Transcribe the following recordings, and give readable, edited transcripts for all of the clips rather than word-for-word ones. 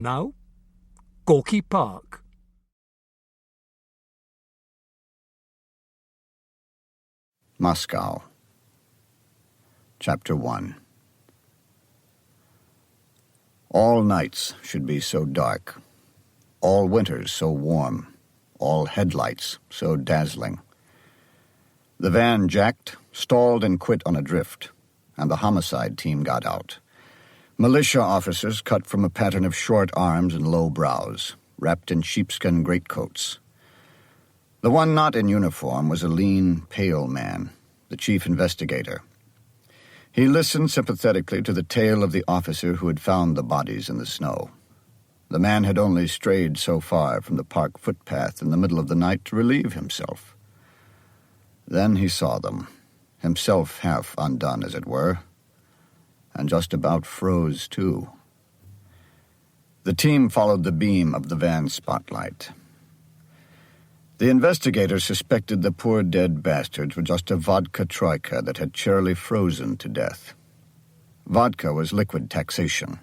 Now, Gorky Park. Moscow. Chapter 1. All nights should be so dark, all winters so warm, all headlights so dazzling. The van jacked, stalled, and quit on a drift, and the homicide team got out. Militia officers cut from a pattern of short arms and low brows, wrapped in sheepskin greatcoats. The one not in uniform was a lean, pale man, the chief investigator. He listened sympathetically to the tale of the officer who had found the bodies in the snow. The man had only strayed so far from the park footpath in the middle of the night to relieve himself. Then he saw them, himself half undone, as it were, and just about froze, too. The team followed the beam of the van's spotlight. The investigators suspected the poor dead bastards were just a vodka troika that had cheerily frozen to death. Vodka was liquid taxation,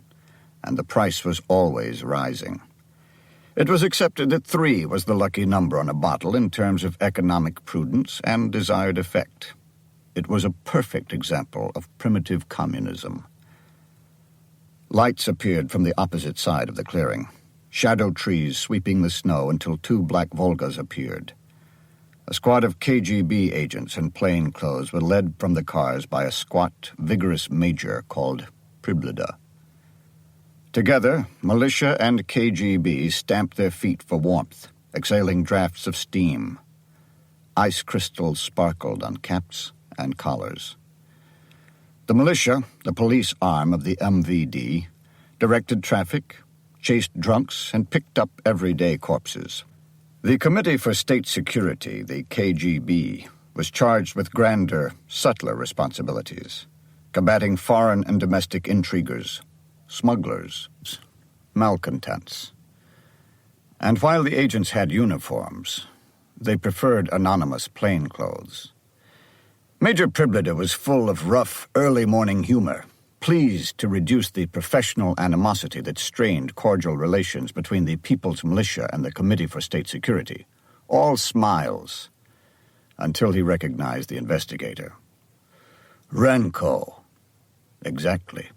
and the price was always rising. It was accepted that 3 was the lucky number on a bottle in terms of economic prudence and desired effect. It was a perfect example of primitive communism. Lights appeared from the opposite side of the clearing, shadow trees sweeping the snow until 2 black Volgas appeared. A squad of KGB agents in plain clothes were led from the cars by a squat, vigorous major called Priblida. Together, militia and KGB stamped their feet for warmth, exhaling drafts of steam. Ice crystals sparkled on caps and collars. The militia, the police arm of the MVD, directed traffic, chased drunks, and picked up everyday corpses. The Committee for State Security, the KGB, was charged with grander, subtler responsibilities, combating foreign and domestic intriguers, smugglers, malcontents. And while the agents had uniforms, they preferred anonymous plainclothes. Major Priblida was full of rough, early-morning humor, pleased to reduce the professional animosity that strained cordial relations between the People's Militia and the Committee for State Security. All smiles, until he recognized the investigator. Renko. Exactly.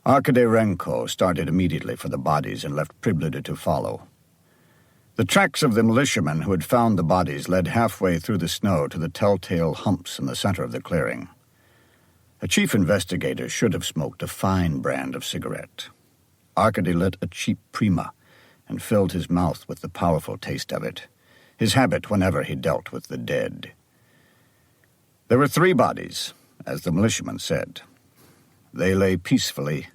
Arkady Renko started immediately for the bodies and left Priblida to follow. The tracks of the militiamen who had found the bodies led halfway through the snow to the telltale humps in the center of the clearing. A chief investigator should have smoked a fine brand of cigarette. Arkady lit a cheap Prima and filled his mouth with the powerful taste of it, his habit whenever he dealt with the dead. There were 3 bodies, as the militiamen said. They lay peacefully,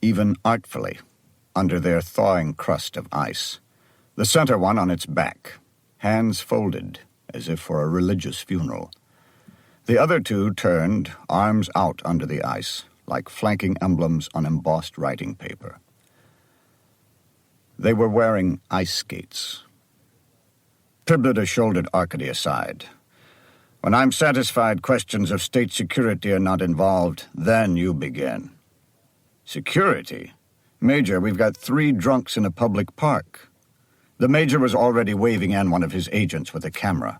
even artfully, under their thawing crust of ice. The center one on its back, hands folded, as if for a religious funeral. The other 2 turned, arms out under the ice, like flanking emblems on embossed writing paper. They were wearing ice skates. Priblida shouldered Arkady aside. When I'm satisfied questions of state security are not involved, then you begin. Security? Major, we've got 3 drunks in a public park. The major was already waving in one of his agents with a camera.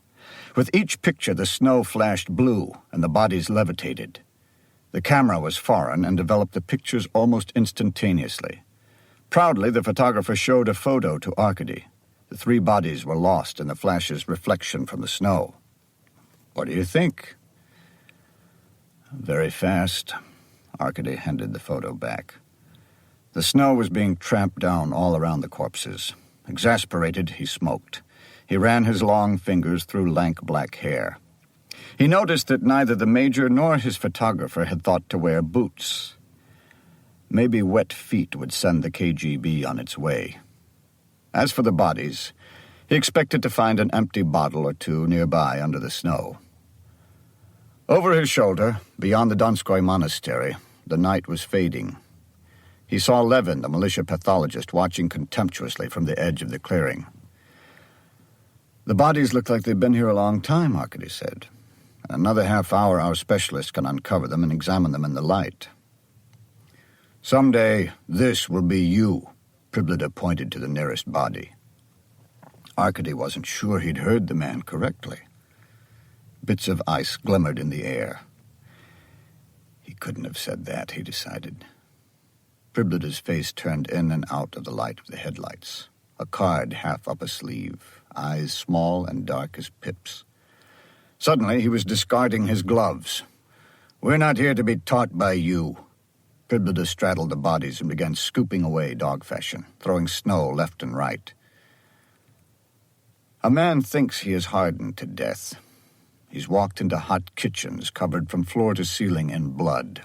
With each picture, the snow flashed blue and the bodies levitated. The camera was foreign and developed the pictures almost instantaneously. Proudly, the photographer showed a photo to Arkady. The 3 bodies were lost in the flash's reflection from the snow. What do you think? Very fast. Arkady handed the photo back. The snow was being tramped down all around the corpses. Exasperated, he smoked. He ran his long fingers through lank black hair. He noticed that neither the major nor his photographer had thought to wear boots. Maybe wet feet would send the KGB on its way. As for the bodies, he expected to find an empty bottle or 2 nearby under the snow. Over his shoulder, beyond the Donskoy Monastery, the night was fading. He saw Levin, the militia pathologist, watching contemptuously from the edge of the clearing. The bodies look like they've been here a long time, Arkady said. In another half hour, our specialist can uncover them and examine them in the light. Someday, this will be you, Priblida pointed to the nearest body. Arkady wasn't sure he'd heard the man correctly. Bits of ice glimmered in the air. He couldn't have said that, he decided. Priblida's face turned in and out of the light of the headlights, a card half up a sleeve, eyes small and dark as pips. Suddenly, he was discarding his gloves. "We're not here to be taught by you." Priblida straddled the bodies and began scooping away dog fashion, throwing snow left and right. A man thinks he is hardened to death. He's walked into hot kitchens covered from floor to ceiling in blood,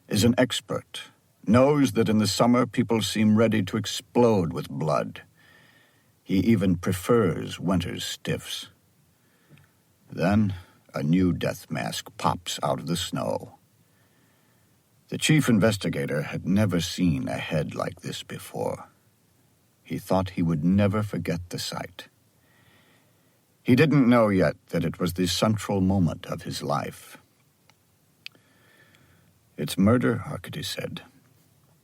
is an expert, knows that in the summer people seem ready to explode with blood. He even prefers winter's stiffs. Then a new death mask pops out of the snow. The chief investigator had never seen a head like this before. He thought he would never forget the sight. He didn't know yet that it was the central moment of his life. "It's murder," Arkady said.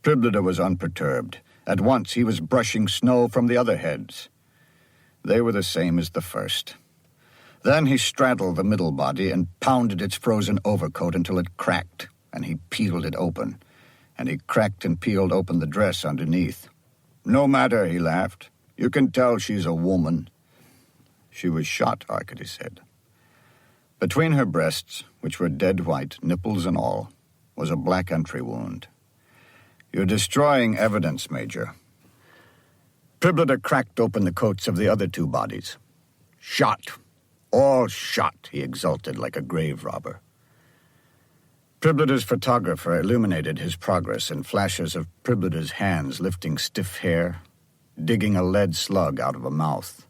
Priblida was unperturbed. At once he was brushing snow from the other heads. They were the same as the first. Then he straddled the middle body and pounded its frozen overcoat until it cracked, and he peeled it open, and he cracked and peeled open the dress underneath. "No matter," he laughed. "You can tell she's a woman." "She was shot," Arkady said. Between her breasts, which were dead white, nipples and all, was a black entry wound. "You're destroying evidence, Major." Priblida cracked open the coats of the other two bodies. "Shot! All shot!" he exulted like a grave robber. Priblida's photographer illuminated his progress in flashes of Priblida's hands lifting stiff hair, digging a lead slug out of a mouth.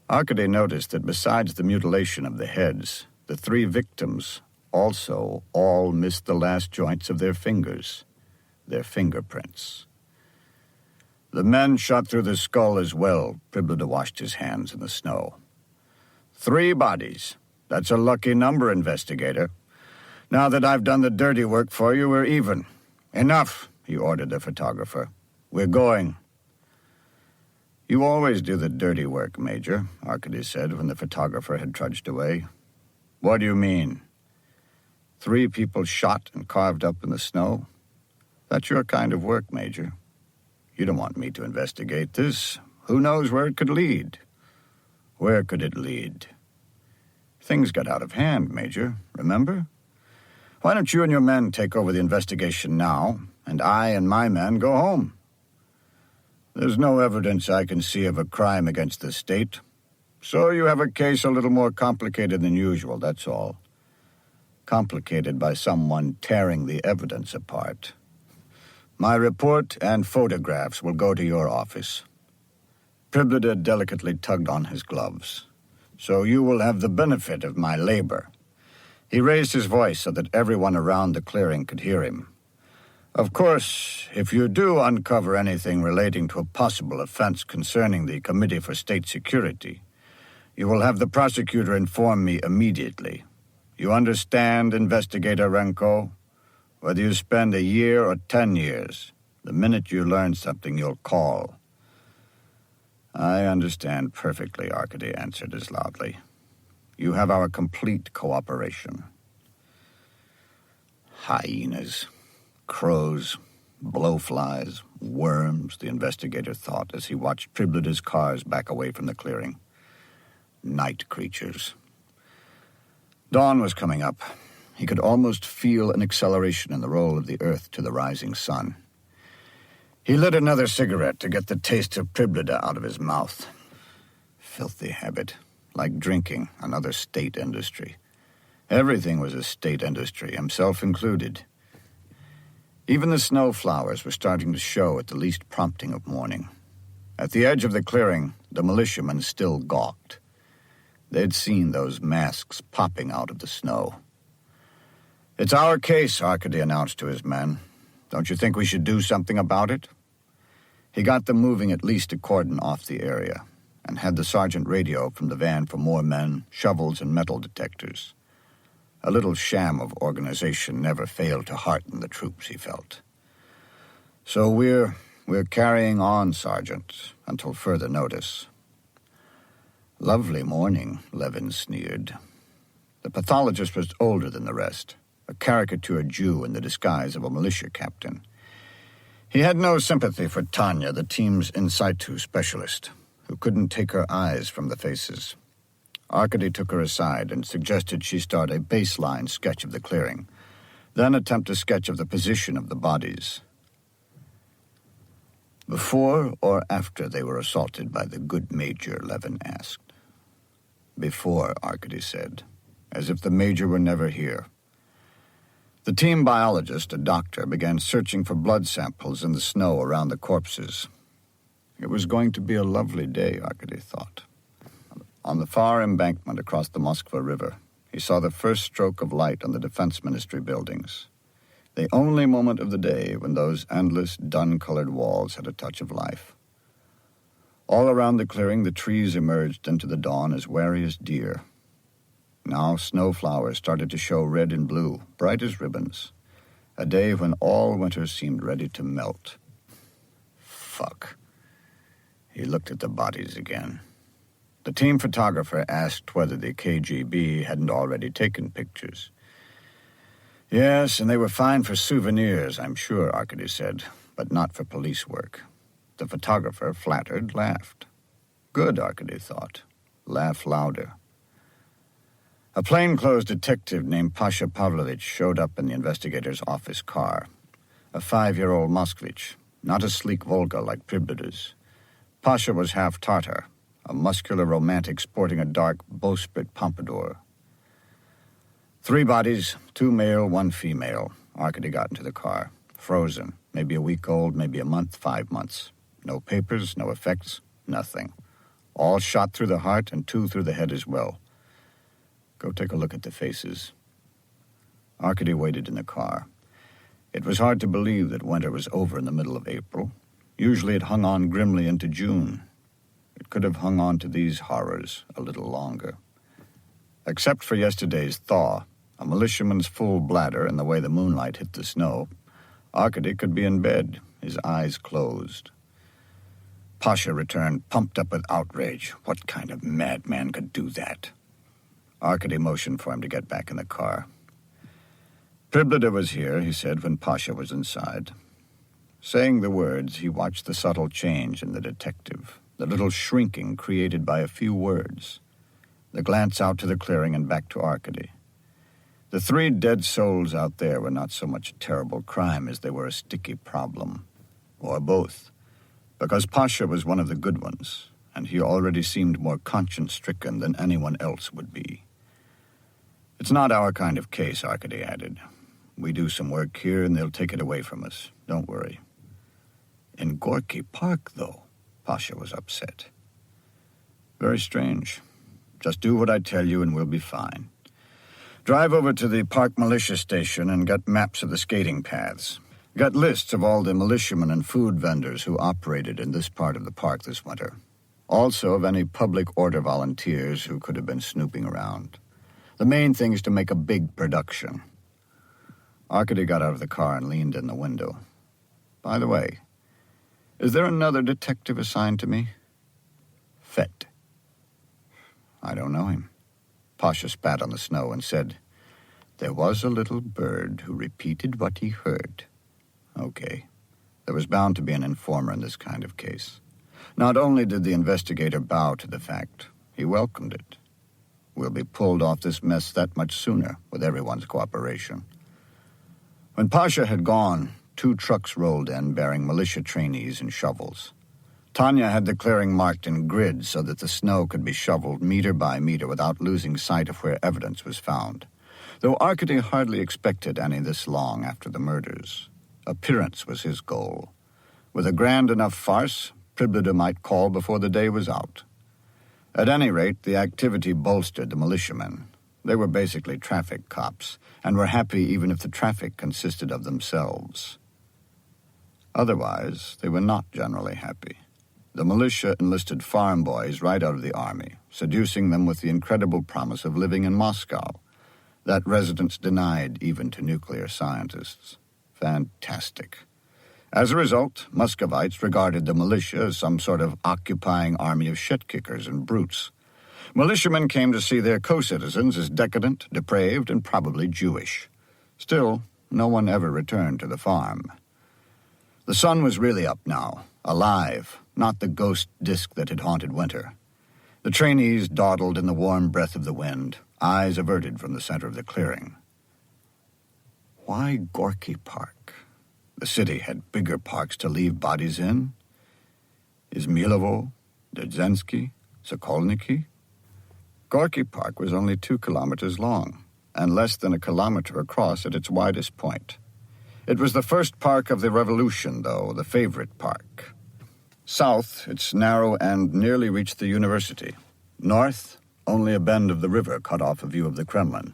Arkady noticed that besides the mutilation of the heads, the three victims also all missed the last joints of their fingers, their fingerprints. "The men shot through the skull as well." Priblida washed his hands in the snow. 3 bodies. That's a lucky number, investigator. Now that I've done the dirty work for you, we're even. "Enough," he ordered the photographer. "We're going." "You always do the dirty work, Major," Arkady said when the photographer had trudged away. "What do you mean?" 3 people shot and carved up in the snow? That's your kind of work, Major. You don't want me to investigate this. Who knows where it could lead? Where could it lead? Things got out of hand, Major, remember? Why don't you and your men take over the investigation now, and I and my men go home? There's no evidence I can see of a crime against the state. So you have a case a little more complicated than usual, that's all. Complicated by someone tearing the evidence apart. My report and photographs will go to your office. Priblida delicately tugged on his gloves. So you will have the benefit of my labor. He raised his voice so that everyone around the clearing could hear him. Of course, if you do uncover anything relating to a possible offense concerning the Committee for State Security, you will have the prosecutor inform me immediately. You understand, Investigator Renko? Whether you spend a year or 10 years, the minute you learn something, you'll call. I understand perfectly, Arkady answered as loudly. You have our complete cooperation. Hyenas, crows, blowflies, worms, the investigator thought as he watched Priblida's cars back away from the clearing. Night creatures. Dawn was coming up. He could almost feel an acceleration in the roll of the earth to the rising sun. He lit another cigarette to get the taste of Priblida out of his mouth. Filthy habit, like drinking, another state industry. Everything was a state industry, himself included. Even the snow flowers were starting to show at the least prompting of morning. At the edge of the clearing, the militiamen still gawked. They'd seen those masks popping out of the snow. It's our case, Arkady announced to his men. Don't you think we should do something about it? He got them moving at least a cordon off the area and had the sergeant radio from the van for more men, shovels, and metal detectors. A little sham of organization never failed to hearten the troops, he felt. So we're We're carrying on, Sergeant, until further notice." "Lovely morning," Levin sneered. The pathologist was older than the rest, a caricature Jew in the disguise of a militia captain. He had no sympathy for Tanya, the team's in situ specialist, who couldn't take her eyes from the faces. Arkady took her aside and suggested she start a baseline sketch of the clearing, then attempt a sketch of the position of the bodies. "Before or after they were assaulted by the good major?" Levin asked. "Before," Arkady said, as if the major were never here. The team biologist, a doctor, began searching for blood samples in the snow around the corpses. It was going to be a lovely day, Arkady thought. On the far embankment across the Moskva River, he saw the first stroke of light on the Defense Ministry buildings. The only moment of the day when those endless, dun-colored walls had a touch of life. All around the clearing, the trees emerged into the dawn as wary as deer. Now snow flowers started to show red and blue, bright as ribbons. A day when all winter seemed ready to melt. Fuck. He looked at the bodies again. The team photographer asked whether the KGB hadn't already taken pictures. "Yes, and they were fine for souvenirs, I'm sure," Arkady said, "but not for police work." The photographer, flattered, laughed. Good, Arkady thought. Laugh louder. A plainclothes detective named Pasha Pavlovich showed up in the investigator's office car. A 5-year-old Moskvich, not a sleek Volga like Pribda's. Pasha was half Tatar, a muscular romantic sporting a dark bowsprit pompadour. 3 bodies, 2 male, 1 female. Arkady got into the car. Frozen, maybe a week old, maybe a month, 5 months. No papers, no effects, nothing. All shot through the heart and 2 through the head as well. Go take a look at the faces. Arkady waited in the car. It was hard to believe that winter was over in the middle of April. Usually it hung on grimly into June. It could have hung on to these horrors a little longer. Except for yesterday's thaw, a militiaman's full bladder, and the way the moonlight hit the snow, Arkady could be in bed, his eyes closed. Pasha returned, pumped up with outrage. What kind of madman could do that? Arkady motioned for him to get back in the car. Priblada was here, he said, when Pasha was inside. Saying the words, he watched the subtle change in the detective, the little shrinking created by a few words, the glance out to the clearing and back to Arkady. The 3 dead souls out there were not so much a terrible crime as they were a sticky problem, or both, because Pasha was one of the good ones, and he already seemed more conscience-stricken than anyone else would be. It's not our kind of case, Arkady added. We do some work here, and they'll take it away from us. Don't worry. In Gorky Park, though, Pasha was upset. Very strange. Just do what I tell you, and we'll be fine. Drive over to the park militia station and get maps of the skating paths. Got lists of all the militiamen and food vendors who operated in this part of the park this winter. Also of any public order volunteers who could have been snooping around. The main thing is to make a big production. Arkady got out of the car and leaned in the window. By the way, is there another detective assigned to me? Fett. I don't know him. Pasha spat on the snow and said, "There was a little bird who repeated what he heard." Okay. There was bound to be an informer in this kind of case. Not only did the investigator bow to the fact, he welcomed it. We'll be pulled off this mess that much sooner with everyone's cooperation. When Pasha had gone, 2 trucks rolled in bearing militia trainees and shovels. Tanya had the clearing marked in grids so that the snow could be shoveled meter by meter without losing sight of where evidence was found. Though Arkady hardly expected any this long after the murders. Appearance was his goal. With a grand enough farce, Priblada might call before the day was out. At any rate, the activity bolstered the militiamen. They were basically traffic cops, and were happy even if the traffic consisted of themselves. Otherwise, they were not generally happy. The militia enlisted farm boys right out of the army, seducing them with the incredible promise of living in Moscow, that residence denied even to nuclear scientists. Fantastic. As a result, Muscovites regarded the militia as some sort of occupying army of shit-kickers and brutes. Militiamen came to see their co-citizens as decadent, depraved, and probably Jewish. Still, no one ever returned to the farm. The sun was really up now, alive, not the ghost disk that had haunted winter. The trainees dawdled in the warm breath of the wind, eyes averted from the center of the clearing. Why Gorky Park? The city had bigger parks to leave bodies in. Izmilovo, Dzerzhinsky, Sokolniki. Gorky Park was only 2 kilometers long, and less than a kilometer across at its widest point. It was the first park of the revolution, though, the favorite park. South, its narrow end nearly reached the university. North, only a bend of the river cut off a view of the Kremlin.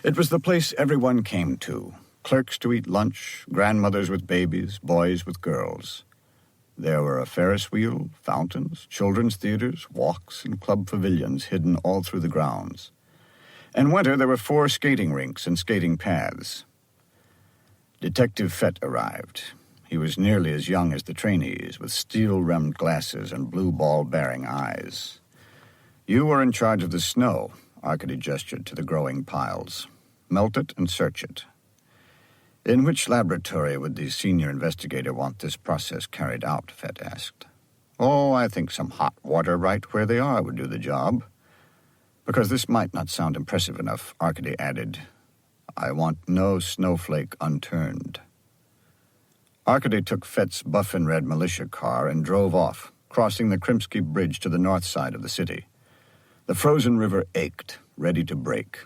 It was the place everyone came to. Clerks to eat lunch, grandmothers with babies, boys with girls. There were a Ferris wheel, fountains, children's theaters, walks, and club pavilions hidden all through the grounds. In winter, there were 4 skating rinks and skating paths. Detective Fett arrived. He was nearly as young as the trainees, with steel-rimmed glasses and blue ball-bearing eyes. You were in charge of the snow, Arkady gestured to the growing piles. Melt it and search it. In which laboratory would the senior investigator want this process carried out, Fett asked. Oh, I think some hot water right where they are would do the job. Because this might not sound impressive enough, Arkady added, I want no snowflake unturned. Arkady took Fett's buff-and-red militia car and drove off, crossing the Krimsky Bridge to the north side of the city. The frozen river ached, ready to break.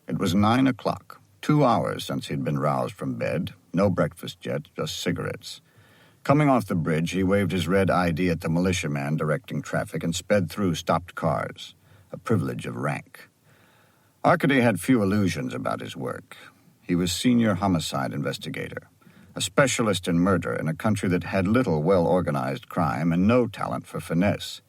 It was 9 o'clock. 2 hours since he'd been roused from bed. No breakfast yet, just cigarettes. Coming off the bridge, he waved his red ID at the militiaman directing traffic and sped through stopped cars, a privilege of rank. Arkady had few illusions about his work. He was senior homicide investigator, a specialist in murder in a country that had little well-organized crime and no talent for finesse.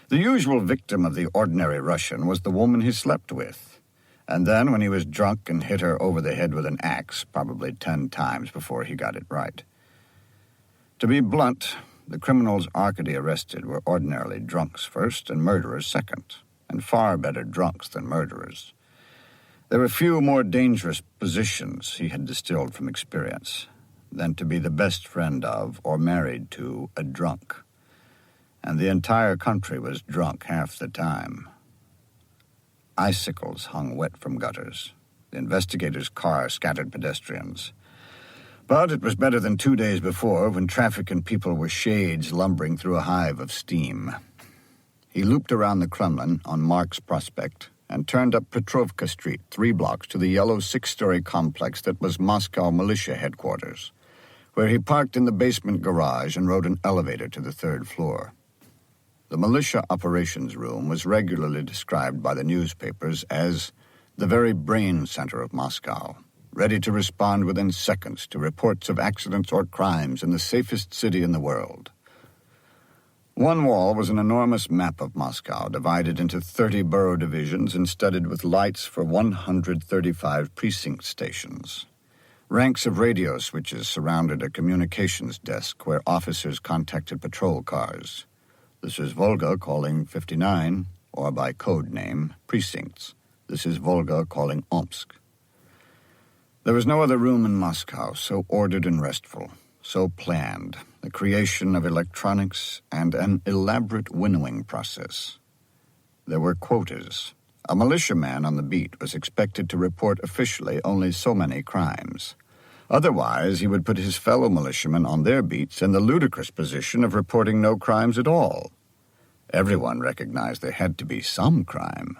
The usual victim of the ordinary Russian was the woman he slept with. And then, when he was drunk and hit her over the head with an axe, probably 10 times before he got it right. To be blunt, the criminals Arkady arrested were ordinarily drunks first and murderers second, and far better drunks than murderers. There were few more dangerous positions he had distilled from experience than to be the best friend of or married to a drunk. And the entire country was drunk half the time. Icicles hung wet from gutters. The investigator's car scattered pedestrians. But it was better than 2 days before, when traffic and people were shades lumbering through a hive of steam. He looped around the Kremlin on Marx Prospect and turned up Petrovka Street 3 blocks to the yellow 6-story complex that was Moscow militia headquarters, where he parked in the basement garage and rode an elevator to the 3rd floor. The militia operations room was regularly described by the newspapers as the very brain center of Moscow, ready to respond within seconds to reports of accidents or crimes in the safest city in the world. One wall was an enormous map of Moscow, divided into 30 borough divisions and studded with lights for 135 precinct stations. Ranks of radio switches surrounded a communications desk where officers contacted patrol cars. This is Volga calling 59, or by code name, precincts. This is Volga calling Omsk. There was no other room in Moscow so ordered and restful, so planned, the creation of electronics and an elaborate winnowing process. There were quotas. A militiaman on the beat was expected to report officially only so many crimes. Otherwise, he would put his fellow militiamen on their beats in the ludicrous position of reporting no crimes at all. Everyone recognized there had to be some crime.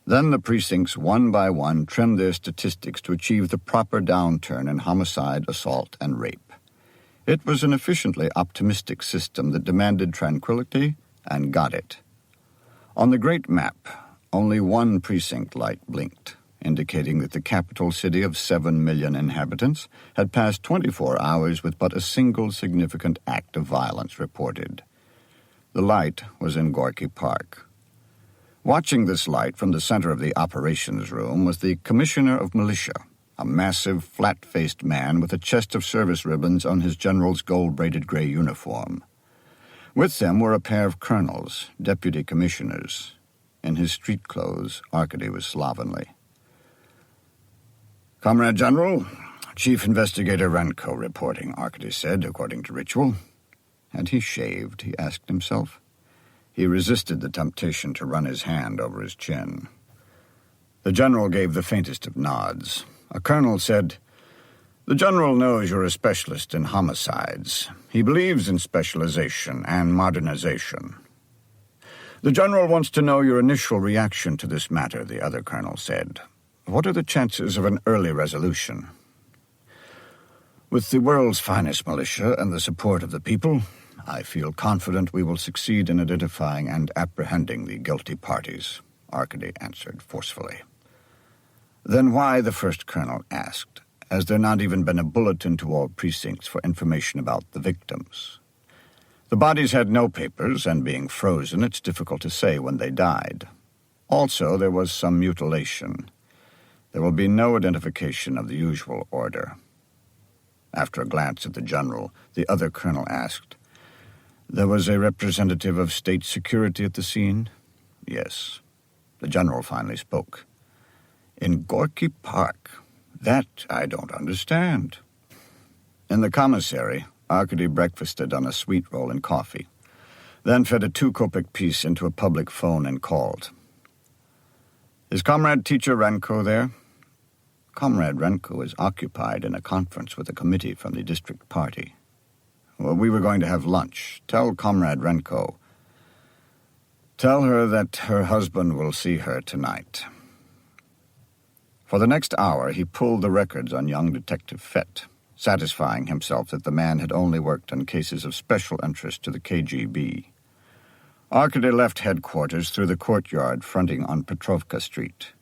Then the precincts, one by one, trimmed their statistics to achieve the proper downturn in homicide, assault, and rape. It was an efficiently optimistic system that demanded tranquility and got it. On the great map, only one precinct light blinked, indicating that the capital city of 7 million inhabitants had passed 24 hours with but a single significant act of violence reported. The light was in Gorky Park. Watching this light from the center of the operations room was the commissioner of militia, a massive, flat-faced man with a chest of service ribbons on his general's gold-braided gray uniform. With them were a pair of colonels, deputy commissioners. In his street clothes, Arkady was slovenly. "Comrade General, Chief Investigator Renko reporting," Arkady said, according to ritual. Had he shaved, he asked himself. He resisted the temptation to run his hand over his chin. The general gave the faintest of nods. A colonel said, "The general knows you're a specialist in homicides. He believes in specialization and modernization." "The general wants to know your initial reaction to this matter," the other colonel said. "What are the chances of an early resolution?" "With the world's finest militia and the support of the people, I feel confident we will succeed in identifying and apprehending the guilty parties," Arkady answered forcefully. "Then why?" the first colonel asked. "Has there not even been a bulletin to all precincts for information about the victims?" "The bodies had no papers, and being frozen, it's difficult to say when they died. Also, there was some mutilation. There will be no identification of the usual order." After a glance at the general, the other colonel asked, "There was a representative of state security at the scene?" "Yes." The general finally spoke. "In Gorky Park? That I don't understand." In the commissary, Arkady breakfasted on a sweet roll and coffee, then fed a 2-kopeck piece into a public phone and called. "Is Comrade Teacher Renko there?" "Comrade Renko is occupied in a conference with a committee from the district party." "Well, we were going to have lunch. Tell Comrade Renko. Tell her that her husband will see her tonight." For the next hour, he pulled the records on young Detective Fett, satisfying himself that the man had only worked on cases of special interest to the KGB. Arkady left headquarters through the courtyard fronting on Petrovka Street.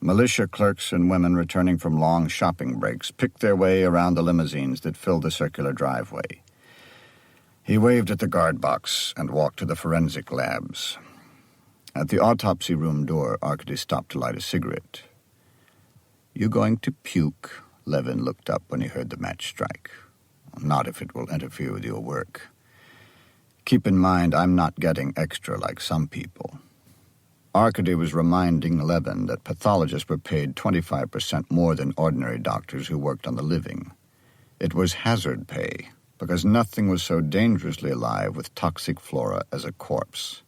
Militia clerks and women returning from long shopping breaks picked their way around the limousines that filled the circular driveway. He waved at the guard box and walked to the forensic labs. At the autopsy room door, Arkady stopped to light a cigarette. "You going to puke?" Levin looked up when he heard the match strike. "Not if it will interfere with your work. Keep in mind, I'm not getting extra like some people." Arkady was reminding Levin that pathologists were paid 25% more than ordinary doctors who worked on the living. It was hazard pay, because nothing was so dangerously alive with toxic flora as a corpse.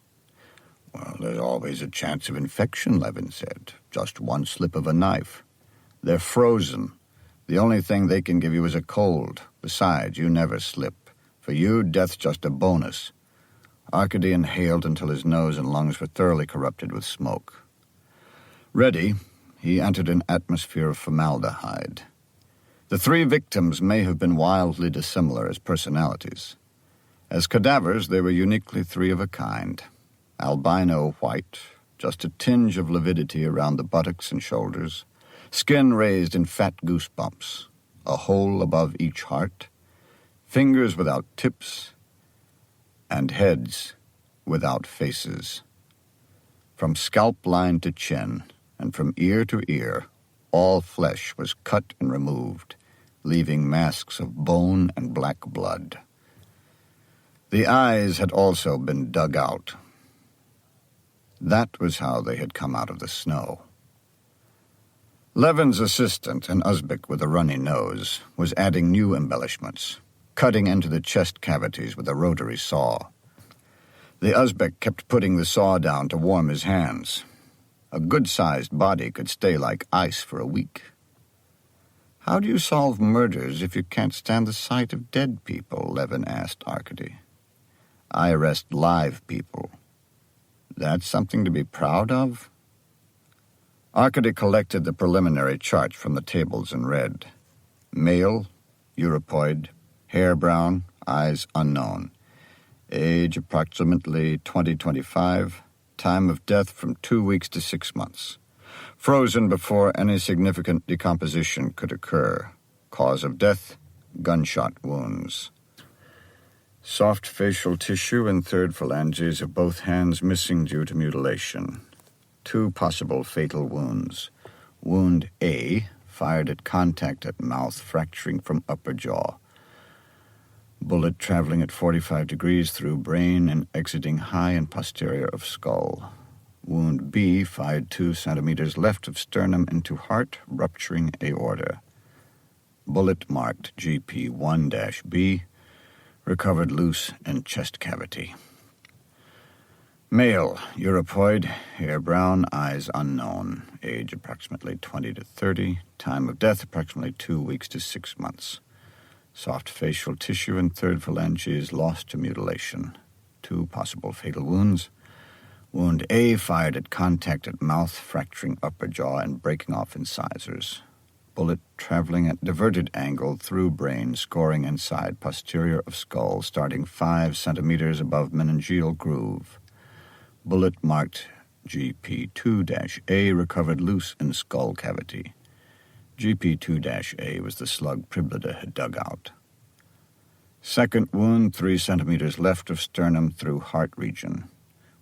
"Well, there's always a chance of infection," Levin said. "Just one slip of a knife. They're frozen. The only thing they can give you is a cold. Besides, you never slip. For you, death's just a bonus." Arkady inhaled until his nose and lungs were thoroughly corrupted with smoke. Ready, he entered an atmosphere of formaldehyde. The 3 victims may have been wildly dissimilar as personalities. As cadavers, they were uniquely 3 of a kind. Albino white, just a tinge of lividity around the buttocks and shoulders, skin raised in fat goosebumps, a hole above each heart, fingers without tips, and heads without faces. From scalp line to chin, and from ear to ear, all flesh was cut and removed, leaving masks of bone and black blood. The eyes had also been dug out. That was how they had come out of the snow. Levin's assistant, an Uzbek with a runny nose, was adding new embellishments, cutting into the chest cavities with a rotary saw. The Uzbek kept putting the saw down to warm his hands. A good-sized body could stay like ice for a week. "How do you solve murders if you can't stand the sight of dead people?" Levin asked Arkady. "I arrest live people." "That's something to be proud of?" Arkady collected the preliminary chart from the tables and read. Male, Europoid, hair brown, eyes unknown. Age approximately 20-25. Time of death from 2 weeks to 6 months. Frozen before any significant decomposition could occur. Cause of death, gunshot wounds. Soft facial tissue and 3rd phalanges of both hands missing due to mutilation. 2 possible fatal wounds. Wound A, fired at contact at mouth, fracturing from upper jaw. Bullet traveling at 45 degrees through brain and exiting high and posterior of skull. Wound B fired 2 centimeters left of sternum into heart, rupturing aorta. Bullet marked GP1-B, recovered loose in chest cavity. Male, Europoid, hair brown, eyes unknown, age approximately 20 to 30, time of death approximately 2 weeks to 6 months. Soft facial tissue and third phalanges lost to mutilation. 2 possible fatal wounds. Wound A fired at contact at mouth, fracturing upper jaw and breaking off incisors. Bullet traveling at diverted angle through brain, scoring inside posterior of skull, starting 5 centimeters above meningeal groove. Bullet marked GP2-A, recovered loose in skull cavity. GP2-A was the slug Priblida had dug out. Second wound, 3 centimeters left of sternum through heart region.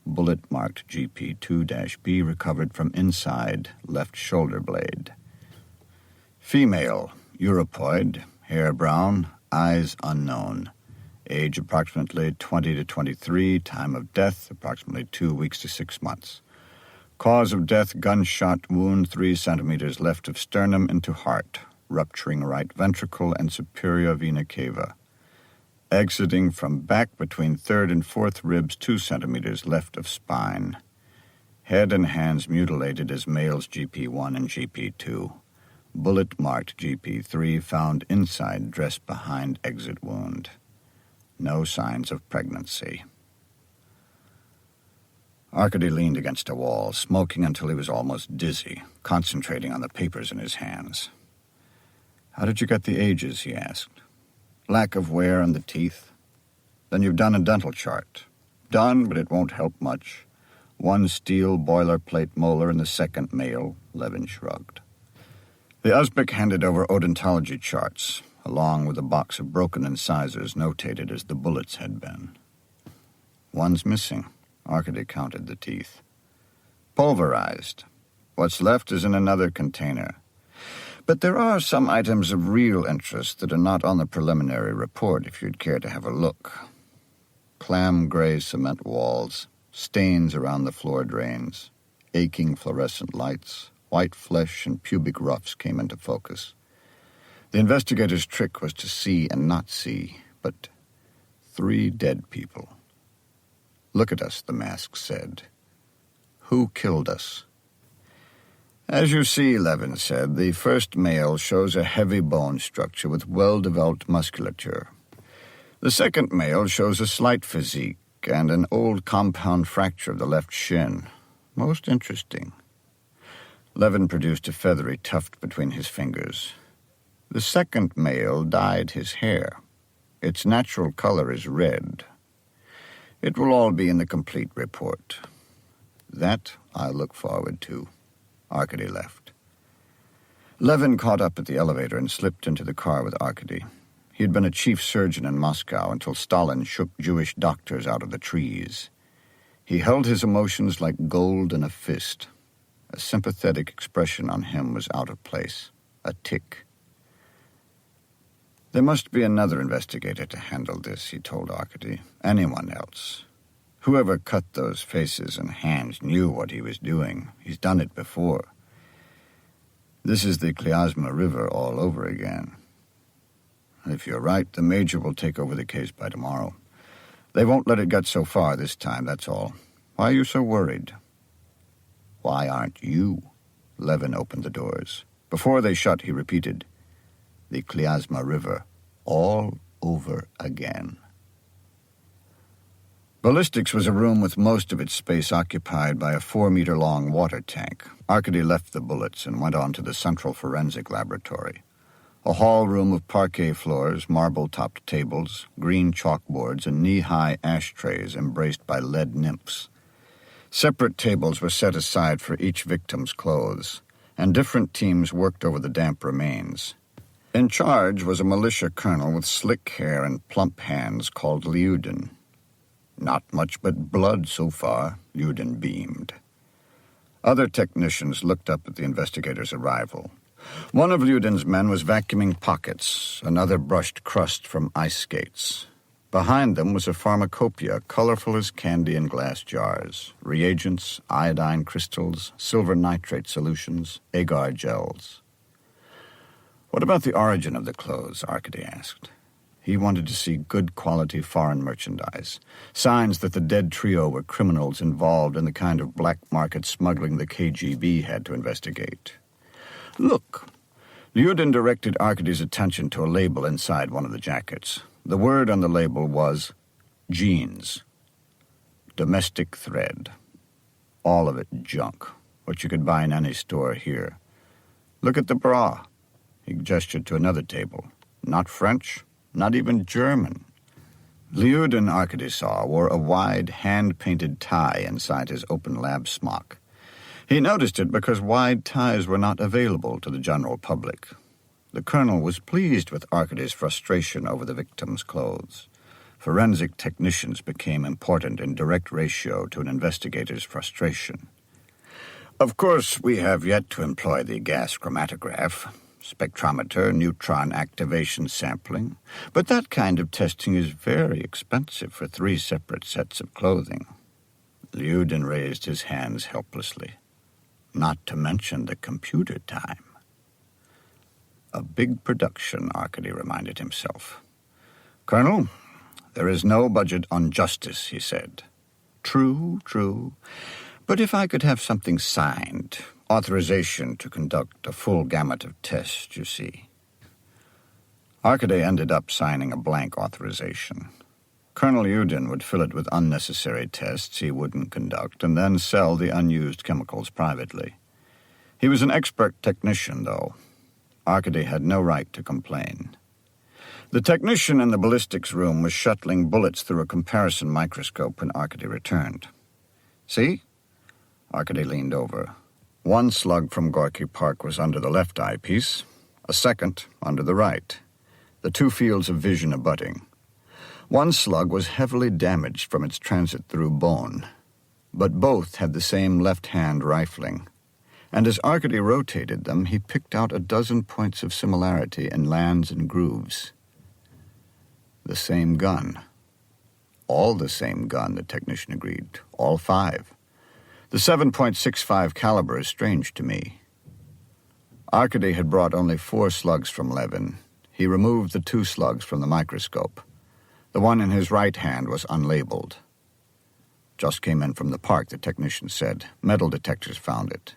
Bullet marked GP2-B, recovered from inside left shoulder blade. Female, Europoid, hair brown, eyes unknown. Age approximately 20 to 23, time of death approximately 2 weeks to 6 months. Cause of death, gunshot wound 3 centimeters left of sternum into heart, rupturing right ventricle and superior vena cava. Exiting from back between third and fourth ribs 2 centimeters left of spine. Head and hands mutilated as males GP1 and GP2. Bullet marked GP3 found inside dress behind exit wound. No signs of pregnancy. Arkady leaned against a wall, smoking until he was almost dizzy, concentrating on the papers in his hands. "How did you get the ages?" he asked. "Lack of wear on the teeth? Then you've done a dental chart." "Done, but it won't help much. 1 steel boilerplate molar in the second male," Levin shrugged. The Uzbek handed over odontology charts, along with a box of broken incisors notated as the bullets had been. "One's missing." Arkady counted the teeth. "Pulverized. What's left is in another container. But there are some items of real interest that are not on the preliminary report, if you'd care to have a look. Clam gray cement walls, stains around the floor drains, aching fluorescent lights, white flesh and pubic roughs came into focus. The investigator's trick was to see and not see, but 3 dead people. "Look at us," the mask said. "Who killed us?" "As you see," Levin said, "the first male shows a heavy bone structure with well-developed musculature. The second male shows a slight physique and an old compound fracture of the left shin. Most interesting." Levin produced a feathery tuft between his fingers. "The second male dyed his hair. Its natural color is red. It will all be in the complete report. That I look forward to." Arkady left. Levin caught up at the elevator and slipped into the car with Arkady. He had been a chief surgeon in Moscow until Stalin shook Jewish doctors out of the trees. He held his emotions like gold in a fist. A sympathetic expression on him was out of place, a tick. "There must be another investigator to handle this," he told Arkady. "Anyone else. Whoever cut those faces and hands knew what he was doing. He's done it before. This is the Klyazma River all over again. If you're right, the major will take over the case by tomorrow. They won't let it get so far this time, that's all. Why are you so worried?" "Why aren't you?" Levin opened the doors. Before they shut, he repeated, "The Klyazma River all over again." Ballistics was a room with most of its space occupied by a 4-meter-long water tank. Arkady left the bullets and went on to the central forensic laboratory. A hall room of parquet floors, marble-topped tables, green chalkboards, and knee-high ashtrays embraced by lead nymphs. Separate tables were set aside for each victim's clothes, and different teams worked over the damp remains. In charge was a militia colonel with slick hair and plump hands called Lyudin. "Not much but blood so far," Lyudin beamed. Other technicians looked up at the investigator's arrival. One of Lyudin's men was vacuuming pockets, another brushed crust from ice skates. Behind them was a pharmacopoeia, colorful as candy in glass jars, reagents, iodine crystals, silver nitrate solutions, agar gels. What about the origin of the clothes? Arkady asked. He wanted to see good quality foreign merchandise, signs that the dead trio were criminals involved in the kind of black market smuggling the KGB had to investigate. Look, Lyudin directed Arkady's attention to a label inside one of the jackets. The word on the label was jeans. Domestic thread. All of it junk, what you could buy in any store here. Look at the bra. He gestured to another table. Not French, not even German. Lyudin, Arkady saw, wore a wide, hand-painted tie inside his open lab smock. He noticed it because wide ties were not available to the general public. The colonel was pleased with Arkady's frustration over the victim's clothes. Forensic technicians became important in direct ratio to an investigator's frustration. Of course, we have yet to employ the gas chromatograph, spectrometer, neutron activation sampling, but that kind of testing is very expensive for 3 separate sets of clothing. Lyudin raised his hands helplessly. Not to mention the computer time. A big production, Arkady reminded himself. Colonel, there is no budget on justice, he said. True. But if I could have something signed, authorization to conduct a full gamut of tests, you see. Arkady ended up signing a blank authorization. Colonel Lyudin would fill it with unnecessary tests he wouldn't conduct and then sell the unused chemicals privately. He was an expert technician, though. Arkady had no right to complain. The technician in the ballistics room was shuttling bullets through a comparison microscope when Arkady returned. See? Arkady leaned over. 1 slug from Gorky Park was under the left eyepiece, a second under the right, the 2 fields of vision abutting. 1 slug was heavily damaged from its transit through bone, but both had the same left-hand rifling, and as Arkady rotated them, he picked out a dozen points of similarity in lands and grooves. The same gun. All the same gun, the technician agreed. All 5. The 7.65 caliber is strange to me. Arkady had brought only 4 slugs from Levin. He removed the 2 slugs from the microscope. The one in his right hand was unlabeled. Just came in from the park, the technician said. Metal detectors found it.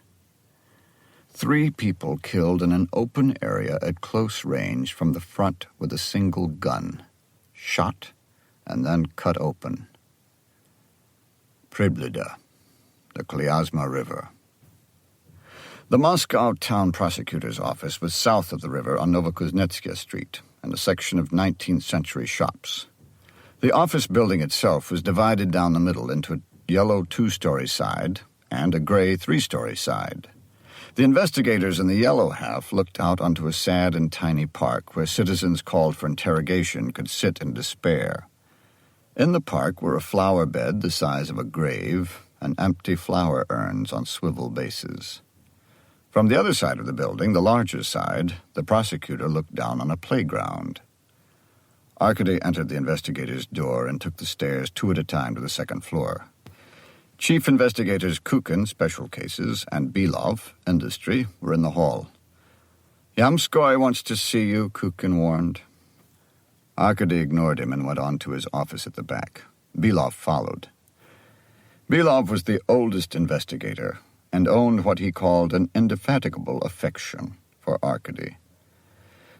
3 people killed in an open area at close range from the front with a single gun. Shot and then cut open. Priblida, the Klyazma River. The Moscow town prosecutor's office was south of the river on Novokuznetskaya Street, in a section of 19th century shops. The office building itself was divided down the middle into a yellow 2-story side and a gray 3-story side. The investigators in the yellow half looked out onto a sad and tiny park where citizens called for interrogation could sit in despair. In the park were a flower bed the size of a grave and empty flower urns on swivel bases. From the other side of the building, the larger side, the prosecutor looked down on a playground. Arkady entered the investigator's door and took the stairs 2 at a time to the 2nd floor. Chief investigators Kukin, special cases, and Belov, industry, were in the hall. Yamskoy wants to see you, Kukin warned. Arkady ignored him and went on to his office at the back. Belov followed. Belov was the oldest investigator and owned what he called an indefatigable affection for Arkady.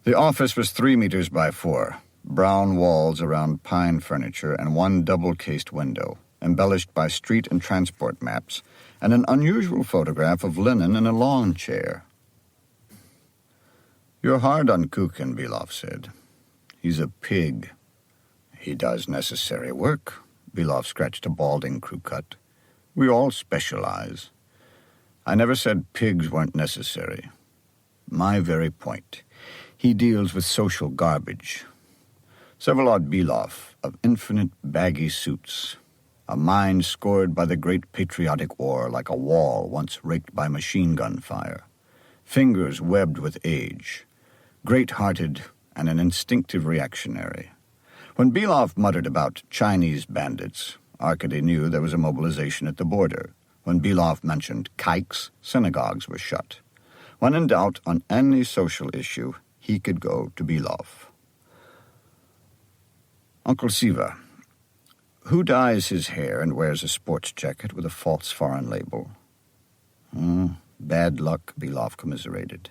The office was 3 meters by 4, brown walls around pine furniture and 1 double-cased window, embellished by street and transport maps, and an unusual photograph of Lenin in a lawn chair. You're hard on Kukin, Belov said. He's a pig. He does necessary work. Belov scratched a balding crew cut. We all specialize. I never said pigs weren't necessary. My very point. He deals with social garbage. Severlod Belov, of infinite baggy suits. A mind scored by the great patriotic war like a wall once raked by machine gun fire. fingers webbed with age, great-hearted and an instinctive reactionary. When Belov muttered about Chinese bandits, Arkady knew there was a mobilization at the border. When Belov mentioned kikes, synagogues were shut. When in doubt on any social issue, he could go to Belov. Uncle Siva, who dyes his hair and wears a sports jacket with a false foreign label? Bad luck, Belov commiserated.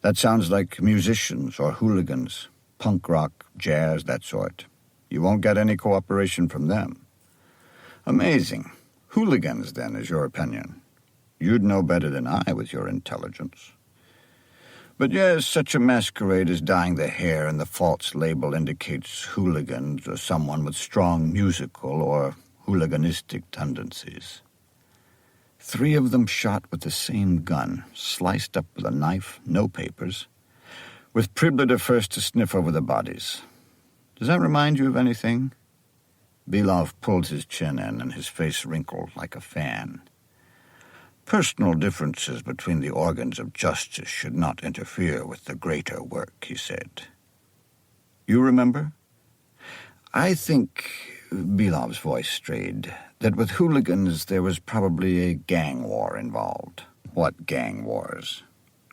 That sounds like musicians or hooligans, punk rock, jazz, that sort. You won't get any cooperation from them. Amazing. Hooligans, then, is your opinion. You'd know better than I with your intelligence. But yes, such a masquerade as dyeing the hair and the false label indicates hooligans or someone with strong musical or hooliganistic tendencies. 3 of them shot with the same gun, sliced up with a knife, no papers, with Pribleder first to sniff over the bodies. Does that remind you of anything? Belov pulled his chin in and his face wrinkled like a fan. Personal differences between the organs of justice should not interfere with the greater work, he said. You remember? I think, Belov's voice strayed, that with hooligans there was probably a gang war involved. What gang wars?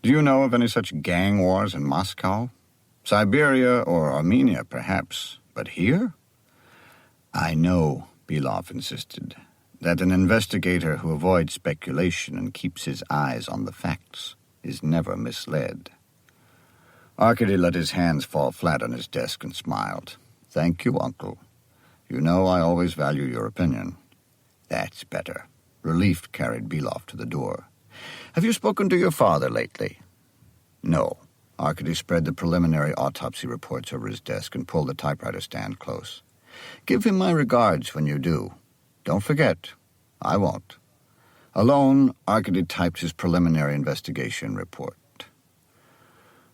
Do you know of any such gang wars in Moscow? Siberia or Armenia, perhaps, but here? I know, Belov insisted, that an investigator who avoids speculation and keeps his eyes on the facts is never misled. Arkady let his hands fall flat on his desk and smiled. Thank you, Uncle. You know I always value your opinion. That's better. Relief carried Belov to the door. Have you spoken to your father lately? No. Arkady spread the preliminary autopsy reports over his desk and pulled the typewriter stand close. Give him my regards when you do. Don't forget. I won't. Alone, Arkady typed his preliminary investigation report.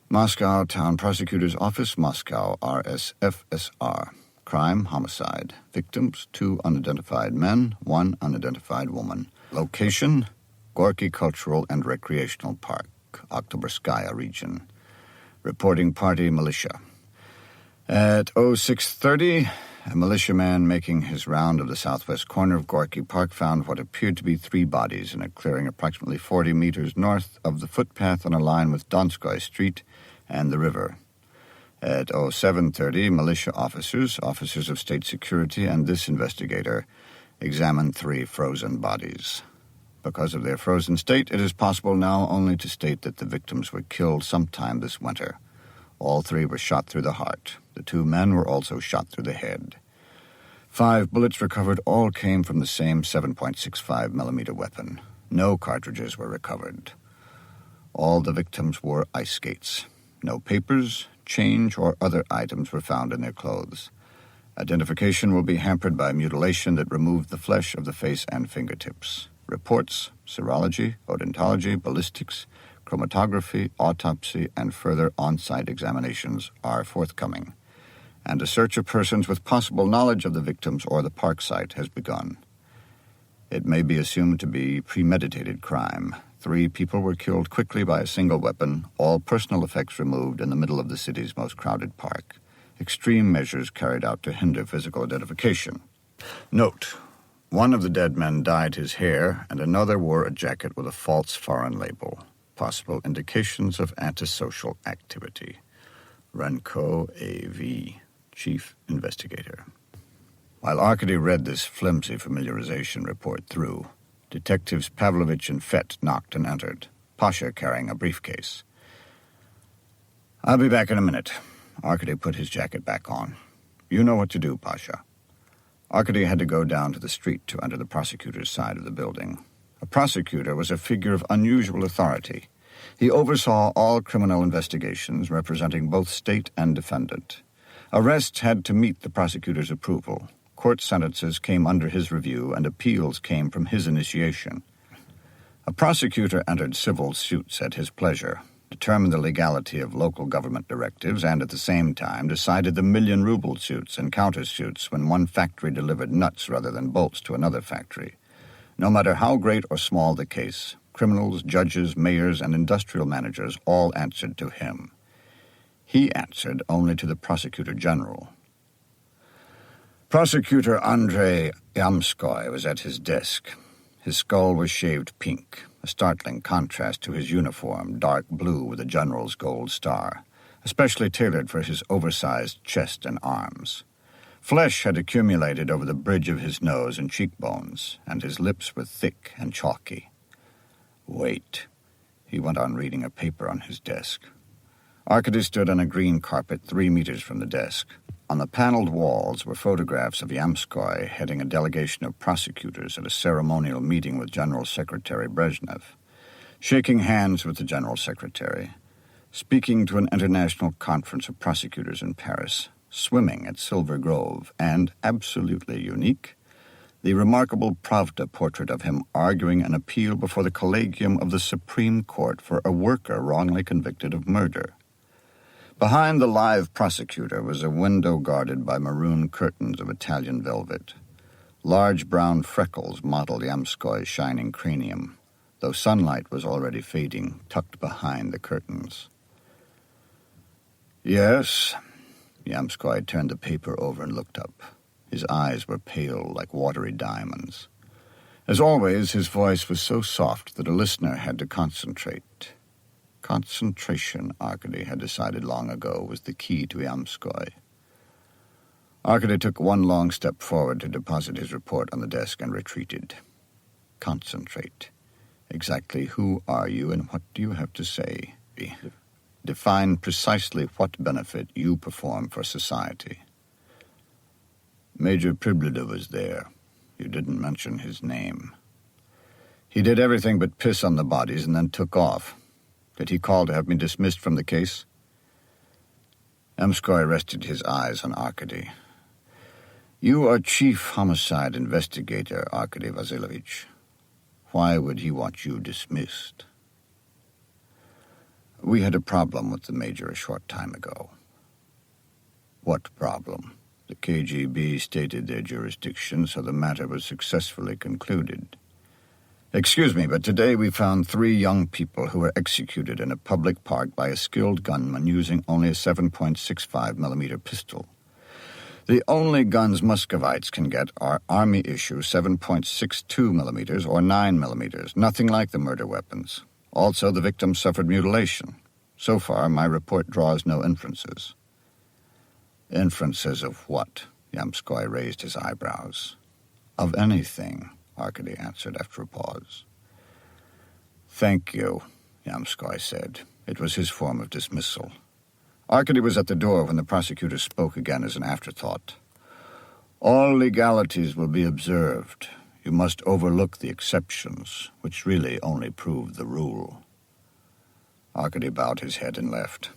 Moscow Town Prosecutor's Office, Moscow, RSFSR. Crime, homicide. Victims, 2 unidentified men, 1 unidentified woman. Location, Gorky Cultural and Recreational Park, Oktoberskaya region. Reporting party, militia. At 06:30, a militiaman making his round of the southwest corner of Gorky Park found what appeared to be 3 bodies in a clearing approximately 40 meters north of the footpath on a line with Donskoy Street and the river. At 07:30, militia officers of state security, and this investigator examined 3 frozen bodies. Because of their frozen state, it is possible now only to state that the victims were killed sometime this winter. All 3 were shot through the heart. The 2 men were also shot through the head. 5 bullets recovered all came from the same 7.65 millimeter weapon. No cartridges were recovered. All the victims wore ice skates. No papers, change, or other items were found in their clothes. Identification will be hampered by mutilation that removed the flesh of the face and fingertips. Reports, serology, odontology, ballistics, chromatography, autopsy, and further on-site examinations are forthcoming, and a search of persons with possible knowledge of the victims or the park site has begun. It may be assumed to be premeditated crime. 3 people were killed quickly by a single weapon, all personal effects removed in the middle of the city's most crowded park. Extreme measures carried out to hinder physical identification. Note, 1 of the dead men dyed his hair, and another wore a jacket with a false foreign label. Possible indications of antisocial activity. Renko, A.V., Chief Investigator. While Arkady read this flimsy familiarization report through, Detectives Pavlovich and Fett knocked and entered, Pasha carrying a briefcase. I'll be back in a minute. Arkady put his jacket back on. You know what to do, Pasha. Arkady had to go down to the street to enter the prosecutor's side of the building. A prosecutor was a figure of unusual authority. He oversaw all criminal investigations, representing both state and defendant. Arrests had to meet the prosecutor's approval. Court sentences came under his review, and appeals came from his initiation. A prosecutor entered civil suits at his pleasure, determined the legality of local government directives, and at the same time decided the million-ruble suits and countersuits when one factory delivered nuts rather than bolts to another factory. No matter how great or small the case, Criminals, judges, mayors, and industrial managers all answered to him. He answered only to the prosecutor general. Prosecutor Andrei Yamskoy was at his desk. His skull was shaved pink, a startling contrast to his uniform, dark blue with a general's gold star, especially tailored for his oversized chest and arms. Flesh had accumulated over the bridge of his nose and cheekbones, and his lips were thick and chalky. Wait. He went on reading a paper on his desk. Arkady stood on a green carpet 3 meters from the desk. On the paneled walls were photographs of Yamskoy heading a delegation of prosecutors at a ceremonial meeting with General Secretary Brezhnev, shaking hands with the General Secretary, speaking to an international conference of prosecutors in Paris, swimming at Silver Grove, and, absolutely unique, the remarkable Pravda portrait of him arguing an appeal before the Collegium of the Supreme Court for a worker wrongly convicted of murder. Behind the live prosecutor was a window guarded by maroon curtains of Italian velvet. Large brown freckles mottled Yamskoy's shining cranium, though sunlight was already fading, tucked behind the curtains. Yes. Yamskoy turned the paper over and looked up. His eyes were pale like watery diamonds. As always, his voice was so soft that a listener had to concentrate. Concentration, Arkady had decided long ago, was the key to Yamskoy. Arkady took one long step forward to deposit his report on the desk and retreated. Concentrate. Exactly who are you and what do you have to say? Define precisely what benefit you perform for society. Major Priblida was there. You didn't mention his name. He did everything but piss on the bodies and then took off. Did he call to have me dismissed from the case? Yamskoy rested his eyes on Arkady. You are chief homicide investigator, Arkady Vasilovich. Why would he want you dismissed? We had a problem with the major a short time ago. What problem? The KGB stated their jurisdiction, so the matter was successfully concluded. Excuse me, but today we found 3 young people who were executed in a public park by a skilled gunman using only a 7.65mm pistol. The only guns Muscovites can get are Army-issue 7.62mm or 9mm, nothing like the murder weapons. Also, the victims suffered mutilation. So far, my report draws no inferences. Inferences of what? Yamskoy raised his eyebrows. Of anything, Arkady answered after a pause. Thank you, Yamskoy said. It was his form of dismissal. Arkady was at the door when the prosecutor spoke again as an afterthought. All legalities will be observed. You must overlook the exceptions, which really only prove the rule. Arkady bowed his head and left.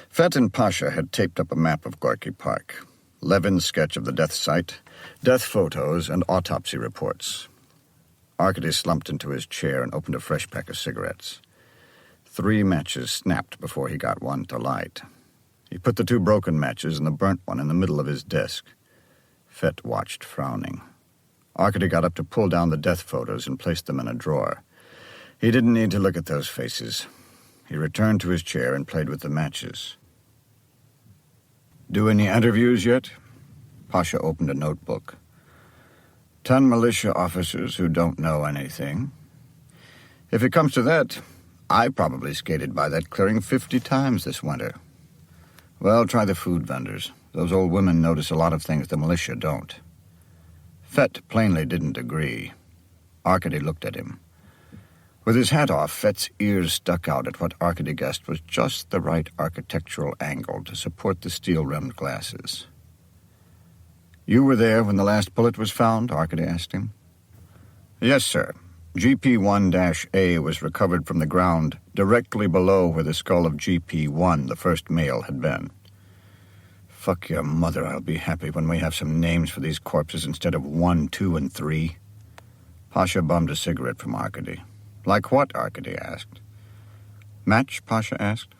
Fet and Pasha had taped up a map of Gorky Park, Levin's sketch of the death site, death photos, and autopsy reports. Arkady slumped into his chair and opened a fresh pack of cigarettes. 3 matches snapped before he got one to light. He put the 2 broken matches and the burnt one in the middle of his desk. Fet watched, frowning. Arkady got up to pull down the death photos and placed them in a drawer. He didn't need to look at those faces. He returned to his chair and played with the matches. Do any interviews yet? Pasha opened a notebook. 10 militia officers who don't know anything. If it comes to that, I probably skated by that clearing 50 times this winter. Well, try the food vendors. Those old women notice a lot of things the militia don't. Fet plainly didn't agree. Arkady looked at him. With his hat off, Fet's ears stuck out at what Arkady guessed was just the right architectural angle to support the steel-rimmed glasses. You were there when the last bullet was found? Arkady asked him. Yes, sir. GP-1-A was recovered from the ground directly below where the skull of GP-1, the first male, had been. Fuck your mother, I'll be happy when we have some names for these corpses instead of 1, 2, and 3. Pasha bummed a cigarette from Arkady. Like what? Arkady asked. Match? Pasha asked.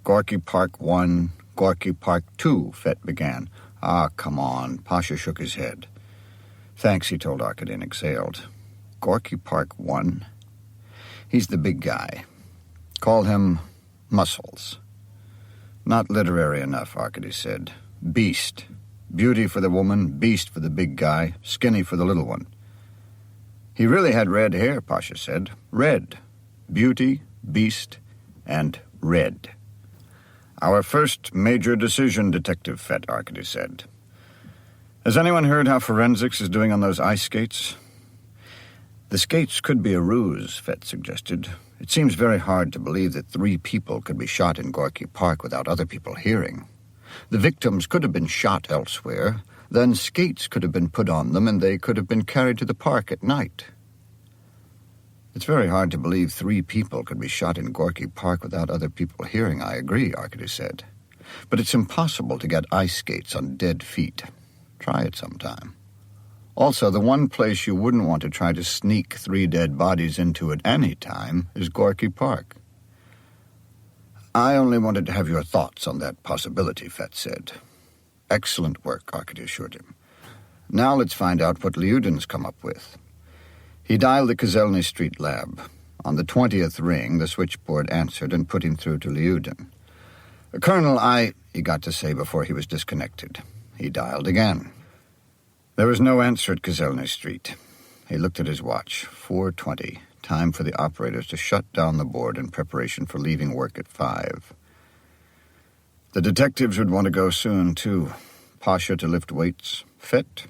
Gorky Park 1, Gorky Park 2, Fet began. Ah, come on. Pasha shook his head. Thanks, he told Arkady and exhaled. Gorky Park 1? He's the big guy. Call him Muscles. Not literary enough, Arkady said. Beast. Beauty for the woman, beast for the big guy, skinny for the little one. He really had red hair, Pasha said. Red. Beauty, beast, and red. Our first major decision, Detective Fett, Arkady said. Has anyone heard how forensics is doing on those ice skates? The skates could be a ruse, Fett suggested. It seems very hard to believe that 3 people could be shot in Gorky Park without other people hearing. The victims could have been shot elsewhere, then skates could have been put on them, and they could have been carried to the park at night. It's very hard to believe 3 people could be shot in Gorky Park without other people hearing, I agree, Arkady said. But it's impossible to get ice skates on dead feet. Try it sometime. Also, the one place you wouldn't want to try to sneak 3 dead bodies into at any time is Gorky Park. I only wanted to have your thoughts on that possibility, Fett said. Excellent work, Arkady assured him. Now let's find out what Lyudin's come up with. He dialed the Kozelny Street lab. On the 20th ring, the switchboard answered and put him through to Lyudin. Colonel, he got to say before he was disconnected. He dialed again. There was no answer at Kozelny Street. He looked at his watch. 4:20. Time for the operators to shut down the board in preparation for leaving work at 5. The detectives would want to go soon, too. Pasha to lift weights. Fett?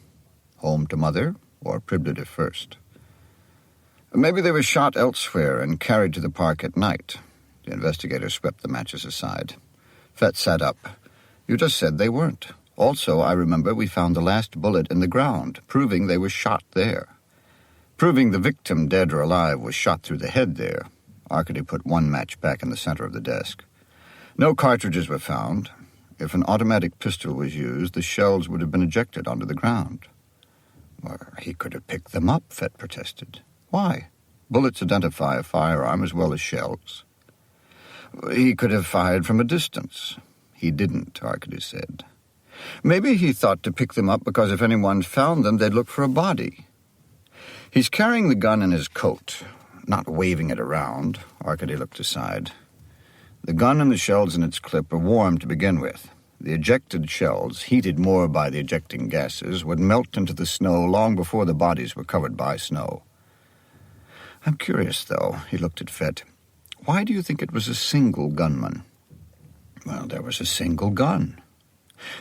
Home to mother? Or Priblidev first? Maybe they were shot elsewhere and carried to the park at night. The investigator swept the matches aside. Fett sat up. You just said they weren't. Also, I remember we found the last bullet in the ground, proving they were shot there. Proving the victim, dead or alive, was shot through the head there. Arkady put one match back in the center of the desk. No cartridges were found. If an automatic pistol was used, the shells would have been ejected onto the ground. Well, he could have picked them up, Fett protested. Why? Bullets identify a firearm as well as shells. He could have fired from a distance. He didn't, Arkady said. Maybe he thought to pick them up because if anyone found them, they'd look for a body. He's carrying the gun in his coat, not waving it around. Arkady looked aside. The gun and the shells in its clip are warm to begin with. The ejected shells, heated more by the ejecting gases, would melt into the snow long before the bodies were covered by snow. I'm curious, though, he looked at Fett. Why do you think it was a single gunman? Well, there was a single gun.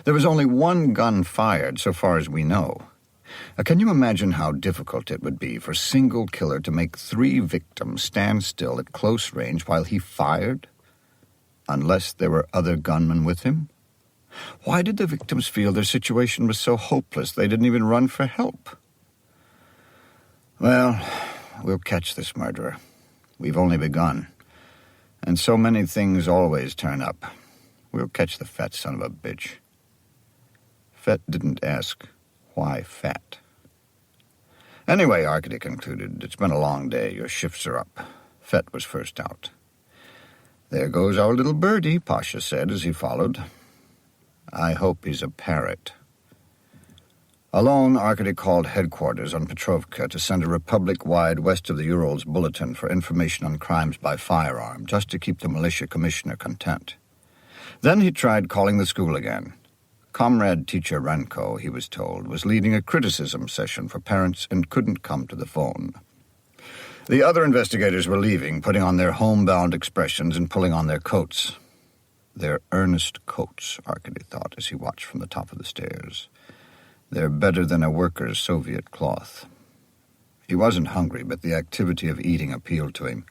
There was only one gun fired, so far as we know. Can you imagine how difficult it would be for a single killer to make 3 victims stand still at close range while he fired? Unless there were other gunmen with him? Why did the victims feel their situation was so hopeless they didn't even run for help? Well, we'll catch this murderer. We've only begun. And so many things always turn up. We'll catch the fat son of a bitch. Fett didn't ask, why fat? Anyway, Arkady concluded, it's been a long day. Your shifts are up. Fett was first out. There goes our little birdie, Pasha said as he followed. I hope he's a parrot. Alone, Arkady called headquarters on Petrovka to send a Republic-wide west of the Urals bulletin for information on crimes by firearm, just to keep the militia commissioner content. Then he tried calling the school again. Comrade teacher Renko, he was told, was leading a criticism session for parents and couldn't come to the phone. The other investigators were leaving, putting on their homebound expressions and pulling on their coats. They're earnest coats, Arkady thought as he watched from the top of the stairs. They're better than a worker's Soviet cloth. He wasn't hungry, but the activity of eating appealed to him.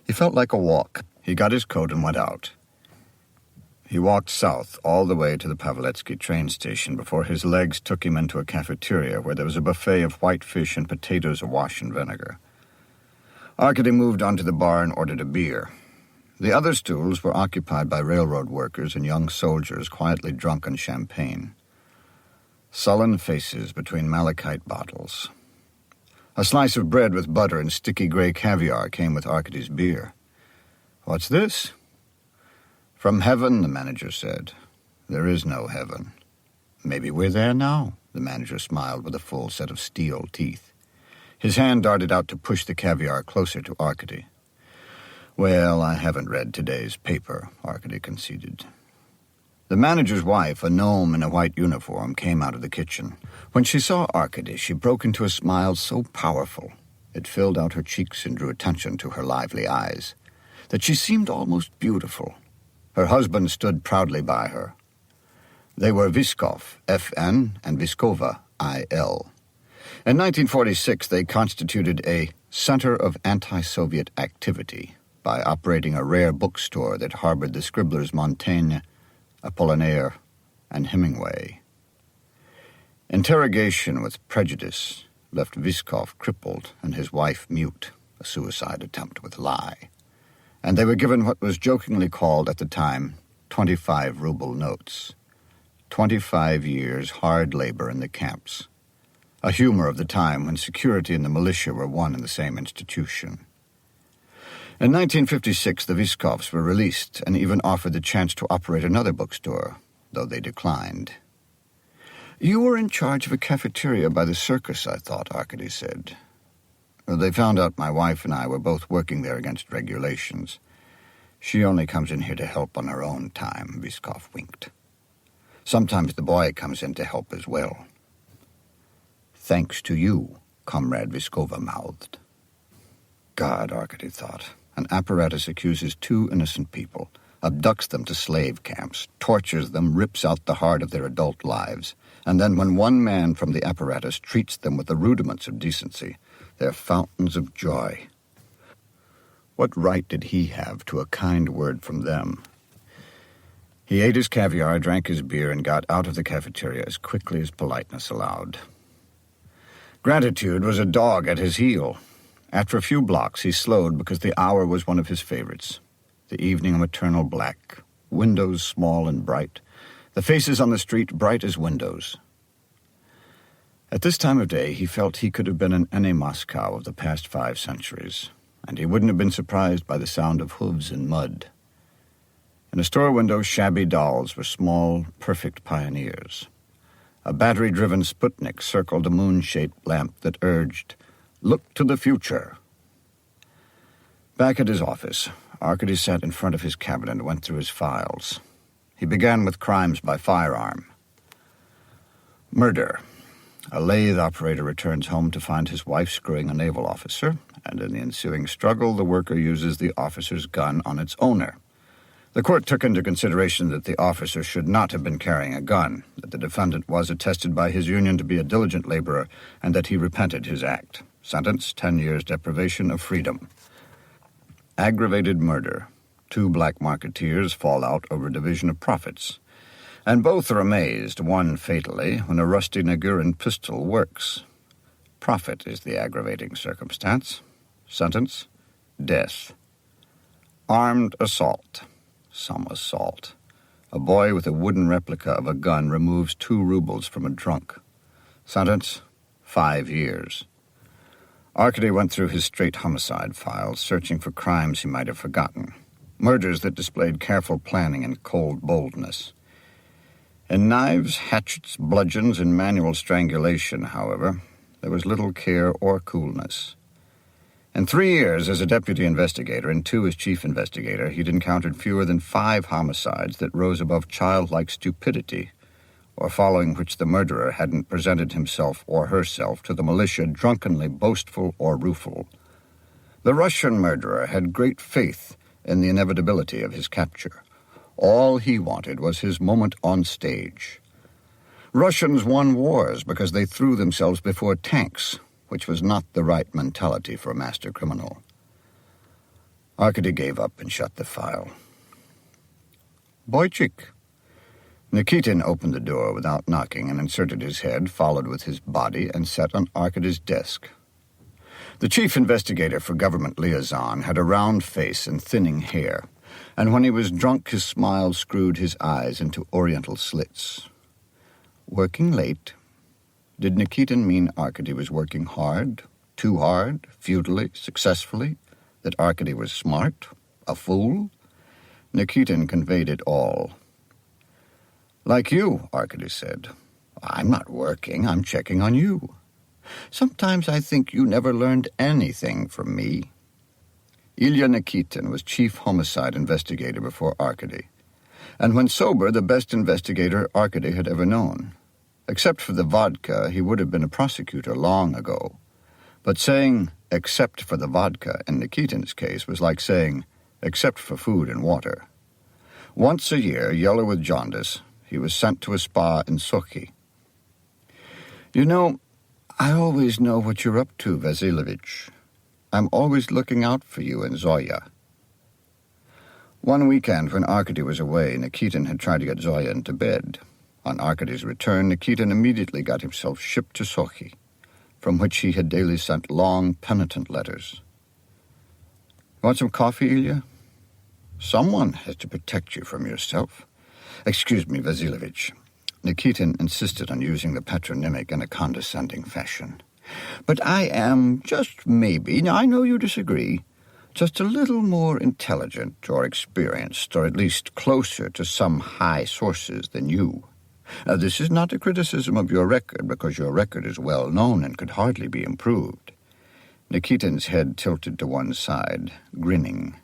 He felt like a walk. He got his coat and went out. He walked south all the way to the Paveletsky train station before his legs took him into a cafeteria where there was a buffet of white fish and potatoes awash in vinegar. Arkady moved on to the bar and ordered a beer. The other stools were occupied by railroad workers and young soldiers quietly drunk on champagne. Sullen faces between malachite bottles. A slice of bread with butter and sticky gray caviar came with Arkady's beer. What's this? From heaven, the manager said. There is no heaven. Maybe we're there now, the manager smiled with a full set of steel teeth. His hand darted out to push the caviar closer to Arkady. Well, I haven't read today's paper, Arkady conceded. The manager's wife, a gnome in a white uniform, came out of the kitchen. When she saw Arkady, she broke into a smile so powerful it filled out her cheeks and drew attention to her lively eyes, that she seemed almost beautiful. Her husband stood proudly by her. They were Viskov, F.N., and Viskova, I.L. In 1946, they constituted a Center of Anti-Soviet Activity by operating a rare bookstore that harbored the scribblers Montaigne, Apollinaire, and Hemingway. Interrogation with prejudice left Viskov crippled and his wife mute, a suicide attempt with lie, and they were given what was jokingly called at the time 25-ruble notes. 25 years hard labor in the camps, a humor of the time when security and the militia were one and the same institution. In 1956, the Viskovs were released and even offered the chance to operate another bookstore, though they declined. "You were in charge of a cafeteria by the circus, I thought," Arkady said. "They found out my wife and I were both working there against regulations. She only comes in here to help on her own time," Viskov winked. "Sometimes the boy comes in to help as well." "Thanks to you," Comrade Viskova mouthed. God, Arkady thought, an apparatus accuses two innocent people, abducts them to slave camps, tortures them, rips out the heart of their adult lives, and then when one man from the apparatus treats them with the rudiments of decency, they're fountains of joy. What right did he have to a kind word from them? He ate his caviar, drank his beer, and got out of the cafeteria as quickly as politeness allowed. Gratitude was a dog at his heel. After a few blocks, he slowed because the hour was one of his favorites. The evening maternal black, windows small and bright, the faces on the street bright as windows. At this time of day, he felt he could have been in any Moscow of the past 5 centuries, and he wouldn't have been surprised by the sound of hooves in mud. In a store window, shabby dolls were small, perfect pioneers. A battery-driven Sputnik circled a moon-shaped lamp that urged, "Look to the future." Back at his office, Arkady sat in front of his cabinet and went through his files. He began with crimes by firearm. Murder. A lathe operator returns home to find his wife screwing a naval officer, and in the ensuing struggle, the worker uses the officer's gun on its owner. The court took into consideration that the officer should not have been carrying a gun, that the defendant was attested by his union to be a diligent laborer, and that he repented his act. Sentence, 10 years deprivation of freedom. Aggravated murder. 2 black marketeers fall out over division of profits. And both are amazed, one fatally, when a rusty Naguryn pistol works. Profit is the aggravating circumstance. Sentence, death. Armed assault. Some assault. A boy with a wooden replica of a gun removes 2 rubles from a drunk. Sentence, 5 years. Arkady went through his straight homicide files, searching for crimes he might have forgotten. Murders that displayed careful planning and cold boldness. In knives, hatchets, bludgeons, and manual strangulation, however, there was little care or coolness. In 3 years as a deputy investigator and 2 as chief investigator, he'd encountered fewer than 5 homicides that rose above childlike stupidity, or following which the murderer hadn't presented himself or herself to the militia drunkenly boastful or rueful. The Russian murderer had great faith in the inevitability of his capture. All he wanted was his moment on stage. Russians won wars because they threw themselves before tanks, which was not the right mentality for a master criminal. Arkady gave up and shut the file. "Boychik." Nikitin opened the door without knocking and inserted his head, followed with his body, and sat on Arkady's desk. The chief investigator for government liaison had a round face and thinning hair, and when he was drunk his smile screwed his eyes into oriental slits. Working late? Did Nikitin mean Arkady was working hard, too hard, futilely, successfully? That Arkady was smart, a fool? Nikitin conveyed it all. "Like you," Arkady said. "I'm not working, I'm checking on you. Sometimes I think you never learned anything from me." Ilya Nikitin was chief homicide investigator before Arkady, and when sober, the best investigator Arkady had ever known. Except for the vodka, he would have been a prosecutor long ago. But saying, except for the vodka, in Nikitin's case, was like saying, except for food and water. Once a year, yellow with jaundice, he was sent to a spa in Sochi. You know, I always know what you're up to, Vasilovich. I'm always looking out for you and Zoya. One weekend, when Arkady was away, Nikitin had tried to get Zoya into bed. On Arkady's return, Nikitin immediately got himself shipped to Sochi, from which he had daily sent long, penitent letters. Want some coffee, Ilya? Someone has to protect you from yourself. Excuse me, Vasilovich. Nikitin insisted on using the patronymic in a condescending fashion. But I am just maybe, now I know you disagree, just a little more intelligent or experienced, or at least closer to some high sources than you. This is not a criticism of your record, because your record is well known and could hardly be improved. Nikitin's head tilted to one side, grinning,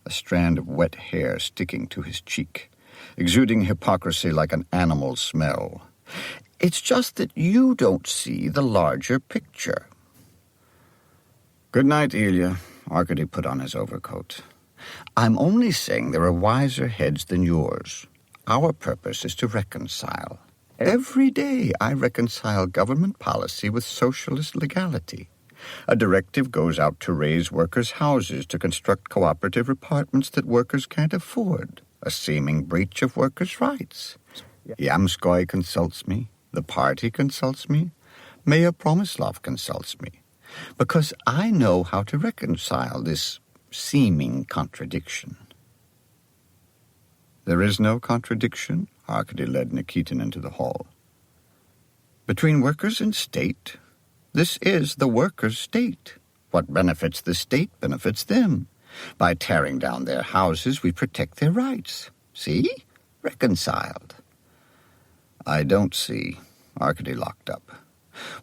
a strand of wet hair sticking to his cheek, exuding hypocrisy like an animal's smell. It's just that you don't see the larger picture. Good night, Ilya. Arkady put on his overcoat. I'm only saying there are wiser heads than yours. Our purpose is to reconcile. Every day I reconcile government policy with socialist legality. A directive goes out to raise workers' houses to construct cooperative apartments that workers can't afford, a seeming breach of workers' rights. Yamskoy consults me, the party consults me, Mayor Promislov consults me, because I know how to reconcile this seeming contradiction. There is no contradiction, Arkady led Nikitin into the hall. Between workers and state, this is the workers' state. What benefits the state benefits them. By tearing down their houses, we protect their rights. See? Reconciled. I don't see. Arkady locked up.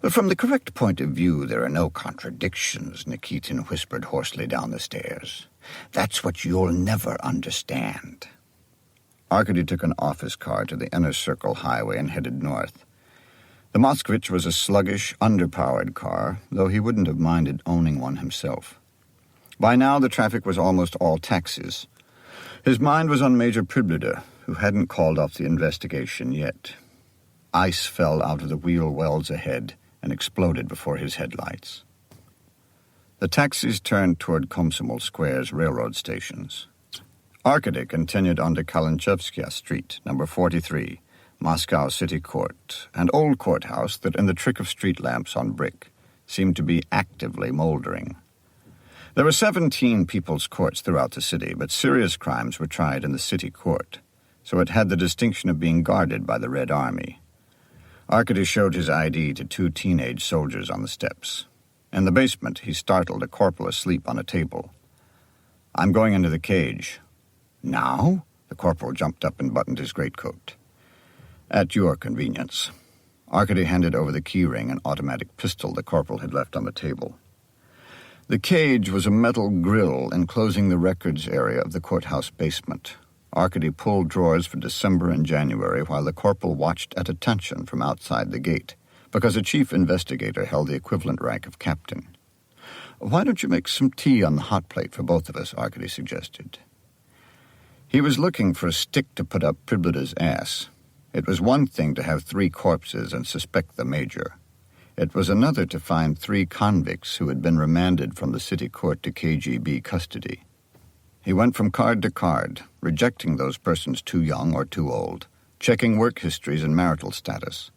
Well, from the correct point of view, there are no contradictions, Nikitin whispered hoarsely down the stairs. That's what you'll never understand. Arkady took an office car to the Inner Circle Highway and headed north. The Moskvich was a sluggish, underpowered car, though he wouldn't have minded owning one himself. By now, the traffic was almost all taxis. His mind was on Major Priblida, who hadn't called off the investigation yet. Ice fell out of the wheel wells ahead and exploded before his headlights. The taxis turned toward Komsomol Square's railroad stations. Arkady continued on to Kalinchevskaya Street, number 43, Moscow City Court, an old courthouse that, in the trick of street lamps on brick, seemed to be actively moldering. There were 17 people's courts throughout the city, but serious crimes were tried in the city court, so it had the distinction of being guarded by the Red Army. Arkady showed his ID to 2 teenage soldiers on the steps. In the basement, he startled a corporal asleep on a table. I'm going into the cage. Now? The corporal jumped up and buttoned his greatcoat. At your convenience. Arkady handed over the key ring and automatic pistol the corporal had left on the table. The cage was a metal grill enclosing the records area of the courthouse basement. Arkady pulled drawers for December and January while the corporal watched at attention from outside the gate, because a chief investigator held the equivalent rank of captain. Why don't you make some tea on the hot plate for both of us, Arkady suggested. He was looking for a stick to put up Priblida's ass. It was one thing to have 3 corpses and suspect the major. It was another to find 3 convicts who had been remanded from the city court to KGB custody. He went from card to card, rejecting those persons too young or too old, checking work histories and marital status.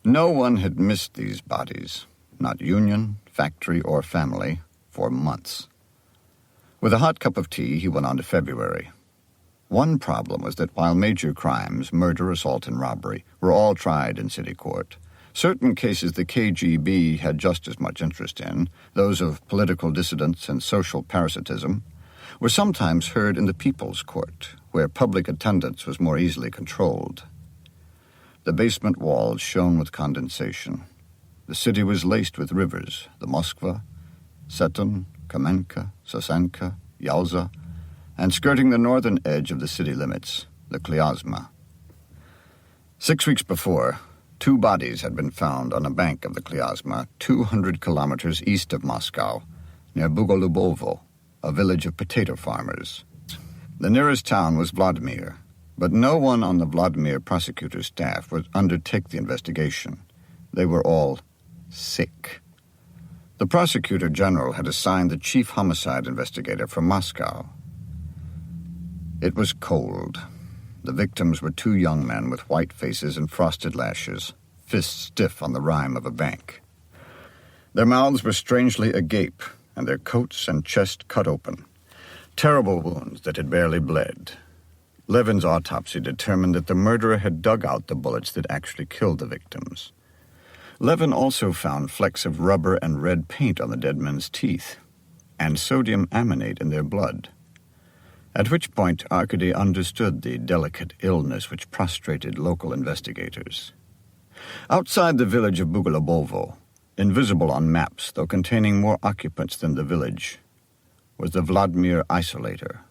No one had missed these bodies, not union, factory, or family, for months. With a hot cup of tea, he went on to February. One problem was that while major crimes, murder, assault, and robbery, were all tried in city court, certain cases the KGB had just as much interest in, those of political dissidents and social parasitism, were sometimes heard in the People's Court, where public attendance was more easily controlled. The basement walls shone with condensation. The city was laced with rivers, the Moskva, Seton, Kamenka, Sasenka, Yalza, and skirting the northern edge of the city limits, the Klyazma. 6 weeks before, 2 bodies had been found on a bank of the Klyazma, 200 kilometers east of Moscow, near Bugolubovo, a village of potato farmers. The nearest town was Vladimir, but no one on the Vladimir prosecutor's staff would undertake the investigation. They were all sick. The prosecutor general had assigned the chief homicide investigator from Moscow. It was cold. The victims were 2 young men with white faces and frosted lashes, fists stiff on the rime of a bank. Their mouths were strangely agape, and their coats and chest cut open. Terrible wounds that had barely bled. Levin's autopsy determined that the murderer had dug out the bullets that actually killed the victims. Levin also found flecks of rubber and red paint on the dead men's teeth, and sodium aminate in their blood. At which point Arkady understood the delicate illness which prostrated local investigators. Outside the village of Bugolubovo, invisible on maps though containing more occupants than the village, was the Vladimir Isolator,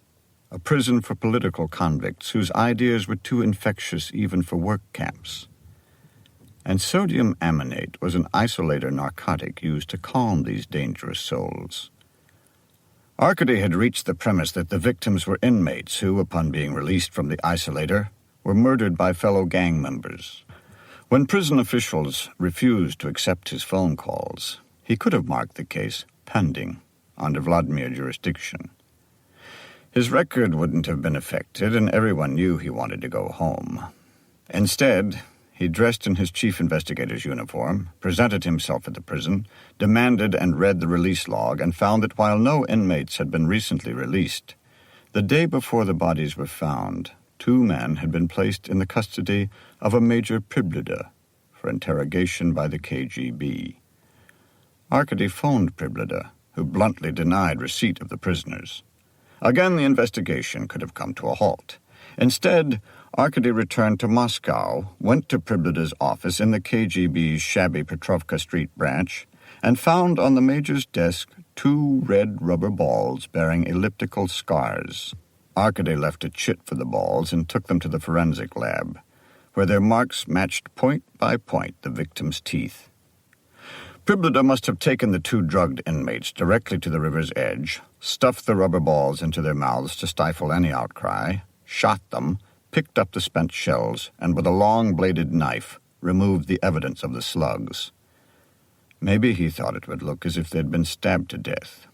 a prison for political convicts whose ideas were too infectious even for work camps. And sodium aminate was an isolator narcotic used to calm these dangerous souls. Arkady had reached the premise that the victims were inmates who, upon being released from the isolator, were murdered by fellow gang members. When prison officials refused to accept his phone calls, he could have marked the case pending under Vladimir jurisdiction. His record wouldn't have been affected, and everyone knew he wanted to go home. Instead, he dressed in his chief investigator's uniform, presented himself at the prison, demanded and read the release log, and found that while no inmates had been recently released, the day before the bodies were found, 2 men had been placed in the custody of a Major Priblida for interrogation by the KGB. Arkady phoned Priblida, who bluntly denied receipt of the prisoners. Again, the investigation could have come to a halt. Instead, Arkady returned to Moscow, went to Priblida's office in the KGB's shabby Petrovka Street branch, and found on the major's desk 2 red rubber balls bearing elliptical scars. Arkady left a chit for the balls and took them to the forensic lab, where their marks matched point by point the victim's teeth. Priblida must have taken the 2 drugged inmates directly to the river's edge, stuffed the rubber balls into their mouths to stifle any outcry, shot them, picked up the spent shells, and with a long-bladed knife removed the evidence of the slugs. Maybe he thought it would look as if they'd been stabbed to death.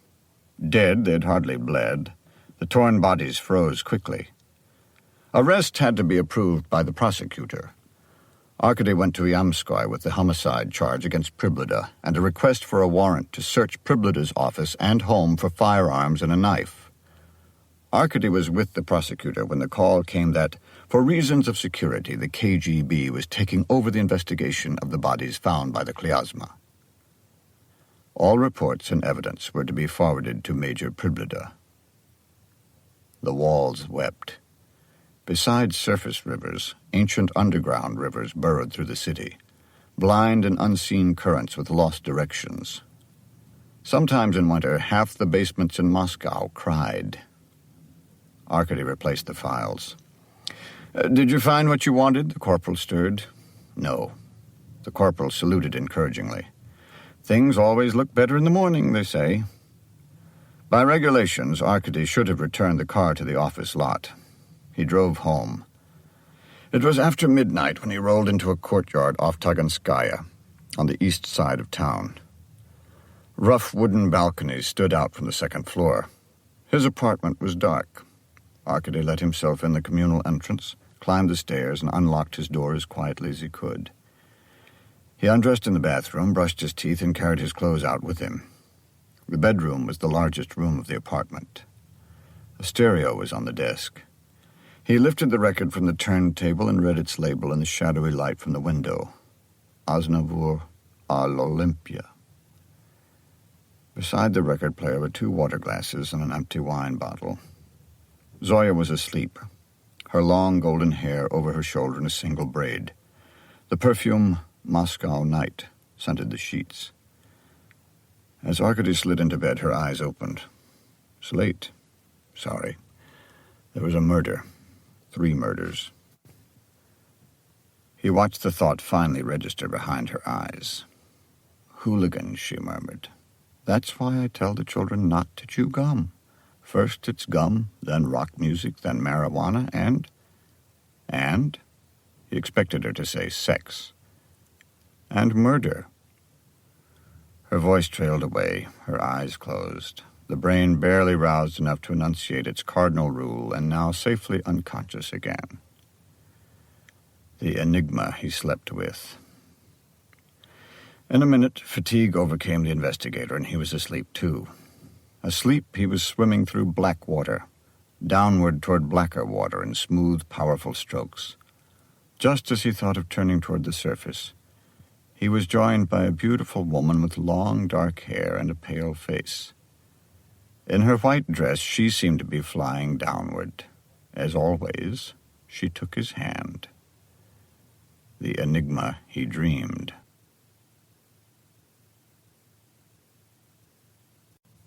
Dead, they'd hardly bled. The torn bodies froze quickly. Arrest had to be approved by the prosecutor. Arkady went to Yamskoy with the homicide charge against Priblida and a request for a warrant to search Priblida's office and home for firearms and a knife. Arkady was with the prosecutor when the call came that, for reasons of security, the KGB was taking over the investigation of the bodies found by the Klyazma. All reports and evidence were to be forwarded to Major Priblida. The walls wept. Besides surface rivers, ancient underground rivers burrowed through the city, blind and unseen currents with lost directions. Sometimes in winter, half the basements in Moscow cried. Arkady replaced the files. Did you find what you wanted? The corporal stirred. No. The corporal saluted encouragingly. Things always look better in the morning, they say. By regulations, Arkady should have returned the car to the office lot. He drove home. It was after midnight when he rolled into a courtyard off Taganskaya, on the east side of town. Rough wooden balconies stood out from the second floor. His apartment was dark. Arkady let himself in the communal entrance, climbed the stairs, and unlocked his door as quietly as he could. He undressed in the bathroom, brushed his teeth, and carried his clothes out with him. The bedroom was the largest room of the apartment. A stereo was on the desk. He lifted the record from the turntable and read its label in the shadowy light from the window. Aznavour à l'Olympia. Beside the record player were 2 water glasses and an empty wine bottle. Zoya was asleep, her long golden hair over her shoulder in a single braid. The perfume Moscow Night scented the sheets. As Arkady slid into bed, her eyes opened. It's late. Sorry. There was a murder. 3 murders. He watched the thought finally register behind her eyes. Hooligans, she murmured. That's why I tell the children not to chew gum. First it's gum, then rock music, then marijuana, and... He expected her to say sex. And murder. Her voice trailed away, her eyes closed. The brain barely roused enough to enunciate its cardinal rule, and now safely unconscious again. The enigma he slept with. In a minute, fatigue overcame the investigator, and he was asleep too. Asleep, he was swimming through black water, downward toward blacker water in smooth, powerful strokes. Just as he thought of turning toward the surface, he was joined by a beautiful woman with long, dark hair and a pale face. In her white dress, she seemed to be flying downward. As always, she took his hand. The enigma he dreamed.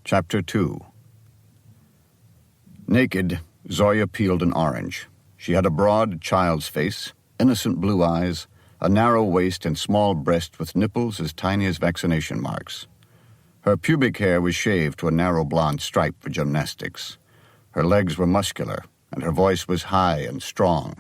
Chapter 2. Naked, Zoya peeled an orange. She had a broad child's face, innocent blue eyes, a narrow waist and small breast with nipples as tiny as vaccination marks. Her pubic hair was shaved to a narrow blonde stripe for gymnastics. Her legs were muscular, and her voice was high and strong.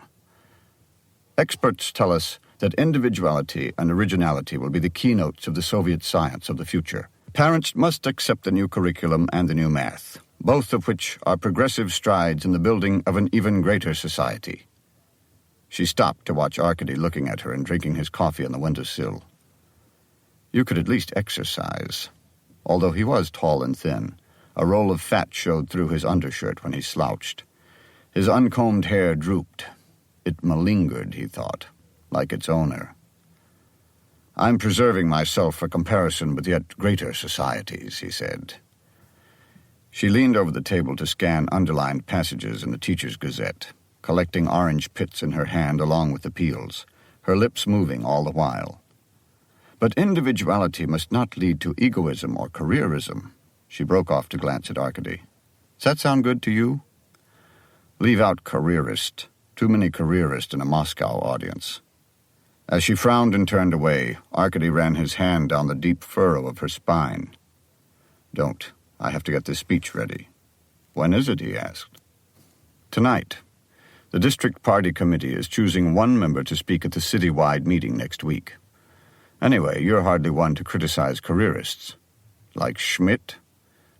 Experts tell us that individuality and originality will be the keynotes of the Soviet science of the future. Parents must accept the new curriculum and the new math, both of which are progressive strides in the building of an even greater society. She stopped to watch Arkady looking at her and drinking his coffee on the windowsill. You could at least exercise. Although he was tall and thin, a roll of fat showed through his undershirt when he slouched. His uncombed hair drooped. It malingered, he thought, like its owner. I'm preserving myself for comparison with yet greater societies, he said. She leaned over the table to scan underlined passages in the Teacher's Gazette, collecting orange pits in her hand along with the peels, her lips moving all the while. But individuality must not lead to egoism or careerism. She broke off to glance at Arkady. Does that sound good to you? Leave out careerist. Too many careerists in a Moscow audience. As she frowned and turned away, Arkady ran his hand down the deep furrow of her spine. Don't. I have to get this speech ready. When is it? He asked. Tonight. The district party committee is choosing one member to speak at the citywide meeting next week. Anyway, you're hardly one to criticize careerists. Like Schmidt?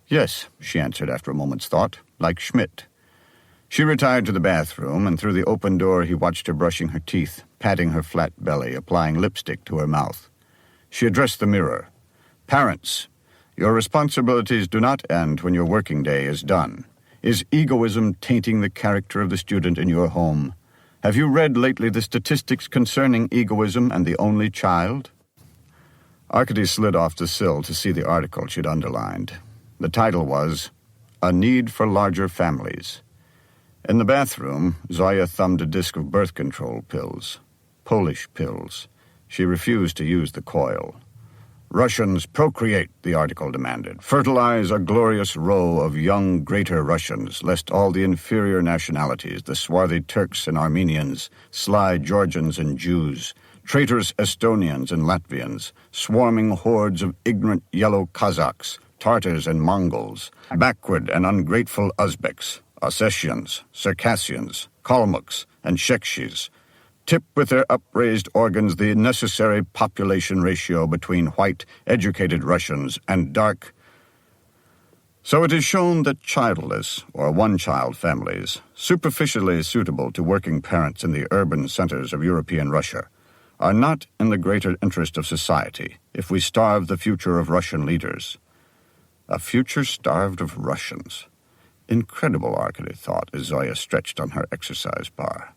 Yes, she answered after a moment's thought, like Schmidt. She retired to the bathroom, and through the open door he watched her brushing her teeth, patting her flat belly, applying lipstick to her mouth. She addressed the mirror. Parents, your responsibilities do not end when your working day is done. Is egoism tainting the character of the student in your home? Have you read lately the statistics concerning egoism and the only child? Arkady slid off the sill to see the article she'd underlined. The title was, A Need for Larger Families. In the bathroom, Zoya thumbed a disc of birth control pills. Polish pills. She refused to use the coil. Russians procreate, the article demanded. Fertilize a glorious row of young greater Russians, lest all the inferior nationalities, the swarthy Turks and Armenians, sly Georgians and Jews, traitorous Estonians and Latvians, swarming hordes of ignorant yellow Kazakhs, Tartars and Mongols, backward and ungrateful Uzbeks, Ossetians, Circassians, Kalmucks, and Shekshis, tip with their upraised organs the necessary population ratio between white, educated Russians and dark. So it is shown that childless, or one-child families, superficially suitable to working parents in the urban centers of European Russia, are not in the greater interest of society if we starve the future of Russian leaders. A future starved of Russians. Incredible, Arkady thought, as Zoya stretched on her exercise bar.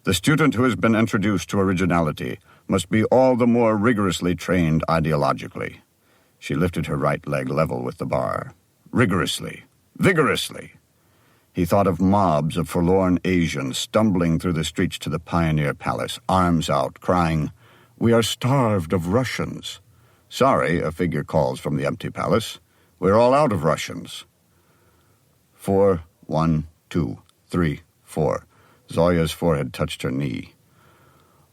The student who has been introduced to originality must be all the more rigorously trained ideologically. She lifted her right leg level with the bar. Rigorously. Vigorously. He thought of mobs of forlorn Asians stumbling through the streets to the Pioneer Palace, arms out, crying, "We are starved of Russians." "Sorry," a figure calls from the empty palace. "We're all out of Russians." 4, 1, 2, 3, 4. Zoya's forehead touched her knee.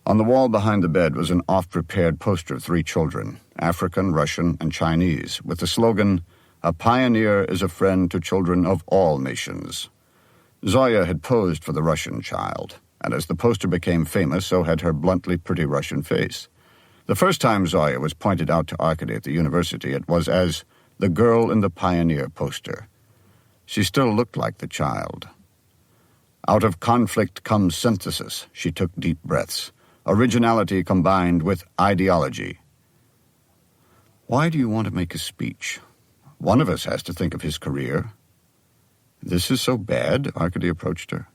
On the wall behind the bed was an oft-prepared poster of 3 children, African, Russian, and Chinese, with the slogan, "A pioneer is a friend to children of all nations." Zoya had posed for the Russian child, and as the poster became famous, so had her bluntly pretty Russian face. The first time Zoya was pointed out to Arkady at the university, it was as the girl in the pioneer poster. She still looked like the child. Out of conflict comes synthesis, she took deep breaths. Originality combined with ideology. "Why do you want to make a speech? One of us has to think of his career." "This is so bad?" Arkady approached her.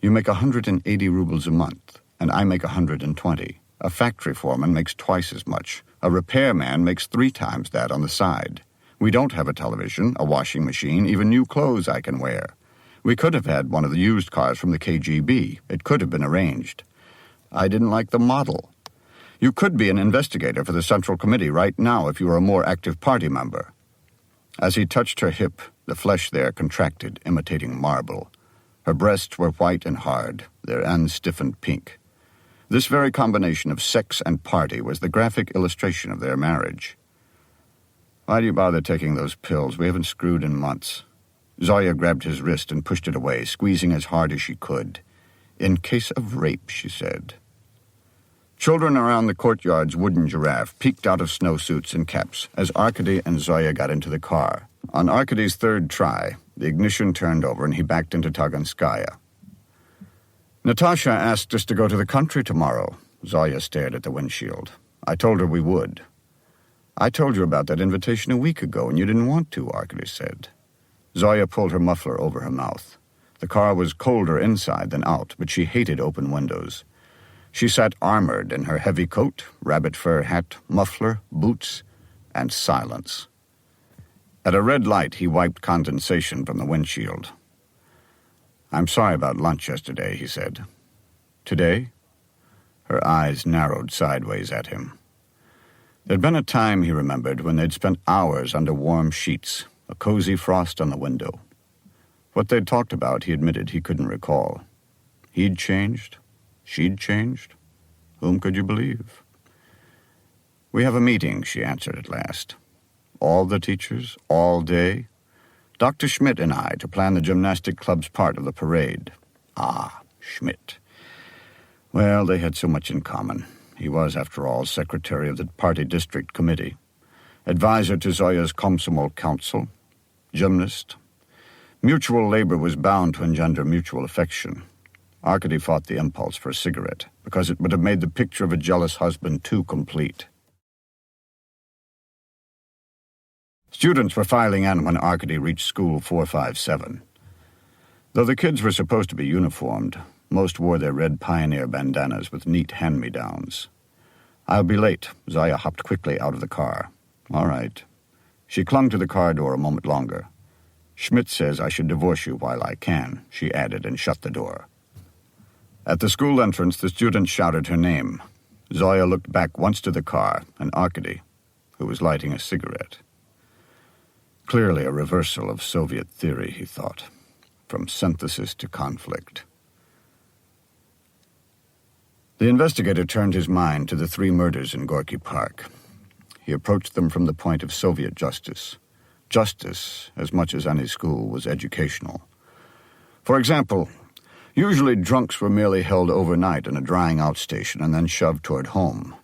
"You make 180 rubles a month, and I make 120. A factory foreman makes twice as much. A repairman makes 3 times that on the side. We don't have a television, a washing machine, even new clothes I can wear. We could have had one of the used cars from the KGB. It could have been arranged. I didn't like the model. You could be an investigator for the Central Committee right now if you were a more active party member." As he touched her hip, the flesh there contracted, imitating marble. Her breasts were white and hard, their ends stiffened pink. This very combination of sex and party was the graphic illustration of their marriage. "Why do you bother taking those pills? We haven't screwed in months." Zoya grabbed his wrist and pushed it away, squeezing as hard as she could. "In case of rape," she said. Children around the courtyard's wooden giraffe peeked out of snowsuits and caps as Arkady and Zoya got into the car. On Arkady's 3rd try, the ignition turned over and he backed into Taganskaya. "Natasha asked us to go to the country tomorrow." Zoya stared at the windshield. "I told her we would." "I told you about that invitation a week ago and you didn't want to," Arkady said. Zoya pulled her muffler over her mouth. The car was colder inside than out, but she hated open windows. She sat armored in her heavy coat, rabbit fur hat, muffler, boots, and silence. At a red light, he wiped condensation from the windshield. "I'm sorry about lunch yesterday," he said. "Today?" Her eyes narrowed sideways at him. There'd been a time, he remembered, when they'd spent hours under warm sheets, a cozy frost on the window. What they'd talked about, he admitted he couldn't recall. He'd changed? She'd changed? Whom could you believe? "We have a meeting," she answered at last. "All the teachers, all day? Dr. Schmidt and I, to plan the gymnastic club's part of the parade." Ah, Schmidt. Well, they had so much in common. He was, after all, secretary of the party district committee, advisor to Zoya's Komsomol council, gymnast. Mutual labor was bound to engender mutual affection. Arkady fought the impulse for a cigarette, because it would have made the picture of a jealous husband too complete. Students were filing in when Arkady reached school 457. Though the kids were supposed to be uniformed, most wore their red pioneer bandanas with neat hand-me-downs. "I'll be late." Zoya hopped quickly out of the car. "All right." She clung to the car door a moment longer. "Schmidt says I should divorce you while I can," she added and shut the door. At the school entrance, the students shouted her name. Zoya looked back once to the car and Arkady, who was lighting a cigarette. Clearly a reversal of Soviet theory, he thought, from synthesis to conflict. The investigator turned his mind to the 3 murders in Gorky Park. He approached them from the point of Soviet justice. Justice, as much as any school, was educational. For example, usually drunks were merely held overnight in a drying-out station and then shoved toward home.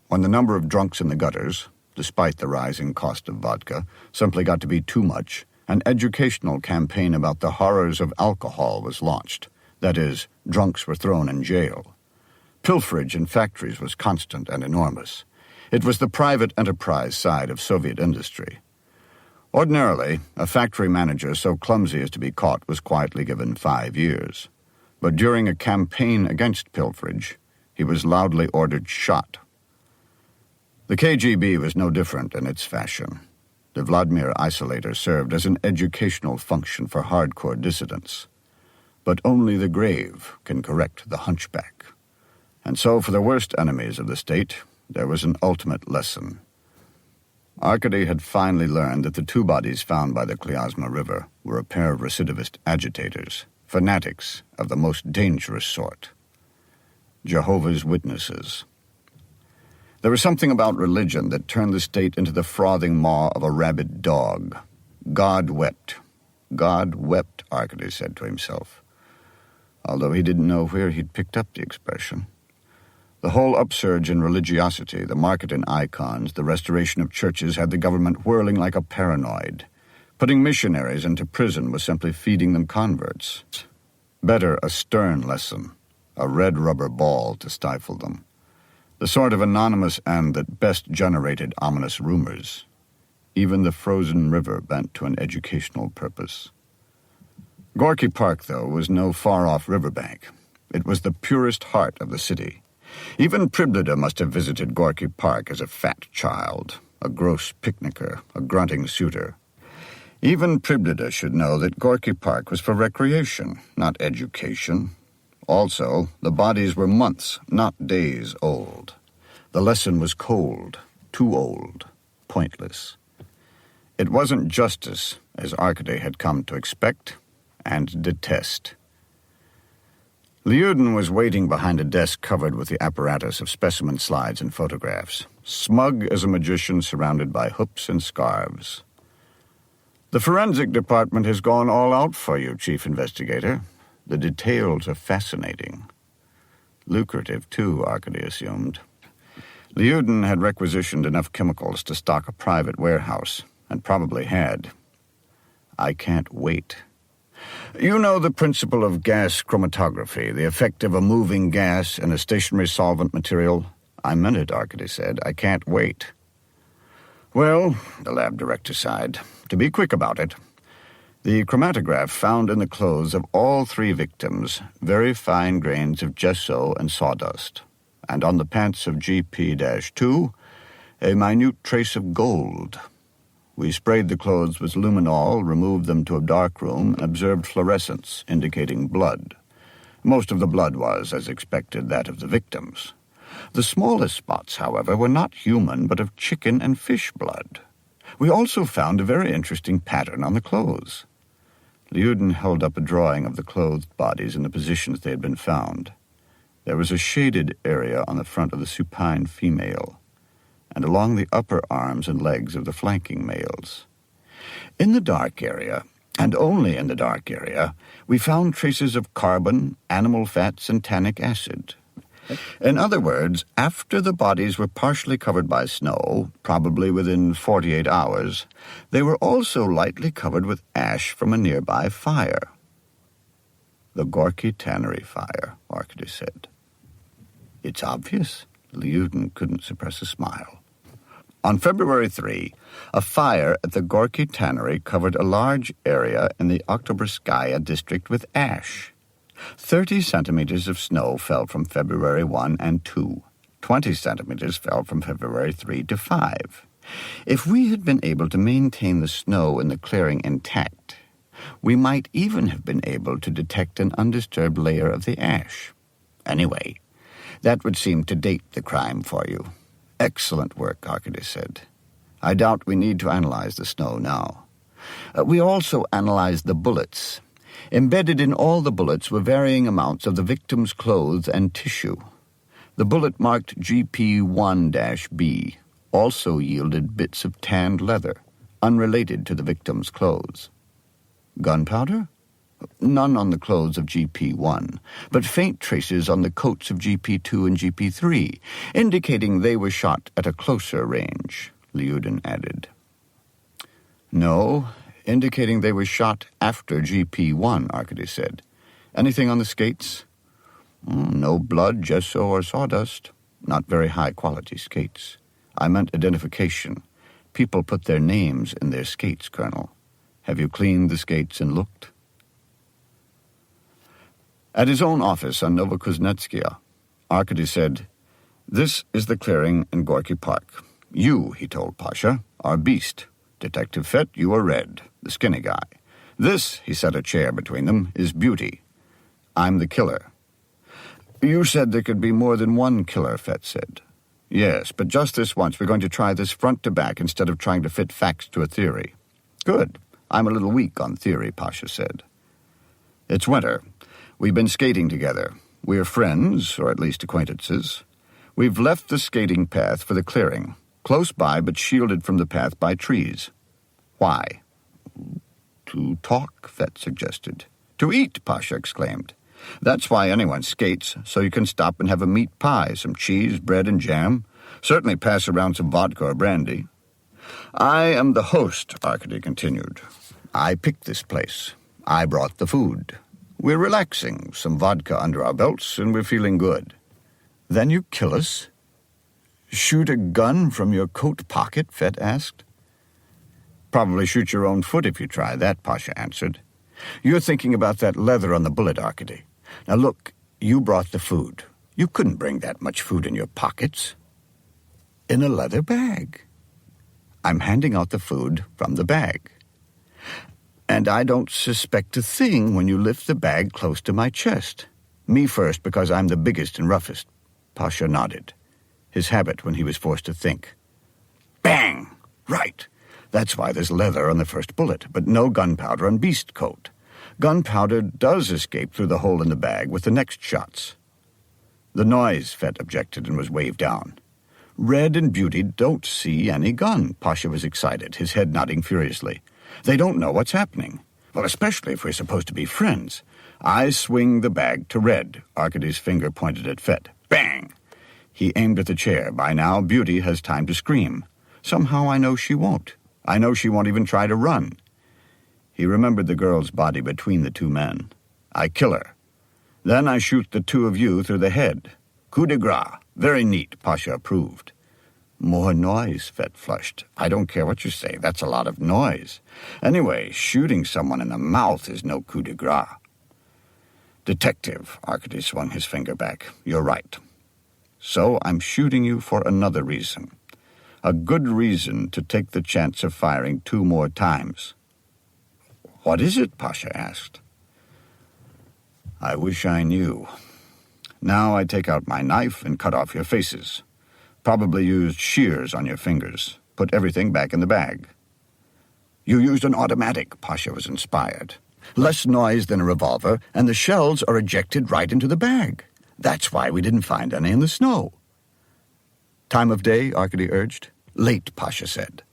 When the number of drunks in the gutters, despite the rising cost of vodka, simply got to be too much, an educational campaign about the horrors of alcohol was launched. That is, drunks were thrown in jail. Pilferage in factories was constant and enormous. It was the private enterprise side of Soviet industry. Ordinarily, a factory manager so clumsy as to be caught was quietly given 5 years. But during a campaign against pilferage, he was loudly ordered shot. The KGB was no different in its fashion. The Vladimir isolator served as an educational function for hardcore dissidents. But only the grave can correct the hunchback. And so for the worst enemies of the state, there was an ultimate lesson. Arkady had finally learned that the two bodies found by the Klyazma River were a pair of recidivist agitators, fanatics of the most dangerous sort. Jehovah's Witnesses. There was something about religion that turned the state into the frothing maw of a rabid dog. God wept. God wept, Arkady said to himself, although he didn't know where he'd picked up the expression. The whole upsurge in religiosity, the market in icons, the restoration of churches had the government whirling like a paranoid. Putting missionaries into prison was simply feeding them converts. Better a stern lesson, a red rubber ball to stifle them. The sort of anonymous end that best generated ominous rumors. Even the frozen river bent to an educational purpose. Gorky Park, though, was no far-off riverbank. It was the purest heart of the city. Even Priblida must have visited Gorky Park as a fat child, a gross picnicker, a grunting suitor. Even Priblida should know that Gorky Park was for recreation, not education. Also, the bodies were months, not days old. The lesson was cold, too old, pointless. It wasn't justice, as Arkady had come to expect and detest. Lyudin was waiting behind a desk covered with the apparatus of specimen slides and photographs, smug as a magician surrounded by hoops and scarves. The forensic department has gone all out for you, Chief Investigator. The details are fascinating. Lucrative, too, Arkady assumed. Lyudin had requisitioned enough chemicals to stock a private warehouse, and probably had. I can't wait. You know the principle of gas chromatography, the effect of a moving gas in a stationary solvent material? I meant it, Arkady said. I can't wait. Well, the lab director sighed. To be quick about it, the chromatograph found in the clothes of all three victims very fine grains of gesso and sawdust, and on the pants of GP-2, a minute trace of gold. We sprayed the clothes with luminol, removed them to a dark room, and observed fluorescence, indicating blood. Most of the blood was, as expected, that of the victims. The smallest spots, however, were not human, but of chicken and fish blood. We also found a very interesting pattern on the clothes. Lyudin held up a drawing of the clothed bodies in the positions they had been found. There was a shaded area on the front of the supine female, and along the upper arms and legs of the flanking males. In the dark area, and only in the dark area, we found traces of carbon, animal fats, and tannic acid. In other words, after the bodies were partially covered by snow, probably within 48 hours, they were also lightly covered with ash from a nearby fire. The Gorky Tannery fire, Arkady said. It's obvious. Lyudin couldn't suppress a smile. On February 3, a fire at the Gorky Tannery covered a large area in the Oktoberskaya district with ash. 30 centimeters of snow fell from February 1 and 2. 20 centimeters fell from February 3 to 5. If we had been able to maintain the snow in the clearing intact, we might even have been able to detect an undisturbed layer of the ash. Anyway, that would seem to date the crime for you. Excellent work, Arkady said. I doubt we need to analyze the snow now. We also analyzed the bullets. Embedded in all the bullets were varying amounts of the victim's clothes and tissue. The bullet marked GP1-B also yielded bits of tanned leather, unrelated to the victim's clothes. Gunpowder? None on the clothes of GP1, but faint traces on the coats of GP2 and GP3, indicating they were shot at a closer range, Lyudin added. No, indicating they were shot after GP1, Arkady said. Anything on the skates? No blood, gesso, or sawdust. Not very high-quality skates. I meant identification. People put their names in their skates, Colonel. Have you cleaned the skates and looked? At his own office on Novokuznetskaya, Arkady said, This is the clearing in Gorky Park. You, he told Pasha, are Beast. Detective Fett, you are Red, the skinny guy. This, he set a chair between them, is Beauty. I'm the killer. You said there could be more than one killer, Fett said. Yes, but just this once we're going to try this front to back instead of trying to fit facts to a theory. Good. I'm a little weak on theory, Pasha said. It's winter. We've been skating together. We're friends, or at least acquaintances. We've left the skating path for the clearing, close by but shielded from the path by trees. Why? To talk, Fet suggested. To eat, Pasha exclaimed. That's why anyone skates, so you can stop and have a meat pie, some cheese, bread, and jam. Certainly pass around some vodka or brandy. I am the host, Arkady continued. I picked this place. I brought the food. We're relaxing, some vodka under our belts, and we're feeling good. Then you kill us? Shoot a gun from your coat pocket, Fet asked. Probably shoot your own foot if you try that, Pasha answered. You're thinking about that leather on the bullet, Arkady. Now look, you brought the food. You couldn't bring that much food in your pockets. In a leather bag. I'm handing out the food from the bag. And I don't suspect a thing when you lift the bag close to my chest. Me first, because I'm the biggest and roughest. Pasha nodded. His habit when he was forced to think. Bang! Right. That's why there's leather on the first bullet, but no gunpowder on beast coat. Gunpowder does escape through the hole in the bag with the next shots. The noise, Fet objected and was waved down. Red and Beauty don't see any gun, Pasha was excited, his head nodding furiously. They don't know what's happening. Well, especially if we're supposed to be friends. I swing the bag to Red. Arkady's finger pointed at Fet. Bang! He aimed at the chair. By now, Beauty has time to scream. Somehow I know she won't. I know she won't even try to run. He remembered the girl's body between the two men. I kill her. Then I shoot the two of you through the head. Coup de grace. Very neat, Pasha approved. More noise, Fet flushed. I don't care what you say. That's a lot of noise. Anyway, shooting someone in the mouth is no coup de grace. Detective, Arkady swung his finger back. You're right. So I'm shooting you for another reason. A good reason to take the chance of firing 2 more times. What is it? Pasha asked. I wish I knew. Now I take out my knife and cut off your faces. Probably used shears on your fingers. Put everything back in the bag. You used an automatic, Pasha was inspired. Less noise than a revolver, and the shells are ejected right into the bag. That's why we didn't find any in the snow. Time of day, Arkady urged. Late, Pasha said.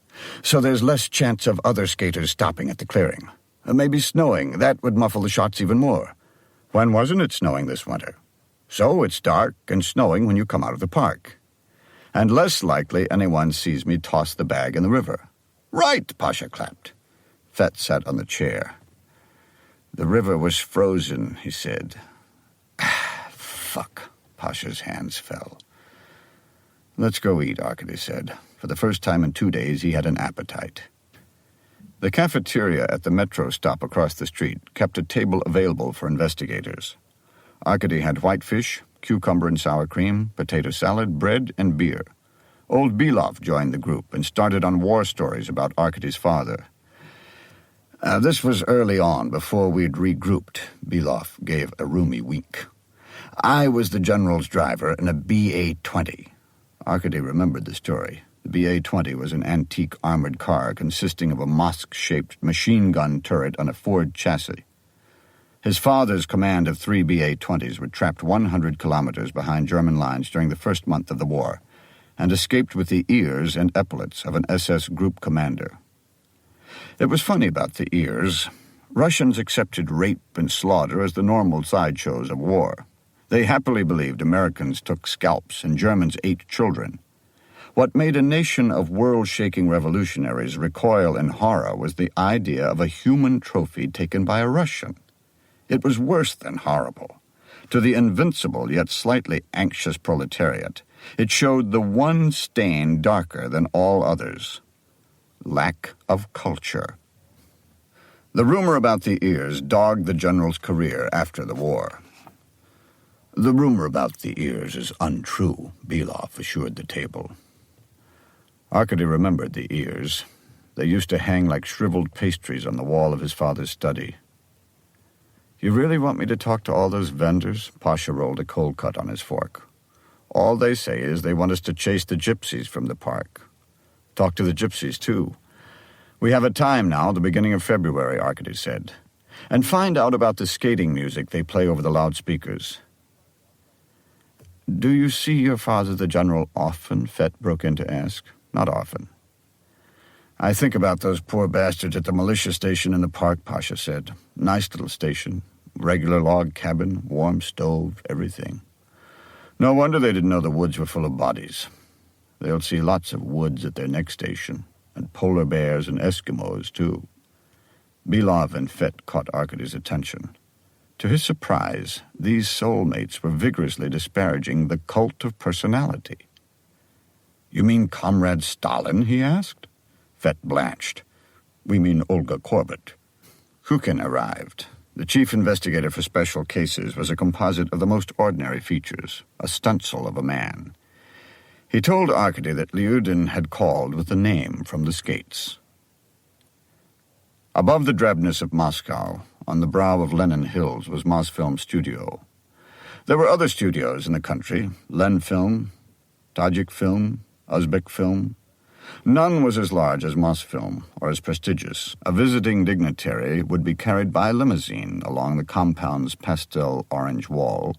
So there's less chance of other skaters stopping at the clearing. Maybe snowing. That would muffle the shots even more. When wasn't it snowing this winter? So it's dark and snowing when you come out of the park. And less likely anyone sees me toss the bag in the river. Right, Pasha clapped. Fet sat on the chair. The river was frozen, he said. Fuck. Pasha's hands fell. Let's go eat, Arkady said. For the first time in 2 days, he had an appetite. The cafeteria at the metro stop across the street kept a table available for investigators. Arkady had whitefish, cucumber and sour cream, potato salad, bread, and beer. Old Belov joined the group and started on war stories about Arkady's father. This was early on, before we'd regrouped. Belov gave a roomy wink. I was the general's driver in a BA-20. Arkady remembered the story. The BA-20 was an antique armored car consisting of a mosque-shaped machine gun turret on a Ford chassis. His father's command of 3 BA-20s were trapped 100 kilometers behind German lines during the first month of the war and escaped with the ears and epaulets of an SS group commander. It was funny about the ears. Russians accepted rape and slaughter as the normal sideshows of war. They happily believed Americans took scalps and Germans ate children. What made a nation of world-shaking revolutionaries recoil in horror was the idea of a human trophy taken by a Russian. It was worse than horrible. To the invincible yet slightly anxious proletariat, it showed the one stain darker than all others: lack of culture. The rumor about the ears dogged the general's career after the war. The rumor about the ears is untrue, Belov assured the table. Arkady remembered the ears. They used to hang like shriveled pastries on the wall of his father's study. You really want me to talk to all those vendors? Pasha rolled a cold cut on his fork. All they say is they want us to chase the gypsies from the park. Talk to the gypsies, too. We have a time now, the beginning of February, Arkady said. And find out about the skating music they play over the loudspeakers. Do you see your father, the general, often? Fett broke in to ask. Not often. I think about those poor bastards at the militia station in the park, Pasha said. Nice little station. Regular log cabin, warm stove, everything. No wonder they didn't know the woods were full of bodies. They'll see lots of woods at their next station, and polar bears and Eskimos, too. Belov and Fett caught Arkady's attention. To his surprise, these soulmates were vigorously disparaging the cult of personality. You mean Comrade Stalin, he asked. Fett blanched. We mean Olga Korbut. Kukin arrived. The chief investigator for special cases was a composite of the most ordinary features, a stencil of a man. He told Arkady that Lyudin had called with the name from the skates. Above the drabness of Moscow, on the brow of Lenin Hills, was Mosfilm Studio. There were other studios in the country, Lenfilm, Tajik Film, Uzbek Film. None was as large as Mosfilm, or as prestigious. A visiting dignitary would be carried by limousine along the compound's pastel orange wall,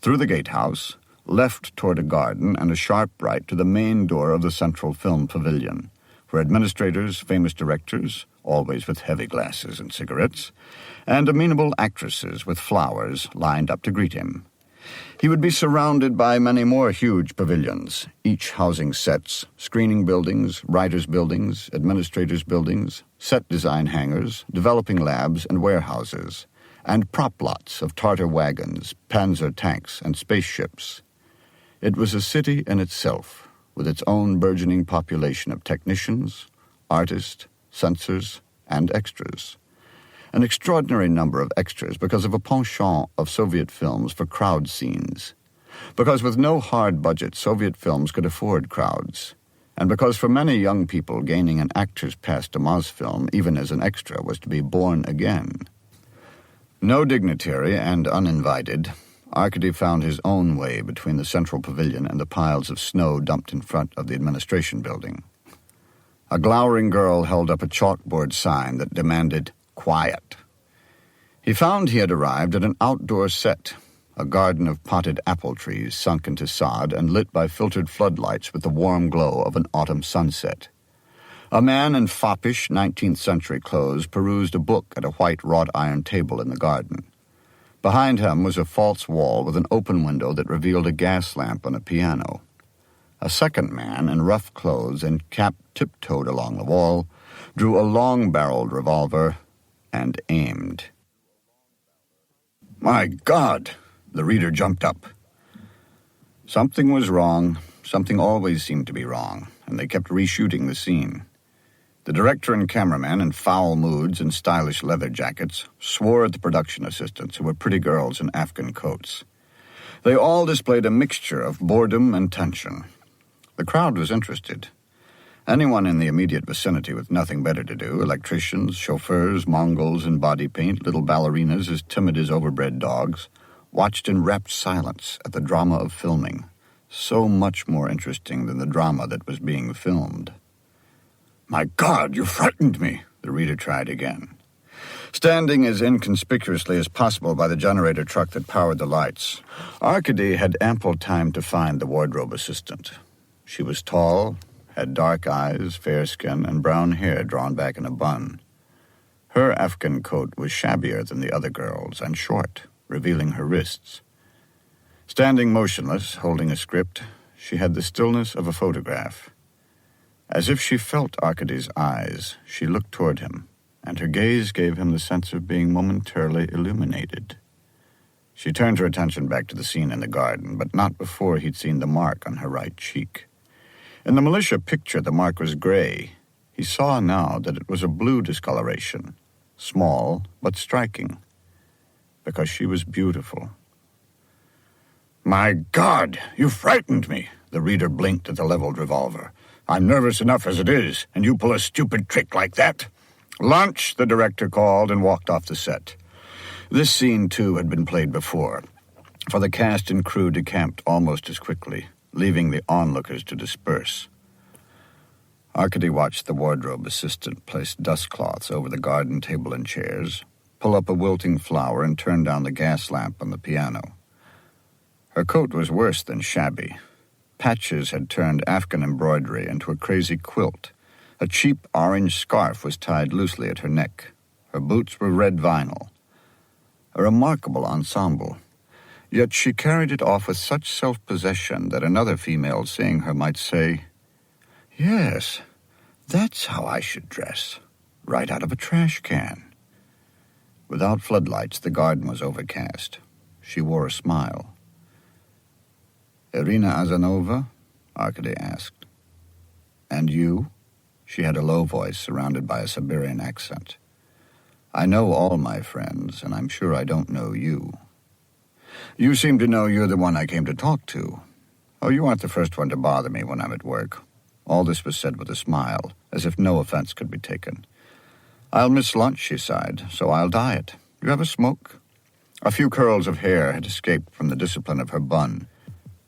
through the gatehouse, left toward a garden, and a sharp right to the main door of the central film pavilion, where administrators, famous directors, always with heavy glasses and cigarettes, and amenable actresses with flowers lined up to greet him. He would be surrounded by many more huge pavilions, each housing sets, screening buildings, writers' buildings, administrators' buildings, set design hangars, developing labs and warehouses, and prop lots of Tartar wagons, panzer tanks, and spaceships. It was a city in itself, with its own burgeoning population of technicians, artists, censors, and extras. An extraordinary number of extras because of a penchant of Soviet films for crowd scenes. Because with no hard budget, Soviet films could afford crowds. And because for many young people, gaining an actor's pass to Mosfilm, even as an extra, was to be born again. No dignitary and uninvited, Arkady found his own way between the central pavilion and the piles of snow dumped in front of the administration building. A glowering girl held up a chalkboard sign that demanded quiet. He found he had arrived at an outdoor set, a garden of potted apple trees sunk into sod and lit by filtered floodlights with the warm glow of an autumn sunset. A man in foppish 19th century clothes perused a book at a white wrought iron table in the garden. Behind him was a false wall with an open window that revealed a gas lamp on a piano. A second man in rough clothes and cap tiptoed along the wall, drew a long-barreled revolver, and aimed. My God! The reader jumped up. Something was wrong. Something always seemed to be wrong, and they kept reshooting the scene. The director and cameraman, in foul moods and stylish leather jackets, swore at the production assistants, who were pretty girls in Afghan coats. They all displayed a mixture of boredom and tension. The crowd was interested. Anyone in the immediate vicinity with nothing better to do, electricians, chauffeurs, Mongols in body paint, little ballerinas as timid as overbred dogs, watched in rapt silence at the drama of filming, so much more interesting than the drama that was being filmed. My God, you frightened me, the reader tried again. Standing as inconspicuously as possible by the generator truck that powered the lights, Arkady had ample time to find the wardrobe assistant. She was tall, had dark eyes, fair skin, and brown hair drawn back in a bun. Her Afghan coat was shabbier than the other girls and short, revealing her wrists. Standing motionless, holding a script, she had the stillness of a photograph. As if she felt Arkady's eyes, she looked toward him, and her gaze gave him the sense of being momentarily illuminated. She turned her attention back to the scene in the garden, but not before he'd seen the mark on her right cheek. In the militia picture, the mark was gray. He saw now that it was a blue discoloration, small but striking, because she was beautiful. My God, you frightened me, the reader blinked at the leveled revolver. I'm nervous enough as it is, and you pull a stupid trick like that. Lunch, the director called and walked off the set. This scene, too, had been played before, for the cast and crew decamped almost as quickly. leaving the onlookers to disperse. Arkady watched the wardrobe assistant place dust cloths over the garden table and chairs, pull up a wilting flower, and turn down the gas lamp on the piano. Her coat was worse than shabby. Patches had turned Afghan embroidery into a crazy quilt. A cheap orange scarf was tied loosely at her neck. Her boots were red vinyl. A remarkable ensemble. Yet she carried it off with such self-possession that another female seeing her might say, "Yes, that's how I should dress, right out of a trash can." Without floodlights, the garden was overcast. She wore a smile. "Irina Azanova?" Arkady asked. "And you?" She had a low voice surrounded by a Siberian accent. "I know all my friends, and I'm sure I don't know you." "You seem to know you're the one I came to talk to. Oh, you aren't the first one to bother me when I'm at work." All this was said with a smile, as if no offense could be taken. "I'll miss lunch," she sighed, "so I'll diet. You have a smoke?" A few curls of hair had escaped from the discipline of her bun.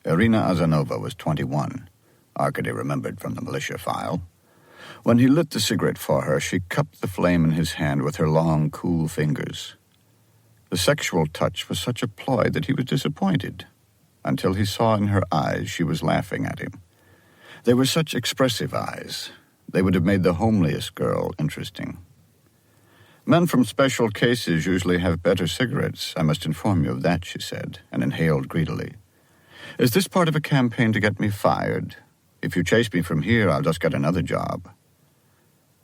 Irina Azanova was 21, Arkady remembered from the militia file. When he lit the cigarette for her, she cupped the flame in his hand with her long, cool fingers. The sexual touch was such a ploy that he was disappointed, until he saw in her eyes she was laughing at him. They were such expressive eyes. They would have made the homeliest girl interesting. "Men from special cases usually have better cigarettes. I must inform you of that," she said, and inhaled greedily. "Is this part of a campaign to get me fired? If you chase me from here, I'll just get another job."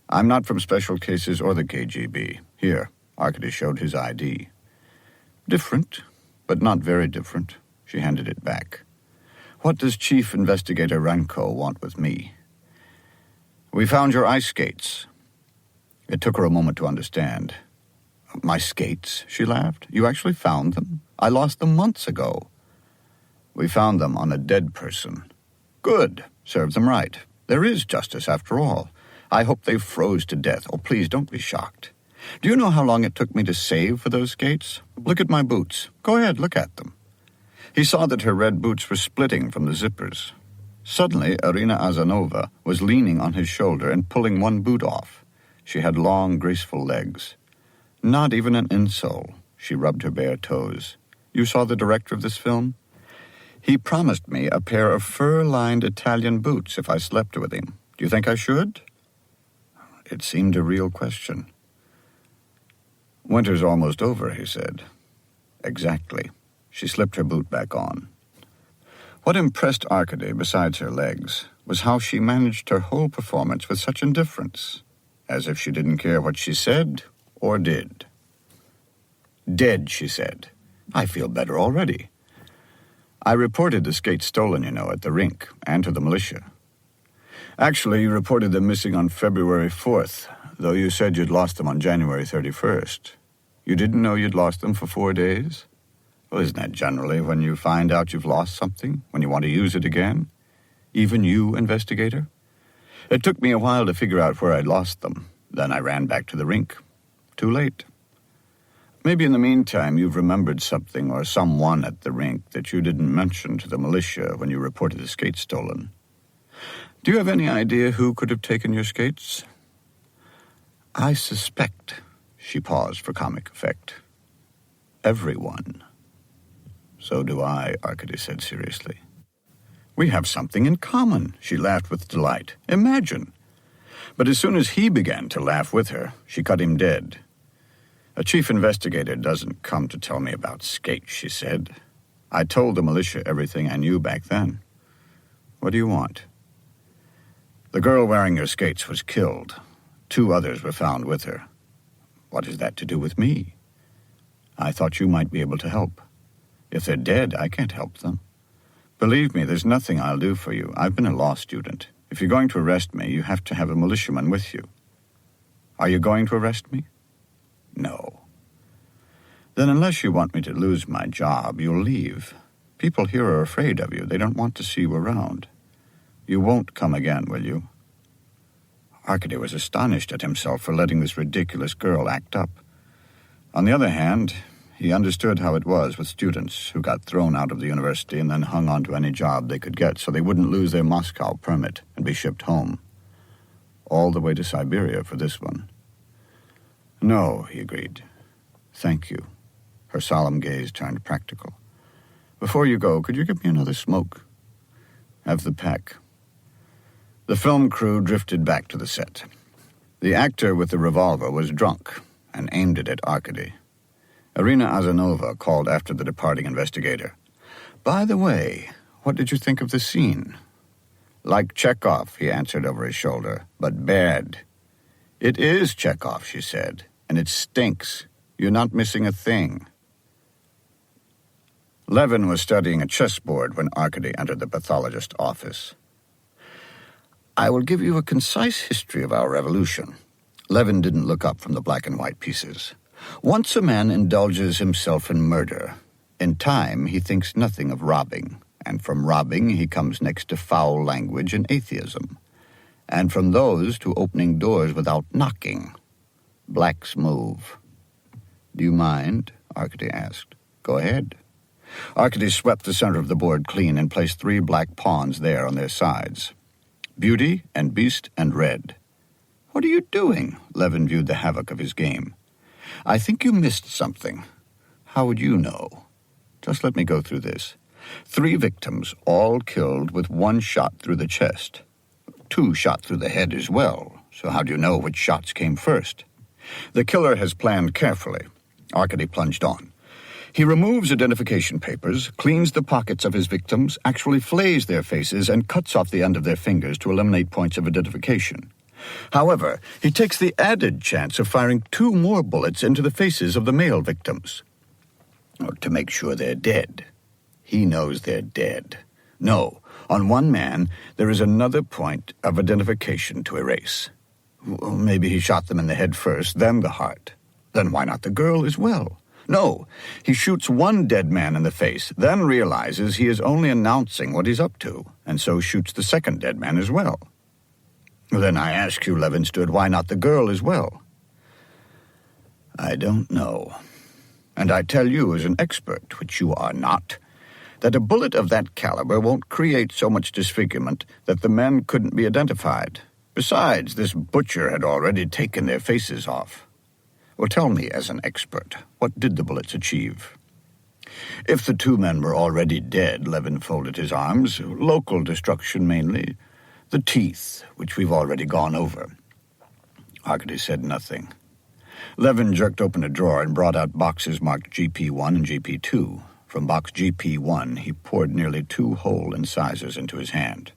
"I'm not from special cases or the KGB. Here," Arkady showed his ID. "Different, but not very different." She handed it back. "What does Chief Investigator Renko want with me?" "We found your ice skates." It took her a moment to understand. "My skates?" she laughed. "You actually found them? I lost them months ago." "We found them on a dead person." "Good. Serves them right. There is justice after all. I hope they froze to death. Oh, please don't be shocked. Do you know how long it took me to save for those skates? Look at my boots. Go ahead, look at them." He saw that her red boots were splitting from the zippers. Suddenly, Irina Azanova was leaning on his shoulder and pulling one boot off. She had long, graceful legs. Not even an insole. She rubbed her bare toes. "You saw the director of this film? He promised me a pair of fur-lined Italian boots if I slept with him. Do you think I should?" It seemed a real question. "Winter's almost over," he said. "Exactly." She slipped her boot back on. What impressed Arkady, besides her legs, was how she managed her whole performance with such indifference, as if she didn't care what she said or did. "Dead," she said. "I feel better already. I reported the skates stolen, at the rink, and to the militia. Actually, you reported them missing on February 4th, though you said you'd lost them on January 31st. You didn't know you'd lost them for 4 days? Well, isn't that generally when you find out you've lost something, when you want to use it again? Even you, investigator? It took me a while to figure out where I'd lost them. Then I ran back to the rink. Too late. Maybe in the meantime you've remembered something or someone at the rink that you didn't mention to the militia when you reported the skates stolen. Do you have any idea who could have taken your skates?" "I suspect," she paused for comic effect, "everyone." "So do I," Arkady said seriously. "We have something in common," she laughed with delight. "Imagine." But as soon as he began to laugh with her, she cut him dead. "A chief investigator doesn't come to tell me about skates," she said. "I told the militia everything I knew back then. What do you want?" "The girl wearing your skates was killed. 2 others were found with her." "What has that to do with me?" "I thought you might be able to help. If they're dead, I can't help them. Believe me, there's nothing I'll do for you. I've been a law student. If you're going to arrest me, you have to have a militiaman with you." "Are you going to arrest me?" "No." "Then unless you want me to lose my job, you'll leave. People here are afraid of you. They don't want to see you around. You won't come again, will you?" Arkady was astonished at himself for letting this ridiculous girl act up. On the other hand, He understood how it was with students who got thrown out of the university and then hung on to any job they could get so they wouldn't lose their Moscow permit and be shipped home. All the way to Siberia for this one. No, he agreed. Thank you. Her solemn gaze turned practical. Before you go, could you give me another smoke? Have the pack. The film crew drifted back to the set. The actor with the revolver was drunk and aimed it at Arkady. Irina Azanova called after the departing investigator. By the way, what did you think of the scene? Like Chekhov, he answered over his shoulder, but bad. It is Chekhov, she said, and it stinks. You're not missing a thing. Levin was studying a chessboard when Arkady entered the pathologist's office. I will give you a concise history of our revolution. Levin didn't look up from the black and white pieces. Once a man indulges himself in murder, in time he thinks nothing of robbing, and from robbing he comes next to foul language and atheism, and from those to opening doors without knocking. Black's move. Do you mind? Arkady asked. Go ahead. Arkady swept the center of the board clean and placed 3 black pawns there on their sides. Beauty and Beast and Red. What are you doing? Levin viewed the havoc of his game. I think you missed something. How would you know? Just let me go through this. 3 victims, all killed with 1 shot through the chest. 2 shot through the head as well, so how do you know which shots came first? The killer has planned carefully. Arkady plunged on. He removes identification papers, cleans the pockets of his victims, actually flays their faces, and cuts off the end of their fingers to eliminate points of identification. However, he takes the added chance of firing 2 more bullets into the faces of the male victims. To make sure they're dead. He knows they're dead. No, on one man, there is another point of identification to erase. Well, maybe he shot them in the head first, then the heart. Then why not the girl as well? No, he shoots one dead man in the face, then realizes he is only announcing what he's up to, and so shoots the second dead man as well. Then I ask you, Levin stood, why not the girl as well? I don't know. And I tell you as an expert, which you are not, that a bullet of that caliber won't create so much disfigurement that the men couldn't be identified. Besides, this butcher had already taken their faces off. Well, tell me, as an expert, what did the bullets achieve? If the 2 men were already dead, Levin folded his arms, local destruction mainly. The teeth, which we've already gone over. Arkady said nothing. Levin jerked open a drawer and brought out boxes marked GP1 and GP2. From box GP1, he poured nearly 2 whole incisors into his hand.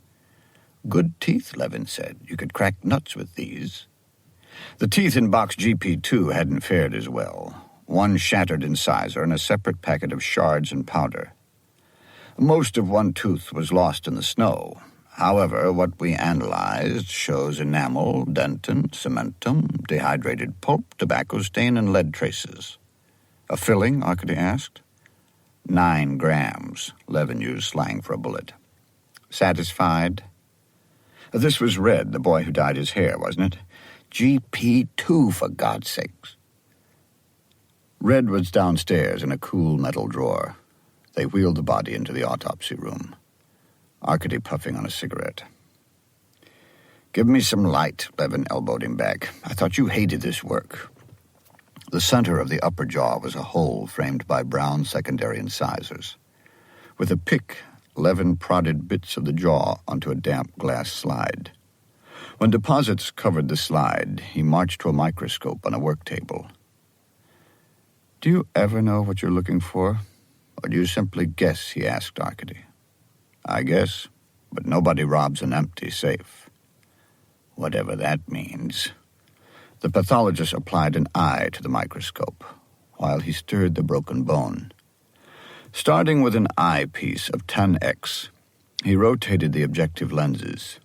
Good teeth, Levin said. You could crack nuts with these. The teeth in box GP2 hadn't fared as well. 1 shattered incisor and a separate packet of shards and powder. Most of 1 tooth was lost in the snow. However, what we analyzed shows enamel, dentin, cementum, dehydrated pulp, tobacco stain, and lead traces. A filling, Arkady asked. 9 grams, Levin used slang for a bullet. Satisfied? This was Red, the boy who dyed his hair, wasn't it? GP2, for God's sakes. Red was downstairs in a cool metal drawer. They wheeled the body into the autopsy room. Arkady puffing on a cigarette. Give me some light, Levin elbowed him back. I thought you hated this work. The center of the upper jaw was a hole framed by brown secondary incisors. With a pick, Levin prodded bits of the jaw onto a damp glass slide. When deposits covered the slide, he marched to a microscope on a work table. Do you ever know what you're looking for? Or do you simply guess, he asked Arkady. I guess, but nobody robs an empty safe. Whatever that means. The pathologist applied an eye to the microscope, while he stirred the broken bone. Starting with an eyepiece of 10x, he rotated the objective lenses.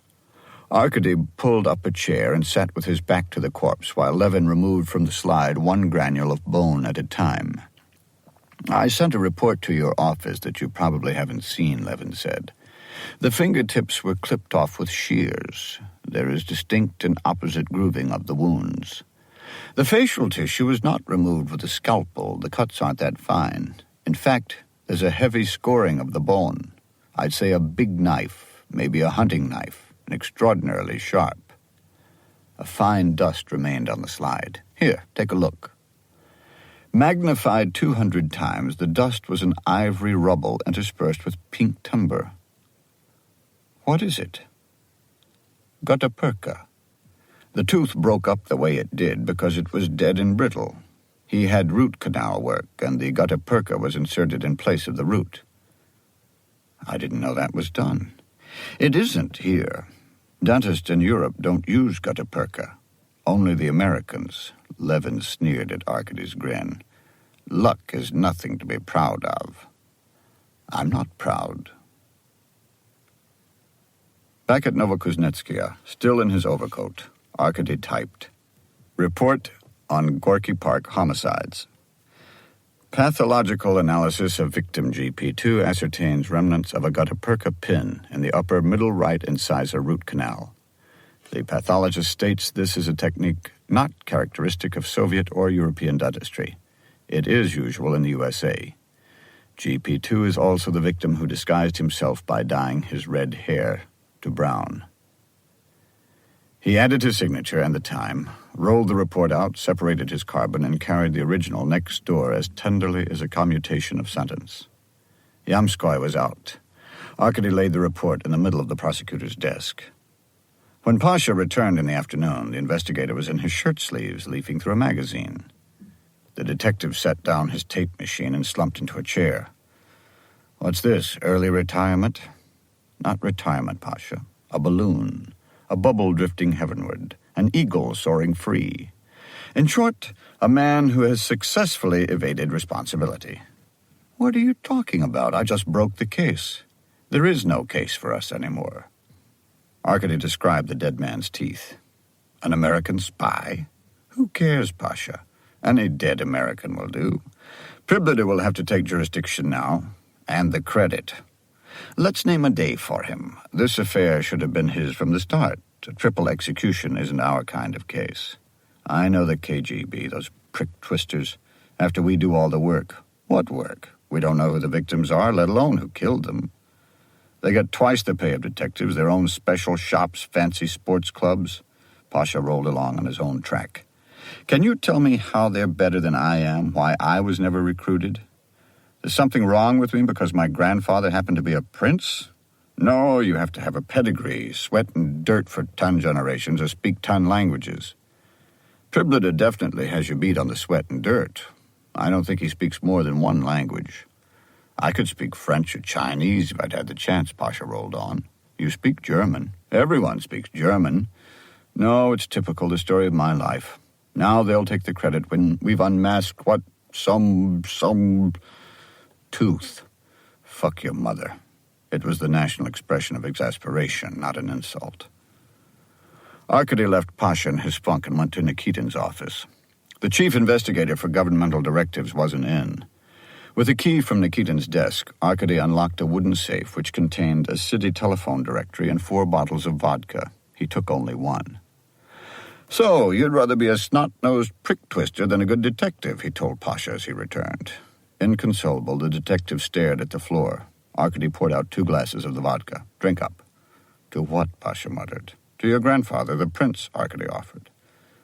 Arkady pulled up a chair and sat with his back to the corpse, while Levin removed from the slide 1 granule of bone at a time. I sent a report to your office that you probably haven't seen, Levin said. The fingertips were clipped off with shears. There is distinct and opposite grooving of the wounds. The facial tissue is not removed with a scalpel. The cuts aren't that fine. In fact, there's a heavy scoring of the bone. I'd say a big knife, maybe a hunting knife, and extraordinarily sharp. A fine dust remained on the slide. Here, take a look. Magnified 200 times, the dust was an ivory rubble interspersed with pink timber. What is it? Gutta perca. The tooth broke up the way it did because it was dead and brittle. He had root canal work, and the gutta perca was inserted in place of the root. I didn't know that was done. It isn't here. Dentists in Europe don't use gutta perca. Only the Americans. Levin sneered at Arkady's grin. Luck is nothing to be proud of. I'm not proud. Back at Novokuznetskaya, still in his overcoat, Arkady typed, "Report on Gorky Park homicides. Pathological analysis of victim GP2 ascertains remnants of a gutta perca pin in the upper middle right incisor root canal. The pathologist states this is a technique not characteristic of Soviet or European dentistry. It is usual in the USA. GP2 is also the victim who disguised himself by dyeing his red hair to brown." He added his signature and the time, rolled the report out, separated his carbon, and carried the original next door as tenderly as a commutation of sentence. Yamskoy was out. Arkady laid the report in the middle of the prosecutor's desk. When Pasha returned in the afternoon, the investigator was in his shirt sleeves, leafing through a magazine. The detective set down his tape machine and slumped into a chair. "What's this, early retirement?" "Not retirement, Pasha. A balloon. A bubble drifting heavenward. An eagle soaring free. In short, a man who has successfully evaded responsibility." "What are you talking about? I just broke the case. There is no case for us anymore." Arkady described the dead man's teeth. "An American spy? Who cares, Pasha? Any dead American will do. Priblida will have to take jurisdiction now, and the credit. Let's name a day for him. This affair should have been his from the start. A triple execution isn't our kind of case. I know the KGB, those prick twisters. After we do all the work. What work? We don't know who the victims are, let alone who killed them. They get twice the pay of detectives, their own special shops, fancy sports clubs." Pasha rolled along on his own track. "Can you tell me how they're better than I am, why I was never recruited? There's something wrong with me because my grandfather happened to be a prince? No, you have to have a pedigree, sweat and dirt for 10 generations, or speak 10 languages. Priblida definitely has you beat on the sweat and dirt. I don't think he speaks more than 1 language. I could speak French or Chinese if I'd had the chance," Pasha rolled on. "You speak German. Everyone speaks German. No, it's typical, the story of my life. Now they'll take the credit when we've unmasked what, some tooth. Fuck your mother." It was the national expression of exasperation, not an insult. Arkady left Pasha in his funk and went to Nikitin's office. The chief investigator for governmental directives wasn't in. With a key from Nikitin's desk, Arkady unlocked a wooden safe which contained a city telephone directory and 4 bottles of vodka. He took only 1. "So, you'd rather be a snot-nosed prick-twister than a good detective," he told Pasha as he returned. Inconsolable, the detective stared at the floor. Arkady poured out 2 glasses of the vodka. "Drink up." "To what?" Pasha muttered. "To your grandfather, the prince," Arkady offered.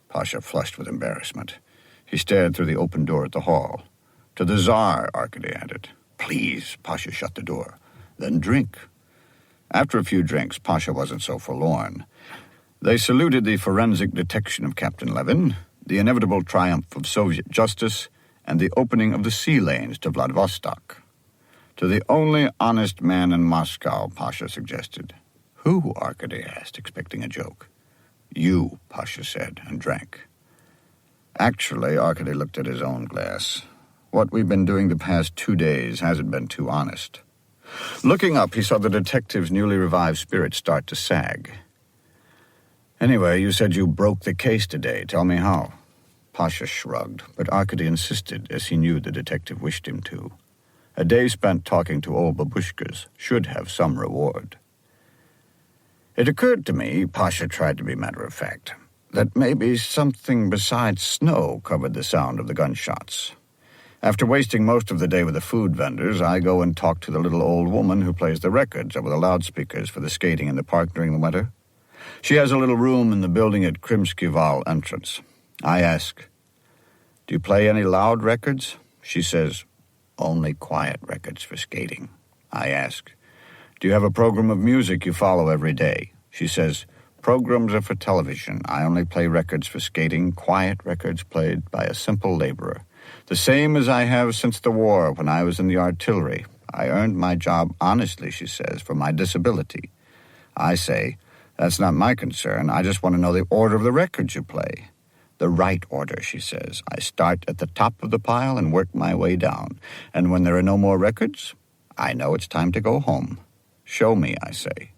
Pasha flushed with embarrassment. He stared through the open door at the hall. "To the Tsar," Arkady added. "Please," Pasha shut the door. "Then drink." After a few drinks, Pasha wasn't so forlorn. They saluted the forensic detection of Captain Levin, the inevitable triumph of Soviet justice, and the opening of the sea lanes to Vladivostok. "To the only honest man in Moscow," Pasha suggested. "Who?" Arkady asked, expecting a joke. "You," Pasha said, and drank. Actually, Arkady looked at his own glass. What we've been doing the past 2 days hasn't been too honest. Looking up, he saw the detective's newly revived spirits start to sag. "Anyway, you said you broke the case today. Tell me how." Pasha shrugged, but Arkady insisted, as he knew the detective wished him to. A day spent talking to old babushkas should have some reward. "It occurred to me," Pasha tried to be matter-of-fact, that maybe something besides snow covered the sound of the gunshots. After wasting most of the day with the food vendors, I go and talk to the little old woman who plays the records over the loudspeakers for the skating in the park during the winter. She has a little room in the building at Krimsky-Val entrance. I ask, "Do you play any loud records?" She says, "Only quiet records for skating." I ask, "Do you have a program of music you follow every day?" She says, "Programs are for television. I only play records for skating, quiet records played by a simple laborer. The same as I have since the war when I was in the artillery. I earned my job honestly," she says, "for my disability." I say, "That's not my concern. I just want to know the order of the records you play." "The right order," she says. "I start at the top of the pile and work my way down. And when there are no more records, I know it's time to go home." "Show me," I say.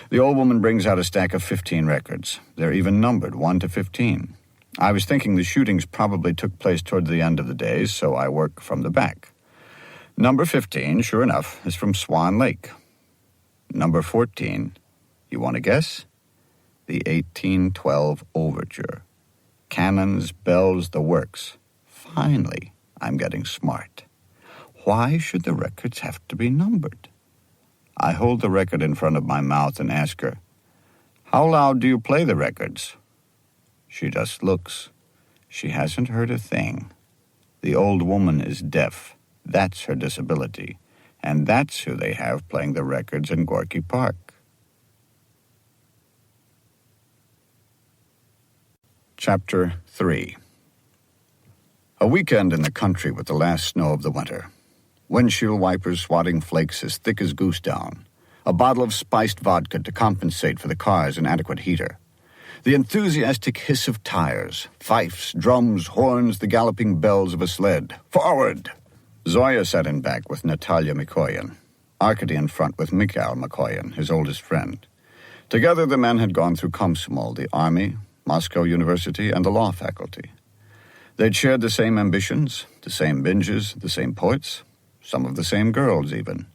The old woman brings out a stack of 15 records. They're even numbered, 1 to 15. I was thinking the shootings probably took place toward the end of the day, so I work from the back. Number 15, sure enough, is from Swan Lake. Number 14, you want to guess? The 1812 Overture. Cannons, bells, the works. Finally, I'm getting smart. Why should the records have to be numbered? I hold the record in front of my mouth and ask her, "How loud do you play the records?" She just looks. She hasn't heard a thing. The old woman is deaf. That's her disability. And that's who they have playing the records in Gorky Park. Chapter 3. A weekend in the country with the last snow of the winter. Windshield wipers swatting flakes as thick as goose down. A bottle of spiced vodka to compensate for the car's inadequate heater. The enthusiastic hiss of tires, fifes, drums, horns, the galloping bells of a sled. Forward! Zoya sat in back with Natalia Mikoyan. Arkady in front with Mikhail Mikoyan, his oldest friend. Together the men had gone through Komsomol, the army, Moscow University, and the law faculty. They'd shared the same ambitions, the same binges, the same poets, some of the same girls even.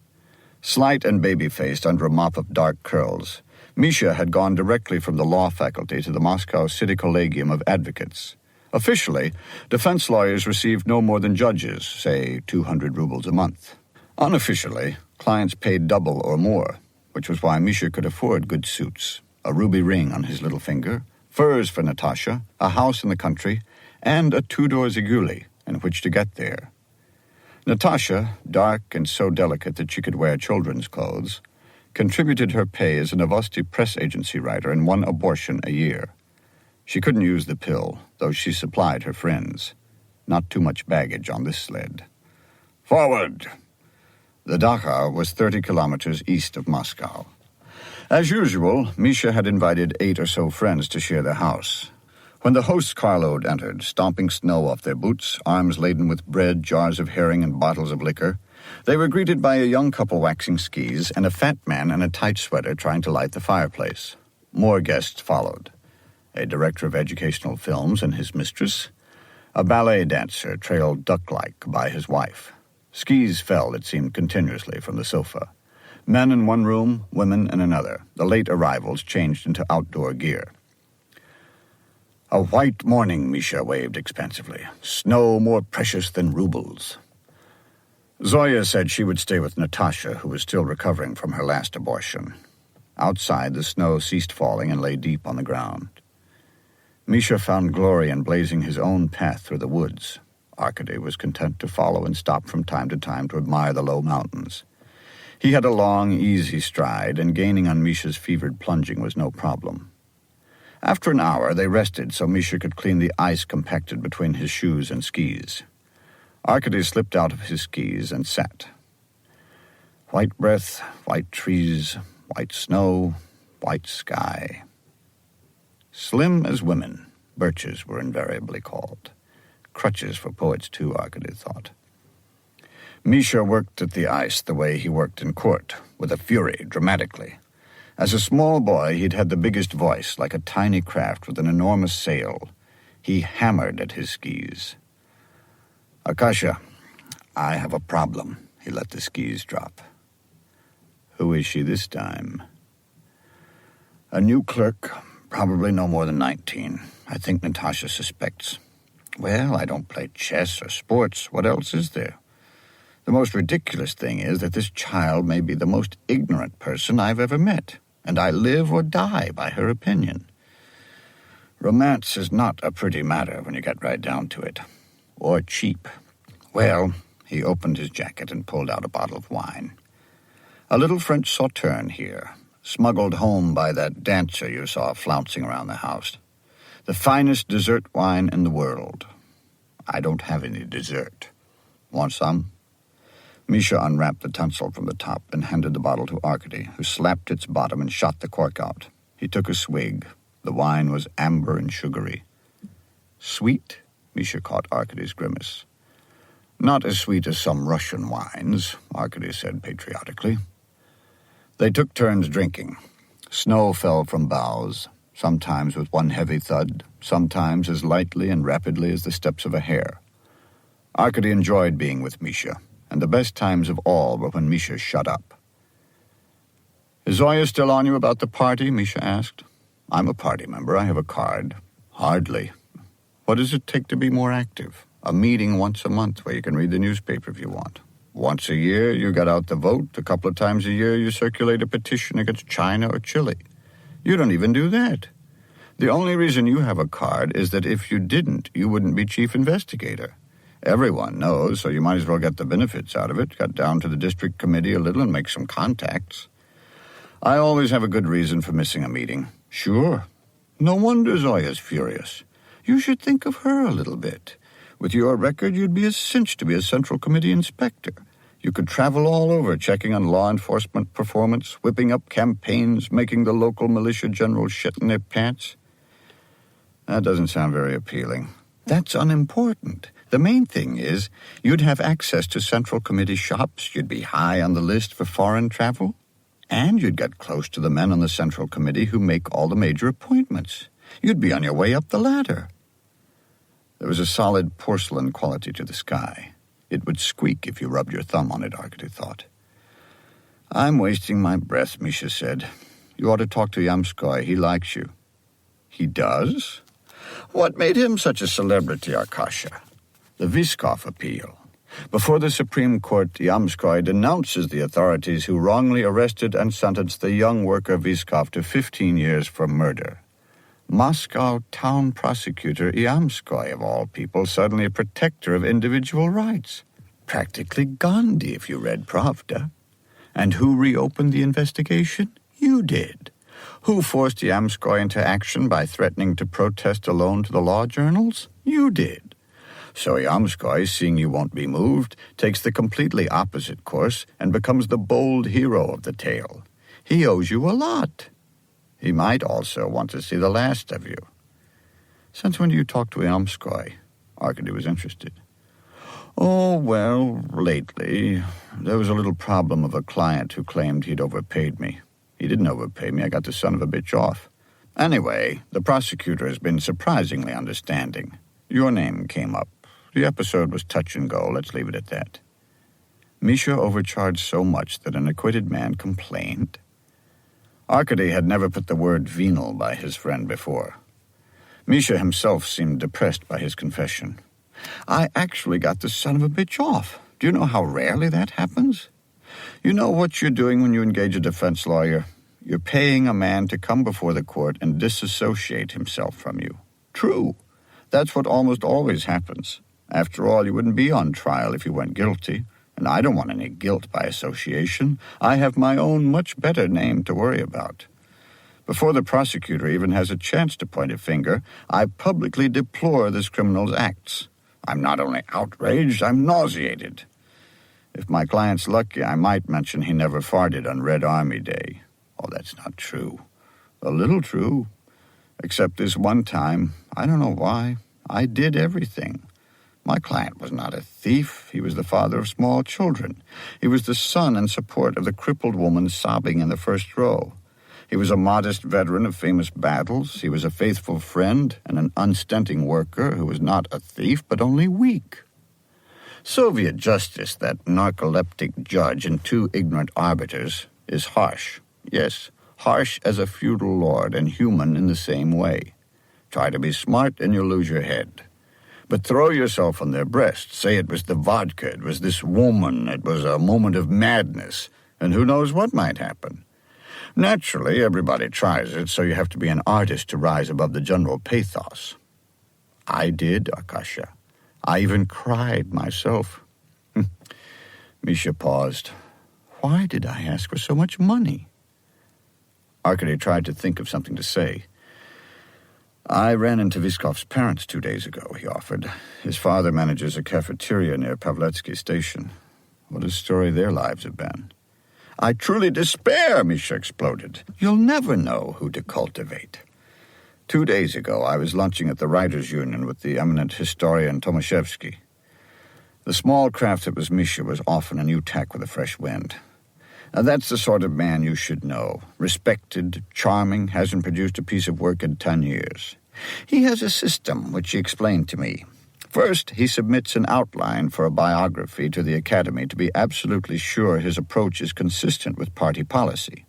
Slight and baby-faced under a mop of dark curls, Misha had gone directly from the law faculty to the Moscow City Collegium of Advocates. Officially, defense lawyers received no more than judges, say 200 rubles a month. Unofficially, clients paid double or more, which was why Misha could afford good suits, a ruby ring on his little finger, furs for Natasha, a house in the country, and a two-door Ziguli in which to get there. Natasha, dark and so delicate that she could wear children's clothes, contributed her pay as a Novosti press agency writer and 1 abortion a year. She couldn't use the pill, though she supplied her friends. Not too much baggage on this sled. Forward! The Dachau was 30 kilometers east of Moscow. As usual, Misha had invited 8 or so friends to share the house. When the host's carload entered, stomping snow off their boots, arms laden with bread, jars of herring, and bottles of liquor, they were greeted by a young couple waxing skis and a fat man in a tight sweater trying to light the fireplace. More guests followed. A director of educational films and his mistress. A ballet dancer trailed duck-like by his wife. Skis fell, it seemed, continuously from the sofa. Men in one room, women in another. The late arrivals changed into outdoor gear. A white morning, Misha waved expansively. Snow more precious than rubles. Zoya said she would stay with Natasha, who was still recovering from her last abortion. Outside, the snow ceased falling and lay deep on the ground. Misha found glory in blazing his own path through the woods. Arkady was content to follow and stop from time to time to admire the low mountains. He had a long, easy stride, and gaining on Misha's fevered plunging was no problem. After an hour, they rested so Misha could clean the ice compacted between his shoes and skis. Arkady slipped out of his skis and sat. White breath, white trees, white snow, white sky. Slim as women, birches were invariably called. Crutches for poets, too, Arkady thought. Misha worked at the ice the way he worked in court, with a fury, dramatically. As a small boy, he'd had the biggest voice, like a tiny craft with an enormous sail. He hammered at his skis. Akasha, I have a problem. He let the skis drop. Who is she this time? A new clerk, Probably no more than 19. I think Natasha suspects. Well, I don't play chess or sports. What else is there? The most ridiculous thing is that this child may be the most ignorant person I've ever met, and I live or die by her opinion. Romance is not a pretty matter when you get right down to it. Or cheap. Well, he opened his jacket and pulled out a bottle of wine. A little French sauterne here, smuggled home by that dancer you saw flouncing around the house. The finest dessert wine in the world. I don't have any dessert. Want some? Misha unwrapped the tunsil from the top and handed the bottle to Arkady, who slapped its bottom and shot the cork out. He took a swig. The wine was amber and sugary. Sweet? Misha caught Arkady's grimace. Not as sweet as some Russian wines, Arkady said patriotically. They took turns drinking. Snow fell from boughs, sometimes with one heavy thud, sometimes as lightly and rapidly as the steps of a hare. Arkady enjoyed being with Misha, and the best times of all were when Misha shut up. Is Zoya still on you about the party? Misha asked. I'm a party member. I have a card. Hardly. What does it take to be more active? A meeting once a month where you can read the newspaper if you want. Once a year, you get out the vote. A couple of times a year, you circulate a petition against China or Chile. You don't even do that. The only reason you have a card is that if you didn't, you wouldn't be chief investigator. Everyone knows, so you might as well get the benefits out of it, cut down to the district committee a little and make some contacts. I always have a good reason for missing a meeting. Sure. No wonder Zoya's furious. You should think of her a little bit. With your record, you'd be a cinch to be a Central Committee inspector. You could travel all over, checking on law enforcement performance, whipping up campaigns, making the local militia generals shit in their pants. That doesn't sound very appealing. That's unimportant. The main thing is, you'd have access to Central Committee shops, you'd be high on the list for foreign travel, and you'd get close to the men on the Central Committee who make all the major appointments. You'd be on your way up the ladder. There was a solid porcelain quality to the sky. It would squeak if you rubbed your thumb on it, Arkady thought. I'm wasting my breath, Misha said. You ought to talk to Yamskoy. He likes you. He does? What made him such a celebrity, Arkasha? The Vyskov appeal. Before the Supreme Court, Yamskoy denounces the authorities who wrongly arrested and sentenced the young worker Vyskov to 15 years for murder. Moscow town prosecutor Yamskoy, of all people, suddenly a protector of individual rights. Practically Gandhi, if you read Pravda. And who reopened the investigation? You did. Who forced Yamskoy into action by threatening to protest a loan to the law journals? You did. So Yamskoy, seeing you won't be moved, takes the completely opposite course and becomes the bold hero of the tale. He owes you a lot. He might also want to see the last of you. Since when do you talk to Yamskoy? Arkady was interested. Oh, well, lately. There was a little problem of a client who claimed he'd overpaid me. He didn't overpay me. I got the son of a bitch off. Anyway, the prosecutor has been surprisingly understanding. Your name came up. The episode was touch and go. Let's leave it at that. Misha overcharged so much that an acquitted man complained. Arkady had never put the word venal by his friend before. Misha himself seemed depressed by his confession. I actually got the son of a bitch off. Do you know how rarely that happens? You know what you're doing when you engage a defense lawyer? You're paying a man to come before the court and disassociate himself from you. True. That's what almost always happens. After all, you wouldn't be on trial if you weren't guilty. And I don't want any guilt by association. I have my own much better name to worry about. Before the prosecutor even has a chance to point a finger, I publicly deplore this criminal's acts. I'm not only outraged, I'm nauseated. If my client's lucky, I might mention he never farted on Red Army Day. Oh, that's not true. A little true. Except this one time, I don't know why, I did everything. My client was not a thief. He was the father of small children. He was the son and support of the crippled woman sobbing in the first row. He was a modest veteran of famous battles. He was a faithful friend and an unstinting worker who was not a thief, but only weak. Soviet justice, that narcoleptic judge and two ignorant arbiters, is harsh. Yes, harsh as a feudal lord and human in the same way. Try to be smart and you'll lose your head. But throw yourself on their breast, say it was the vodka, it was this woman, it was a moment of madness, and who knows what might happen. Naturally, everybody tries it, so you have to be an artist to rise above the general pathos. I did, Arkasha. I even cried myself. Misha paused. Why did I ask for so much money? Arkady tried to think of something to say. I ran into Viskov's parents 2 days ago, he offered. His father manages a cafeteria near Pavletsky Station. What a story their lives have been. I truly despair, Misha exploded. You'll never know who to cultivate. 2 days ago, I was lunching at the Writers' Union with the eminent historian Tomaszewski. The small craft that was Misha was often a new tack with a fresh wind. Now, that's the sort of man you should know. Respected, charming, hasn't produced a piece of work in 10 years. He has a system, which he explained to me. First, he submits an outline for a biography to the Academy to be absolutely sure his approach is consistent with party policy.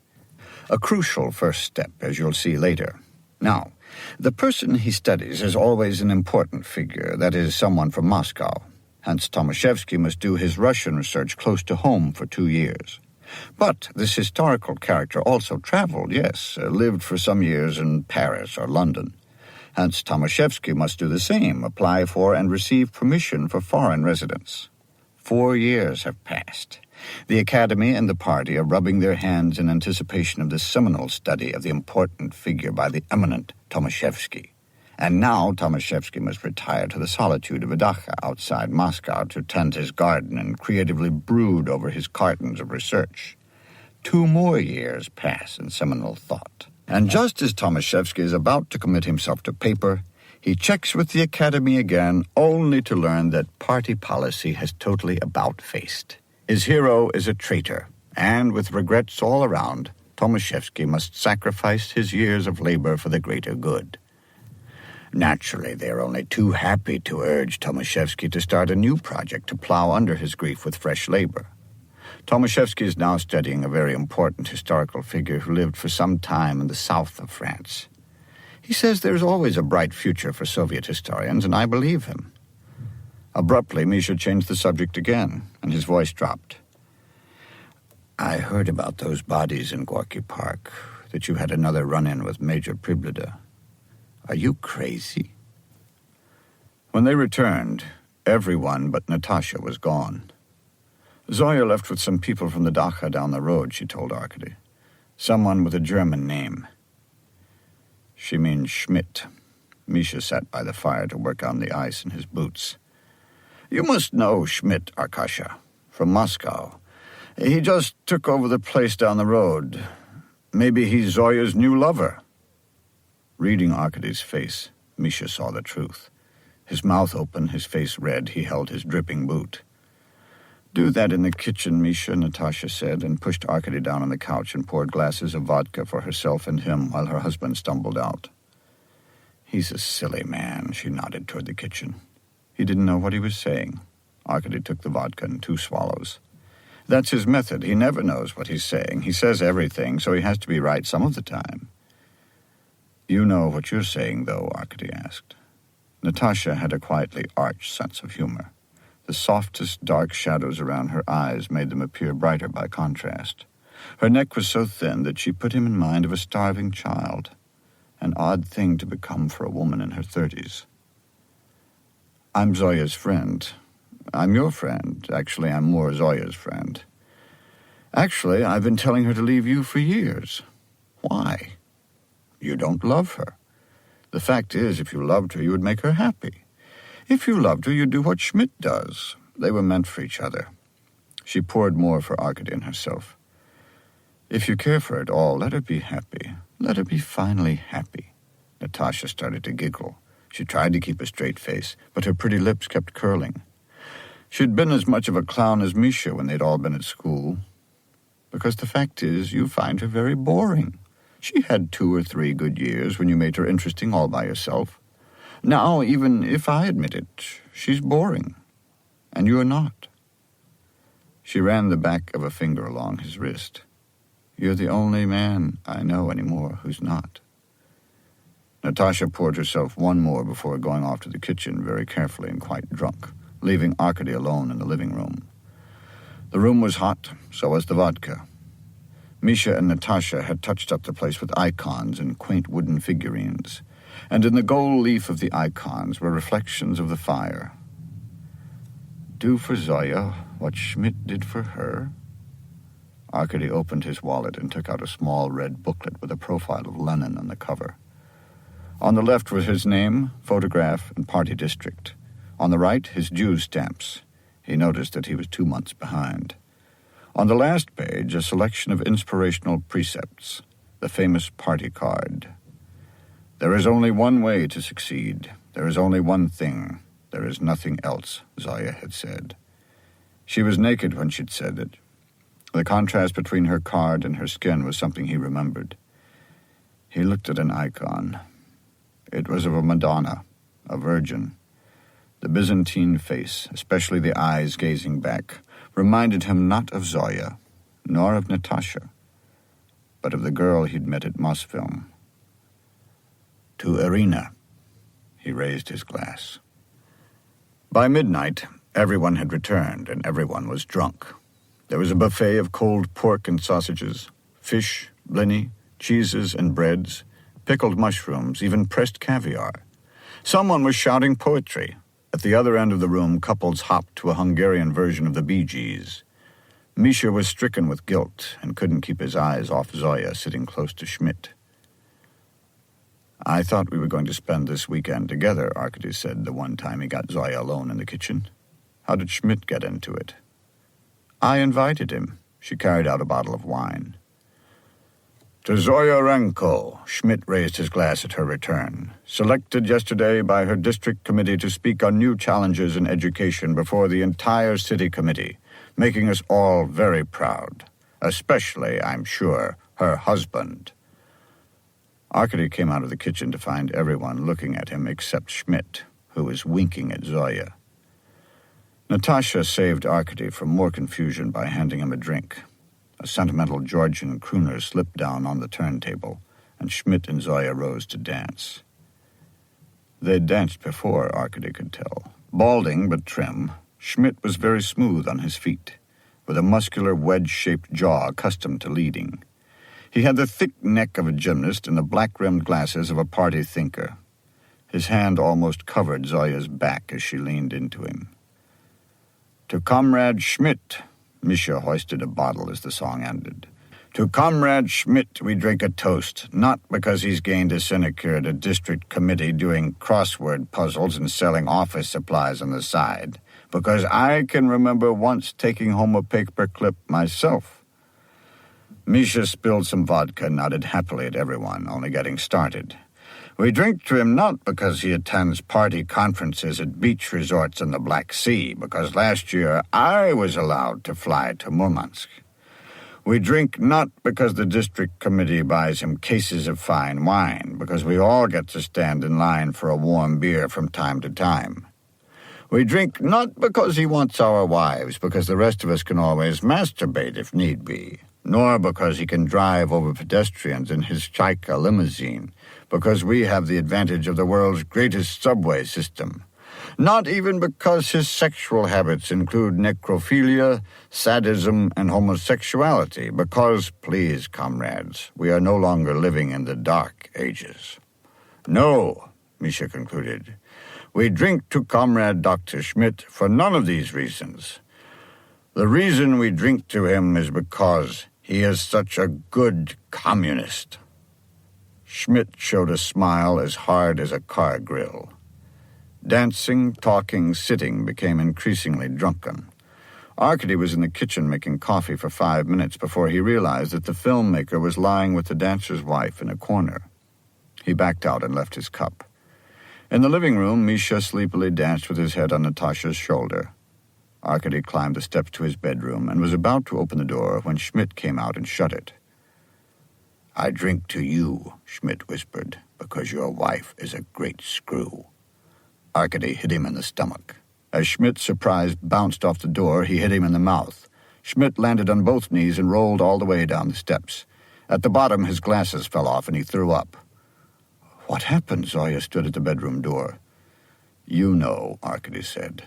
A crucial first step, as you'll see later. Now, the person he studies is always an important figure, that is, someone from Moscow. Hence, Tomaszewski must do his Russian research close to home for 2 years. But this historical character also traveled, yes, lived for some years in Paris or London. Hence, Tomaszewski must do the same, apply for and receive permission for foreign residence. 4 years have passed. The Academy and the party are rubbing their hands in anticipation of the seminal study of the important figure by the eminent Tomaszewski. And now Tomaszewski must retire to the solitude of a dacha outside Moscow to tend his garden and creatively brood over his cartons of research. 2 more years pass in seminal thought. And just as Tomaszewski is about to commit himself to paper, he checks with the Academy again, only to learn that party policy has totally about-faced. His hero is a traitor, and with regrets all around, Tomaszewski must sacrifice his years of labor for the greater good. Naturally, they are only too happy to urge Tomaszewski to start a new project to plow under his grief with fresh labor. Tomaszewski is now studying a very important historical figure who lived for some time in the south of France. He says there's always a bright future for Soviet historians, and I believe him. Abruptly, Misha changed the subject again, and his voice dropped. I heard about those bodies in Gorky Park, that you had another run-in with Major Priblida. Are you crazy? When they returned, everyone but Natasha was gone. Zoya left with some people from the dacha down the road, she told Arkady. Someone with a German name. She means Schmidt. Misha sat by the fire to work on the ice in his boots. You must know Schmidt, Arkasha, from Moscow. He just took over the place down the road. Maybe he's Zoya's new lover. Reading Arkady's face, Misha saw the truth. His mouth open, his face red, he held his dripping boot. Do that in the kitchen, Misha, Natasha said, and pushed Arkady down on the couch and poured glasses of vodka for herself and him while her husband stumbled out. He's a silly man, she nodded toward the kitchen. He didn't know what he was saying. Arkady took the vodka in 2 swallows. That's his method. He never knows what he's saying. He says everything, so he has to be right some of the time. You know what you're saying, though, Arkady asked. Natasha had a quietly arch sense of humor. The softest dark shadows around her eyes made them appear brighter by contrast. Her neck was so thin that she put him in mind of a starving child, an odd thing to become for a woman in her 30s. I'm Zoya's friend. I'm your friend. Actually, I'm more Zoya's friend. Actually, I've been telling her to leave you for years. Why? You don't love her. The fact is, if you loved her, you would make her happy. If you loved her, you'd do what Schmidt does. They were meant for each other. She poured more for Arkady and herself. If you care for her at all, let her be happy. Let her be finally happy. Natasha started to giggle. She tried to keep a straight face, but her pretty lips kept curling. She'd been as much of a clown as Misha when they'd all been at school. Because the fact is, you find her very boring. She had 2 or 3 good years when you made her interesting all by yourself. Now, even if I admit it, she's boring. And you're not. She ran the back of a finger along his wrist. You're the only man I know anymore who's not." Natasha poured herself one more before going off to the kitchen very carefully and quite drunk, leaving Arkady alone in the living room. The room was hot, so was the vodka. Misha and Natasha had touched up the place with icons and quaint wooden figurines, and in the gold leaf of the icons were reflections of the fire. Do for Zoya what Schmidt did for her? Arkady opened his wallet and took out a small red booklet with a profile of Lenin on the cover. On the left was his name, photograph, and party district. On the right, his dues stamps. He noticed that he was 2 months behind. On the last page, a selection of inspirational precepts, the famous party card. There is only one way to succeed. There is only one thing. There is nothing else, Zoya had said. She was naked when she'd said it. The contrast between her card and her skin was something he remembered. He looked at an icon. It was of a Madonna, a virgin. The Byzantine face, especially the eyes gazing back, reminded him not of Zoya, nor of Natasha, but of the girl he'd met at Mosfilm. To Irina, he raised his glass. By midnight, everyone had returned, and everyone was drunk. There was a buffet of cold pork and sausages, fish, blini, cheeses and breads, pickled mushrooms, even pressed caviar. Someone was shouting poetry. At the other end of the room, couples hopped to a Hungarian version of the Bee Gees. Misha was stricken with guilt and couldn't keep his eyes off Zoya sitting close to Schmidt. "I thought we were going to spend this weekend together," Arkady said the one time he got Zoya alone in the kitchen. "How did Schmidt get into it?" "I invited him." She carried out a bottle of wine. To Zoya Renko, Schmidt raised his glass at her return. Selected yesterday by her district committee to speak on new challenges in education before the entire city committee, making us all very proud. Especially, I'm sure, her husband. Arkady came out of the kitchen to find everyone looking at him except Schmidt, who was winking at Zoya. Natasha saved Arkady from more confusion by handing him a drink. A sentimental Georgian crooner slipped down on the turntable, and Schmidt and Zoya rose to dance. They'd danced before, Arkady could tell. Balding but trim, Schmidt was very smooth on his feet, with a muscular wedge-shaped jaw accustomed to leading. He had the thick neck of a gymnast and the black-rimmed glasses of a party thinker. His hand almost covered Zoya's back as she leaned into him. To Comrade Schmidt, Misha hoisted a bottle as the song ended. To Comrade Schmidt we drink a toast, not because he's gained a sinecure at a district committee doing crossword puzzles and selling office supplies on the side, because I can remember once taking home a paper clip myself. Misha spilled some vodka and nodded happily at everyone, only getting started. We drink to him not because he attends party conferences at beach resorts in the Black Sea, because last year I was allowed to fly to Murmansk. We drink not because the district committee buys him cases of fine wine, because we all get to stand in line for a warm beer from time to time. We drink not because he wants our wives, because the rest of us can always masturbate if need be, nor because he can drive over pedestrians in his Chaika limousine, because we have the advantage of the world's greatest subway system. Not even because his sexual habits include necrophilia, sadism, and homosexuality, because, please, comrades, we are no longer living in the Dark Ages. No, Misha concluded, we drink to Comrade Dr. Schmidt for none of these reasons. The reason we drink to him is because he is such a good communist. Schmidt showed a smile as hard as a car grill. Dancing, talking, sitting became increasingly drunken. Arkady was in the kitchen making coffee for 5 minutes before he realized that the filmmaker was lying with the dancer's wife in a corner. He backed out and left his cup. In the living room, Misha sleepily danced with his head on Natasha's shoulder. Arkady climbed the steps to his bedroom and was about to open the door when Schmidt came out and shut it. I drink to you, Schmidt whispered, because your wife is a great screw. Arkady hit him in the stomach. As Schmidt, surprised, bounced off the door, he hit him in the mouth. Schmidt landed on both knees and rolled all the way down the steps. At the bottom, his glasses fell off and he threw up. "What happened?" Zoya stood at the bedroom door. "You know," Arkady said.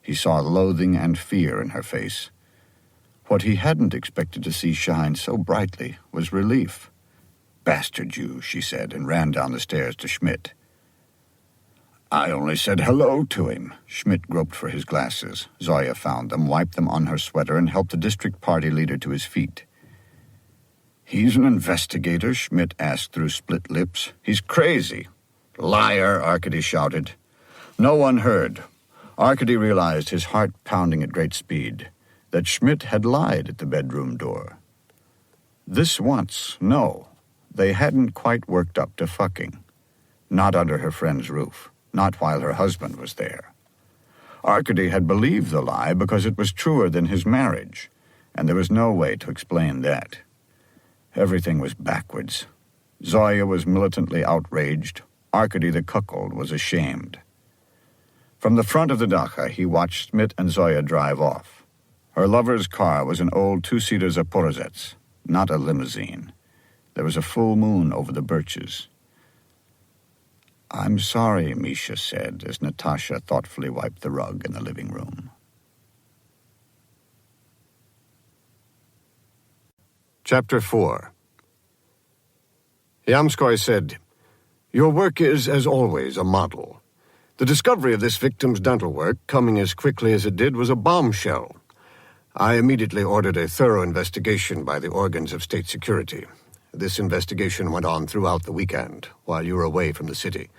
He saw loathing and fear in her face. What he hadn't expected to see shine so brightly was relief. "Bastard you," she said, and ran down the stairs to Schmidt. "I only said hello to him." Schmidt groped for his glasses. Zoya found them, wiped them on her sweater, and helped the district party leader to his feet. "He's an investigator?" Schmidt asked through split lips. "He's crazy." "Liar," Arkady shouted. No one heard. Arkady realized, his heart pounding at great speed, that Schmidt had lied at the bedroom door. This once, no, they hadn't quite worked up to fucking. Not under her friend's roof. Not while her husband was there. Arkady had believed the lie because it was truer than his marriage, and there was no way to explain that. Everything was backwards. Zoya was militantly outraged. Arkady the cuckold was ashamed. From the front of the dacha, he watched Schmidt and Zoya drive off. Her lover's car was an old two-seater Zaporozhets, not a limousine. There was a full moon over the birches. "I'm sorry," Misha said, as Natasha thoughtfully wiped the rug in the living room. Chapter 4. Yamskoy said, "Your work is, as always, a model. The discovery of this victim's dental work, coming as quickly as it did, was a bombshell. I immediately ordered a thorough investigation by the organs of state security. This investigation went on throughout the weekend, while you were away from the city,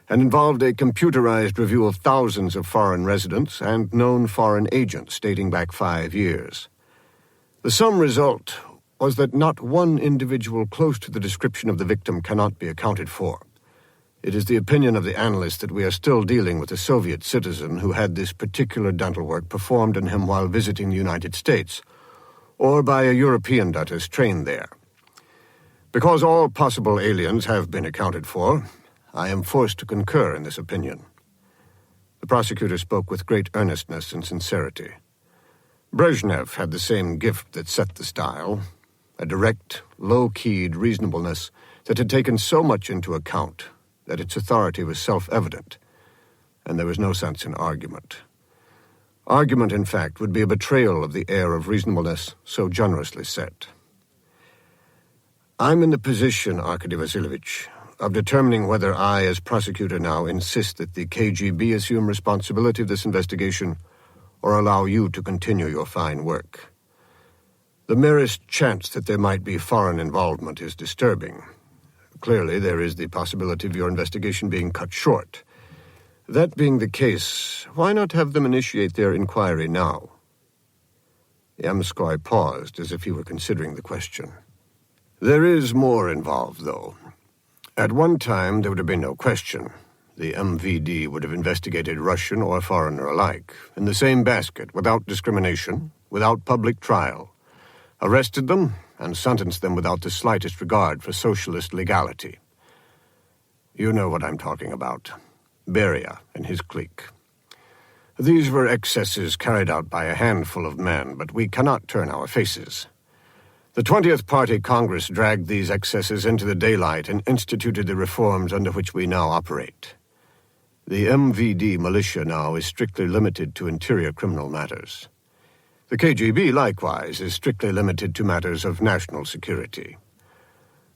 and involved a computerized review of thousands of foreign residents and known foreign agents dating back 5 years. The sum result was that not one individual close to the description of the victim cannot be accounted for. It is the opinion of the analysts that we are still dealing with a Soviet citizen who had this particular dental work performed on him while visiting the United States, or by a European dentist trained there. Because all possible aliens have been accounted for, I am forced to concur in this opinion." The prosecutor spoke with great earnestness and sincerity. Brezhnev had the same gift that set the style, a direct, low-keyed reasonableness that had taken so much into account that its authority was self-evident, and there was no sense in argument. Argument, in fact, would be a betrayal of the air of reasonableness so generously set. I'm in the position, Arkady Vasilyevich, of determining whether I, as prosecutor now, insist that the KGB assume responsibility of this investigation or allow you to continue your fine work. The merest chance that there might be foreign involvement is disturbing. Clearly, there is the possibility of your investigation being cut short. That being the case, why not have them initiate their inquiry now? Yamskoy paused as if he were considering the question. There is more involved, though. At one time, there would have been no question. The MVD would have investigated Russian or foreigner alike, in the same basket, without discrimination, without public trial, arrested them, and sentenced them without the slightest regard for socialist legality. You know what I'm talking about. Beria and his clique. These were excesses carried out by a handful of men, but we cannot turn our faces. The 20th Party Congress dragged these excesses into the daylight and instituted the reforms under which we now operate. The MVD militia now is strictly limited to interior criminal matters. The KGB, likewise, is strictly limited to matters of national security.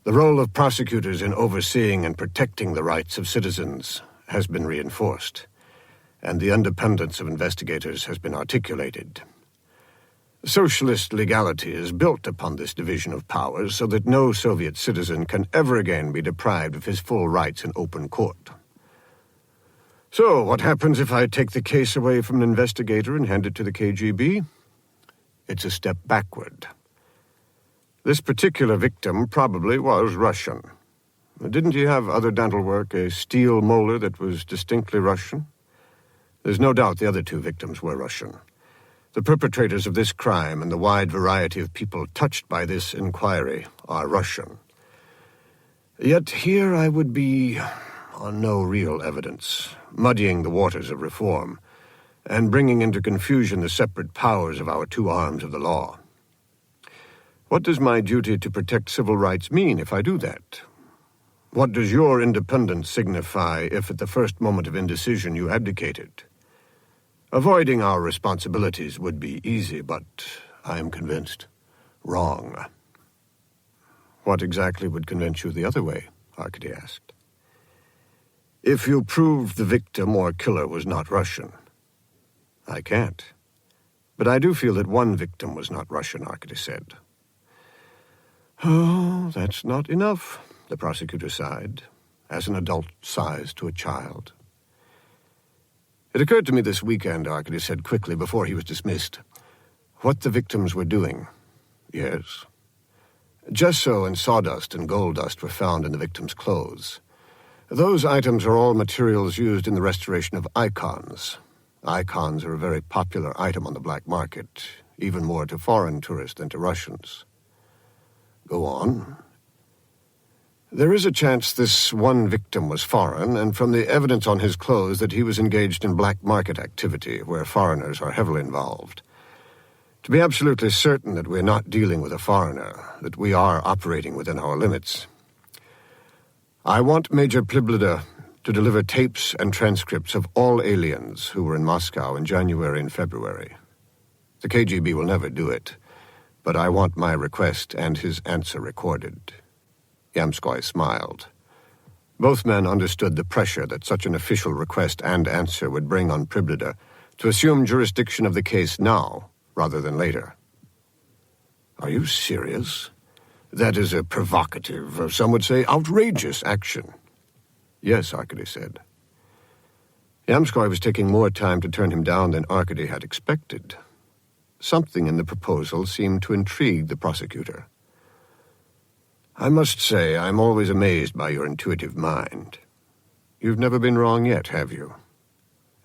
The role of prosecutors in overseeing and protecting the rights of citizens has been reinforced, and the independence of investigators has been articulated. Socialist legality is built upon this division of powers so that no Soviet citizen can ever again be deprived of his full rights in open court. So, what happens if I take the case away from an investigator and hand it to the KGB? It's a step backward. This particular victim probably was Russian. Didn't he have other dental work, a steel molar that was distinctly Russian? There's no doubt the other two victims were Russian. The perpetrators of this crime and the wide variety of people touched by this inquiry are Russian. Yet here I would be on no real evidence, muddying the waters of reform, and bringing into confusion the separate powers of our two arms of the law. What does my duty to protect civil rights mean if I do that? What does your independence signify if at the first moment of indecision you abdicate it? Avoiding our responsibilities would be easy, but I am convinced wrong. What exactly would convince you the other way? Arkady asked. If you prove the victim or killer was not Russian. I can't. But I do feel that one victim was not Russian, Arkady said. Oh, that's not enough, the prosecutor sighed, as an adult sighs to a child. It occurred to me this weekend, Arkady said quickly before he was dismissed, what the victims were doing. Yes. Gesso and sawdust and gold dust were found in the victim's clothes. Those items are all materials used in the restoration of icons. Icons are a very popular item on the black market, even more to foreign tourists than to Russians. Go on. There is a chance this one victim was foreign, and from the evidence on his clothes that he was engaged in black market activity, where foreigners are heavily involved. To be absolutely certain that we're not dealing with a foreigner, that we are operating within our limits, I want Major Pliblida to deliver tapes and transcripts of all aliens who were in Moscow in January and February. The KGB will never do it, but I want my request and his answer recorded. Yamskoy smiled. Both men understood the pressure that such an official request and answer would bring on Pliblida to assume jurisdiction of the case now, rather than later. Are you serious? That is a provocative, or some would say outrageous action. Yes, Arkady said. Yamskoy was taking more time to turn him down than Arkady had expected. Something in the proposal seemed to intrigue the prosecutor. I must say, I'm always amazed by your intuitive mind. You've never been wrong yet, have you?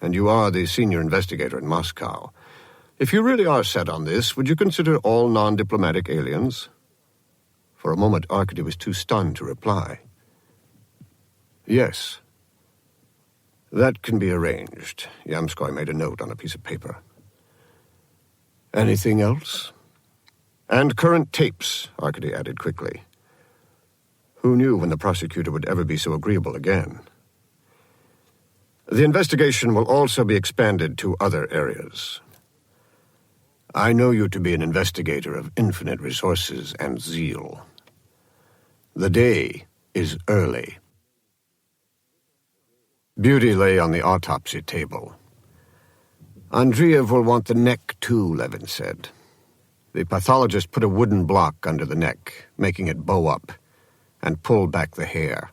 And you are the senior investigator in Moscow. If you really are set on this, would you consider all non-diplomatic aliens? For a moment, Arkady was too stunned to reply. Yes. That can be arranged. Yamskoy made a note on a piece of paper. Anything else? And current tapes, Arkady added quickly. Who knew when the prosecutor would ever be so agreeable again? The investigation will also be expanded to other areas. I know you to be an investigator of infinite resources and zeal. The day is early. Beauty lay on the autopsy table. Andreev will want the neck too, Levin said. The pathologist put a wooden block under the neck, making it bow up, and pulled back the hair.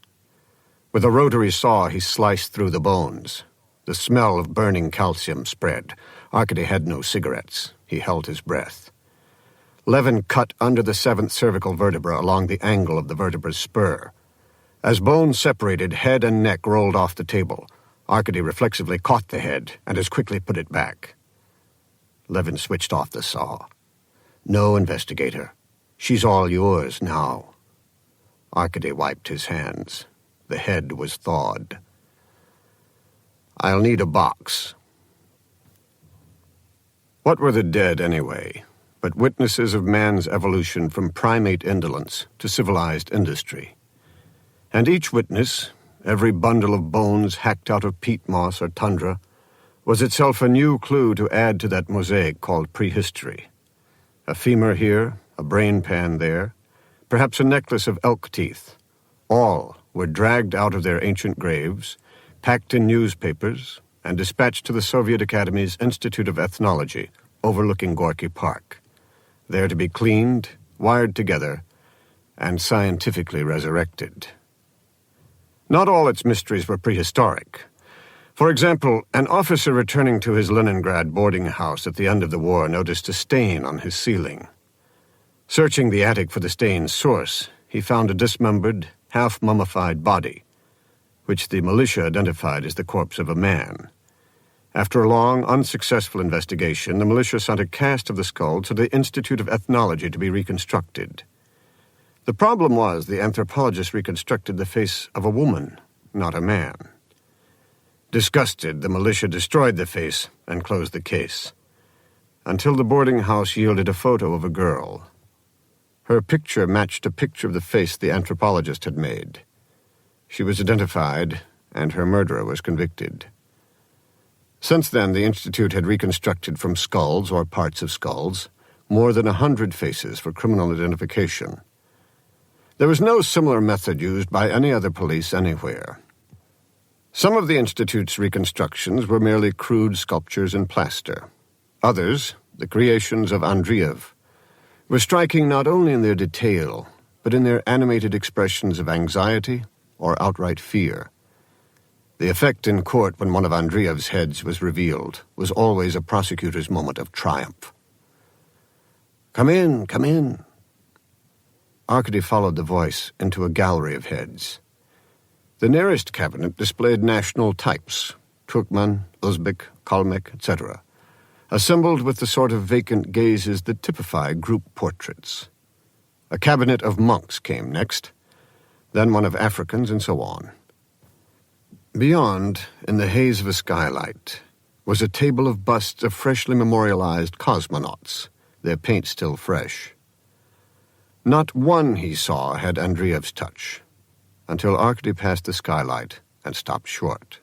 With a rotary saw, he sliced through the bones. The smell of burning calcium spread. Arkady had no cigarettes. He held his breath. Levin cut under the 7th cervical vertebra along the angle of the vertebra's spur. As bones separated, head and neck rolled off the table. Arkady reflexively caught the head and as quickly put it back. Levin switched off the saw. No, investigator. She's all yours now. Arkady wiped his hands. The head was thawed. I'll need a box. What were the dead, anyway, but witnesses of man's evolution from primate indolence to civilized industry? And each witness, every bundle of bones hacked out of peat moss or tundra, was itself a new clue to add to that mosaic called prehistory. A femur here, a brain pan there, perhaps a necklace of elk teeth. All were dragged out of their ancient graves, packed in newspapers, and dispatched to the Soviet Academy's Institute of Ethnology, overlooking Gorky Park, there to be cleaned, wired together, and scientifically resurrected. Not all its mysteries were prehistoric. For example, an officer returning to his Leningrad boarding house at the end of the war noticed a stain on his ceiling. Searching the attic for the stain's source, he found a dismembered, half-mummified body, which the militia identified as the corpse of a man. After a long, unsuccessful investigation, the militia sent a cast of the skull to the Institute of Ethnology to be reconstructed. The problem was the anthropologist reconstructed the face of a woman, not a man. Disgusted, the militia destroyed the face and closed the case, until the boarding house yielded a photo of a girl. Her picture matched a picture of the face the anthropologist had made. She was identified, and her murderer was convicted. Since then, the Institute had reconstructed from skulls or parts of skulls more than 100 faces for criminal identification. There was no similar method used by any other police anywhere. Some of the Institute's reconstructions were merely crude sculptures in plaster. Others, the creations of Andreev, were striking not only in their detail, but in their animated expressions of anxiety or outright fear. The effect in court when one of Andreev's heads was revealed was always a prosecutor's moment of triumph. "Come in, come in." Arkady followed the voice into a gallery of heads. The nearest cabinet displayed national types, Turkmen, Uzbek, Kalmyk, etc., assembled with the sort of vacant gazes that typify group portraits. A cabinet of monks came next, then one of Africans, and so on. Beyond, in the haze of a skylight, was a table of busts of freshly memorialized cosmonauts, their paint still fresh. Not one he saw had Andreev's touch, until Arkady passed the skylight and stopped short.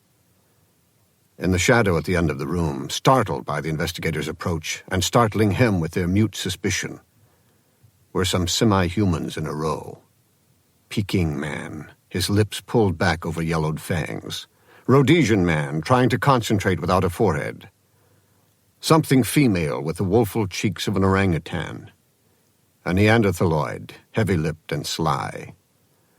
In the shadow at the end of the room, startled by the investigator's approach and startling him with their mute suspicion, were some semi-humans in a row. Peking man, his lips pulled back over yellowed fangs. Rhodesian man, trying to concentrate without a forehead. Something female with the woeful cheeks of an orangutan. A Neanderthaloid, heavy-lipped and sly.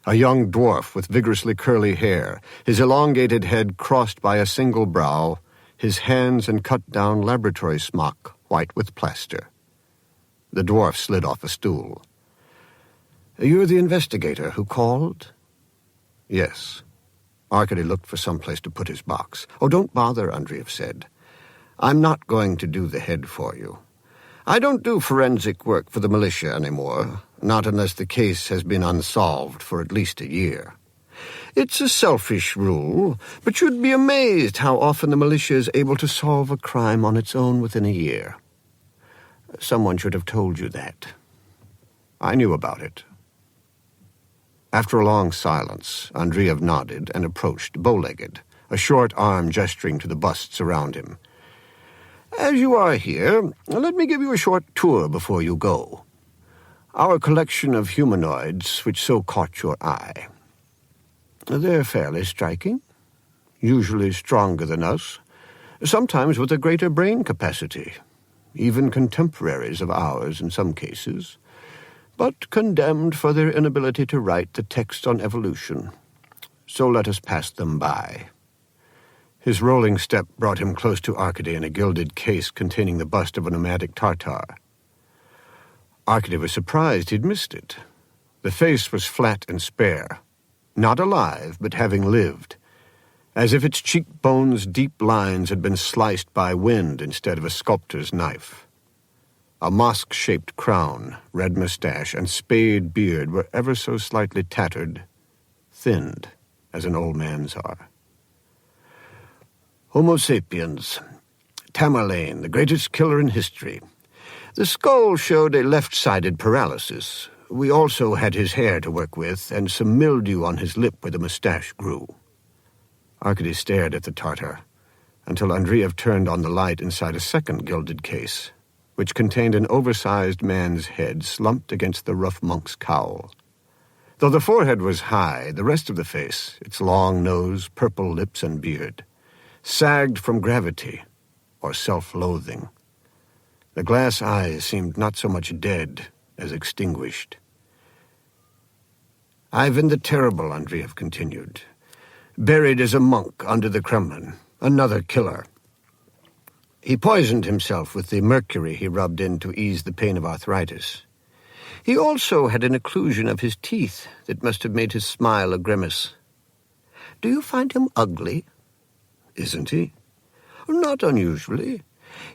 A young dwarf with vigorously curly hair, his elongated head crossed by a single brow, his hands in cut-down laboratory smock, white with plaster. The dwarf slid off a stool. "You're the investigator who called?" "Yes." Arkady looked for some place to put his box. "Oh, don't bother," Andreev said. "I'm not going to do the head for you. I don't do forensic work for the militia anymore, not unless the case has been unsolved for at least a year. It's a selfish rule, but you'd be amazed how often the militia is able to solve a crime on its own within a year. Someone should have told you that." "I knew about it." After a long silence, Andreev nodded and approached, bow-legged, a short arm gesturing to the busts around him. "As you are here, let me give you a short tour before you go. Our collection of humanoids, which so caught your eye. They're fairly striking, usually stronger than us, sometimes with a greater brain capacity, even contemporaries of ours in some cases, but condemned for their inability to write the text on evolution. So let us pass them by." His rolling step brought him close to Arkady in a gilded case containing the bust of a nomadic Tartar. Arkady was surprised he'd missed it. The face was flat and spare, not alive, but having lived, as if its cheekbones' deep lines had been sliced by wind instead of a sculptor's knife. A mosque-shaped crown, red mustache, and spade beard were ever so slightly tattered, thinned, as an old man's are. "Homo sapiens. Tamerlane, the greatest killer in history. The skull showed a left-sided paralysis. We also had his hair to work with, and some mildew on his lip where the mustache grew." Arkady stared at the Tartar, until Andreev turned on the light inside a second gilded case, which contained an oversized man's head slumped against the rough monk's cowl. Though the forehead was high, the rest of the face, its long nose, purple lips, and beard, sagged from gravity or self-loathing. The glass eyes seemed not so much dead as extinguished. "Ivan the Terrible," Andreev continued, "buried as a monk under the Kremlin, another killer. He poisoned himself with the mercury he rubbed in to ease the pain of arthritis. He also had an occlusion of his teeth that must have made his smile a grimace. Do you find him ugly?" "Isn't he?" "Not unusually.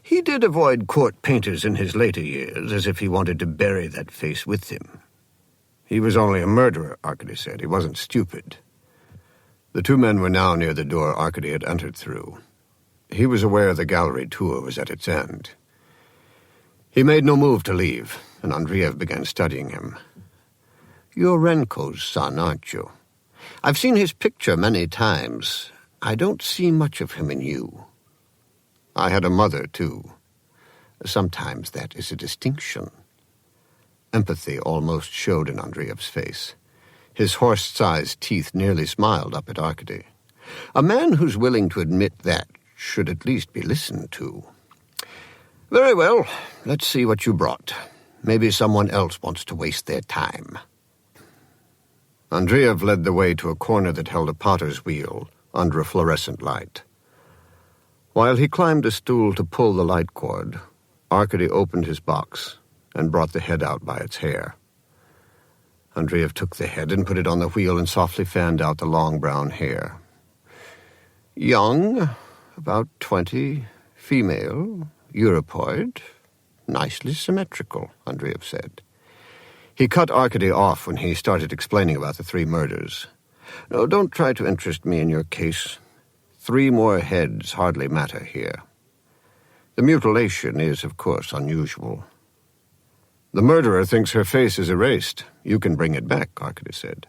He did avoid court painters in his later years, as if he wanted to bury that face with him." "He was only a murderer," Arkady said. "He wasn't stupid." The two men were now near the door Arkady had entered through. He was aware the gallery tour was at its end. He made no move to leave, and Andreev began studying him, You're Renko's son, aren't you? I've seen his picture many times. I don't see much of him in you. I had a mother, too. Sometimes that is a distinction. Empathy almost showed in Andreev's face. His horse-sized teeth nearly smiled up at Arkady. A man who's willing to admit that should at least be listened to. Very well, let's see what you brought. Maybe someone else wants to waste their time. Andreev led the way to a corner that held a potter's wheel under a fluorescent light. While he climbed a stool to pull the light cord, Arkady opened his box and brought the head out by its hair. Andreev took the head and put it on the wheel and softly fanned out the long brown hair. Young, about 20, female, Europoid, nicely symmetrical, Andreev said. He cut Arkady off when he started explaining about the 3 murders. No, don't try to interest me in your case. 3 more heads hardly matter here. The mutilation is, of course, unusual. The murderer thinks her face is erased. You can bring it back, Arkady said.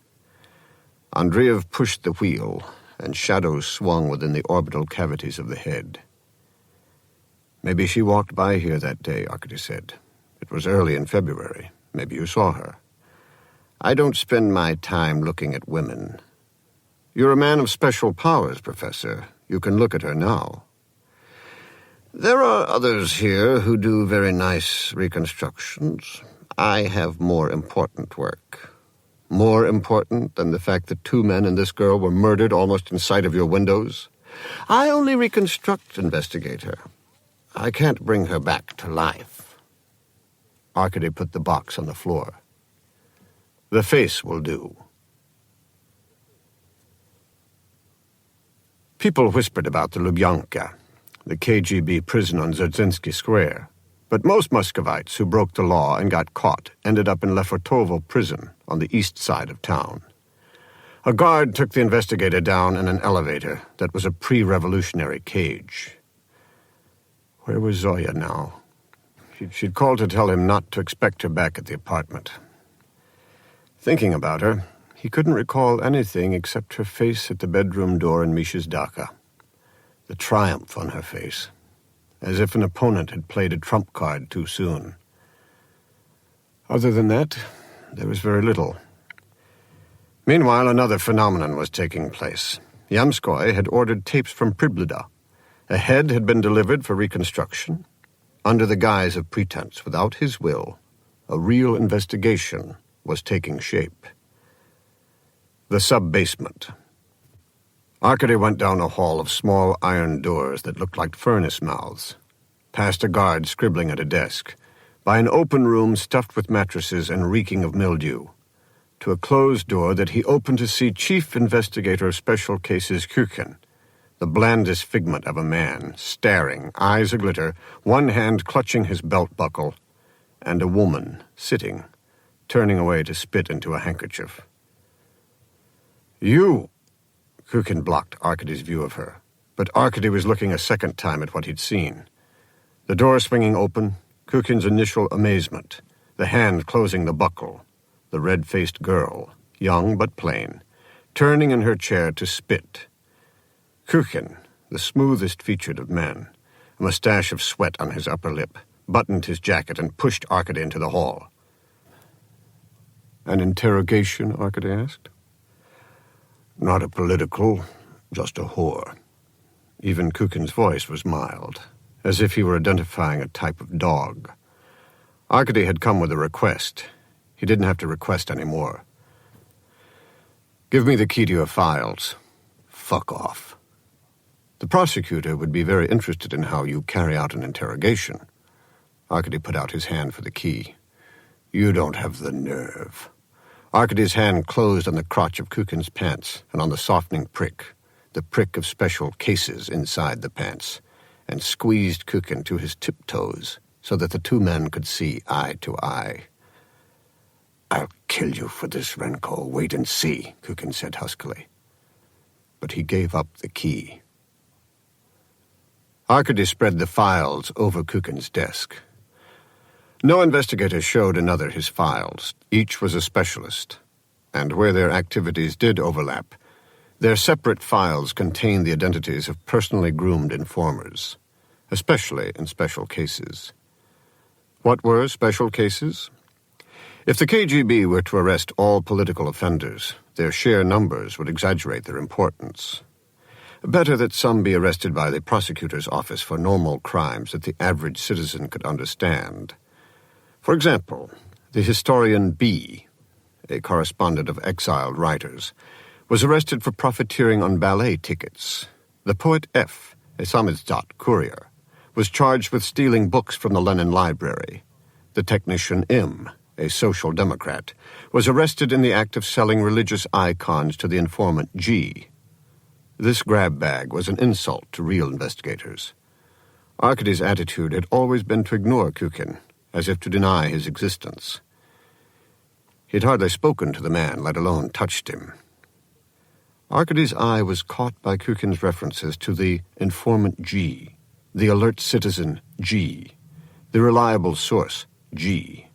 Andreev pushed the wheel, and shadows swung within the orbital cavities of the head. Maybe she walked by here that day, Arkady said. It was early in February. Maybe you saw her. I don't spend my time looking at women. You're a man of special powers, Professor. You can look at her now. There are others here who do very nice reconstructions. I have more important work. More important than the fact that 2 men and this girl were murdered almost in sight of your windows. I only reconstruct, investigator. I can't bring her back to life. Arkady put the box on the floor. The face will do. People whispered about the Lubyanka, the KGB prison on Dzerzhinsky Square. But most Muscovites who broke the law and got caught ended up in Lefortovo prison on the east side of town. A guard took the investigator down in an elevator that was a pre-revolutionary cage. Where was Zoya now? She'd called to tell him not to expect her back at the apartment. Thinking about her, he couldn't recall anything except her face at the bedroom door in Misha's dacha. The triumph on her face, as if an opponent had played a trump card too soon. Other than that, there was very little. Meanwhile, another phenomenon was taking place. Yamskoy had ordered tapes from Priblida. A head had been delivered for reconstruction. Under the guise of pretense, without his will, a real investigation was taking shape. The sub-basement. Arkady went down a hall of small iron doors that looked like furnace mouths, past a guard scribbling at a desk, by an open room stuffed with mattresses and reeking of mildew, to a closed door that he opened to see Chief Investigator of Special Cases Kukin, the blandest figment of a man, staring, eyes aglitter, one hand clutching his belt buckle, and a woman sitting, turning away to spit into a handkerchief. You! Kukin blocked Arkady's view of her, but Arkady was looking a second time at what he'd seen. The door swinging open, Kukin's initial amazement, the hand closing the buckle, the red-faced girl, young but plain, turning in her chair to spit. Kukin, the smoothest-featured of men, a mustache of sweat on his upper lip, buttoned his jacket and pushed Arkady into the hall. An interrogation, Arkady asked. Not a political, just a whore. Even Kukin's voice was mild, as if he were identifying a type of dog. Arkady had come with a request. He didn't have to request any more. Give me the key to your files. Fuck off. The prosecutor would be very interested in how you carry out an interrogation. Arkady put out his hand for the key. You don't have the nerve. Arkady's hand closed on the crotch of Kukin's pants and on the softening prick, the prick of special cases inside the pants, and squeezed Kukin to his tiptoes so that the 2 men could see eye to eye. I'll kill you for this, Renko. Wait and see, Kukin said huskily. But he gave up the key. Arkady spread the files over Kukin's desk. No investigator showed another his files. Each was a specialist. And where their activities did overlap, their separate files contained the identities of personally groomed informers, especially in special cases. What were special cases? If the KGB were to arrest all political offenders, their sheer numbers would exaggerate their importance. Better that some be arrested by the prosecutor's office for normal crimes that the average citizen could understand. For example, the historian B, a correspondent of exiled writers, was arrested for profiteering on ballet tickets. The poet F, a samizdat courier, was charged with stealing books from the Lenin Library. The technician M, a social democrat, was arrested in the act of selling religious icons to the informant G. This grab bag was an insult to real investigators. Arkady's attitude had always been to ignore Kukin, as if to deny his existence. He had hardly spoken to the man, let alone touched him. Arkady's eye was caught by Kukin's references to the informant G, the alert citizen G, the reliable source G.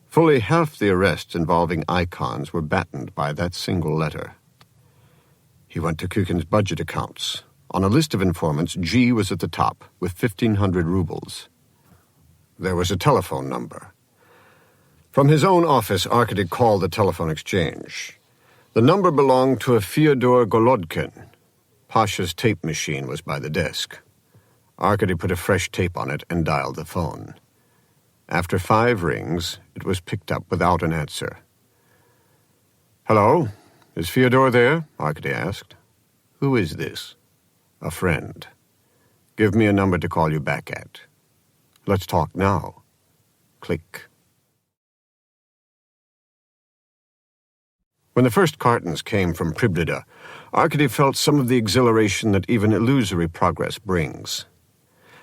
Fully half the arrests involving icons were battened by that single letter. He went to Kukin's budget accounts. On a list of informants, G was at the top, with 1,500 rubles. There was a telephone number. From his own office, Arkady called the telephone exchange. The number belonged to a Fyodor Golodkin. Pasha's tape machine was by the desk. Arkady put a fresh tape on it and dialed the phone. After 5 rings, it was picked up without an answer. "Hello? Is Fyodor there?" Arkady asked. "Who is this?" "A friend. Give me a number to call you back at." "Let's talk now." Click. When the first cartons came from Priblida, Arkady felt some of the exhilaration that even illusory progress brings.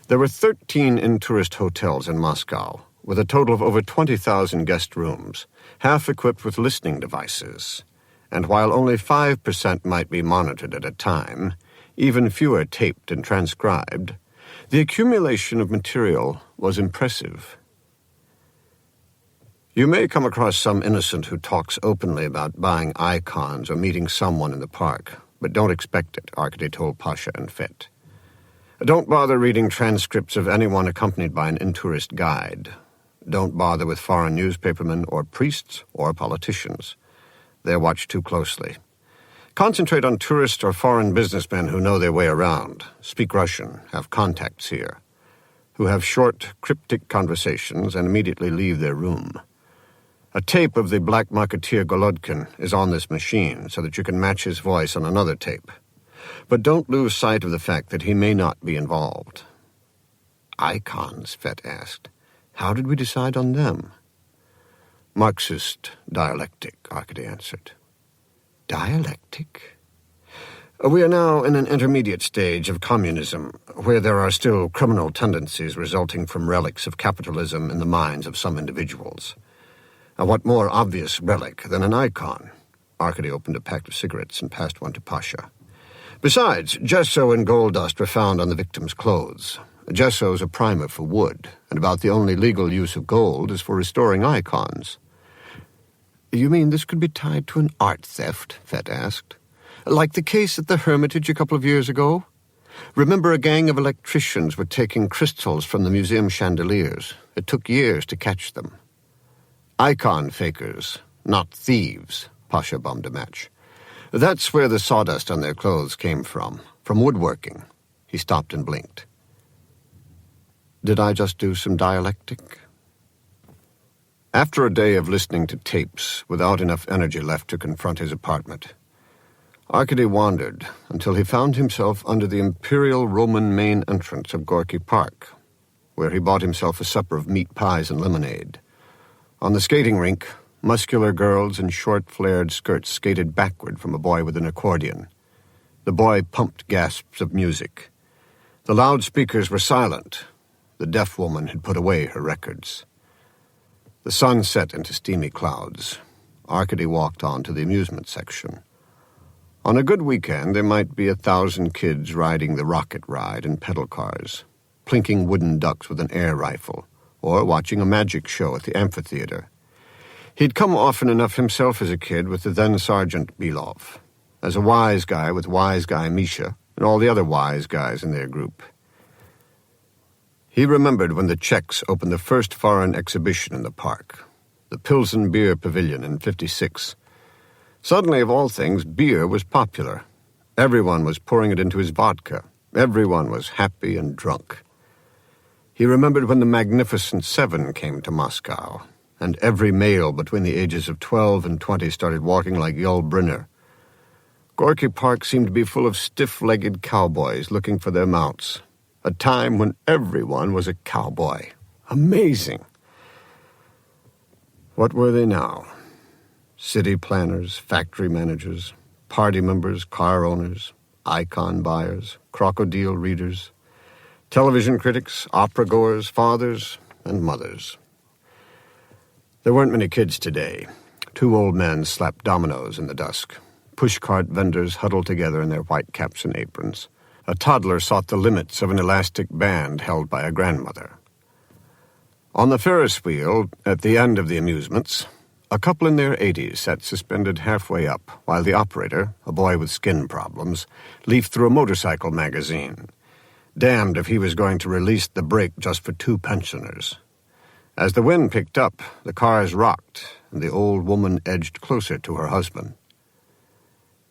There were 13 in-tourist hotels in Moscow, with a total of over 20,000 guest rooms, half equipped with listening devices. And while only 5% might be monitored at a time, even fewer taped and transcribed, the accumulation of material was impressive. You may come across some innocent who talks openly about buying icons or meeting someone in the park, but don't expect it, Arkady told Pasha and Fet. Don't bother reading transcripts of anyone accompanied by an in-tourist guide. Don't bother with foreign newspapermen or priests or politicians. They're watched too closely. Concentrate on tourists or foreign businessmen who know their way around, speak Russian, have contacts here, who have short, cryptic conversations and immediately leave their room. A tape of the black marketeer Golodkin is on this machine so that you can match his voice on another tape. But don't lose sight of the fact that he may not be involved. Icons, Fet asked. How did we decide on them? Marxist dialectic, Arkady answered. Dialectic? We are now in an intermediate stage of communism, where there are still criminal tendencies resulting from relics of capitalism in the minds of some individuals. What more obvious relic than an icon? Arkady opened a pack of cigarettes and passed one to Pasha. Besides, gesso and gold dust were found on the victim's clothes. Gesso is a primer for wood, and about the only legal use of gold is for restoring icons. You mean this could be tied to an art theft? Fet asked. Like the case at the Hermitage a couple of years ago? Remember, a gang of electricians were taking crystals from the museum chandeliers. It took years to catch them. Icon fakers, not thieves, Pasha bummed a match. That's where the sawdust on their clothes came from woodworking. He stopped and blinked. Did I just do some dialectic? After a day of listening to tapes, without enough energy left to confront his apartment, Arkady wandered until he found himself under the Imperial Roman main entrance of Gorky Park, where he bought himself a supper of meat pies and lemonade. On the skating rink, muscular girls in short, flared skirts skated backward from a boy with an accordion. The boy pumped gasps of music. The loudspeakers were silent. The deaf woman had put away her records. The sun set into steamy clouds. Arkady walked on to the amusement section. On a good weekend, there might be 1,000 kids riding the rocket ride in pedal cars, plinking wooden ducks with an air rifle, or watching a magic show at the amphitheater. He'd come often enough himself as a kid with the then-Sergeant Belov, as a wise guy with wise guy Misha and all the other wise guys in their group. He remembered when the Czechs opened the first foreign exhibition in the park, the Pilsen Beer Pavilion in '56. Suddenly, of all things, beer was popular. Everyone was pouring it into his vodka. Everyone was happy and drunk. He remembered when the Magnificent Seven came to Moscow, and every male between the ages of 12 and 20 started walking like Yul Brynner. Gorky Park seemed to be full of stiff-legged cowboys looking for their mounts. A time when everyone was a cowboy. Amazing. What were they now? City planners, factory managers, party members, car owners, icon buyers, crocodile readers, television critics, opera-goers, fathers, and mothers. There weren't many kids today. 2 old men slapped dominoes in the dusk. Pushcart vendors huddled together in their white caps and aprons. A toddler sought the limits of an elastic band held by a grandmother. On the Ferris wheel, at the end of the amusements, a couple in their 80s sat suspended halfway up, while the operator, a boy with skin problems, leafed through a motorcycle magazine, damned if he was going to release the brake just for 2 pensioners. As the wind picked up, the cars rocked, and the old woman edged closer to her husband.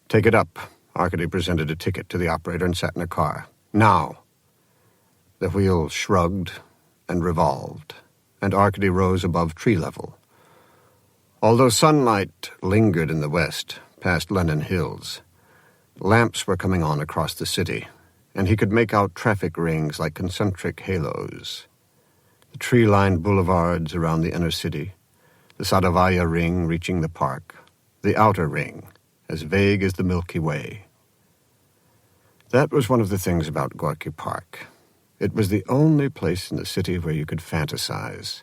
"Take it up." Arkady presented a ticket to the operator and sat in a car. "Now." The wheel shrugged and revolved, and Arkady rose above tree level. Although sunlight lingered in the west, past Lenin Hills, lamps were coming on across the city, and he could make out traffic rings like concentric halos. The tree-lined boulevards around the inner city, the Sadovaya ring reaching the park, the outer ring, as vague as the Milky Way. That was one of the things about Gorky Park. It was the only place in the city where you could fantasize.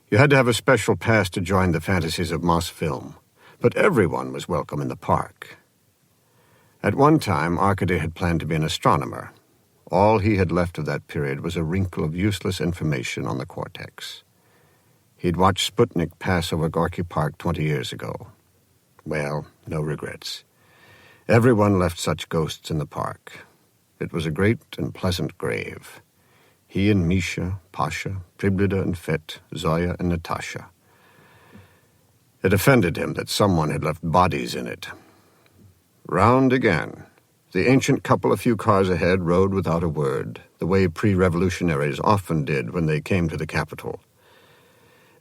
You had to have a special pass to join the fantasies of Mosfilm, but everyone was welcome in the park. At one time, Arkady had planned to be an astronomer. All he had left of that period was a wrinkle of useless information on the cortex. He'd watched Sputnik pass over Gorky Park 20 years ago. Well, no regrets. Everyone left such ghosts in the park. It was a great and pleasant grave. He and Misha, Pasha, Priblida and Fet, Zoya and Natasha. It offended him that someone had left bodies in it. Round again. The ancient couple a few cars ahead rode without a word, the way pre-revolutionaries often did when they came to the capital.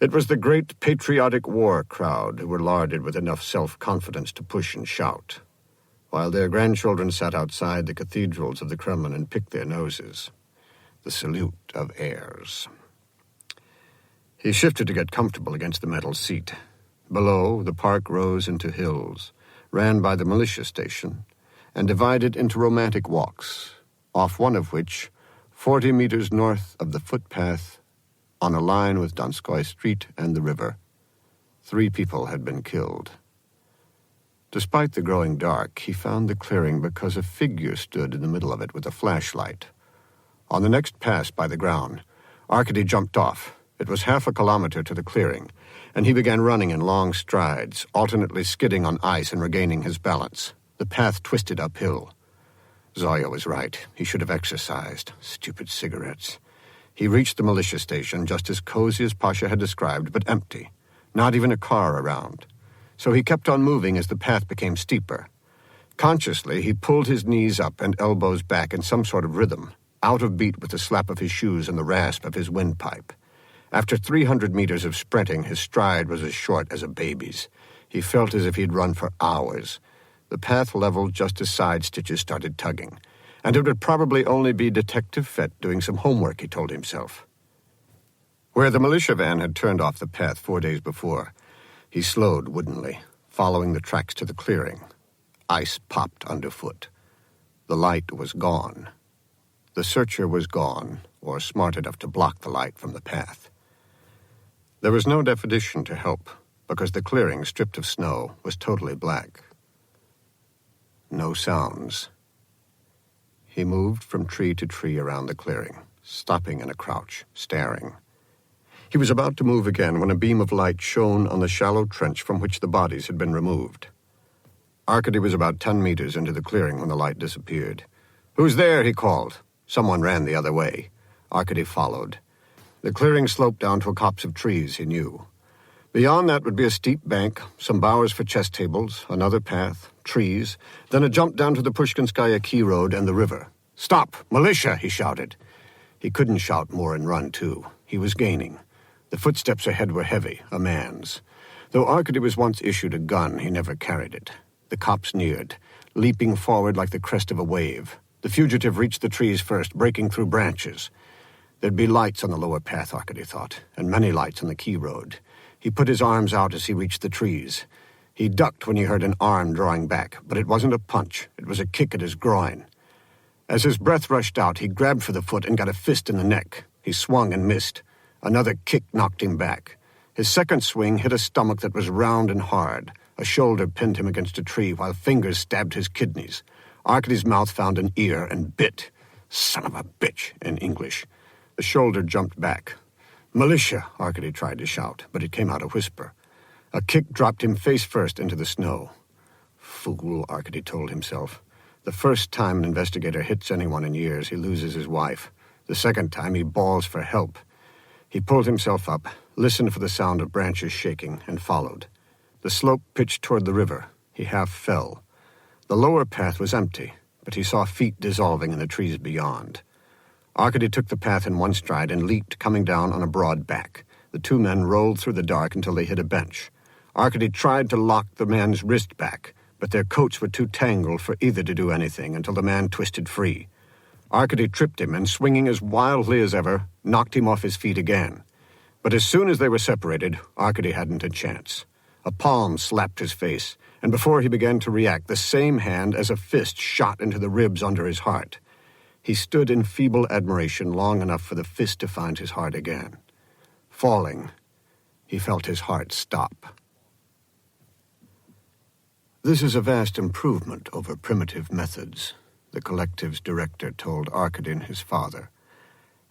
It was the great patriotic war crowd who were larded with enough self-confidence to push and shout, while their grandchildren sat outside the cathedrals of the Kremlin and picked their noses. The salute of heirs. He shifted to get comfortable against the metal seat. Below, the park rose into hills, ran by the militia station, and divided into romantic walks, off one of which, 40 meters north of the footpath, on a line with Donskoy Street and the river, 3 people had been killed. Despite the growing dark, he found the clearing because a figure stood in the middle of it with a flashlight. On the next pass by the ground, Arkady jumped off. It was half a kilometer to the clearing, and he began running in long strides, alternately skidding on ice and regaining his balance. The path twisted uphill. Zoya was right. He should have exercised. Stupid cigarettes. He reached the militia station just as cozy as Pasha had described, but empty. Not even a car around. So he kept on moving as the path became steeper. Consciously, he pulled his knees up and elbows back in some sort of rhythm, out of beat with the slap of his shoes and the rasp of his windpipe. After 300 meters of sprinting, his stride was as short as a baby's. He felt as if he'd run for hours. The path leveled just as side stitches started tugging, and it would probably only be Detective Fett doing some homework, he told himself. Where the militia van had turned off the path 4 days before, he slowed woodenly, following the tracks to the clearing. Ice popped underfoot. The light was gone. The searcher was gone, or smart enough to block the light from the path. There was no definition to help, because the clearing, stripped of snow, was totally black. No sounds. He moved from tree to tree around the clearing, stopping in a crouch, staring. He was about to move again when a beam of light shone on the shallow trench from which the bodies had been removed. Arkady was about 10 meters into the clearing when the light disappeared. "Who's there?" he called. Someone ran the other way. Arkady followed. The clearing sloped down to a copse of trees, he knew. Beyond that would be a steep bank, some bowers for chess tables, another path, trees, then a jump down to the Pushkinskaya Key Road and the river. "Stop! Militia!" he shouted. He couldn't shout more and run, too. He was gaining. The footsteps ahead were heavy, a man's. Though Arkady was once issued a gun, he never carried it. The cops neared, leaping forward like the crest of a wave. The fugitive reached the trees first, breaking through branches. There'd be lights on the lower path, Arkady thought, and many lights on the Key Road. He put his arms out as he reached the trees. He ducked when he heard an arm drawing back, but it wasn't a punch. It was a kick at his groin. As his breath rushed out, he grabbed for the foot and got a fist in the neck. He swung and missed. Another kick knocked him back. His second swing hit a stomach that was round and hard. A shoulder pinned him against a tree while fingers stabbed his kidneys. Arkady's mouth found an ear and bit. "Son of a bitch," in English. The shoulder jumped back. "Militia," Arkady tried to shout, but it came out a whisper. A kick dropped him face first into the snow. Fool, Arkady told himself. The first time an investigator hits anyone in years, he loses his wife. The second time, he bawls for help. He pulled himself up, listened for the sound of branches shaking, and followed. The slope pitched toward the river. He half fell. The lower path was empty, but he saw feet dissolving in the trees beyond. Arkady took the path in one stride and leaped, coming down on a broad back. The two men rolled through the dark until they hit a bench. Arkady tried to lock the man's wrist back, but their coats were too tangled for either to do anything until the man twisted free. Arkady tripped him and, swinging as wildly as ever, knocked him off his feet again. But as soon as they were separated, Arkady hadn't a chance. A palm slapped his face, and before he began to react, the same hand as a fist shot into the ribs under his heart. He stood in feeble admiration long enough for the fist to find his heart again. Falling, he felt his heart stop. "This is a vast improvement over primitive methods," the collective's director told Arkady and his father,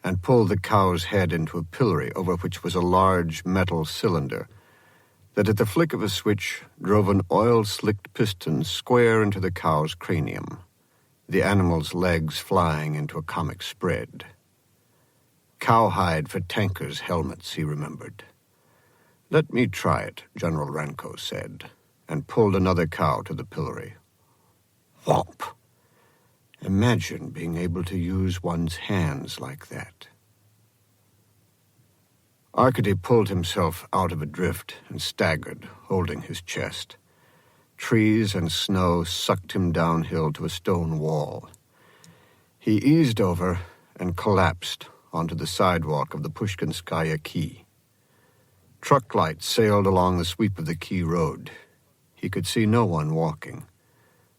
and pulled the cow's head into a pillory over which was a large metal cylinder that at the flick of a switch drove an oil-slicked piston square into the cow's cranium, the animal's legs flying into a comic spread. Cowhide for tankers' helmets, he remembered. "Let me try it," General Renko said, and pulled another cow to the pillory. Whomp! Imagine being able to use one's hands like that. Arkady pulled himself out of a drift and staggered, holding his chest. Trees and snow sucked him downhill to a stone wall. He eased over and collapsed onto the sidewalk of the Pushkinskaya Quay. Truck lights sailed along the sweep of the Quay Road. He could see no one walking.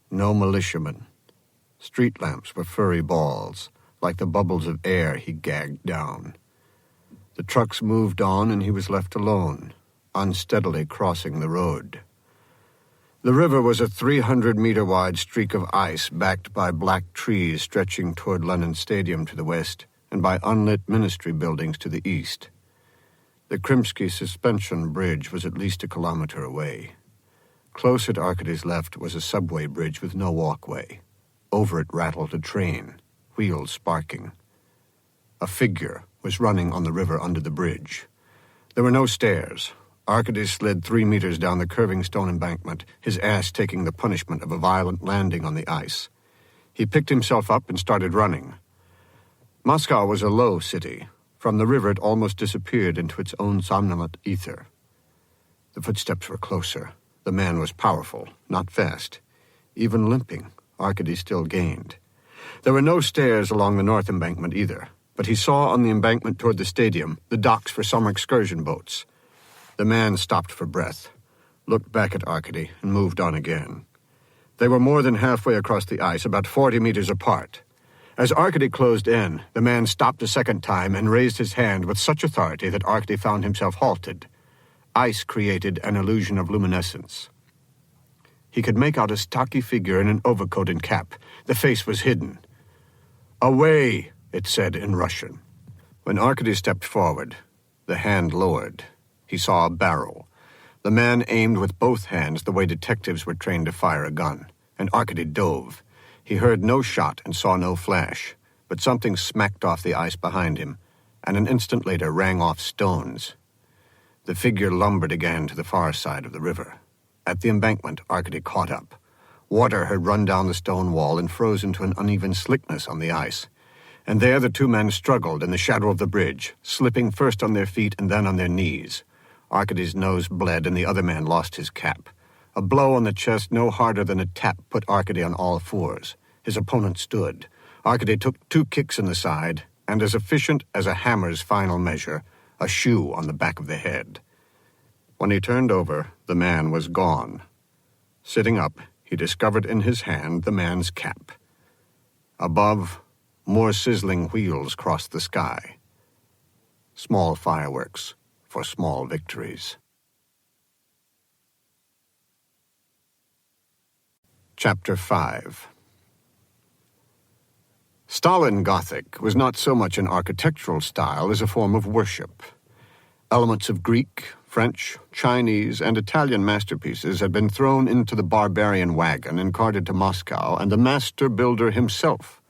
No militiamen. Street lamps were furry balls, like the bubbles of air he gagged down. The trucks moved on and he was left alone, unsteadily crossing the road. The river was a 300-meter-wide streak of ice backed by black trees stretching toward Lenin Stadium to the west and by unlit ministry buildings to the east. The Krimsky suspension bridge was at least a kilometer away. Close at Arkady's left was a subway bridge with no walkway. Over it rattled a train, wheels sparking. A figure was running on the river under the bridge. There were no stairs. Arkady slid 3 meters down the curving stone embankment, his ass taking the punishment of a violent landing on the ice. He picked himself up and started running. Moscow was a low city. From the river it almost disappeared into its own somnolent ether. The footsteps were closer. The man was powerful, not fast. Even limping, Arkady still gained. There were no stairs along the north embankment either, but he saw on the embankment toward the stadium the docks for summer excursion boats. The man stopped for breath, looked back at Arkady, and moved on again. They were more than halfway across the ice, about 40 meters apart. As Arkady closed in, the man stopped a second time and raised his hand with such authority that Arkady found himself halted. Ice created an illusion of luminescence. He could make out a stocky figure in an overcoat and cap. The face was hidden. "Away," it said in Russian. When Arkady stepped forward, The hand lowered. He saw a barrel. The man aimed with both hands the way detectives were trained to fire a gun, and Arkady dove. He heard no shot and saw no flash, but something smacked off the ice behind him, and an instant later rang off stones. The figure lumbered again to the far side of the river. At the embankment, Arkady caught up. Water had run down the stone wall and frozen to an uneven slickness on the ice. And there the two men struggled in the shadow of the bridge, slipping first on their feet and then on their knees. Arkady's nose bled and the other man lost his cap. A blow on the chest no harder than a tap put Arkady on all fours. His opponent stood. Arkady took 2 kicks in the side, and as efficient as a hammer's final measure, a shoe on the back of the head. When he turned over, the man was gone. Sitting up, he discovered in his hand the man's cap. Above, more sizzling wheels crossed the sky. Small fireworks for small victories. Chapter 5. Stalin Gothic was not so much an architectural style as a form of worship. Elements of Greek, French, Chinese, and Italian masterpieces had been thrown into the barbarian wagon and carted to Moscow, and the master builder himself,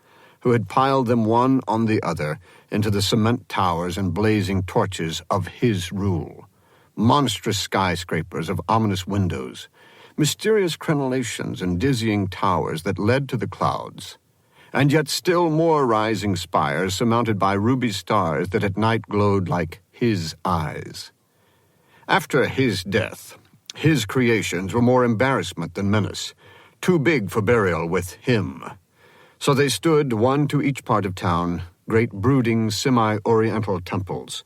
who had piled them one on the other into the cement towers and blazing torches of his rule. Monstrous skyscrapers of ominous windows, mysterious crenellations and dizzying towers that led to the clouds, and yet still more rising spires surmounted by ruby stars that at night glowed like his eyes. After his death, his creations were more embarrassment than menace, too big for burial with him. So they stood, one to each part of town, great brooding semi-oriental temples,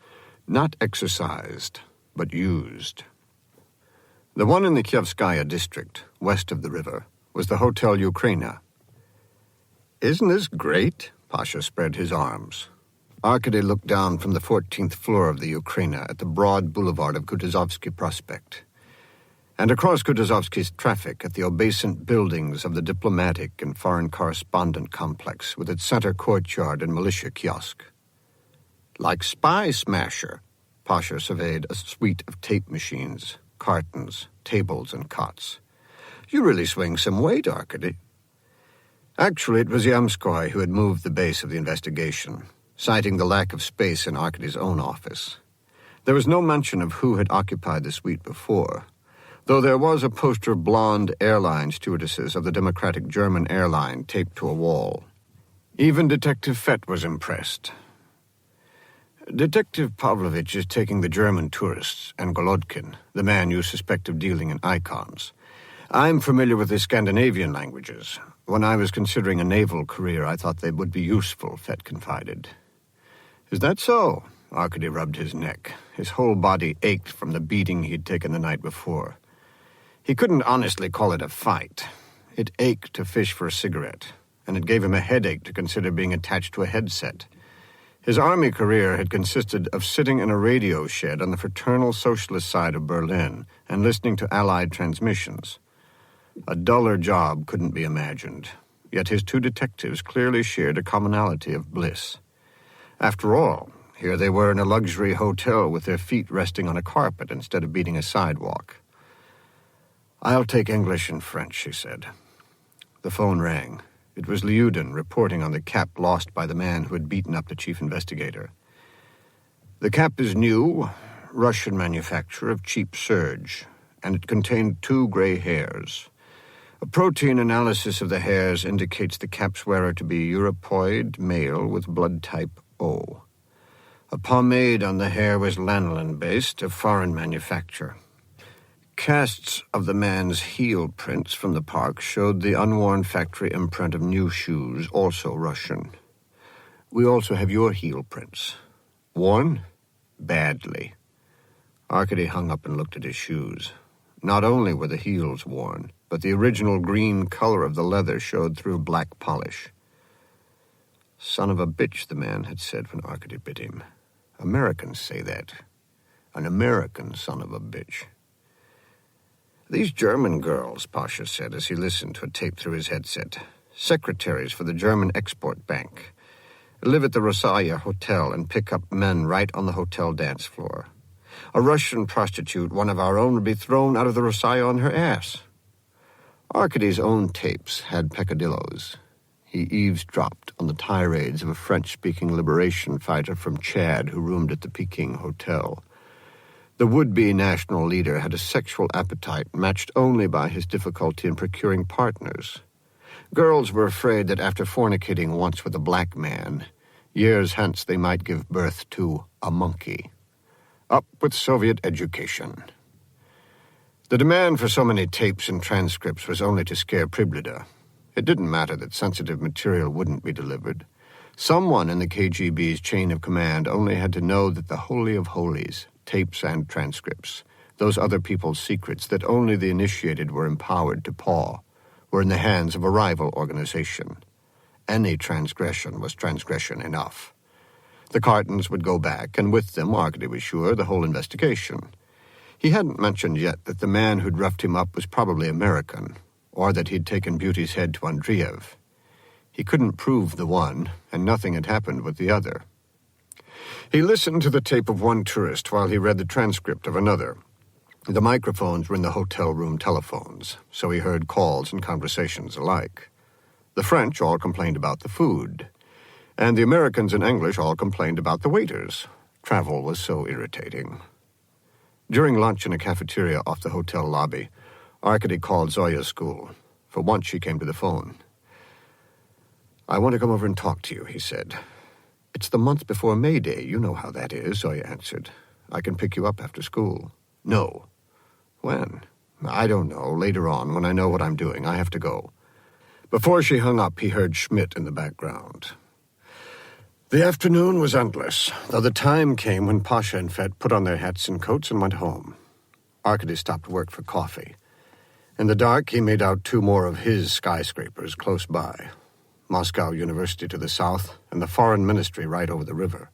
not exercised, but used. The one in the Kievskaya district, west of the river, was the Hotel Ukraina. "Isn't this great?" Pasha spread his arms. Arkady looked down from the 14th floor of the Ukraina at the broad boulevard of Kutuzovsky Prospect, and across Kutuzovsky's traffic at the obescent buildings of the diplomatic and foreign correspondent complex with its center courtyard and militia kiosk. "Like Spy Smasher," Pasha surveyed a suite of tape machines, cartons, tables, and cots. "You really swing some weight, Arkady." Actually, it was Yamskoy who had moved the base of the investigation, citing the lack of space in Arkady's own office. There was no mention of who had occupied the suite before, though there was a poster of blonde airline stewardesses of the Democratic German airline taped to a wall. Even Detective Fett was impressed. "Detective Pavlovich is taking the German tourists and Golodkin, the man you suspect of dealing in icons. I'm familiar with the Scandinavian languages. When I was considering a naval career, I thought they would be useful," Fett confided. "Is that so?" Arkady rubbed his neck. His whole body ached from the beating he had taken the night before. He couldn't honestly call it a fight. It ached to fish for a cigarette, and it gave him a headache to consider being attached to a headset. His army career had consisted of sitting in a radio shed on the fraternal socialist side of Berlin and listening to Allied transmissions. A duller job couldn't be imagined, yet his 2 detectives clearly shared a commonality of bliss. After all, here they were in a luxury hotel with their feet resting on a carpet instead of beating a sidewalk. "I'll take English and French," she said. The phone rang. It was Lyudin reporting on the cap lost by the man who had beaten up the chief investigator. "The cap is new, Russian manufacture of cheap serge, and it contained 2 gray hairs. A protein analysis of the hairs indicates the cap's wearer to be Europoid male with blood type O. A pomade on the hair was lanolin-based, of foreign manufacture. Casts of the man's heel prints from the park showed the unworn factory imprint of new shoes, also Russian. We also have your heel prints. Worn? Badly." Arkady hung up and looked at his shoes. Not only were the heels worn, but the original green color of the leather showed through black polish. "Son of a bitch," the man had said when Arkady bit him. Americans say that. An American son of a bitch. "These German girls," Pasha said as he listened to a tape through his headset, "secretaries for the German Export Bank. live at the Rossaya Hotel and pick up men right on the hotel dance floor. A Russian prostitute, one of our own, would be thrown out of the Rossaya on her ass. Arkady's own tapes had peccadillos. He eavesdropped on the tirades of a French-speaking liberation fighter from Chad who roomed at the Peking Hotel. The would-be national leader had a sexual appetite matched only by his difficulty in procuring partners. Girls were afraid that after fornicating once with a black man, years hence they might give birth to a monkey. Up with Soviet education. The demand for so many tapes and transcripts was only to scare Priblida. It didn't matter that sensitive material wouldn't be delivered. Someone in the KGB's chain of command only had to know that the Holy of Holies, tapes and transcripts, those other people's secrets that only the initiated were empowered to paw, were in the hands of a rival organization. Any transgression was transgression enough. The cartons would go back, and with them, Arkady was sure, the whole investigation. He hadn't mentioned yet that the man who'd roughed him up was probably American, or that he'd taken Beauty's head to Andreev. He couldn't prove the one, and nothing had happened with the other. He listened to the tape of one tourist while he read the transcript of another. The microphones were in the hotel room telephones, so he heard calls and conversations alike. The French all complained about the food, and the Americans in English all complained about the waiters. Travel was so irritating. During lunch in a cafeteria off the hotel lobby, Arkady called Zoya's school. For once she came to the phone. "I want to come over and talk to you," he said. "It's the month before May Day. You know how that is," Zoya answered. "I can pick you up after school." "No." "When?" "I don't know. Later on, when I know what I'm doing. I have to go." Before she hung up, he heard Schmidt in the background. The afternoon was endless, though the time came when Pasha and Fett put on their hats and coats and went home. Arkady stopped work for coffee. In the dark, he made out two more of his skyscrapers close by. Moscow University to the south and the Foreign Ministry right over the river.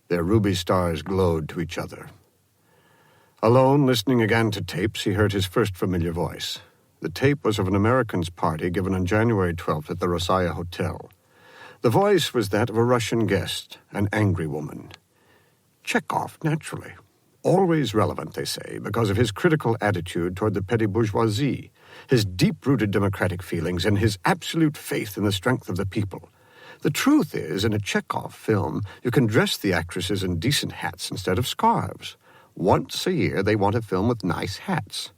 Their ruby stars glowed to each other. Alone, listening again to tapes, he heard his first familiar voice. The tape was of an American's party given on January 12th at the Rossaya Hotel. The voice was that of a Russian guest, an angry woman. Chekhov, naturally. Always relevant, they say, because of his critical attitude toward the petty bourgeoisie, his deep-rooted democratic feelings, and his absolute faith in the strength of the people. The truth is, in a Chekhov film, you can dress the actresses in decent hats instead of scarves. Once a year, they want a film with nice hats.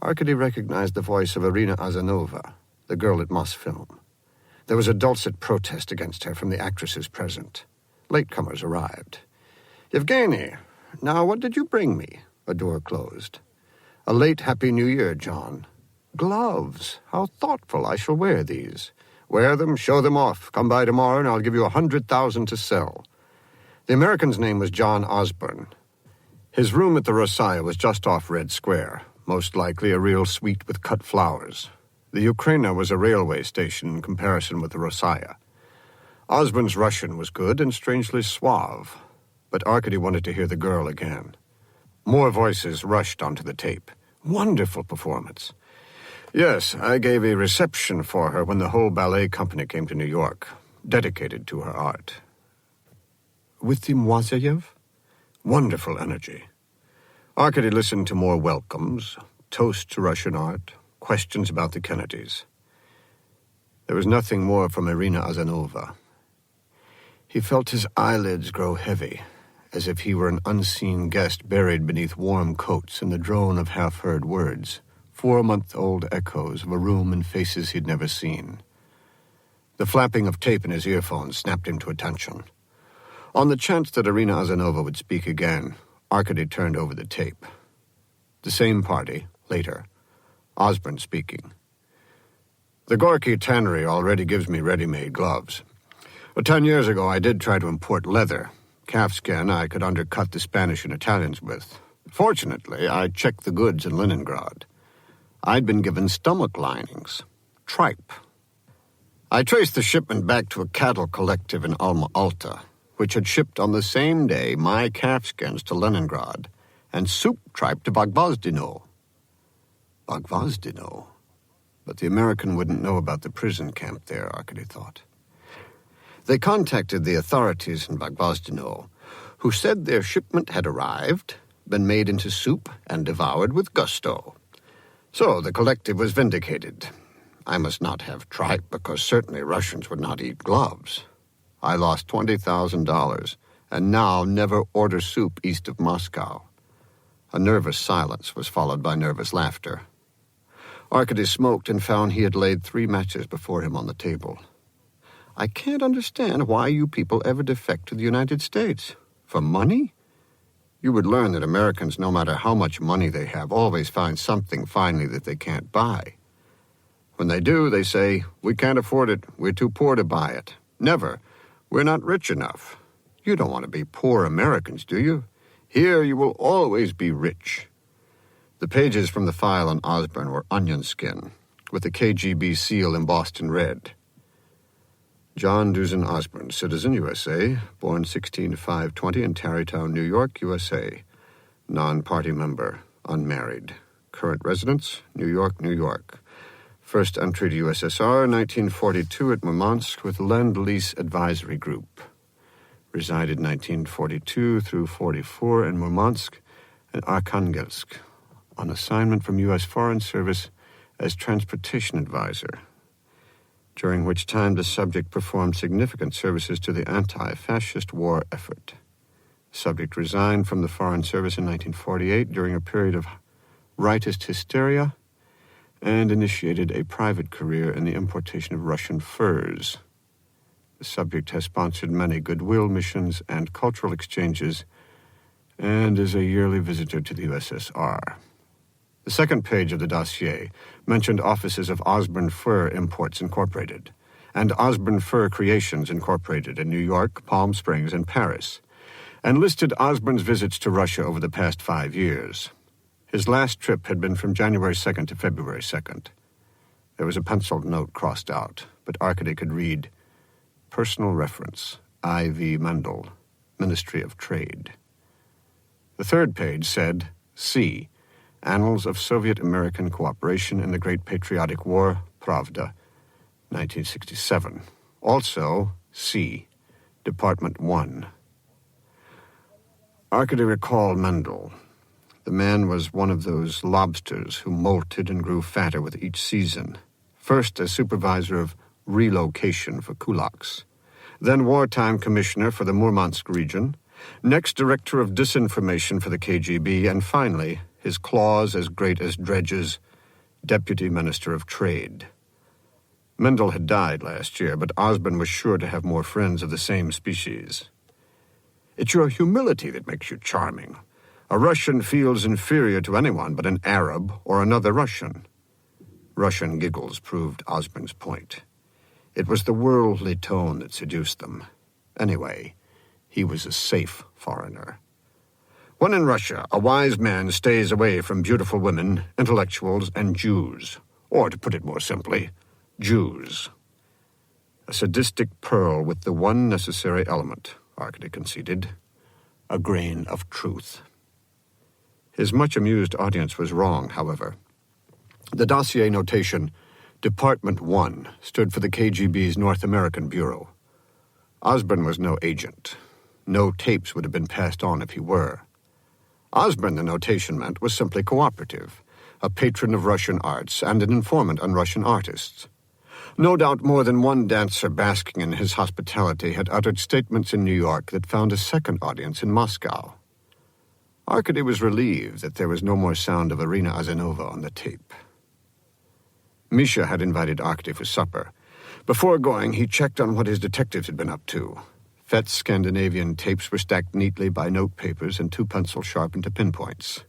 Arkady recognized the voice of Irina Azanova, the girl at Mosfilm. There was a dulcet protest against her from the actresses present. Latecomers arrived. "Yevgeny, now what did you bring me?" A door closed. "A late Happy New Year, John." "Gloves. How thoughtful. I shall wear these." "Wear them, show them off. Come by tomorrow and I'll give you 100,000 to sell." The American's name was John Osborne. His room at the Rossaya was just off Red Square, most likely a real suite with cut flowers. The Ukraina was a railway station in comparison with the Rossaya. Osborne's Russian was good and strangely suave, but Arkady wanted to hear the girl again. More voices rushed onto the tape. "Wonderful performance." "Yes, I gave a reception for her when the whole ballet company came to New York, dedicated to her art." "With the Moiseyev?" "Wonderful energy." Arkady listened to more welcomes, toasts to Russian art, questions about the Kennedys. There was nothing more from Irina Azanova. He felt his eyelids grow heavy, as if he were an unseen guest buried beneath warm coats in the drone of half-heard words, 4-month-old echoes of a room and faces he'd never seen. The flapping of tape in his earphones snapped him to attention. On the chance that Irina Azanova would speak again, Arkady turned over the tape. The same party, later. Osborne speaking. "The Gorky tannery already gives me ready-made gloves. 10 years ago, I did try to import leather. Calfskin I could undercut the Spanish and Italians with. Fortunately, I checked the goods in Leningrad. I'd been given stomach linings. Tripe. I traced the shipment back to a cattle collective in Alma Alta, which had shipped on the same day my calfskins to Leningrad and soup tripe to Bagvozdino." Bagvozdino? But the American wouldn't know about the prison camp there, Arkady thought. They contacted the authorities in Bagbozdino, who said their shipment had arrived, been made into soup, and devoured with gusto. So the collective was vindicated. I must not have tripe, because certainly Russians would not eat gloves. I lost $20,000, and now never order soup east of Moscow. A nervous silence was followed by nervous laughter. Arkady smoked and found he had laid 3 matches before him on the table. I can't understand why you people ever defect to the United States. For money? You would learn that Americans, no matter how much money they have, always find something finally that they can't buy. When they do, they say, "We can't afford it. We're too poor to buy it." Never, "We're not rich enough." You don't want to be poor Americans, do you? Here you will always be rich. The pages from the file on Osborne were onion skin, with the KGB seal embossed in red. John Dusan Osborne, citizen, USA, born 16/5/20 in Tarrytown, New York, USA. Non-party member, unmarried. Current residence, New York, New York. First entry to USSR, 1942 at Murmansk with Lend-Lease Advisory Group. Resided 1942 through 44 in Murmansk and Arkhangelsk. On assignment from U.S. Foreign Service as transportation advisor, during which time the subject performed significant services to the anti-fascist war effort. The subject resigned from the Foreign Service in 1948 during a period of rightist hysteria and initiated a private career in the importation of Russian furs. The subject has sponsored many goodwill missions and cultural exchanges and is a yearly visitor to the USSR. The second page of the dossier mentioned offices of Osborne Fur Imports Incorporated and Osborne Fur Creations Incorporated in New York, Palm Springs, and Paris, and listed Osborne's visits to Russia over the past 5 years. His last trip had been from January 2nd to February 2nd. There was a penciled note crossed out, but Arkady could read, "Personal reference, I.V. Mendel, Ministry of Trade." The third page said, C. Annals of Soviet-American Cooperation in the Great Patriotic War, Pravda, 1967. Also, C. Department 1. Arkady recalled Mendel. The man was one of those lobsters who molted and grew fatter with each season. First as supervisor of relocation for kulaks, then wartime commissioner for the Murmansk region, next director of disinformation for the KGB, and finally, his claws as great as dredges, deputy minister of trade. Mendel had died last year, but Osborne was sure to have more friends of the same species. It's your humility that makes you charming. A Russian feels inferior to anyone but an Arab or another Russian. Russian giggles proved Osborne's point. It was the worldly tone that seduced them. Anyway, he was a safe foreigner. When in Russia, a wise man stays away from beautiful women, intellectuals, and Jews. Or, to put it more simply, Jews. A sadistic pearl with the one necessary element, Arkady conceded, a grain of truth. His much-amused audience was wrong, however. The dossier notation, Department 1, stood for the KGB's North American Bureau. Osborne was no agent. No tapes would have been passed on if he were. Osborne, the notation meant, was simply cooperative, a patron of Russian arts and an informant on Russian artists. No doubt more than one dancer basking in his hospitality had uttered statements in New York that found a second audience in Moscow. Arkady was relieved that there was no more sound of Irina Azanova on the tape. Misha had invited Arkady for supper. Before going, he checked on what his detectives had been up to. Fett's Scandinavian tapes were stacked neatly by note papers and 2 pencils sharpened to pinpoints.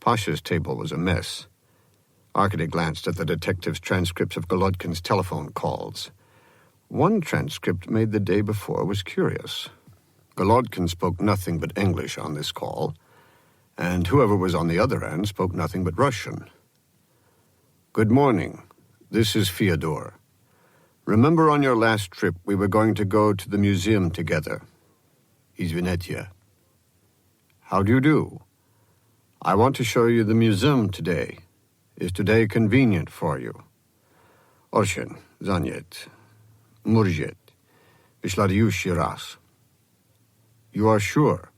Pasha's table was a mess. Arkady glanced at the detective's transcripts of Golodkin's telephone calls. One transcript made the day before was curious. Golodkin spoke nothing but English on this call, and whoever was on the other end spoke nothing but Russian. "Good morning. This is Fyodor. Remember on your last trip we were going to go to the museum together. Izvinete. How do you do? I want to show you the museum today. Is today convenient for you? Oshin, Zanyet, Murjet. Vyšľaduющий raz. You are sure?